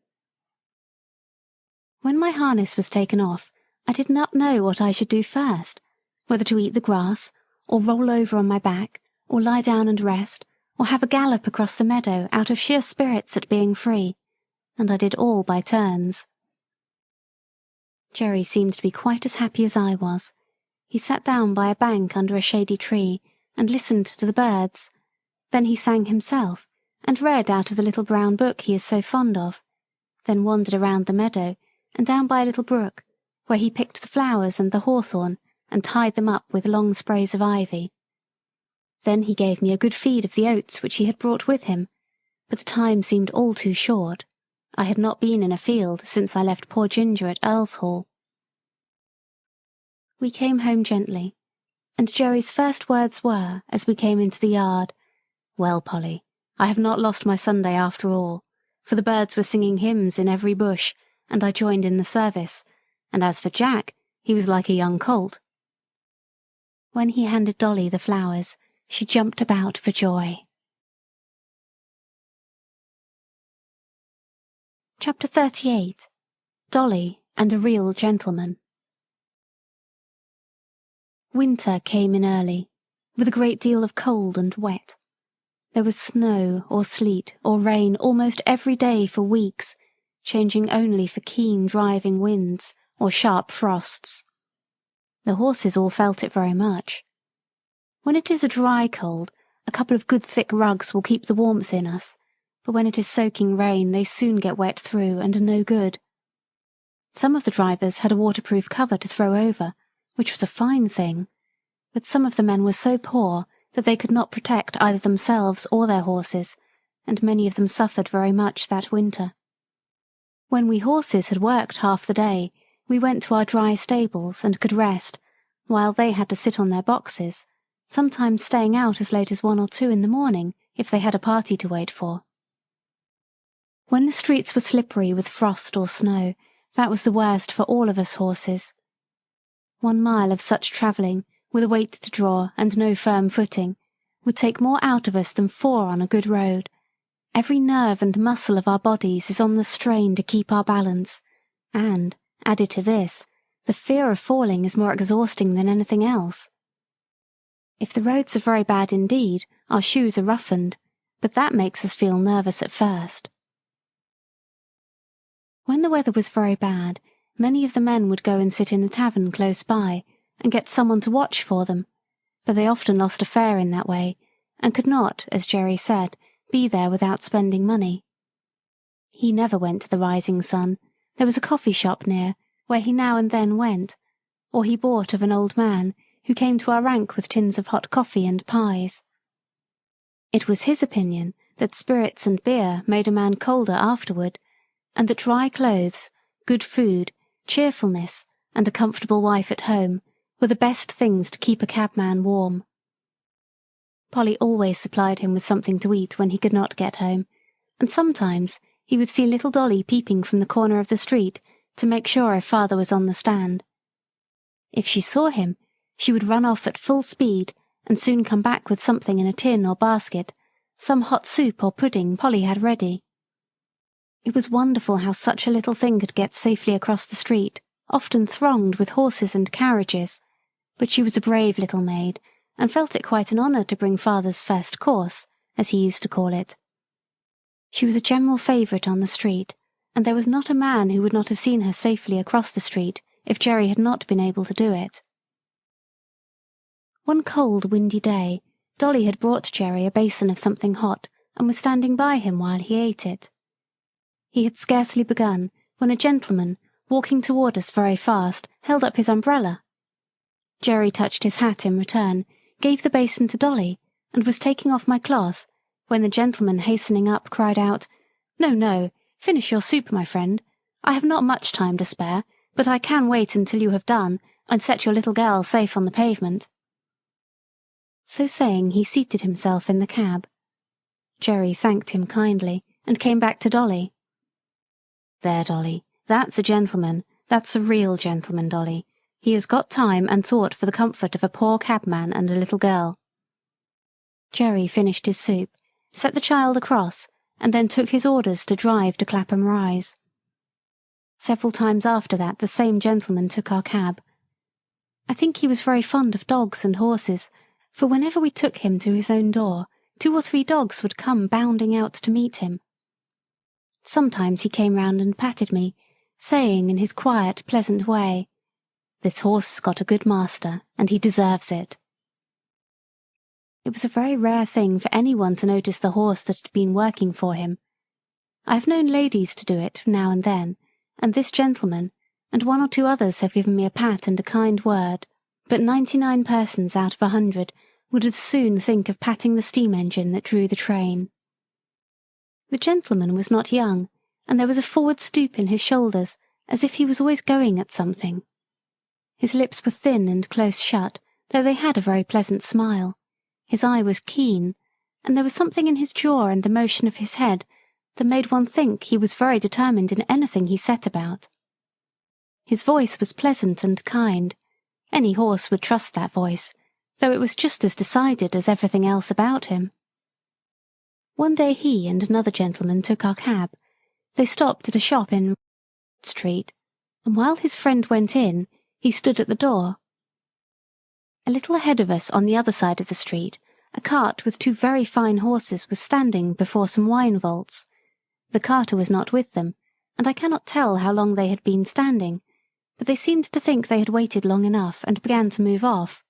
When my harness was taken off, I did not know what I should do first, whether to eat the grass, or roll over on my back, or lie down and rest, or have a gallop across the meadow out of sheer spirits at being free, and I did all by turns. Jerry seemed to be quite as happy as I was. He sat down by a bank under a shady tree and listened to the birds. Then he sang himself and read out of the little brown book he is so fond of, then wandered around the meadow and down by a little brook, where he picked the flowers and the hawthorn and tied them up with long sprays of ivy. Then he gave me a good feed of the oats which he had brought with him, but the time seemed all too short. I had not been in a field since I left poor Ginger at Earlshall. We came home gently, and Jerry's first words were, as we came into the yard, "Well, Polly, I have not lost my Sunday after all, for the birds were singing hymns in every bush, and I joined in the service, and as for Jack, he was like a young colt." When he handed Dolly the flowers, she jumped about for joy. Chapter 38. Dolly and a Real Gentleman. Winter came in early, with a great deal of cold and wet. There was snow or sleet or rain almost every day for weeks, changing only for keen driving winds or sharp frosts. The horses all felt it very much. When it is a dry cold, a couple of good thick rugs will keep the warmth in us, but when it is soaking rain they soon get wet through and are no good. Some of the drivers had a waterproof cover to throw over, which was a fine thing, but some of the men were so poor that they could not protect either themselves or their horses, and many of them suffered very much that winter. When we horses had worked half the day, we went to our dry stables and could rest, while they had to sit on their boxes, sometimes staying out as late as 1 or 2 in the morning if they had a party to wait for. When the streets were slippery with frost or snow, that was the worst for all of us horses. 1 mile of such travelling, with a weight to draw and no firm footing, would take more out of us than 4 on a good road. Every nerve and muscle of our bodies is on the strain to keep our balance, and, added to this, the fear of falling is more exhausting than anything else. If the roads are very bad indeed, our shoes are roughened, but that makes us feel nervous at first. When the weather was very bad, many of the men would go and sit in a tavern close by, and get someone to watch for them, but they often lost a fare in that way, and could not, as Jerry said, be there without spending money. He never went to the Rising Sun. There was a coffee shop near, where he now and then went, or he bought of an old man, who came to our rank with tins of hot coffee and pies. It was his opinion that spirits and beer made a man colder afterward, and that dry clothes, good food, cheerfulness, and a comfortable wife at home were the best things to keep a cabman warm. Polly always supplied him with something to eat when he could not get home, and sometimes he would see little Dolly peeping from the corner of the street to make sure if father was on the stand. If she saw him, she would run off at full speed and soon come back with something in a tin or basket, some hot soup or pudding Polly had ready. It was wonderful how such a little thing could get safely across the street, often thronged with horses and carriages, but she was a brave little maid, and felt it quite an honour to bring father's first course, as he used to call it. She was a general favourite on the street, and there was not a man who would not have seen her safely across the street if Jerry had not been able to do it. One cold, windy day, Dolly had brought Jerry a basin of something hot, and was standing by him while he ate it. He had scarcely begun when a gentleman, walking toward us very fast, held up his umbrella. Jerry touched his hat in return, gave the basin to Dolly, and was taking off my cloth, when the gentleman hastening up cried out, "No, no, finish your soup, my friend. I have not much time to spare, but I can wait until you have done, and set your little girl safe on the pavement." So saying, he seated himself in the cab. Jerry thanked him kindly, and came back to Dolly. "There, Dolly, that's a gentleman. That's a real gentleman, Dolly. He has got time and thought for the comfort of a poor cabman and a little girl." Jerry finished his soup, set the child across, and then took his orders to drive to Clapham Rise. Several times after that the same gentleman took our cab. I think he was very fond of dogs and horses, for whenever we took him to his own door, 2 or 3 dogs would come bounding out to meet him. Sometimes he came round and patted me, saying in his quiet, pleasant way, "This horse has got a good master, and he deserves it." It was a very rare thing for anyone to notice the horse that had been working for him. I have known ladies to do it now and then, and this gentleman, and 1 or 2 others have given me a pat and a kind word, but 99 persons out of 100 would as soon think of patting the steam engine that drew the train. The gentleman was not young, and there was a forward stoop in his shoulders, as if he was always going at something. His lips were thin and close shut, though they had a very pleasant smile. His eye was keen, and there was something in his jaw and the motion of his head that made one think he was very determined in anything he set about. His voice was pleasant and kind. Any horse would trust that voice, though it was just as decided as everything else about him. One day he and another gentleman took our cab. They stopped at a shop in Street, and while his friend went in, he stood at the door. A little ahead of us on the other side of the street, a cart with 2 very fine horses was standing before some wine vaults. The carter was not with them, and I cannot tell how long they had been standing, but they seemed to think they had waited long enough and began to move off.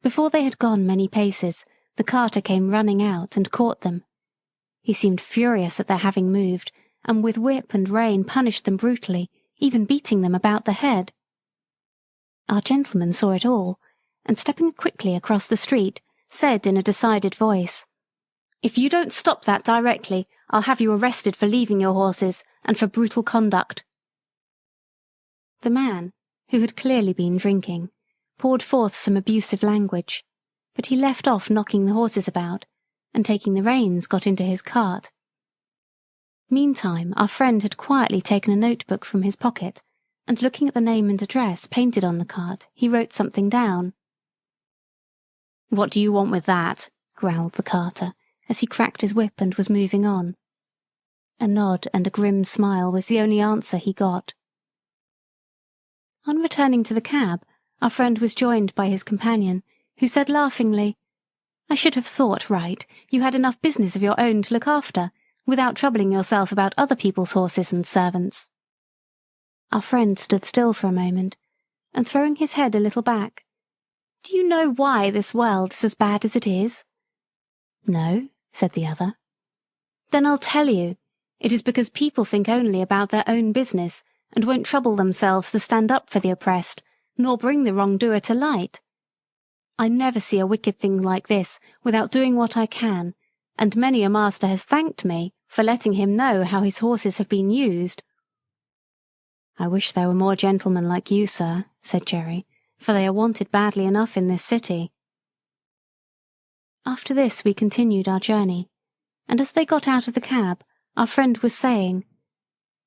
Before they had gone many paces, the carter came running out and caught them. He seemed furious at their having moved, and with whip and rein punished them brutally, even beating them about the head. Our gentleman saw it all, and stepping quickly across the street, said in a decided voice, "If you don't stop that directly, I'll have you arrested for leaving your horses, and for brutal conduct." The man, who had clearly been drinking, poured forth some abusive language, but he left off knocking the horses about, and taking the reins got into his cart. Meantime our friend had quietly taken a notebook from his pocket, and looking at the name and address painted on the cart, he wrote something down. "What do you want with that?" growled the carter, as he cracked his whip and was moving on. A nod and a grim smile was the only answer he got. On returning to the cab, our friend was joined by his companion, who said laughingly, "I should have thought, right, you had enough business of your own to look after, without troubling yourself about other people's horses and servants." Our friend stood still for a moment, and throwing his head a little back, "Do you know why this world is as bad as it is?" "No," said the other. "Then I'll tell you. It is because people think only about their own business, and won't trouble themselves to stand up for the oppressed, nor bring the wrongdoer to light. I never see a wicked thing like this without doing what I can, and many a master has thanked me for letting him know how his horses have been used." "I wish there were more gentlemen like you, sir," said Jerry, "for they are wanted badly enough in this city." After this we continued our journey, and as they got out of the cab, our friend was saying,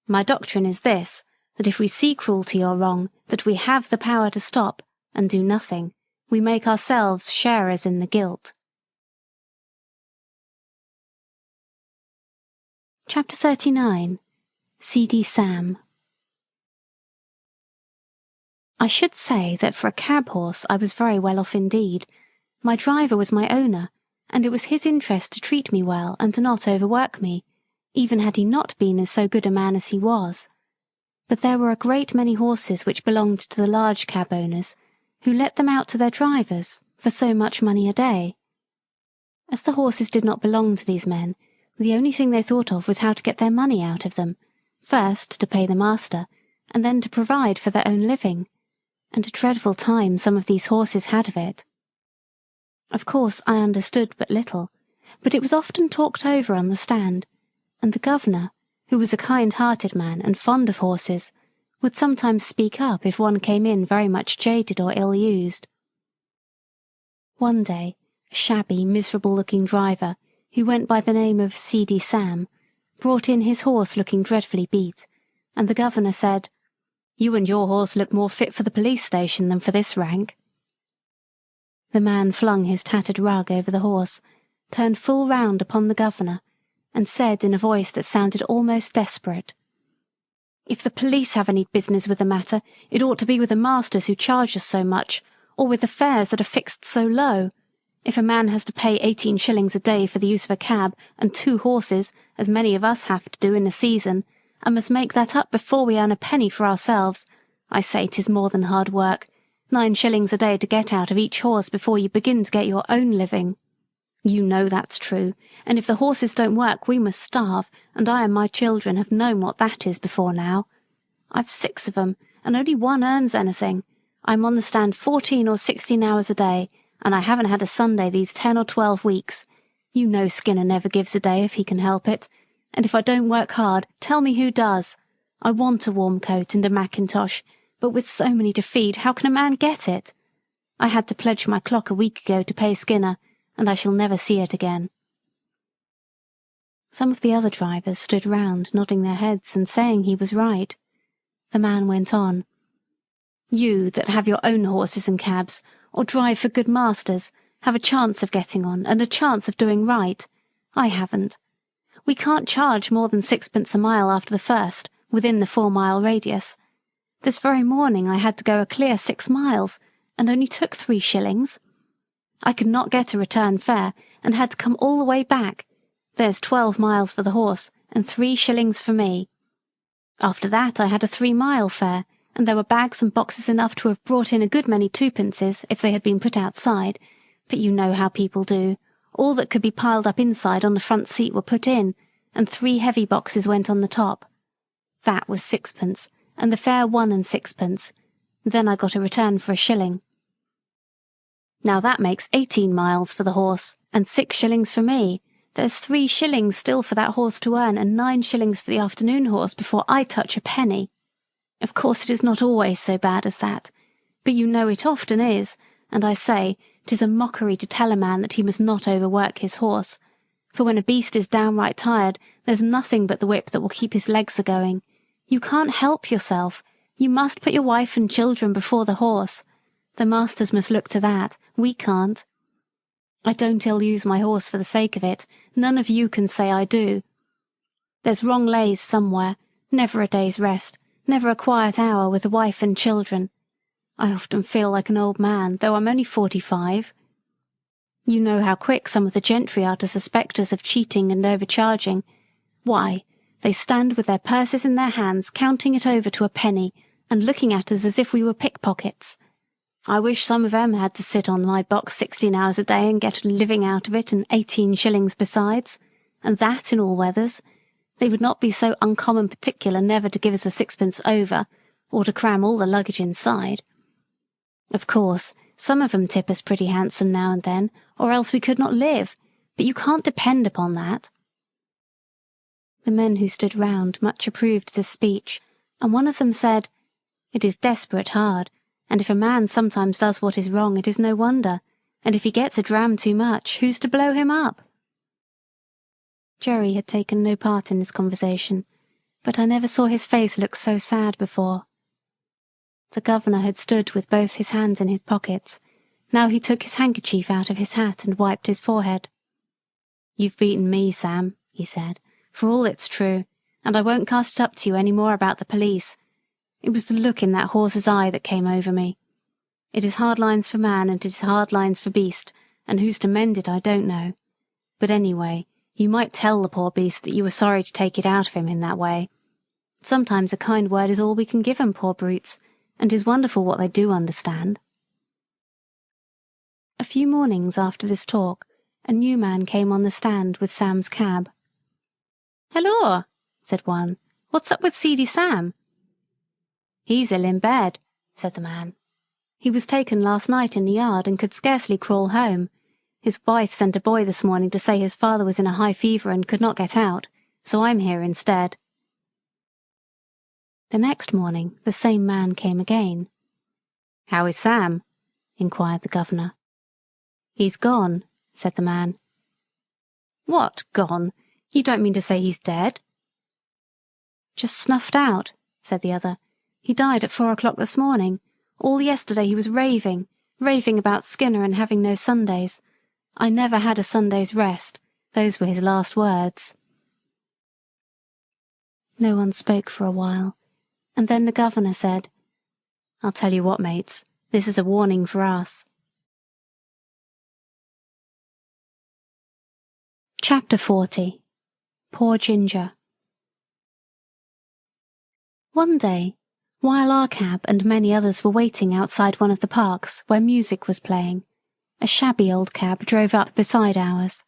"My doctrine is this, that if we see cruelty or wrong that we have the power to stop, and do nothing, we make ourselves sharers in the guilt." Chapter 39. Seedy Sam. I should say that for a cab horse I was very well off indeed. My driver was my owner, and it was his interest to treat me well and to not overwork me, even had he not been so good a man as he was. But there were a great many horses which belonged to the large cab owners, who let them out to their drivers for so much money a day. As the horses did not belong to these men, the only thing they thought of was how to get their money out of them, first to pay the master, and then to provide for their own living, and a dreadful time some of these horses had of it. Of course I understood but little, but it was often talked over on the stand, and the governor, who was a kind-hearted man and fond of horses, would sometimes speak up if one came in very much jaded or ill-used. One day, a shabby, miserable-looking driver, who went by the name of Seedy Sam, brought in his horse looking dreadfully beat, and the governor said, "You and your horse look more fit for the police station than for this rank." The man flung his tattered rug over the horse, turned full round upon the governor, and said in a voice that sounded almost desperate, "If the police have any business with the matter, it ought to be with the masters who charge us so much, or with the fares that are fixed so low. If a man has to pay 18 shillings a day for the use of a cab and 2 horses, as many of us have to do in a season, and must make that up before we earn a penny for ourselves. I say 'tis more than hard work. 9 shillings a day to get out of each horse before you begin to get your own living. You know that's true, and if the horses don't work we must starve, and I and my children have known what that is before now. I've 6 of 'em, and only one earns anything. I'm on the stand 14 or 16 hours a day, and I haven't had a Sunday these 10 or 12 weeks. You know Skinner never gives a day if he can help it, and if I don't work hard, tell me who does. I want a warm coat and a mackintosh, but with so many to feed, how can a man get it? I had to pledge my clock a week ago to pay Skinner, and I shall never see it again." Some of the other drivers stood round, nodding their heads and saying he was right. The man went on. "You that have your own horses and cabs, or drive for good masters, have a chance of getting on and a chance of doing right. I haven't. We can't charge more than 6pence a mile after the first, within the 4-mile radius. This very morning I had to go a clear 6 miles, and only took 3 shillings. I could not get a return fare, and had to come all the way back. There's 12 miles for the horse, and 3 shillings for me. After that I had a 3-mile fare, and there were bags and boxes enough to have brought in a good many 2pences if they had been put outside, but you know how people do. All that could be piled up inside on the front seat were put in, and 3 heavy boxes went on the top. That was 6pence, and the fare 1 and 6pence. Then I got a return for a shilling. Now that makes 18 miles for the horse, and 6 shillings for me. There's 3 shillings still for that horse to earn, and 9 shillings for the afternoon horse before I touch a penny. Of course it is not always so bad as that, but you know it often is, and I say, 'tis a mockery to tell a man that he must not overwork his horse, for when a beast is downright tired, there's nothing but the whip that will keep his legs a-going. You can't help yourself. You must put your wife and children before the horse. The masters must look to that. We can't. I don't ill-use my horse for the sake of it. None of you can say I do. There's wrong lays somewhere, never a day's rest, never a quiet hour with the wife and children. I often feel like an old man, though I'm only 45. You know how quick some of the gentry are to suspect us of cheating and overcharging. Why, they stand with their purses in their hands, counting it over to a penny, and looking at us as if we were pickpockets. I wish some of 'em had to sit on my box 16 hours a day and get a living out of it, and 18 shillings besides, and that in all weathers. They would not be so uncommon particular never to give us a 6pence over, or to cram all the luggage inside. Of course, some of 'em tip us pretty handsome now and then, or else we could not live, but you can't depend upon that." The men who stood round much approved this speech, and one of them said, "It is desperate hard, and if a man sometimes does what is wrong it is no wonder, and if he gets a dram too much, who's to blow him up?" Jerry had taken no part in this conversation, but I never saw his face look so sad before. The governor had stood with both his hands in his pockets. Now he took his handkerchief out of his hat and wiped his forehead. "You've beaten me, Sam," he said, "for all it's true, and I won't cast it up to you any more about the police. It was the look in that horse's eye that came over me. It is hard lines for man, and it is hard lines for beast, and who's to mend it I don't know. But anyway, you might tell the poor beast that you were sorry to take it out of him in that way. Sometimes a kind word is all we can give 'em, poor brutes, and 'tis wonderful what they do understand." A few mornings after this talk, a new man came on the stand with Sam's cab. "Halloa," said one, "what's up with Seedy Sam?" "He's ill in bed," said the man. "He was taken last night in the yard and could scarcely crawl home. His wife sent a boy this morning to say his father was in a high fever and could not get out, so I'm here instead." The next morning the same man came again. "How is Sam?" inquired the governor. "He's gone," said the man. "What, gone? You don't mean to say he's dead?" "Just snuffed out," said the other. "He died at 4 o'clock this morning. All yesterday he was raving about Skinner and having no Sundays. I never had a Sunday's rest. Those were his last words." No one spoke for a while, and then the governor said, "I'll tell you what, mates, this is a warning for us." Chapter 40. Poor Ginger. One day, while our cab and many others were waiting outside one of the parks where music was playing, a shabby old cab drove up beside ours.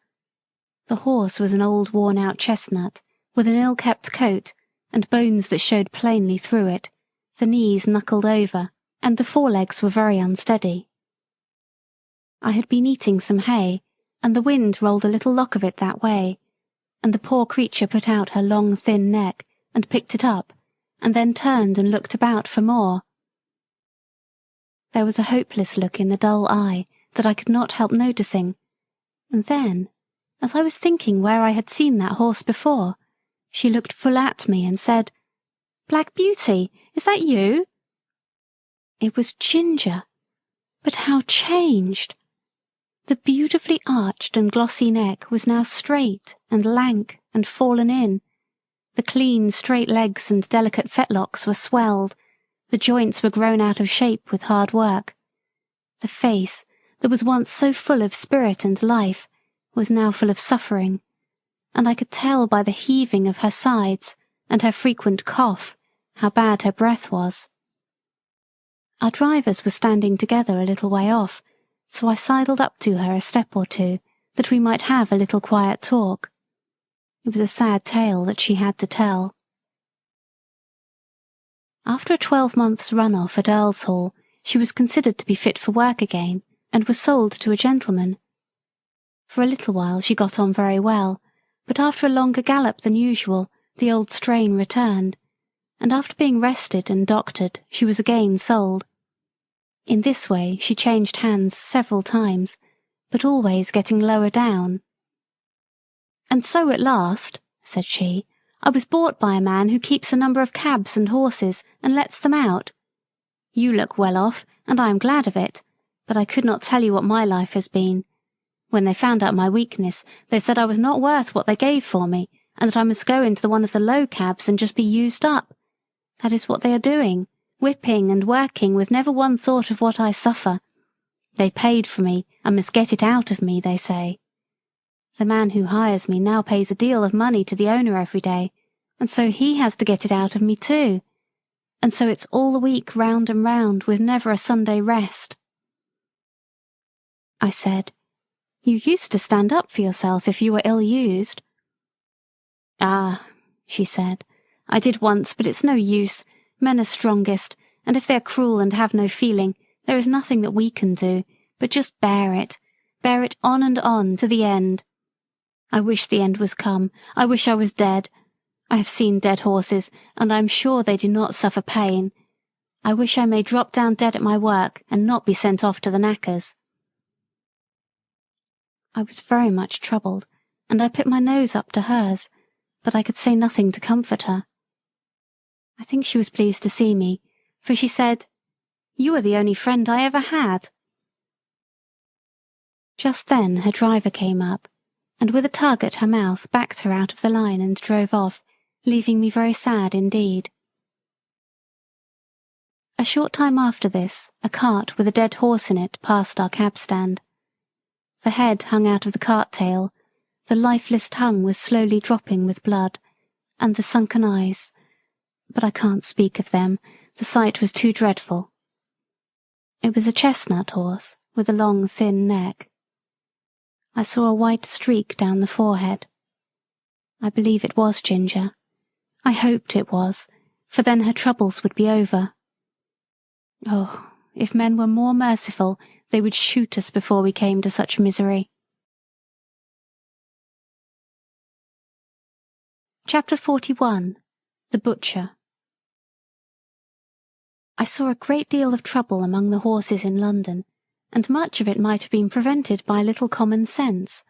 The horse was an old worn-out chestnut, with an ill-kept coat, and bones that showed plainly through it, the knees knuckled over, and the forelegs were very unsteady. I had been eating some hay, and the wind rolled a little lock of it that way, and the poor creature put out her long thin neck, and picked it up, and then turned and looked about for more. There was a hopeless look in the dull eye that I could not help noticing, and then, as I was thinking where I had seen that horse before, she looked full at me and said, "Black Beauty, is that you?" It was Ginger, but how changed! The beautifully arched and glossy neck was now straight and lank and fallen in. The clean, straight legs and delicate fetlocks were swelled. The joints were grown out of shape with hard work. The face, that was once so full of spirit and life, was now full of suffering, and I could tell by the heaving of her sides and her frequent cough how bad her breath was. Our drivers were standing together a little way off, so I sidled up to her a step or two, that we might have a little quiet talk. It was a sad tale that she had to tell. After a 12-months run-off at Earlshall, she was considered to be fit for work again, and was sold to a gentleman. For a little while she got on very well, but after a longer gallop than usual, the old strain returned, and after being rested and doctored, she was again sold. In this way she changed hands several times, but always getting lower down. "And so at last," said she, "I was bought by a man who keeps a number of cabs and horses and lets them out. You look well off, and I am glad of it, but I could not tell you what my life has been. When they found out my weakness, they said I was not worth what they gave for me, and that I must go into one of the low cabs and just be used up. That is what they are doing, whipping and working with never one thought of what I suffer. They paid for me, and must get it out of me, they say. The man who hires me now pays a deal of money to the owner every day, and so he has to get it out of me too. And so it's all the week round and round, with never a Sunday rest." I said, "You used to stand up for yourself if you were ill-used." "Ah," she said, "I did once, but it's no use. Men are strongest, and if they're cruel and have no feeling, there is nothing that we can do, but just bear it on and on, to the end. I wish the end was come. I wish I was dead. I have seen dead horses, and I am sure they do not suffer pain. I wish I may drop down dead at my work, and not be sent off to the knackers." I was very much troubled, and I put my nose up to hers, but I could say nothing to comfort her. I think she was pleased to see me, for she said, "You are the only friend I ever had." Just then her driver came up, and with a tug at her mouth backed her out of the line and drove off, leaving me very sad indeed. A short time after this, a cart with a dead horse in it passed our cab-stand. The head hung out of the cart-tail, the lifeless tongue was slowly dropping with blood, and the sunken eyes, but I can't speak of them, the sight was too dreadful. It was a chestnut horse, with a long thin neck. I saw a white streak down the forehead. I believe it was Ginger. I hoped it was, for then her troubles would be over. Oh, if men were more merciful, they would shoot us before we came to such misery. Chapter 41. The Butcher. I saw a great deal of trouble among the horses in London, and much of it might have been prevented by a little common sense.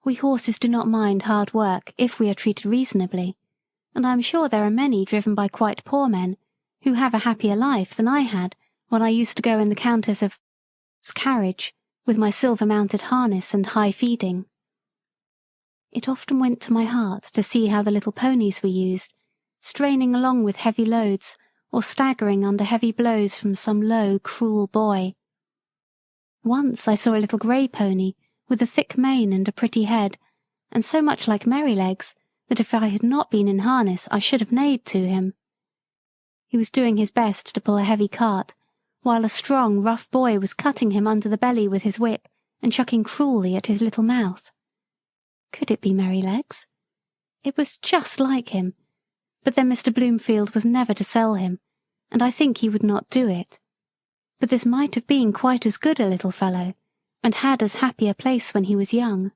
We horses do not mind hard work if we are treated reasonably, and I am sure there are many driven by quite poor men, who have a happier life than I had when I used to go in the Countess of carriage, with my silver-mounted harness and high feeding. It often went to my heart to see how the little ponies were used, straining along with heavy loads, or staggering under heavy blows from some low, cruel boy. Once I saw a little grey pony, with a thick mane and a pretty head, and so much like Merrylegs, that if I had not been in harness I should have neighed to him. He was doing his best to pull a heavy cart, while a strong, rough boy was cutting him under the belly with his whip and chucking cruelly at his little mouth. Could it be Merrylegs? It was just like him, but then Mr. Bloomfield was never to sell him, and I think he would not do it. But this might have been quite as good a little fellow, and had as happy a place when he was young.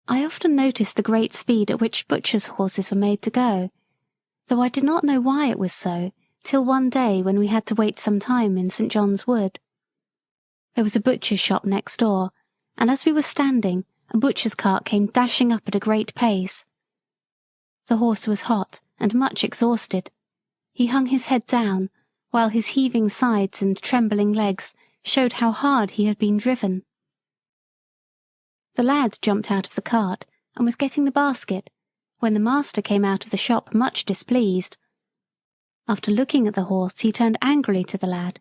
I often noticed the great speed at which butchers' horses were made to go, though I did not know why it was so, till one day when we had to wait some time in St. John's Wood. There was a butcher's shop next door, and as we were standing, a butcher's cart came dashing up at a great pace. The horse was hot and much exhausted. He hung his head down, while his heaving sides and trembling legs showed how hard he had been driven. The lad jumped out of the cart and was getting the basket, when the master came out of the shop much displeased. After looking at the horse, he turned angrily to the lad.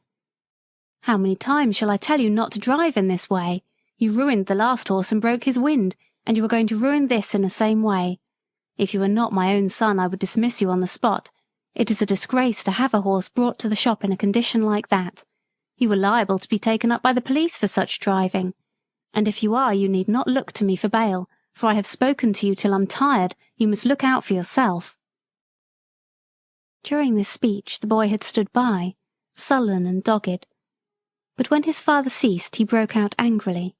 "How many times shall I tell you not to drive in this way? You ruined the last horse and broke his wind, and you are going to ruin this in the same way. If you were not my own son, I would dismiss you on the spot. It is a disgrace to have a horse brought to the shop in a condition like that. You are liable to be taken up by the police for such driving. And if you are, you need not look to me for bail, for I have spoken to you till I'm tired. You must look out for yourself." During this speech the boy had stood by, sullen and dogged. But when his father ceased, he broke out angrily.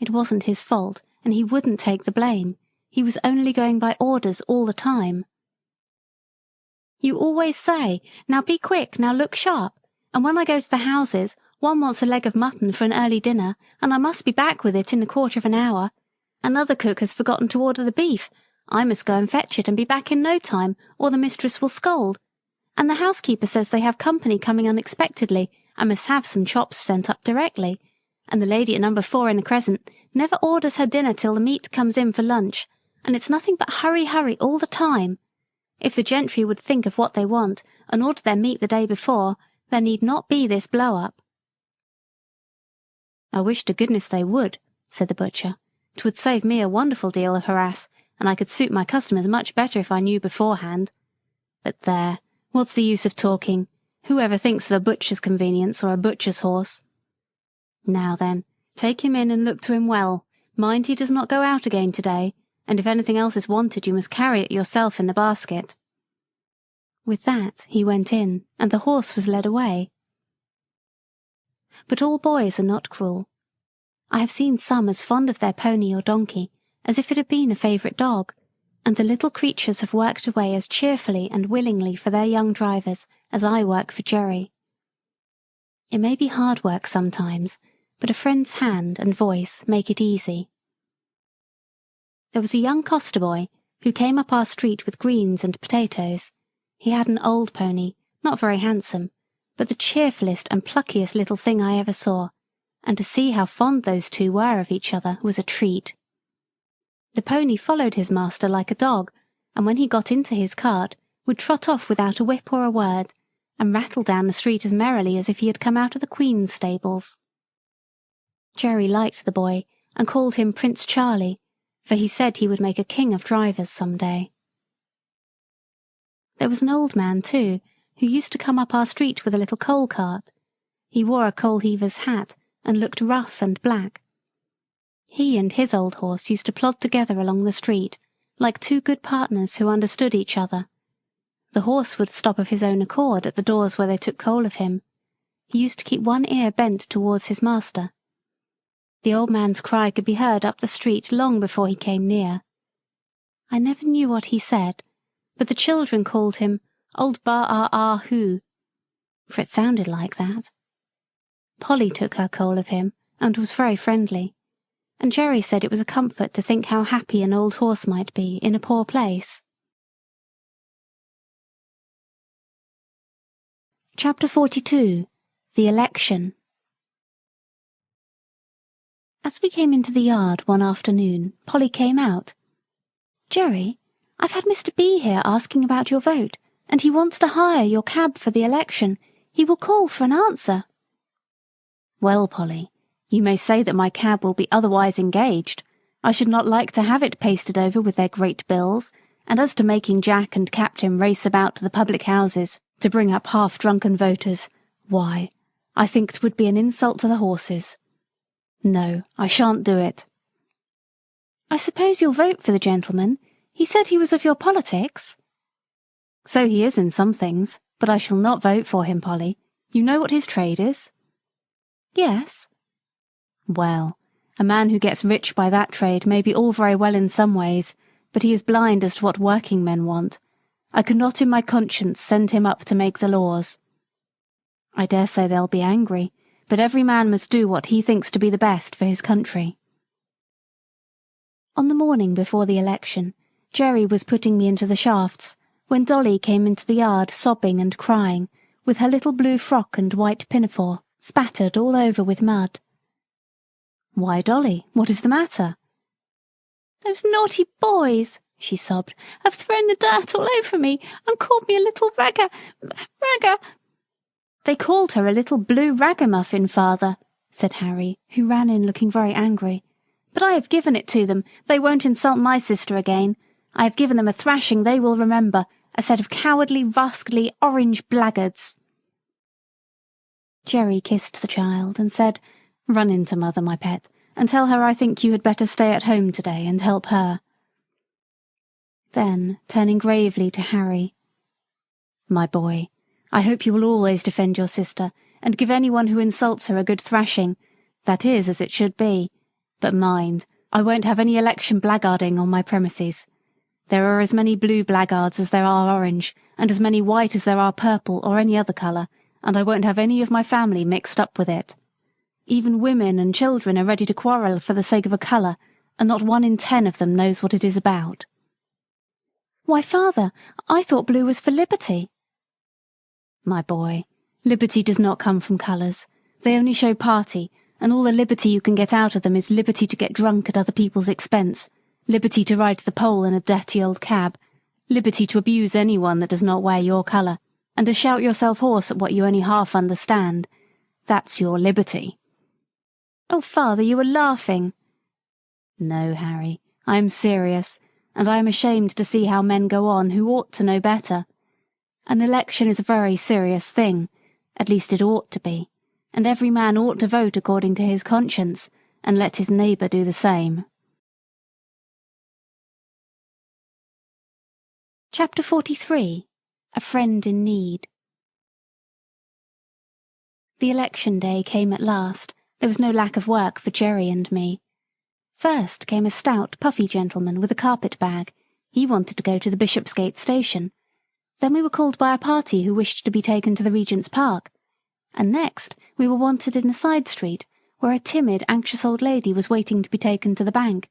It wasn't his fault, and he wouldn't take the blame. He was only going by orders all the time. "You always say, 'Now be quick, now look sharp,' and when I go to the houses, one wants a leg of mutton for an early dinner, and I must be back with it in a quarter of an hour. Another cook has forgotten to order the beef. I must go and fetch it and be back in no time, or the mistress will scold. And the housekeeper says they have company coming unexpectedly, and must have some chops sent up directly. And the lady at number 4 in the Crescent never orders her dinner till the meat comes in for lunch, and it's nothing but hurry, hurry all the time. If the gentry would think of what they want, and order their meat the day before, there need not be this blow-up." "I wish to goodness they would," said the butcher. "'Twould save me a wonderful deal of harass, and I could suit my customers much better if I knew beforehand. But there, what's the use of talking? Who ever thinks of a butcher's convenience or a butcher's horse? Now then, take him in and look to him well. Mind he does not go out again today, and if anything else is wanted you must carry it yourself in the basket." With that he went in, and the horse was led away. But all boys are not cruel. I have seen some as fond of their pony or donkey as if it had been a favourite dog, and the little creatures have worked away as cheerfully and willingly for their young drivers as I work for Jerry. It may be hard work sometimes, but a friend's hand and voice make it easy. There was a young coster boy who came up our street with greens and potatoes. He had an old pony, not very handsome, but the cheerfullest and pluckiest little thing I ever saw, and to see how fond those two were of each other was a treat. The pony followed his master like a dog, and when he got into his cart, would trot off without a whip or a word, and rattle down the street as merrily as if he had come out of the Queen's stables. Jerry liked the boy, and called him Prince Charlie, for he said he would make a king of drivers some day. There was an old man, too, who used to come up our street with a little coal cart. He wore a coal heaver's hat, and looked rough and black. He and his old horse used to plod together along the street, like two good partners who understood each other. The horse would stop of his own accord at the doors where they took coal of him. He used to keep one ear bent towards his master. The old man's cry could be heard up the street long before he came near. I never knew what he said, but the children called him Old Bar-ah-ah-hoo, for it sounded like that. Polly took her coal of him, and was very friendly, and Jerry said it was a comfort to think how happy an old horse might be in a poor place. Chapter 42. The Election. As we came into the yard one afternoon, Polly came out. "Jerry, I've had Mr. B here asking about your vote, and he wants to hire your cab for the election. He will call for an answer." "Well, Polly, you may say that my cab will be otherwise engaged. I should not like to have it pasted over with their great bills, and as to making Jack and Captain race about to the public houses to bring up half-drunken voters, why, I think 'twould be an insult to the horses. No, I shan't do it." "I suppose you'll vote for the gentleman? He said he was of your politics." "So he is in some things, but I shall not vote for him, Polly. You know what his trade is?" "Yes." "Well, a man who gets rich by that trade may be all very well in some ways, but he is blind as to what working men want. I could not in my conscience send him up to make the laws. I dare say they'll be angry, but every man must do what he thinks to be the best for his country." On the morning before the election, Jerry was putting me into the shafts, when Dolly came into the yard sobbing and crying, with her little blue frock and white pinafore spattered all over with mud. "Why, Dolly, what is the matter?" "Those naughty boys," she sobbed, "have thrown the dirt all over me and called me a little ragga. "They called her a little blue ragamuffin, father," said Harry, who ran in looking very angry. "But I have given it to them. They won't insult my sister again. I have given them a thrashing they will remember, a set of cowardly, rascally, orange blackguards." Jerry kissed the child and said, "Run in to mother, my pet, and tell her I think you had better stay at home today and help her." Then, turning gravely to Harry, "My boy, I hope you will always defend your sister, and give anyone who insults her a good thrashing. That is as it should be. But mind, I won't have any election blackguarding on my premises. There are as many blue blackguards as there are orange, and as many white as there are purple or any other colour, and I won't have any of my family mixed up with it. Even women and children are ready to quarrel for the sake of a colour, and not 1 in 10 of them knows what it is about." "Why, father, I thought blue was for liberty." "My boy, liberty does not come from colours. They only show party, and all the liberty you can get out of them is liberty to get drunk at other people's expense, liberty to ride to the poll in a dirty old cab, liberty to abuse anyone that does not wear your colour, and to shout yourself hoarse at what you only half understand. That's your liberty." "Oh, father, you are laughing." "No, Harry, I am serious, and I am ashamed to see how men go on who ought to know better. An election is a very serious thing, at least it ought to be, and every man ought to vote according to his conscience, and let his neighbour do the same." Chapter 43. A Friend in Need. The election day came at last. There was no lack of work for Jerry and me. First came a stout, puffy gentleman with a carpet bag. He wanted to go to the Bishopsgate station. Then we were called by a party who wished to be taken to the Regent's Park. And next we were wanted in a side street, where a timid, anxious old lady was waiting to be taken to the bank.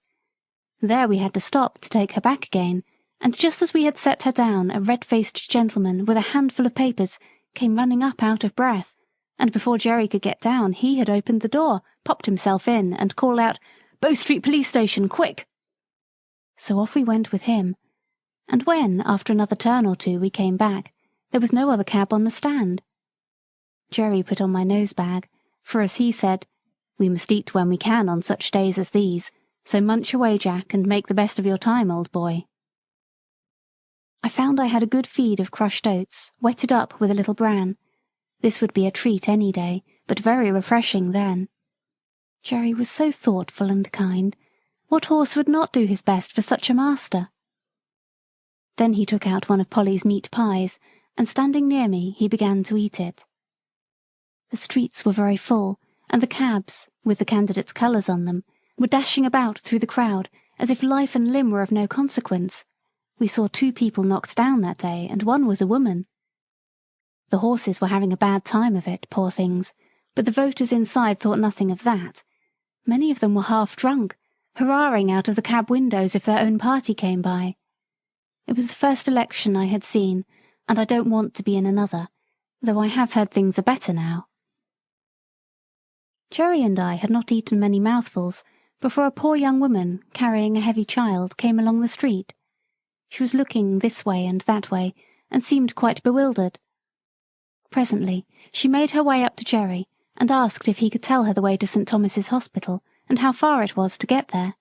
There we had to stop to take her back again, and just as we had set her down, a red-faced gentleman with a handful of papers came running up out of breath, and before Jerry could get down he had opened the door, popped himself in, and called out, "Bow Street Police Station, quick!" So off we went with him, and when, after another turn or two, we came back, there was no other cab on the stand. Jerry put on my nose-bag, for as he said, "We must eat when we can on such days as these, so munch away, Jack, and make the best of your time, old boy." I found I had a good feed of crushed oats, wetted up with a little bran. This would be a treat any day, but very refreshing then. Jerry was so thoughtful and kind. What horse would not do his best for such a master? Then he took out one of Polly's meat pies, and standing near me, he began to eat it. The streets were very full, and the cabs, with the candidates' colours on them, were dashing about through the crowd as if life and limb were of no consequence. We saw 2 people knocked down that day, and one was a woman. The horses were having a bad time of it, poor things, but the voters inside thought nothing of that. Many of them were half drunk, hurrahing out of the cab windows if their own party came by. It was the first election I had seen, and I don't want to be in another, though I have heard things are better now. Jerry and I had not eaten many mouthfuls before a poor young woman, carrying a heavy child, came along the street. She was looking this way and that way, and seemed quite bewildered. Presently she made her way up to Jerry, and asked if he could tell her the way to St. Thomas's Hospital, and how far it was to get there.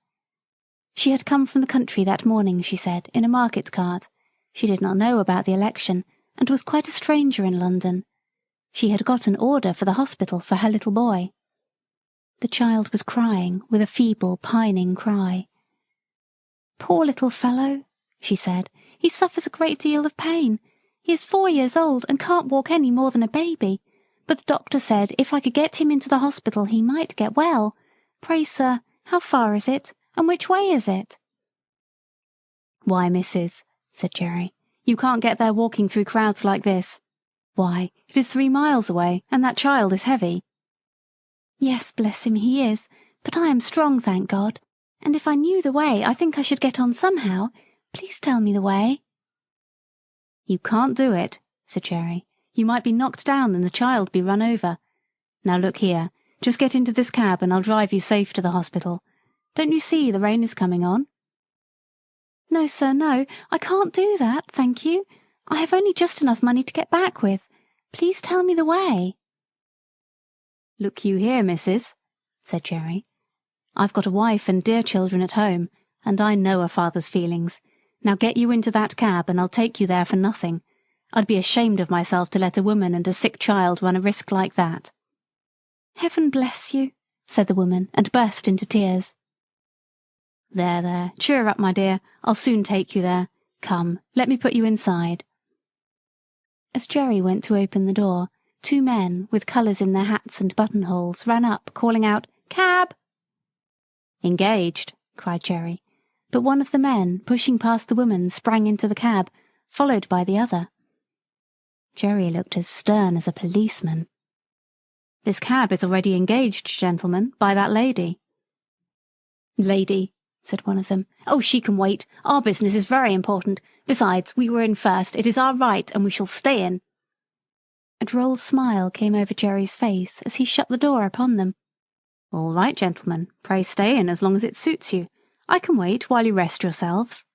She had come from the country that morning, she said, in a market cart. She did not know about the election, and was quite a stranger in London. She had got an order for the hospital for her little boy. The child was crying with a feeble, pining cry. "Poor little fellow," she said. "He suffers a great deal of pain. He is 4 years old and can't walk any more than a baby. But the doctor said if I could get him into the hospital he might get well. Pray, sir, how far is it, and which way is it?" "Why, missus," said Jerry, "you can't get there walking through crowds like this. Why, it is 3 miles away, and that child is heavy." "Yes, bless him, he is, but I am strong, thank God. And if I knew the way, I think I should get on somehow. Please tell me the way." "You can't do it," said Jerry. "You might be knocked down and the child be run over. Now look here, just get into this cab and I'll drive you safe to the hospital. Don't you see the rain is coming on?" "No, sir, no, I can't do that, thank you. I have only just enough money to get back with. Please tell me the way." "Look you here, missus," said Jerry. "I've got a wife and dear children at home, and I know a father's feelings. Now get you into that cab and I'll take you there for nothing. I'd be ashamed of myself to let a woman and a sick child run a risk like that." "Heaven bless you," said the woman, and burst into tears. There, there, cheer up, my dear. I'll soon take you there. Come, let me put you inside." As Jerry went to open the door, 2 men, with colours in their hats and buttonholes, ran up, calling out, "Cab!" "Engaged," cried Jerry, but one of the men, pushing past the woman, sprang into the cab, followed by the other. Jerry looked as stern as a policeman. "This cab is already engaged, gentlemen, by that lady." "Lady," said one of them. "Oh, she can wait. Our business is very important. Besides, we were in first. It is our right, and we shall stay in." A droll smile came over Jerry's face as he shut the door upon them. "All right, gentlemen, pray stay in as long as it suits you. I can wait while you rest yourselves."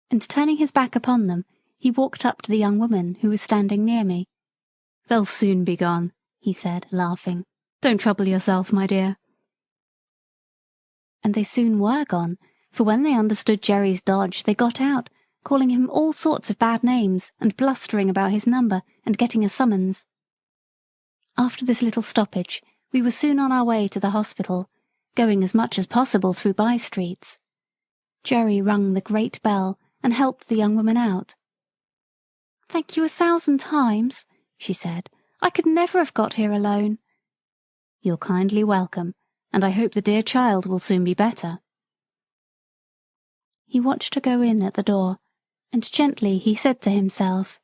And turning his back upon them, he walked up to the young woman who was standing near me. "They'll soon be gone," he said, laughing. "Don't trouble yourself, my dear." And they soon were gone, for when they understood Jerry's dodge, they got out, calling him all sorts of bad names and blustering about his number and getting a summons. After this little stoppage, we were soon on our way to the hospital, going as much as possible through by-streets. Jerry rung the great bell and helped the young woman out. "Thank you 1,000 times," she said. "I could never have got here alone." "You're kindly welcome, and I hope the dear child will soon be better." He watched her go in at the door, and gently he said to himself,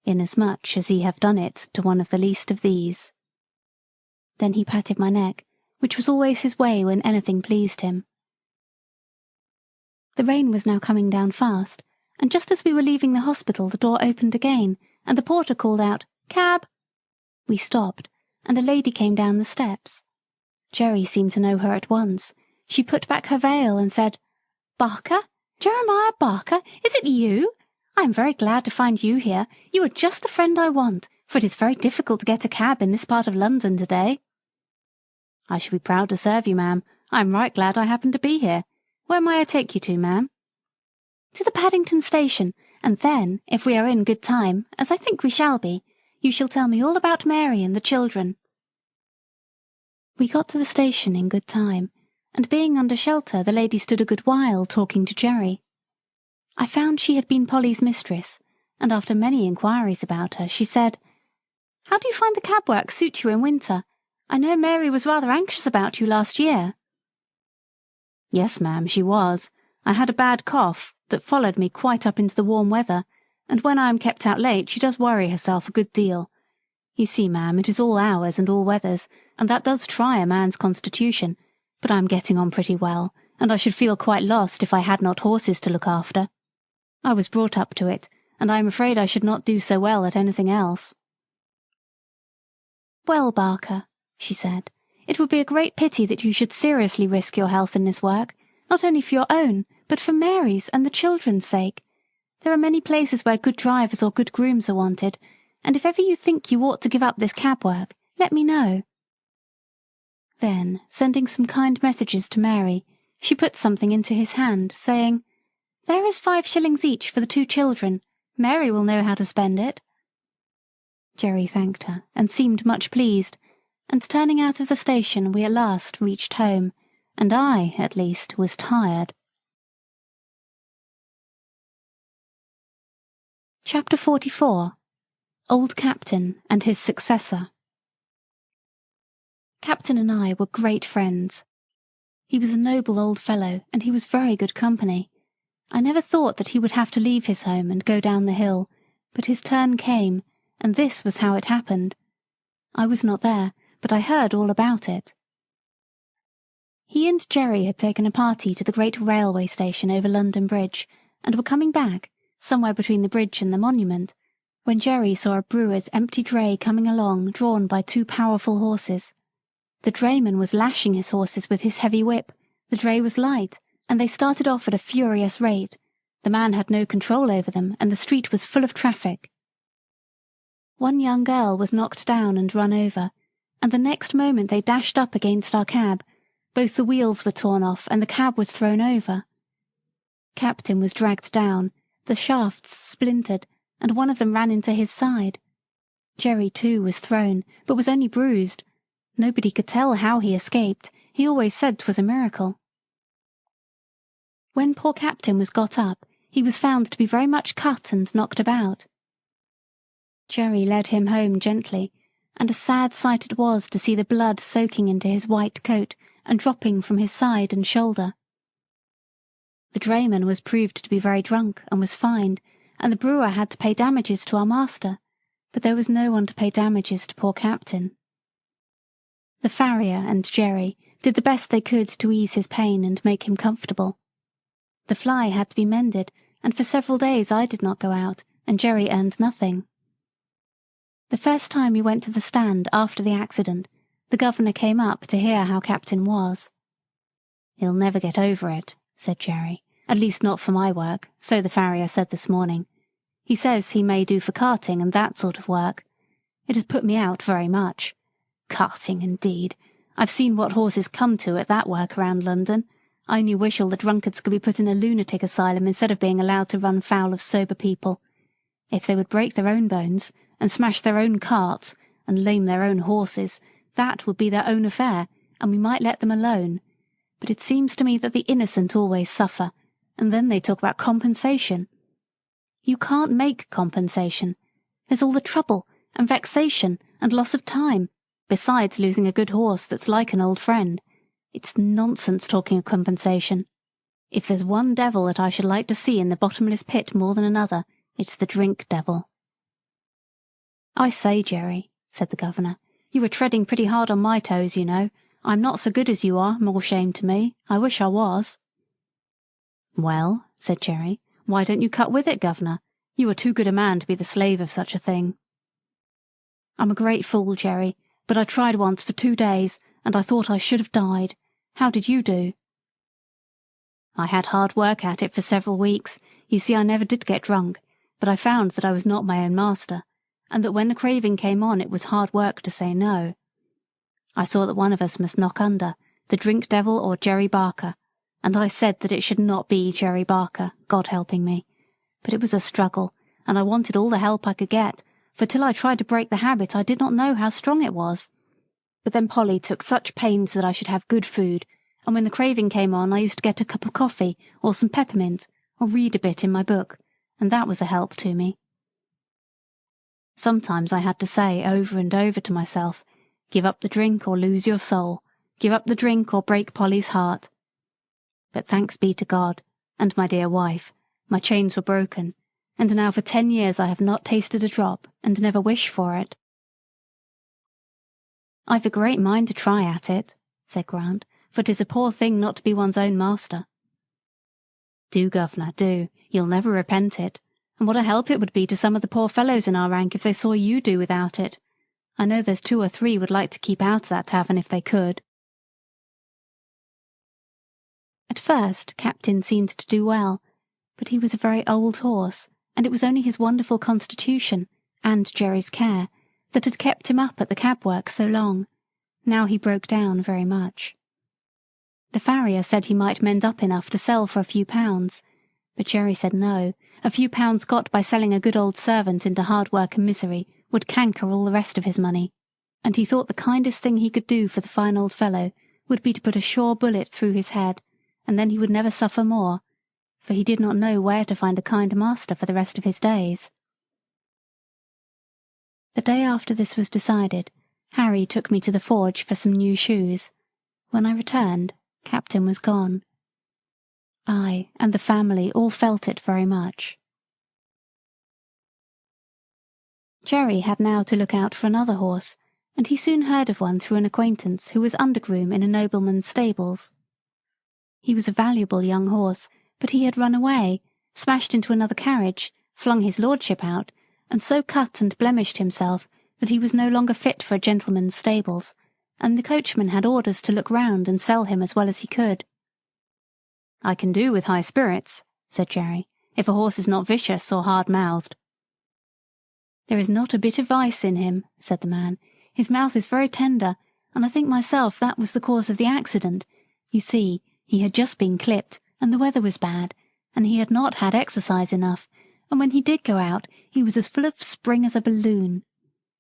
"Inasmuch as ye have done it to one of the least of these." Then he patted my neck, which was always his way when anything pleased him. The rain was now coming down fast, and just as we were leaving the hospital the door opened again, and the porter called out, "Cab!" We stopped, and a lady came down the steps. Jerry seemed to know her at once. She put back her veil and said, "Barker? Jeremiah Barker? Is it you? I am very glad to find you here. You are just the friend I want, for it is very difficult to get a cab in this part of London today." "I shall be proud to serve you, ma'am. I am right glad I happened to be here. Where may I take you to, ma'am?" "To the Paddington station, and then, if we are in good time, as I think we shall be, you shall tell me all about Mary and the children." We got to the station in good time, and being under shelter, the lady stood a good while talking to Jerry. I found she had been Polly's mistress, and after many inquiries about her, she said, "How do you find the cab work suit you in winter? I know Mary was rather anxious about you last year." "Yes, ma'am, she was. I had a bad cough that followed me quite up into the warm weather, and when I am kept out late she does worry herself a good deal. You see, ma'am, it is all hours and all weathers, and that does try a man's constitution, but I am getting on pretty well, and I should feel quite lost if I had not horses to look after. I was brought up to it, and I am afraid I should not do so well at anything else." "Well, Barker," she said, "it would be a great pity that you should seriously risk your health in this work, not only for your own, but for Mary's and the children's sake. There are many places where good drivers or good grooms are wanted, and if ever you think you ought to give up this cab work, let me know." Then, sending some kind messages to Mary, she put something into his hand, saying, "There is 5 shillings each for the 2 children. Mary will know how to spend it." Jerry thanked her and seemed much pleased, and turning out of the station we at last reached home, and I, at least, was tired. Chapter 44. Old Captain and His Successor. Captain and I were great friends. He was a noble old fellow, and he was very good company. I never thought that he would have to leave his home and go down the hill, but his turn came, and this was how it happened. I was not there, but I heard all about it. He and Jerry had taken a party to the great railway station over London Bridge, and were coming back, somewhere between the bridge and the monument, when Jerry saw a brewer's empty dray coming along drawn by 2 powerful horses. The drayman was lashing his horses with his heavy whip, the dray was light, and they started off at a furious rate. The man had no control over them, and the street was full of traffic. One young girl was knocked down and run over, and the next moment they dashed up against our cab. Both the wheels were torn off, and the cab was thrown over. Captain was dragged down, the shafts splintered, and one of them ran into his side. Jerry, too, was thrown, but was only bruised. Nobody could tell how he escaped. He always said 'twas a miracle. When poor Captain was got up, he was found to be very much cut and knocked about. Jerry led him home gently, and a sad sight it was to see the blood soaking into his white coat and dropping from his side and shoulder. The drayman was proved to be very drunk and was fined, and the brewer had to pay damages to our master, but there was no one to pay damages to poor Captain. The farrier and Jerry did the best they could to ease his pain and make him comfortable. The fly had to be mended, and for several days I did not go out, and Jerry earned nothing. The first time we went to the stand after the accident, the governor came up to hear how Captain was. "He'll never get over it," said Jerry. "At least not for my work, so the farrier said this morning. He says he may do for carting and that sort of work. It has put me out very much. Carting, indeed. I've seen what horses come to at that work around London. I only wish all the drunkards could be put in a lunatic asylum instead of being allowed to run foul of sober people. If they would break their own bones, and smash their own carts, and lame their own horses, that would be their own affair, and we might let them alone. But it seems to me that the innocent always suffer, and then they talk about compensation. You can't make compensation. There's all the trouble, and vexation, and loss of time, besides losing a good horse that's like an old friend. It's nonsense talking of compensation. If there's one devil that I should like to see in the bottomless pit more than another, it's the drink devil." "I say, Jerry," said the governor, "you were treading pretty hard on my toes, you know. I'm not so good as you are, more shame to me. I wish I was." "Well," said Jerry, "why don't you cut with it, governor? You are too good a man to be the slave of such a thing." "I'm a great fool, Jerry, but I tried once for 2 days, and I thought I should have died. How did you do?" "I had hard work at it for several weeks. You see, I never did get drunk, but I found that I was not my own master, and that when the craving came on it was hard work to say no. I saw that one of us must knock under, the drink devil or Jerry Barker, and I said that it should not be Jerry Barker, God helping me. But it was a struggle, and I wanted all the help I could get, for till I tried to break the habit I did not know how strong it was. But then Polly took such pains that I should have good food, and when the craving came on I used to get a cup of coffee, or some peppermint, or read a bit in my book, and that was a help to me. Sometimes I had to say over and over to myself, 'Give up the drink or lose your soul. Give up the drink or break Polly's heart.' But thanks be to God, and my dear wife, my chains were broken, and now for 10 years I have not tasted a drop, and never wish for it." "I've a great mind to try at it," said Grant, "for 'tis a poor thing not to be one's own master." "Do, governor, do. You'll never repent it. And what a help it would be to some of the poor fellows in our rank if they saw you do without it. I know there's 2 or 3 would like to keep out of that tavern if they could." At first Captain seemed to do well, but he was a very old horse, and it was only his wonderful constitution, and Jerry's care, that had kept him up at the cab work so long. Now he broke down very much. The farrier said he might mend up enough to sell for a few pounds, but Jerry said no, a few pounds got by selling a good old servant into hard work and misery would canker all the rest of his money, and he thought the kindest thing he could do for the fine old fellow would be to put a sure bullet through his head, and then he would never suffer more, for he did not know where to find a kind master for the rest of his days. The day after this was decided, Harry took me to the forge for some new shoes. When I returned, Captain was gone. I and the family all felt it very much. Jerry had now to look out for another horse, and he soon heard of one through an acquaintance who was undergroom in a nobleman's stables. He was a valuable young horse, but he had run away, smashed into another carriage, flung his lordship out, and so cut and blemished himself that he was no longer fit for a gentleman's stables, and the coachman had orders to look round and sell him as well as he could. "I can do with high spirits," said Jerry, "if a horse is not vicious or hard-mouthed." "There is not a bit of vice in him," said the man. "His mouth is very tender, and I think myself that was the cause of the accident. You see, he had just been clipped, and the weather was bad, and he had not had exercise enough, and when he did go out, he was as full of spring as a balloon.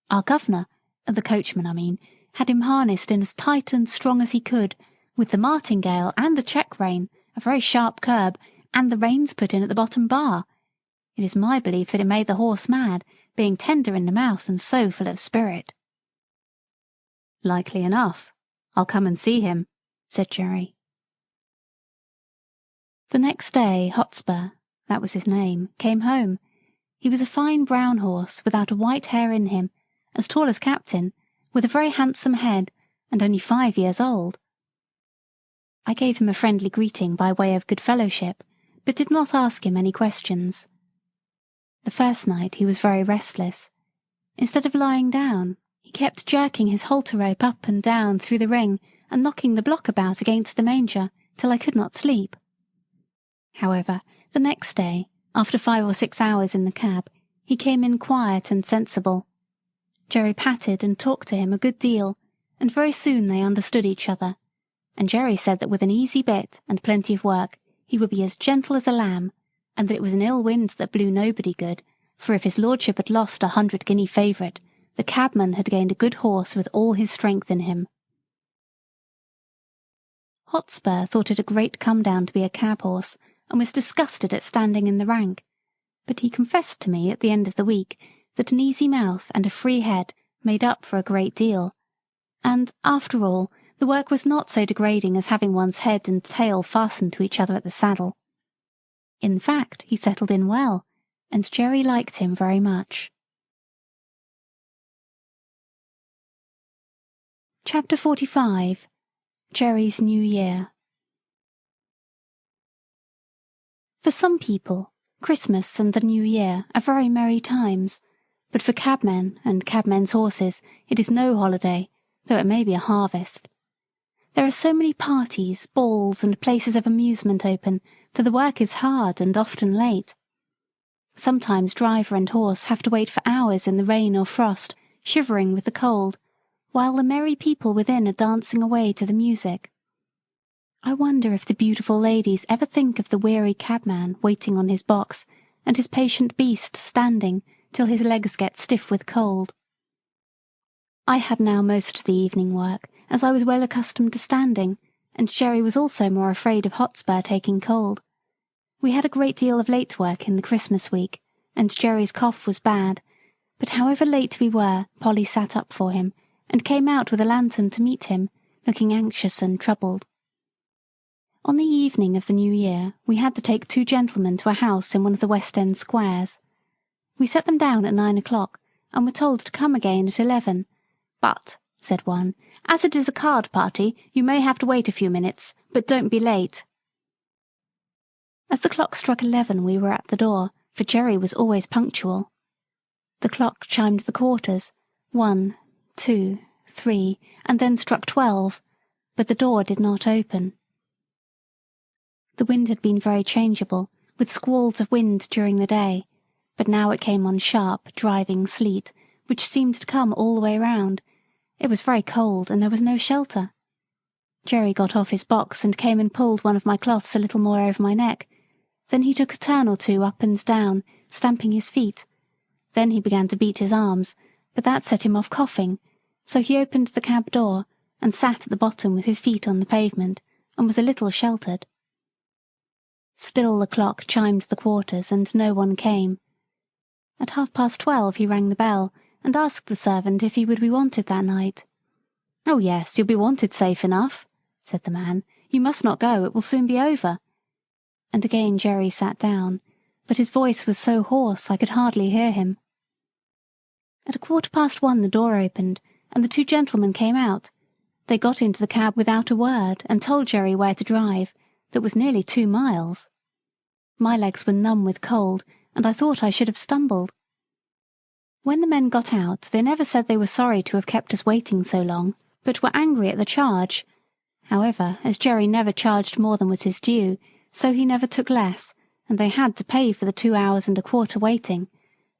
Our governor, the coachman I mean, had him harnessed in as tight and strong as he could, with the martingale and the check-rein, a very sharp curb, and the reins put in at the bottom bar. It is my belief that it made the horse mad, being tender in the mouth and so full of spirit." "Likely enough. I'll come and see him," said Jerry. The next day Hotspur, that was his name, came home. He was a fine brown horse, without a white hair in him, as tall as Captain, with a very handsome head, and only 5 years old. I gave him a friendly greeting by way of good fellowship, but did not ask him any questions. The first night he was very restless. Instead of lying down, he kept jerking his halter rope up and down through the ring and knocking the block about against the manger till I could not sleep. However, the next day, after 5 or 6 hours in the cab, he came in quiet and sensible. Jerry patted and talked to him a good deal, and very soon they understood each other, and Jerry said that with an easy bit and plenty of work he would be as gentle as a lamb, and that it was an ill wind that blew nobody good, for if his lordship had lost a 100-guinea favourite, the cabman had gained a good horse with all his strength in him. Hotspur thought it a great come-down to be a cab-horse, and was disgusted at standing in the rank, but he confessed to me at the end of the week that an easy mouth and a free head made up for a great deal, and, after all, the work was not so degrading as having one's head and tail fastened to each other at the saddle. In fact, he settled in well, and Jerry liked him very much. Chapter 45. Jerry's New Year. For some people, Christmas and the New Year are very merry times, but for cabmen and cabmen's horses it is no holiday, though it may be a harvest. There are so many parties, balls, and places of amusement open that the work is hard and often late. Sometimes driver and horse have to wait for hours in the rain or frost, shivering with the cold, while the merry people within are dancing away to the music. I wonder if the beautiful ladies ever think of the weary cabman waiting on his box, and his patient beast standing till his legs get stiff with cold. I had now most of the evening work, as I was well accustomed to standing, and Jerry was also more afraid of Hotspur taking cold. We had a great deal of late work in the Christmas week, and Jerry's cough was bad, but however late we were, Polly sat up for him, and came out with a lantern to meet him, looking anxious and troubled. On the evening of the New Year, we had to take 2 gentlemen to a house in one of the West End squares. We set them down at 9 o'clock, and were told to come again at 11. "But," said one, "as it is a card party, you may have to wait a few minutes, but don't be late." As the clock struck 11 we were at the door, for Jerry was always punctual. The clock chimed the quarters, 1, 2, 3, and then struck 12, but the door did not open. The wind had been very changeable, with squalls of wind during the day, but now it came on sharp, driving sleet, which seemed to come all the way round. It was very cold, and there was no shelter. Jerry got off his box and came and pulled one of my cloths a little more over my neck. Then he took a turn or two up and down, stamping his feet. Then he began to beat his arms, but that set him off coughing, so he opened the cab door and sat at the bottom with his feet on the pavement, and was a little sheltered. Still the clock chimed the quarters, and no one came. At 12:30 he rang the bell, and asked the servant if he would be wanted that night. "Oh yes, you'll be wanted safe enough," said the man. "You must not go, it will soon be over." And again Jerry sat down, but his voice was so hoarse I could hardly hear him. At 1:15 the door opened, and the two gentlemen came out. They got into the cab without a word, and told Jerry where to drive, that was nearly 2 miles. My legs were numb with cold, and I thought I should have stumbled. When the men got out, they never said they were sorry to have kept us waiting so long, but were angry at the charge. However, as Jerry never charged more than was his due, so he never took less, and they had to pay for the 2 hours and a quarter waiting,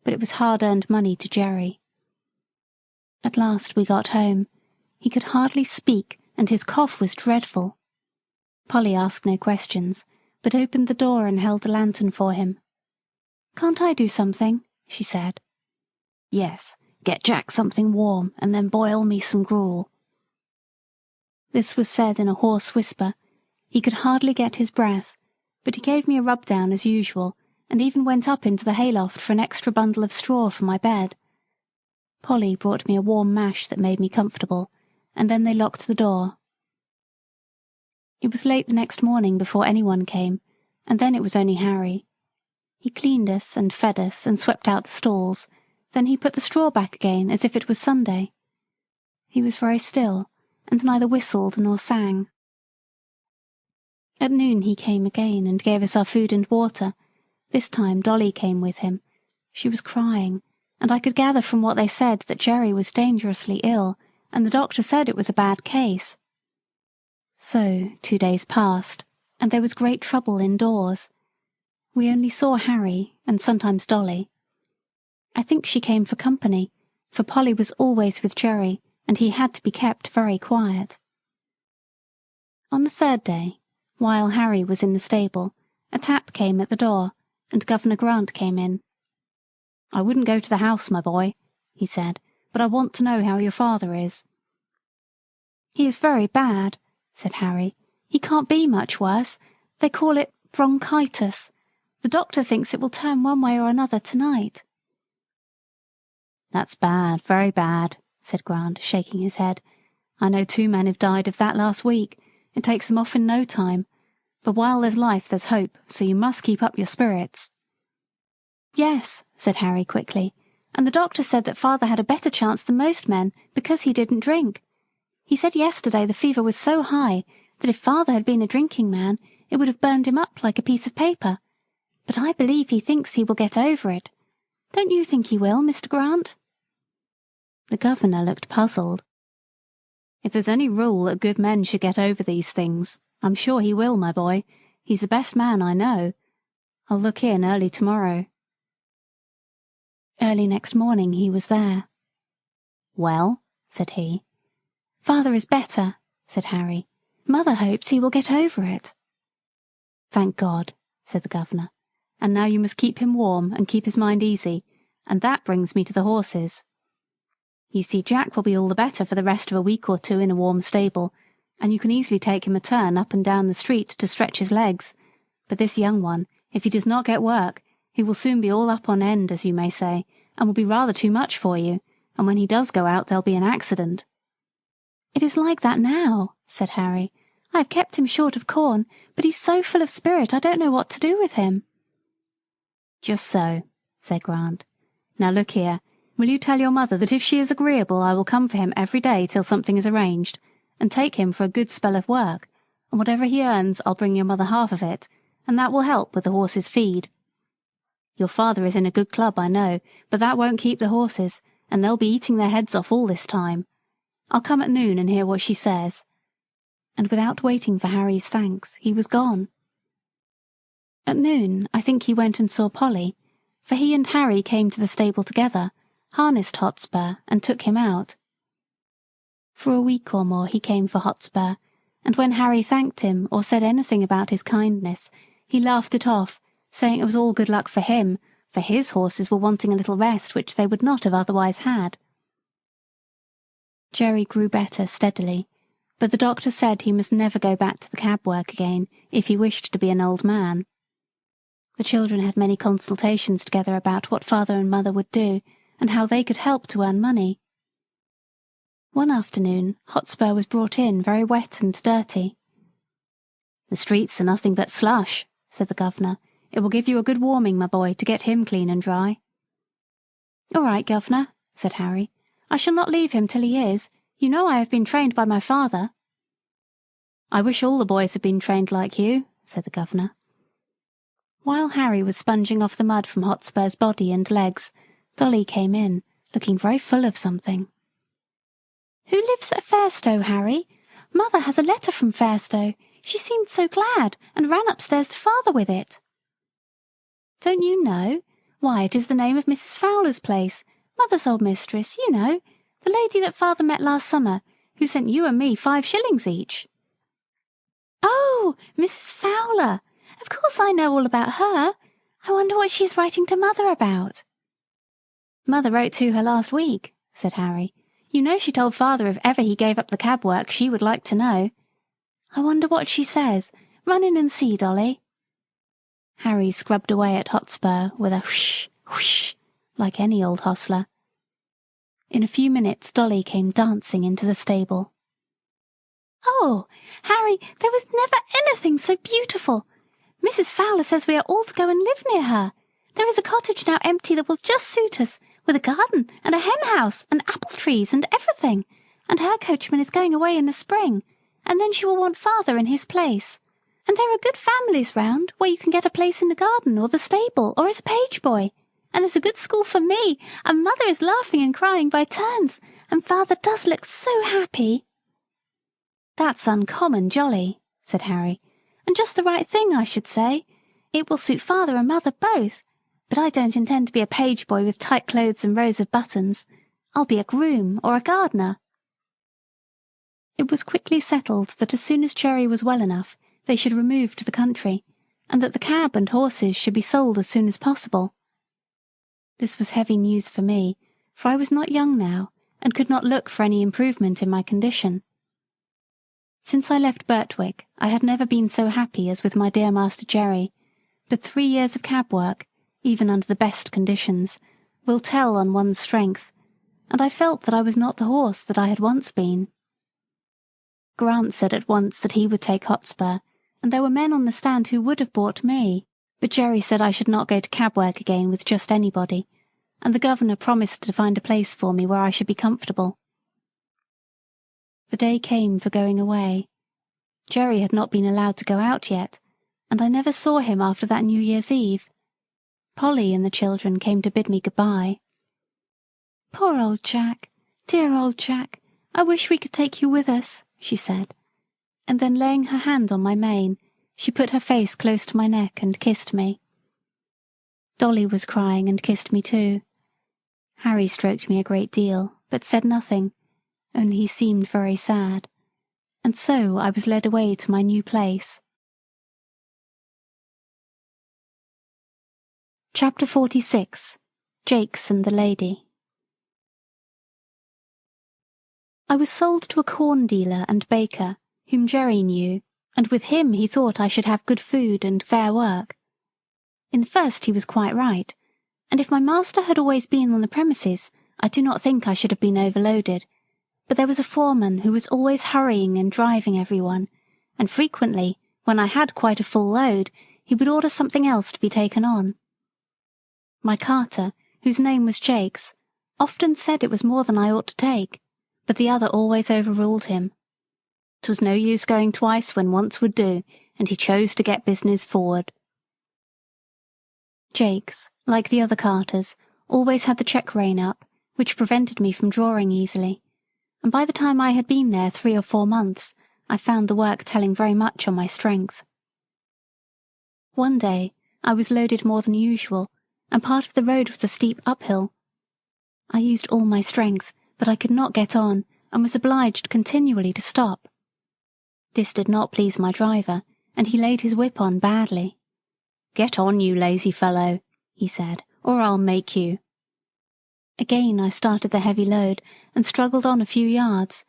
but it was hard-earned money to Jerry. At last we got home. He could hardly speak, and his cough was dreadful. Polly asked no questions, but opened the door and held the lantern for him. "Can't I do something?" she said. "Yes, get Jack something warm, and then boil me some gruel." This was said in a hoarse whisper. He could hardly get his breath, but he gave me a rub-down as usual, and even went up into the hayloft for an extra bundle of straw for my bed. Polly brought me a warm mash that made me comfortable, and then they locked the door. It was late the next morning before anyone came, and then it was only Harry. He cleaned us and fed us and swept out the stalls, then he put the straw back again as if it was Sunday. He was very still, and neither whistled nor sang. At noon he came again and gave us our food and water. This time Dolly came with him. She was crying, and I could gather from what they said that Jerry was dangerously ill, and the doctor said it was a bad case. So 2 days passed, and there was great trouble indoors. We only saw Harry, and sometimes Dolly. I think she came for company, for Polly was always with Jerry, and he had to be kept very quiet. On the 3rd day, while Harry was in the stable, a tap came at the door, and Governor Grant came in. "I wouldn't go to the house, my boy," he said, "but I want to know how your father is." "He is very bad," said Harry. "He can't be much worse. They call it bronchitis. The doctor thinks it will turn one way or another tonight." "That's bad, very bad," said Grant, shaking his head. "I know 2 men have died of that last week. It takes them off in no time. But while there's life, there's hope, so you must keep up your spirits." "Yes," said Harry quickly, "and the doctor said that father had a better chance than most men because he didn't drink. He said yesterday the fever was so high that if father had been a drinking man, it would have burned him up like a piece of paper. But I believe he thinks he will get over it. Don't you think he will, Mr. Grant?" The governor looked puzzled. "If there's any rule that good men should get over these things, I'm sure he will, my boy. He's the best man I know. I'll look in early tomorrow." Early next morning he was there. "Well?" said he. "Father is better," said Harry. "Mother hopes he will get over it." "Thank God," said the governor. "And now you must keep him warm and keep his mind easy, and that brings me to the horses. You see, Jack will be all the better for the rest of a week or 2 in a warm stable, and you can easily take him a turn up and down the street to stretch his legs. But this young one, if he does not get work, he will soon be all up on end, as you may say, and will be rather too much for you, and when he does go out there'll be an accident." "It is like that now," said Harry. "I have kept him short of corn, but he's so full of spirit I don't know what to do with him." "Just so," said Grant. "Now look here. Will you tell your mother that if she is agreeable I will come for him every day till something is arranged, and take him for a good spell of work, and whatever he earns I'll bring your mother half of it, and that will help with the horses' feed. Your father is in a good club, I know, but that won't keep the horses, and they'll be eating their heads off all this time. I'll come at noon and hear what she says." And without waiting for Harry's thanks, he was gone. At noon I think he went and saw Polly, for he and Harry came to the stable together, harnessed Hotspur, and took him out. For a week or more he came for Hotspur, and when Harry thanked him or said anything about his kindness, he laughed it off, saying it was all good luck for him, for his horses were wanting a little rest which they would not have otherwise had. Jerry grew better steadily, but the doctor said he must never go back to the cab work again if he wished to be an old man. The children had many consultations together about what father and mother would do, and how they could help to earn money. One afternoon, Hotspur was brought in very wet and dirty. "The streets are nothing but slush," said the governor. "It will give you a good warming, my boy, to get him clean and dry." "All right, governor," said Harry. "I shall not leave him till he is. You know I have been trained by my father." "I wish all the boys had been trained like you," said the governor. While Harry was sponging off the mud from Hotspur's body and legs, Dolly came in, looking very full of something. "Who lives at Fairstowe, Harry? Mother has a letter from Fairstowe. She seemed so glad, and ran upstairs to father with it." "Don't you know? Why, it is the name of Mrs. Fowler's place, mother's old mistress, you know, the lady that father met last summer, who sent you and me 5 shillings each." "Oh, Mrs. Fowler! Of course I know all about her. I wonder what she is writing to mother about." "Mother wrote to her last week," said Harry. "You know she told father if ever he gave up the cab work she would like to know. I wonder what she says. Run in and see, Dolly." Harry scrubbed away at Hotspur with a whoosh, whoosh, like any old hostler. In a few minutes Dolly came dancing into the stable. "Oh, Harry, there was never anything so beautiful. Mrs. Fowler says we are all to go and live near her. There is a cottage now empty that will just suit us, with a garden and a hen house and apple trees and everything, and her coachman is going away in the spring, and then she will want father in his place. And there are good families round, where you can get a place in the garden or the stable or as a page boy, and there's a good school for me, and mother is laughing and crying by turns, and father does look so happy." "That's uncommon jolly," said Harry, "and just the right thing, I should say. It will suit father and mother both, but I don't intend to be a page boy with tight clothes and rows of buttons. I'll be a groom or a gardener." It was quickly settled that as soon as Jerry was well enough, they should remove to the country, and that the cab and horses should be sold as soon as possible. This was heavy news for me, for I was not young now, and could not look for any improvement in my condition. Since I left Birtwick, I had never been so happy as with my dear Master Jerry, but 3 years of cab work, even under the best conditions, will tell on one's strength, and I felt that I was not the horse that I had once been. Grant said at once that he would take Hotspur, and there were men on the stand who would have bought me, but Jerry said I should not go to cab work again with just anybody, and the governor promised to find a place for me where I should be comfortable. The day came for going away. Jerry had not been allowed to go out yet, and I never saw him after that New Year's Eve. Polly and the children came to bid me good-bye. "Poor old Jack, dear old Jack, I wish we could take you with us," she said, and then laying her hand on my mane, she put her face close to my neck and kissed me. Dolly was crying and kissed me too. Harry stroked me a great deal, but said nothing, only he seemed very sad, and so I was led away to my new place. Chapter 46. Jakes and the Lady. I was sold to a corn dealer and baker, whom Jerry knew, and with him he thought I should have good food and fair work. In the first he was quite right, and if my master had always been on the premises, I do not think I should have been overloaded, but there was a foreman who was always hurrying and driving everyone, and frequently, when I had quite a full load, he would order something else to be taken on. My carter, whose name was Jakes, often said it was more than I ought to take, but the other always overruled him. 'Twas no use going twice when once would do, and he chose to get business forward. Jakes, like the other carters, always had the check rein up, which prevented me from drawing easily, and by the time I had been there 3 or 4 months, I found the work telling very much on my strength. One day I was loaded more than usual, and part of the road was a steep uphill. I used all my strength, but I could not get on, and was obliged continually to stop. This did not please my driver, and he laid his whip on badly. "Get on, you lazy fellow," he said, "or I'll make you." Again I started the heavy load and struggled on a few yards.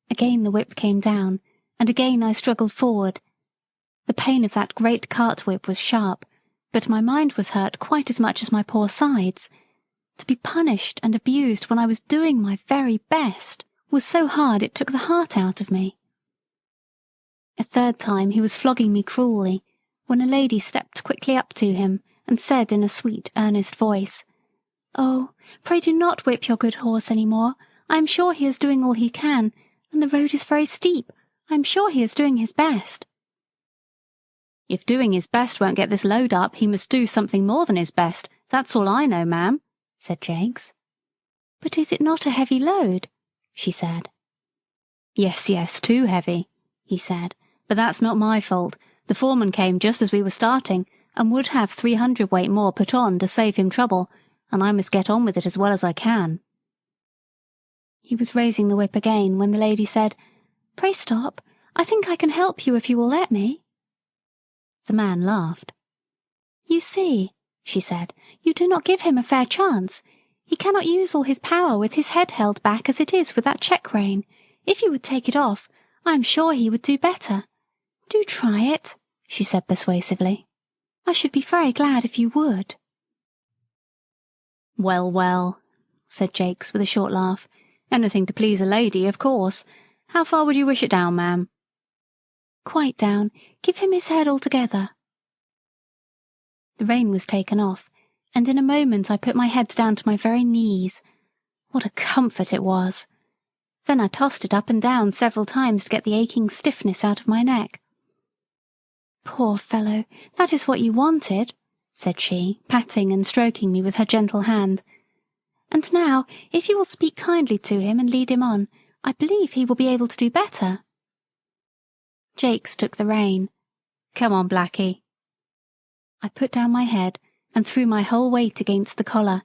Again the whip came down, and again I struggled forward. The pain of that great cart whip was sharp, but my mind was hurt quite as much as my poor sides. To be punished and abused when I was doing my very best was so hard it took the heart out of me. A third time he was flogging me cruelly, when a lady stepped quickly up to him and said in a sweet, earnest voice, "Oh, pray do not whip your good horse any more. I am sure he is doing all he can, and the road is very steep. I am sure he is doing his best." "If doing his best won't get this load up, he must do something more than his best. That's all I know, ma'am," said Jakes. "But is it not a heavy load?" she said. Yes, too heavy," he said, "but that's not my fault. The foreman came just as we were starting, and would have 300 weight more put on to save him trouble, and I must get on with it as well as I can." He was raising the whip again when the lady said, "Pray stop. I think I can help you if you will let me." The man laughed. "You see," she said, "you do not give him a fair chance. He cannot use all his power with his head held back as it is with that check rein. If you would take it off, I am sure he would do better. Do try it," she said persuasively. "I should be very glad if you would." Well, said Jakes with a short laugh. "Anything to please a lady, of course. How far would you wish it down, ma'am?" "Quite down. Give him his head altogether." The rein was taken off, and in a moment I put my head down to my very knees. What a comfort it was! Then I tossed it up and down several times to get the aching stiffness out of my neck. "Poor fellow, that is what you wanted," said she, patting and stroking me with her gentle hand. "And now, if you will speak kindly to him and lead him on, I believe he will be able to do better." Jakes took the rein. "Come on, Blackie." I put down my head and threw my whole weight against the collar.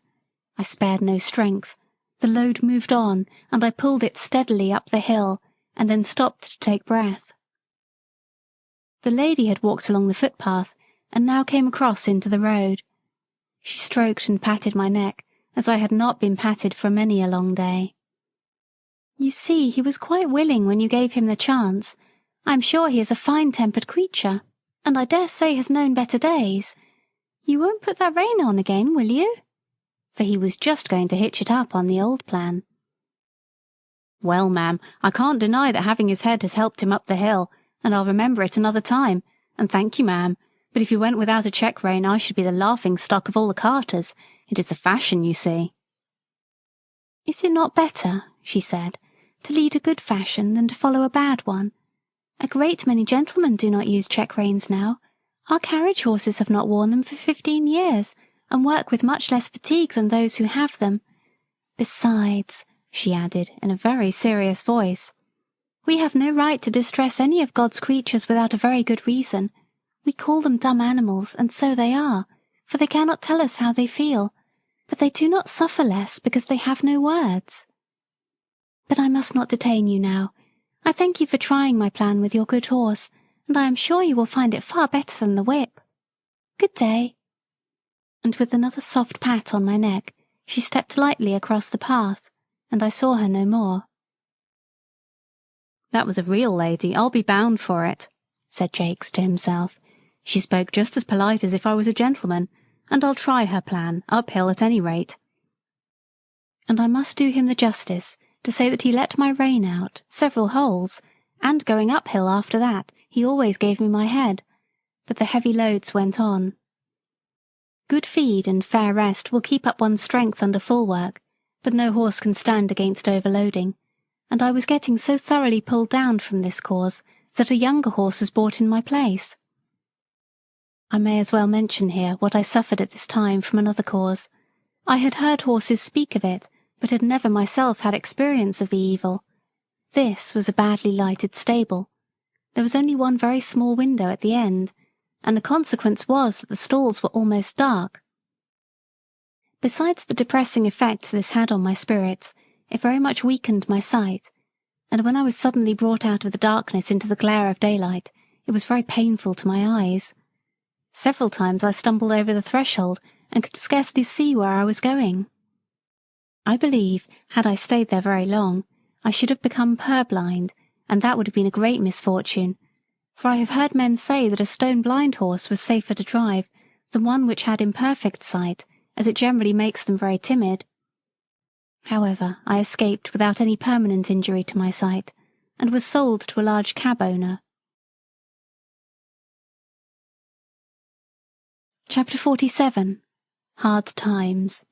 I spared no strength. The load moved on, and I pulled it steadily up the hill, and then stopped to take breath. The lady had walked along the footpath, and now came across into the road. She stroked and patted my neck, as I had not been patted for many a long day. "You see, he was quite willing when you gave him the chance. I am sure he is a fine-tempered creature, and I dare say has known better days. You won't put that rein on again, will you?" For he was just going to hitch it up on the old plan. "Well, ma'am, I can't deny that having his head has helped him up the hill, and I'll remember it another time, and thank you, ma'am. But if you went without a check rein, I should be the laughing-stock of all the carters. It is the fashion, you see." "Is it not better," she said, "to lead a good fashion than to follow a bad one? A great many gentlemen do not use check reins now. Our carriage horses have not worn them for 15 years, and work with much less fatigue than those who have them. Besides," she added in a very serious voice, "we have no right to distress any of God's creatures without a very good reason. We call them dumb animals, and so they are, for they cannot tell us how they feel, but they do not suffer less because they have no words. But I must not detain you now. I thank you for trying my plan with your good horse, and I am sure you will find it far better than the whip. Good day." And with another soft pat on my neck, she stepped lightly across the path, and I saw her no more. "That was a real lady, I'll be bound for it," said Jakes to himself. "She spoke just as polite as if I was a gentleman, and I'll try her plan, uphill at any rate." And I must do him the justice to say that he let my rein out several holes, and going uphill after that, he always gave me my head, but the heavy loads went on. Good feed and fair rest will keep up one's strength under full work, but no horse can stand against overloading, and I was getting so thoroughly pulled down from this cause that a younger horse was bought in my place. I may as well mention here what I suffered at this time from another cause. I had heard horses speak of it, but had never myself had experience of the evil. This was a badly lighted stable. There was only one very small window at the end, and the consequence was that the stalls were almost dark. Besides the depressing effect this had on my spirits, it very much weakened my sight, and when I was suddenly brought out of the darkness into the glare of daylight, it was very painful to my eyes. Several times I stumbled over the threshold and could scarcely see where I was going. I believe, had I stayed there very long, I should have become purblind, and that would have been a great misfortune, for I have heard men say that a stone-blind horse was safer to drive than one which had imperfect sight, as it generally makes them very timid. However, I escaped without any permanent injury to my sight, and was sold to a large cab owner. Chapter 47. Hard Times.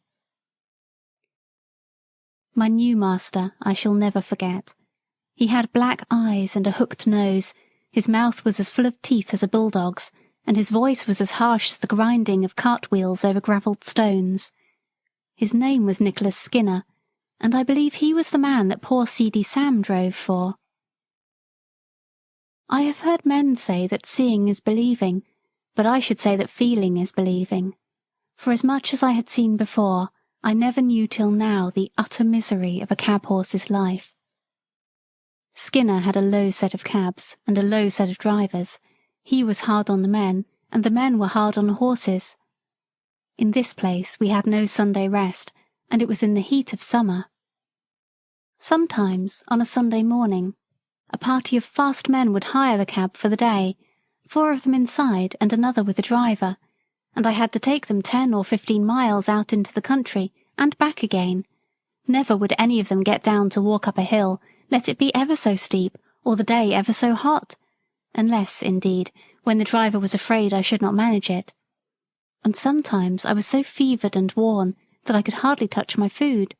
My new master I shall never forget. He had black eyes and a hooked nose, his mouth was as full of teeth as a bulldog's, and his voice was as harsh as the grinding of cartwheels over gravelled stones. His name was Nicholas Skinner, and I believe he was the man that poor Seedy Sam drove for. I have heard men say that seeing is believing, but I should say that feeling is believing, for as much as I had seen before, I never knew till now the utter misery of a cab horse's life. Skinner had a low set of cabs and a low set of drivers. He was hard on the men, and the men were hard on the horses. In this place we had no Sunday rest, and it was in the heat of summer. Sometimes, on a Sunday morning, a party of fast men would hire the cab for the day, 4 of them inside and another with a driver, and I had to take them 10 or 15 miles out into the country and back again. Never would any of them get down to walk up a hill, let it be ever so steep, or the day ever so hot, unless, indeed, when the driver was afraid I should not manage it. And sometimes I was so fevered and worn that I could hardly touch my food.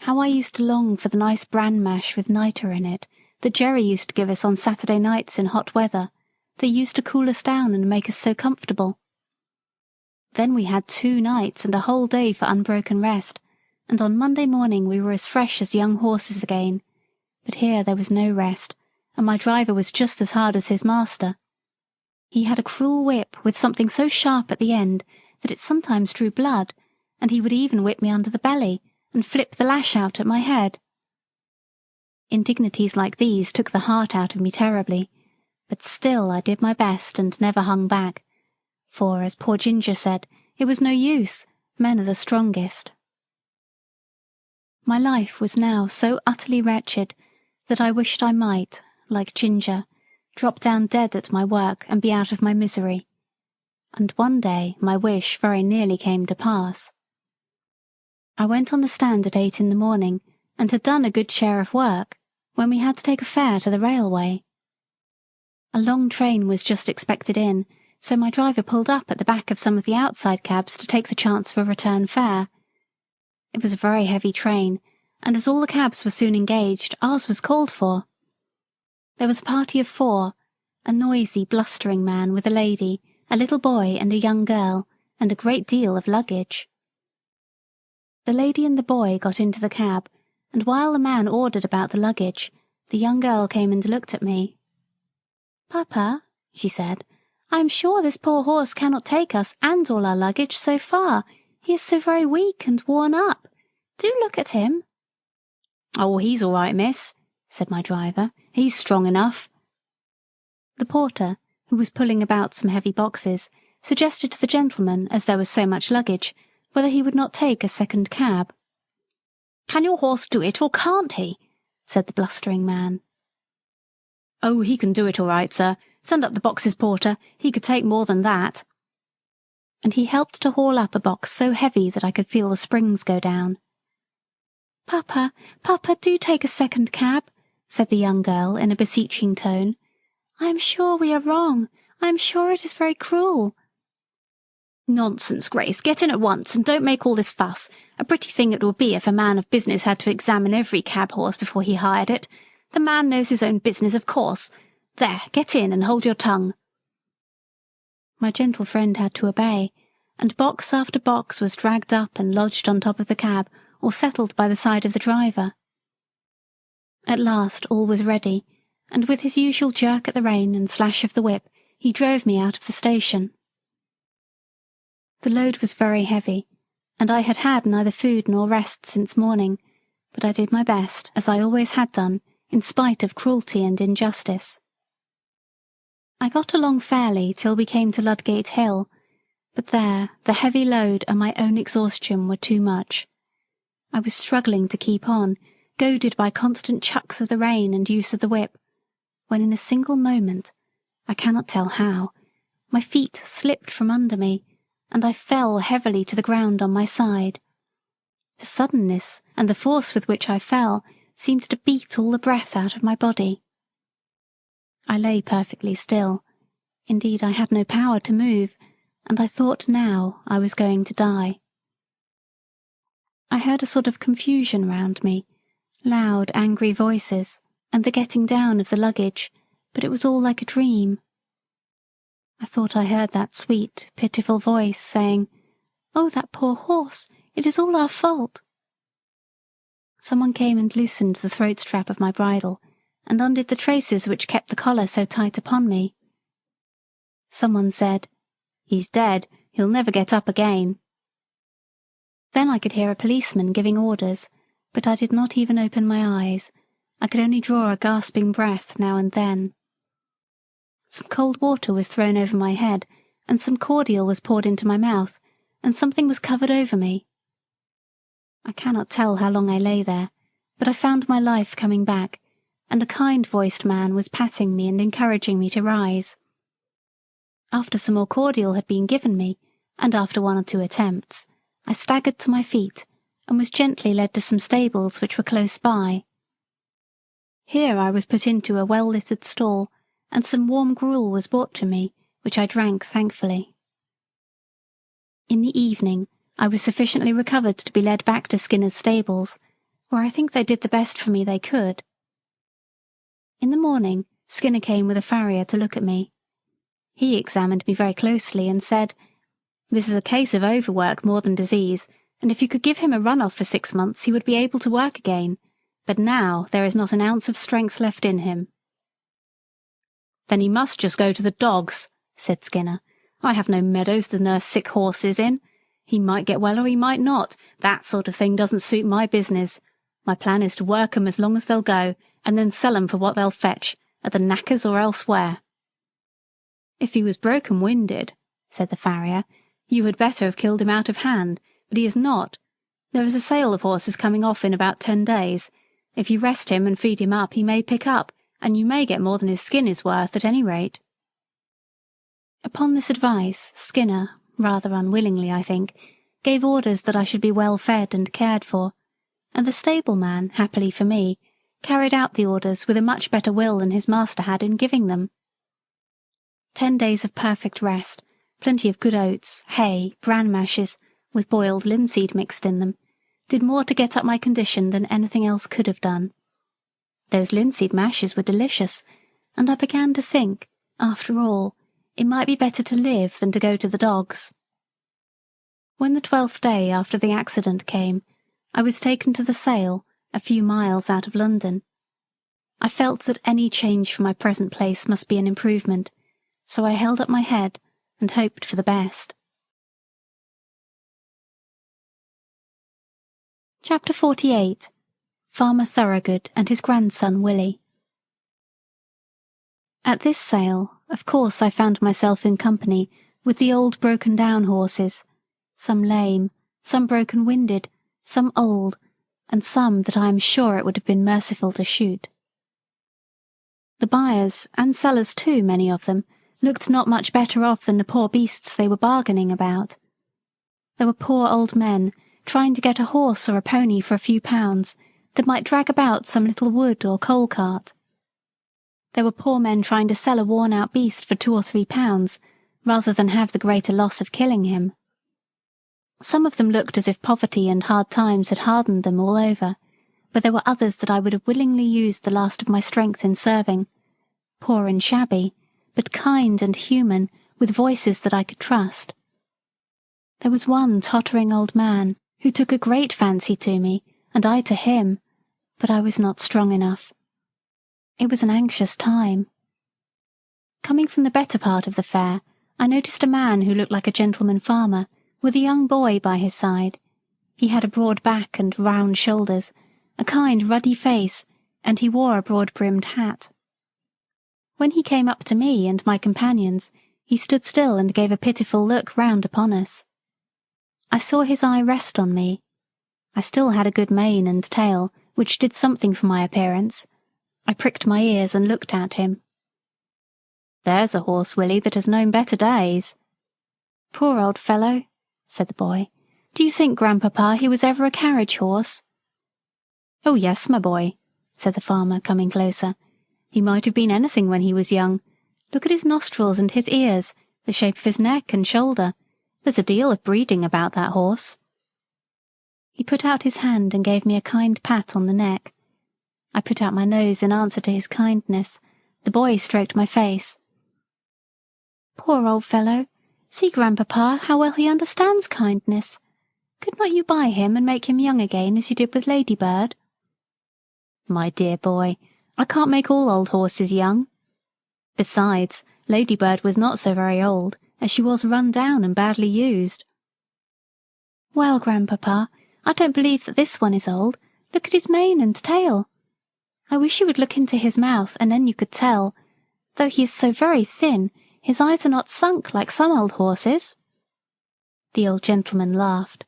How I used to long for the nice bran mash with nitre in it that Jerry used to give us on Saturday nights in hot weather, that used to cool us down and make us so comfortable. Then we had 2 nights and a whole day for unbroken rest, and on Monday morning we were as fresh as young horses again. But here there was no rest, and my driver was just as hard as his master. He had a cruel whip with something so sharp at the end that it sometimes drew blood, and he would even whip me under the belly and flip the lash out at my head. Indignities like these took the heart out of me terribly, but still I did my best and never hung back, for, as poor Ginger said, it was no use, men are the strongest. My life was now so utterly wretched that I wished I might, like Ginger, drop down dead at my work and be out of my misery. And one day my wish very nearly came to pass. I went on the stand at 8 in the morning, and had done a good share of work, when we had to take a fare to the railway. A long train was just expected in, so my driver pulled up at the back of some of the outside cabs to take the chance of a return fare. It was a very heavy train, and as all the cabs were soon engaged, ours was called for. There was a party of 4, a noisy, blustering man with a lady, a little boy and a young girl, and a great deal of luggage. The lady and the boy got into the cab, and while the man ordered about the luggage, the young girl came and looked at me. "Papa," she said, "I am sure this poor horse cannot take us and all our luggage so far. He is so very weak and worn up. Do look at him." "Oh, he's all right, miss," said my driver. "He's strong enough." The porter, who was pulling about some heavy boxes, suggested to the gentleman, as there was so much luggage, whether he would not take a second cab. "Can your horse do it, or can't he?" said the blustering man. "Oh, he can do it all right, sir. Send up the boxes, porter. He could take more than that." And he helped to haul up a box so heavy that I could feel the springs go down. "Papa, Papa, do take a second cab," said the young girl in a beseeching tone. "I am sure we are wrong. I am sure it is very cruel." "Nonsense, Grace. Get in at once, and don't make all this fuss. A pretty thing it would be if a man of business had to examine every cab horse before he hired it. The man knows his own business, of course. There, get in and hold your tongue." My gentle friend had to obey, and box after box was dragged up and lodged on top of the cab, or settled by the side of the driver. At last all was ready, and with his usual jerk at the rein and slash of the whip, he drove me out of the station. The load was very heavy, and I had had neither food nor rest since morning, but I did my best, as I always had done, in spite of cruelty and injustice. I got along fairly till we came to Ludgate Hill, but there the heavy load and my own exhaustion were too much. I was struggling to keep on, goaded by constant chucks of the rein and use of the whip, when in a single moment, I cannot tell how, my feet slipped from under me, and I fell heavily to the ground on my side. The suddenness and the force with which I fell seemed to beat all the breath out of my body. I lay perfectly still. Indeed, I had no power to move, and I thought now I was going to die. I heard a sort of confusion round me, loud, angry voices, and the getting down of the luggage, but it was all like a dream. I thought I heard that sweet, pitiful voice saying, "Oh, that poor horse, it is all our fault." Someone came and loosened the throat strap of my bridle, and undid the traces which kept the collar so tight upon me. Someone said, "He's dead, he'll never get up again." Then I could hear a policeman giving orders, but I did not even open my eyes. I could only draw a gasping breath now and then. Some cold water was thrown over my head, and some cordial was poured into my mouth, and something was covered over me. I cannot tell how long I lay there, but I found my life coming back, and a kind-voiced man was patting me and encouraging me to rise. After some more cordial had been given me, and after one or two attempts, I staggered to my feet, and was gently led to some stables which were close by. Here I was put into a well-littered stall, and some warm gruel was brought to me, which I drank thankfully. In the evening, I was sufficiently recovered to be led back to Skinner's stables, where I think they did the best for me they could. In the morning, Skinner came with a farrier to look at me. He examined me very closely and said, "This is a case of overwork more than disease, and if you could give him a run-off for 6 months he would be able to work again, but now there is not an ounce of strength left in him." "Then he must just go to the dogs," said Skinner. "I have no meadows to nurse sick horses in. He might get well or he might not. That sort of thing doesn't suit my business. My plan is to work 'em as long as they'll go, and then sell 'em for what they'll fetch, at the knackers or elsewhere." "If he was broken-winded," said the farrier, "you had better have killed him out of hand, but he is not. There is a sale of horses coming off in about 10 days. If you rest him and feed him up, he may pick up, and you may get more than his skin is worth at any rate." Upon this advice, Skinner, rather unwillingly I think, gave orders that I should be well fed and cared for, and the stableman, happily for me, carried out the orders with a much better will than his master had in giving them. 10 days of perfect rest, plenty of good oats, hay, bran mashes, with boiled linseed mixed in them, did more to get up my condition than anything else could have done. Those linseed mashes were delicious, and I began to think, after all, it might be better to live than to go to the dogs. When the 12th day after the accident came, I was taken to the sale, a few miles out of London. I felt that any change from my present place must be an improvement, so I held up my head and hoped for the best. Chapter 48. Farmer Thoroughgood and his grandson Willie. At this sale, of course I found myself in company with the old broken-down horses, some lame, some broken-winded, some old, and some that I am sure it would have been merciful to shoot. The buyers, and sellers too, many of them, looked not much better off than the poor beasts they were bargaining about. There were poor old men trying to get a horse or a pony for a few pounds that might drag about some little wood or coal cart. There were poor men trying to sell a worn-out beast for 2 or 3 pounds, rather than have the greater loss of killing him. Some of them looked as if poverty and hard times had hardened them all over, but there were others that I would have willingly used the last of my strength in serving, poor and shabby, but kind and human, with voices that I could trust. There was one tottering old man who took a great fancy to me, and I to him, but I was not strong enough. It was an anxious time. Coming from the better part of the fair, I noticed a man who looked like a gentleman farmer, with a young boy by his side. He had a broad back and round shoulders, a kind ruddy face, and he wore a broad-brimmed hat. When he came up to me and my companions, he stood still and gave a pitiful look round upon us. I saw his eye rest on me. I still had a good mane and tail, which did something for my appearance. I pricked my ears and looked at him. "There's a horse, Willie, that has known better days." "Poor old fellow," said the boy. "Do you think, Grandpapa, he was ever a carriage horse?" "Oh yes, my boy," said the farmer, coming closer. "He might have been anything when he was young. Look at his nostrils and his ears, the shape of his neck and shoulder. There's a deal of breeding about that horse." He put out his hand and gave me a kind pat on the neck. I put out my nose in answer to his kindness. The boy stroked my face. "Poor old fellow. See, Grandpapa, how well he understands kindness. Could not you buy him and make him young again as you did with Ladybird?" "My dear boy, I can't make all old horses young. Besides, Ladybird was not so very old, as she was run down and badly used." "Well, Grandpapa, I don't believe that this one is old. Look at his mane and tail. I wish you would look into his mouth, and then you could tell. Though he is so very thin, his eyes are not sunk like some old horses." The old gentleman laughed.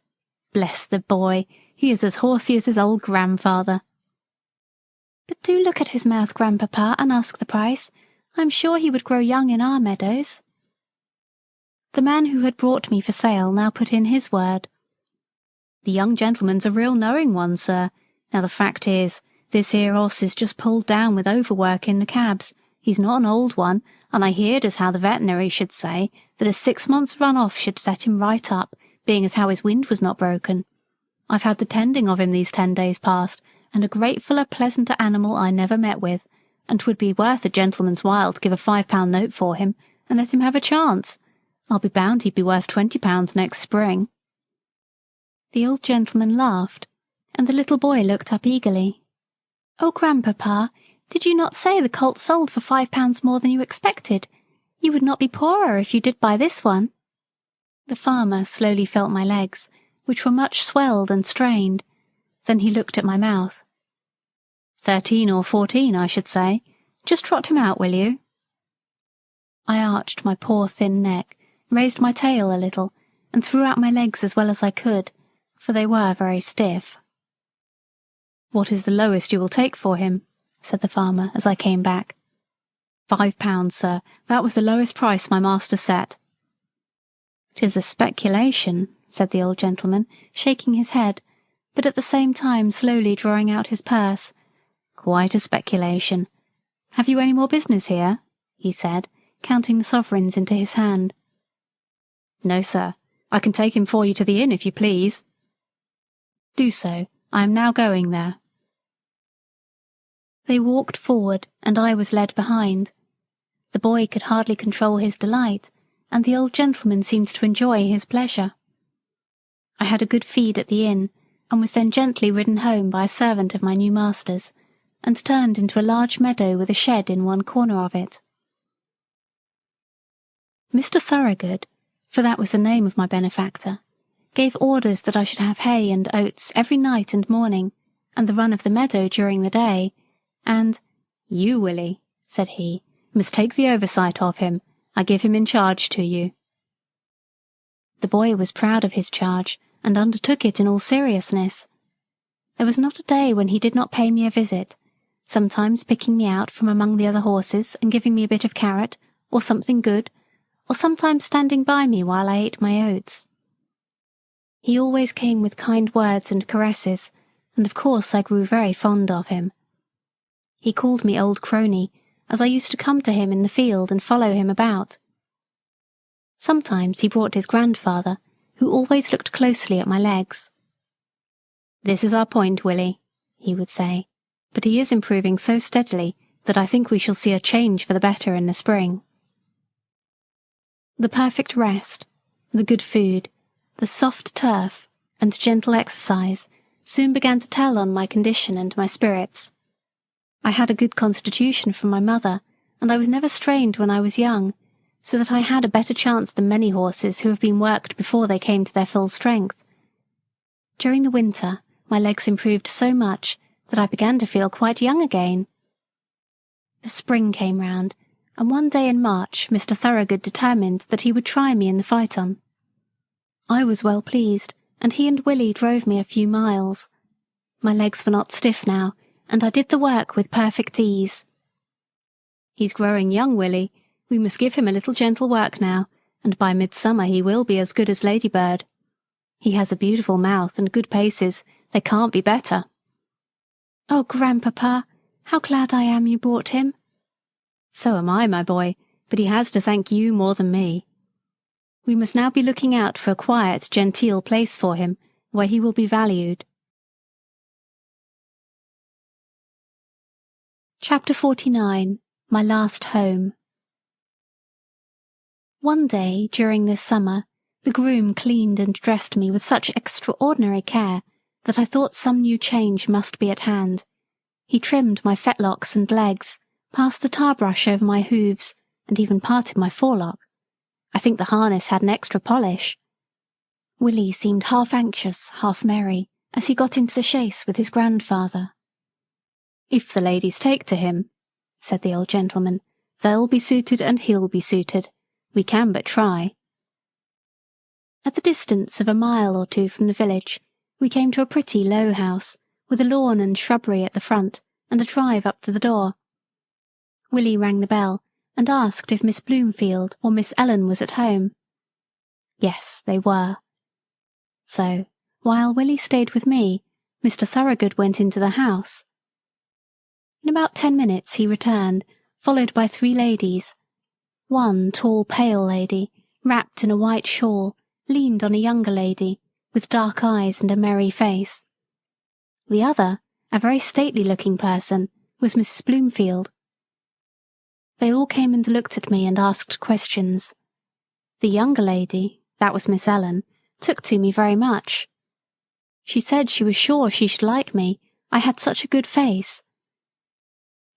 "Bless the boy, he is as horsey as his old grandfather." "But do look at his mouth, Grandpapa, and ask the price. I am sure he would grow young in our meadows." The man who had brought me for sale now put in his word. "The young gentleman's a real knowing one, sir. Now the fact is, this here horse is just pulled down with overwork in the cabs. He's not an old one, and I heerd as how the veterinary should say that a 6 months' run off should set him right up, being as how his wind was not broken. I've had the tending of him these 10 days past, and a gratefuller, pleasanter animal I never met with, and 'twould be worth a gentleman's while to give a £5 note for him, and let him have a chance. I'll be bound he'd be worth £20 next spring." The old gentleman laughed, and the little boy looked up eagerly. "Oh, Grandpapa, did you not say the colt sold for £5 more than you expected? You would not be poorer if you did buy this one." The farmer slowly felt my legs, which were much swelled and strained. Then he looked at my mouth. 13 or 14, I should say. Just trot him out, will you?" I arched my poor thin neck, raised my tail a little, and threw out my legs as well as I could, for they were very stiff. "What is the lowest you will take for him?" said the farmer as I came back. £5, sir. That was the lowest price my master set." "'Tis a speculation," said the old gentleman, shaking his head, but at the same time slowly drawing out his purse. "Quite a speculation. Have you any more business here?" he said, counting the sovereigns into his hand. "No, sir. I can take him for you to the inn if you please." "Do so. I am now going there." They walked forward, and I was led behind. The boy could hardly control his delight, and the old gentleman seemed to enjoy his pleasure. I had a good feed at the inn, and was then gently ridden home by a servant of my new master's, and turned into a large meadow with a shed in one corner of it. Mr. Thoroughgood, for that was the name of my benefactor, gave orders that I should have hay and oats every night and morning, and the run of the meadow during the day, and "You, Willie," said he, "must take the oversight of him. I give him in charge to you." The boy was proud of his charge, and undertook it in all seriousness. There was not a day when he did not pay me a visit, sometimes picking me out from among the other horses and giving me a bit of carrot, or something good, or sometimes standing by me while I ate my oats. He always came with kind words and caresses, and of course I grew very fond of him. He called me Old Crony, as I used to come to him in the field and follow him about. Sometimes he brought his grandfather, who always looked closely at my legs. "This is our point, Willie," he would say, "but he is improving so steadily that I think we shall see a change for the better in the spring." The perfect rest, the good food, the soft turf, and gentle exercise soon began to tell on my condition and my spirits. I had a good constitution from my mother, and I was never strained when I was young, so that I had a better chance than many horses who have been worked before they came to their full strength. During the winter, my legs improved so much that I began to feel quite young again. The spring came round, and one day in March Mr. Thoroughgood determined that he would try me in the phaeton. I was well pleased, and he and Willie drove me a few miles. My legs were not stiff now, and I did the work with perfect ease. "He's growing young, Willie. We must give him a little gentle work now, and by midsummer he will be as good as Ladybird. He has a beautiful mouth and good paces. They can't be better." "Oh, Grandpapa, how glad I am you brought him." "So am I, my boy, but he has to thank you more than me. We must now be looking out for a quiet, genteel place for him, where he will be valued." Chapter 49. My Last Home. One day during this summer, the groom cleaned and dressed me with such extraordinary care that I thought some new change must be at hand. He trimmed my fetlocks and legs, passed the tar brush over my hooves, and even parted my forelock. I think the harness had an extra polish. Willie seemed half anxious, half merry, as he got into the chaise with his grandfather. "If the ladies take to him," said the old gentleman, "they'll be suited and he'll be suited. We can but try." At the distance of a mile or two from the village, we came to a pretty low house, with a lawn and shrubbery at the front, and a drive up to the door. Willie rang the bell, and asked if Miss Bloomfield or Miss Ellen was at home. Yes, they were. So, while Willie stayed with me, Mr. Thoroughgood went into the house. In about 10 minutes he returned, followed by 3 ladies. One tall, pale lady, wrapped in a white shawl, leaned on a younger lady, with dark eyes and a merry face. The other, a very stately-looking person, was Mrs. Bloomfield. They all came and looked at me and asked questions. The younger lady, that was Miss Ellen, took to me very much. She said she was sure she should like me, I had such a good face.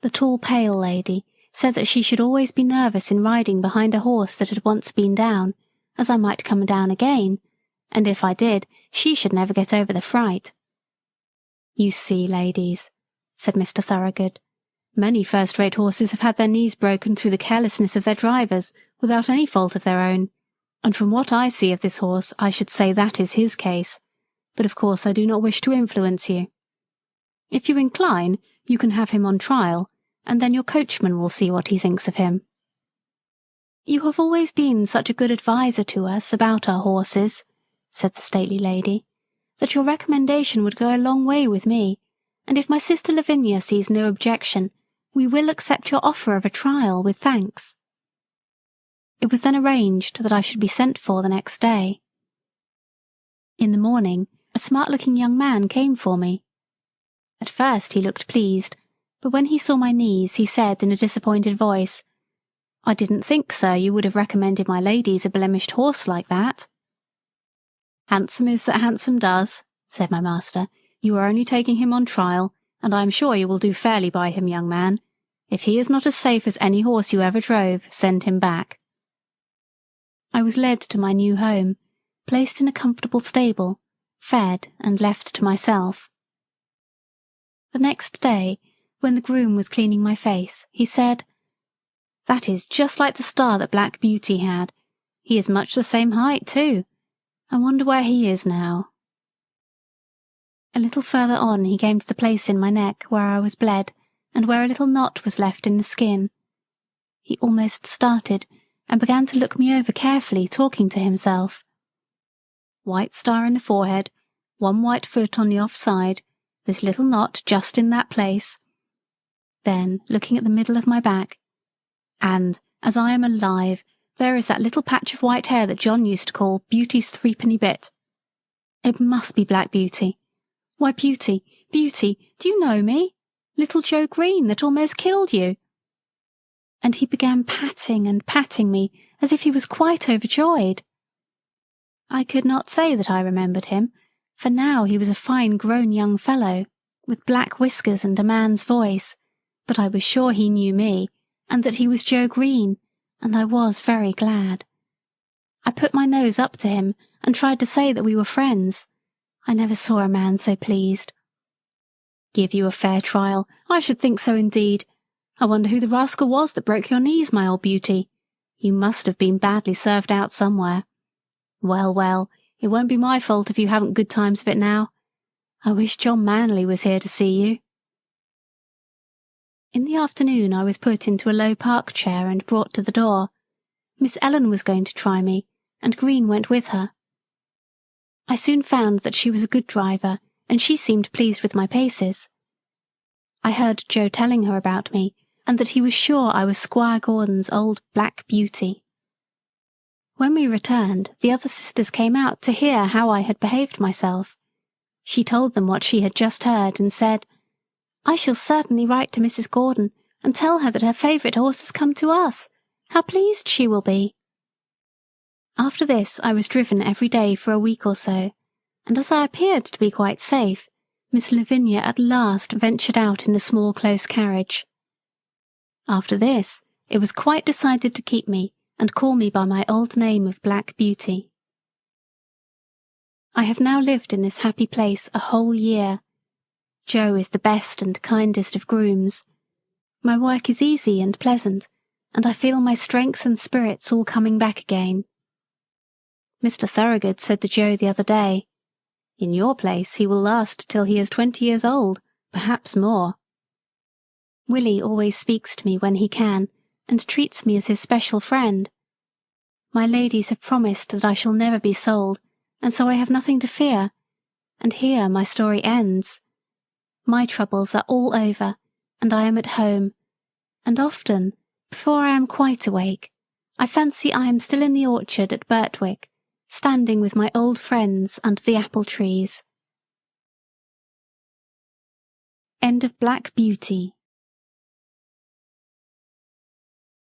The tall, pale lady said that she should always be nervous in riding behind a horse that had once been down, as I might come down again, and if I did, she should never get over the fright. "You see, ladies," said Mr. Thoroughgood, "many first-rate horses have had their knees broken through the carelessness of their drivers, without any fault of their own, and from what I see of this horse I should say that is his case, but of course I do not wish to influence you. If you incline, you can have him on trial, and then your coachman will see what he thinks of him." "You have always been such a good adviser to us about our horses," said the stately lady, "that your recommendation would go a long way with me, and if my sister Lavinia sees no objection, we will accept your offer of a trial with thanks." It was then arranged that I should be sent for the next day. In the morning, a smart-looking young man came for me. At first he looked pleased, but when he saw my knees he said in a disappointed voice, "I didn't think, sir, you would have recommended my ladies a blemished horse like that." "Handsome is that handsome does," said my master. "You are only taking him on trial, and I am sure you will do fairly by him, young man. If he is not as safe as any horse you ever drove, send him back." I was led to my new home, placed in a comfortable stable, fed and left to myself. The next day, when the groom was cleaning my face, he said, "That is just like the star that Black Beauty had. He is much the same height, too. I wonder where he is now." A little further on he came to the place in my neck where I was bled, and where a little knot was left in the skin. He almost started, and began to look me over carefully, talking to himself. "White star in the forehead, one white foot on the off side, this little knot just in that place." Then, looking at the middle of my back, "And, as I am alive, there is that little patch of white hair that John used to call Beauty's threepenny bit. It must be Black Beauty. Why, Beauty, Beauty, do you know me? Little Joe Green that almost killed you." And he began patting and patting me as if he was quite overjoyed. I could not say that I remembered him, for now he was a fine grown young fellow, with black whiskers and a man's voice, but I was sure he knew me, and that he was Joe Green, and I was very glad. I put my nose up to him, and tried to say that we were friends. I never saw a man so pleased. Give you a fair trial? I should think so indeed. I wonder who the rascal was that broke your knees, my old beauty. You must have been badly served out somewhere. Well, well, it won't be my fault if you haven't good times of it now. I wish John Manley was here to see you. In the afternoon I was put into a low park chair and brought to the door. Miss Ellen was going to try me, and Green went with her. I soon found that she was a good driver, and she seemed pleased with my paces. I heard Joe telling her about me, and that he was sure I was Squire Gordon's old black beauty. When we returned, the other sisters came out to hear how I had behaved myself. She told them what she had just heard, and said, "I shall certainly write to Mrs. Gordon, and tell her that her favourite horse has come to us. How pleased she will be." After this I was driven every day for a week or so, and as I appeared to be quite safe, Miss Lavinia at last ventured out in the small close carriage. After this, it was quite decided to keep me, and call me by my old name of Black Beauty. I have now lived in this happy place a whole year. Joe is the best and kindest of grooms. My work is easy and pleasant, and I feel my strength and spirits all coming back again. Mr. Thoroughgood said to Joe the other day, "In your place he will last till he is 20 years old, perhaps more." Willie always speaks to me when he can, and treats me as his special friend. My ladies have promised that I shall never be sold, and so I have nothing to fear, and here my story ends. My troubles are all over, and I am at home, and often, before I am quite awake, I fancy I am still in the orchard at Birtwick, standing with my old friends under the apple trees. End of Black Beauty,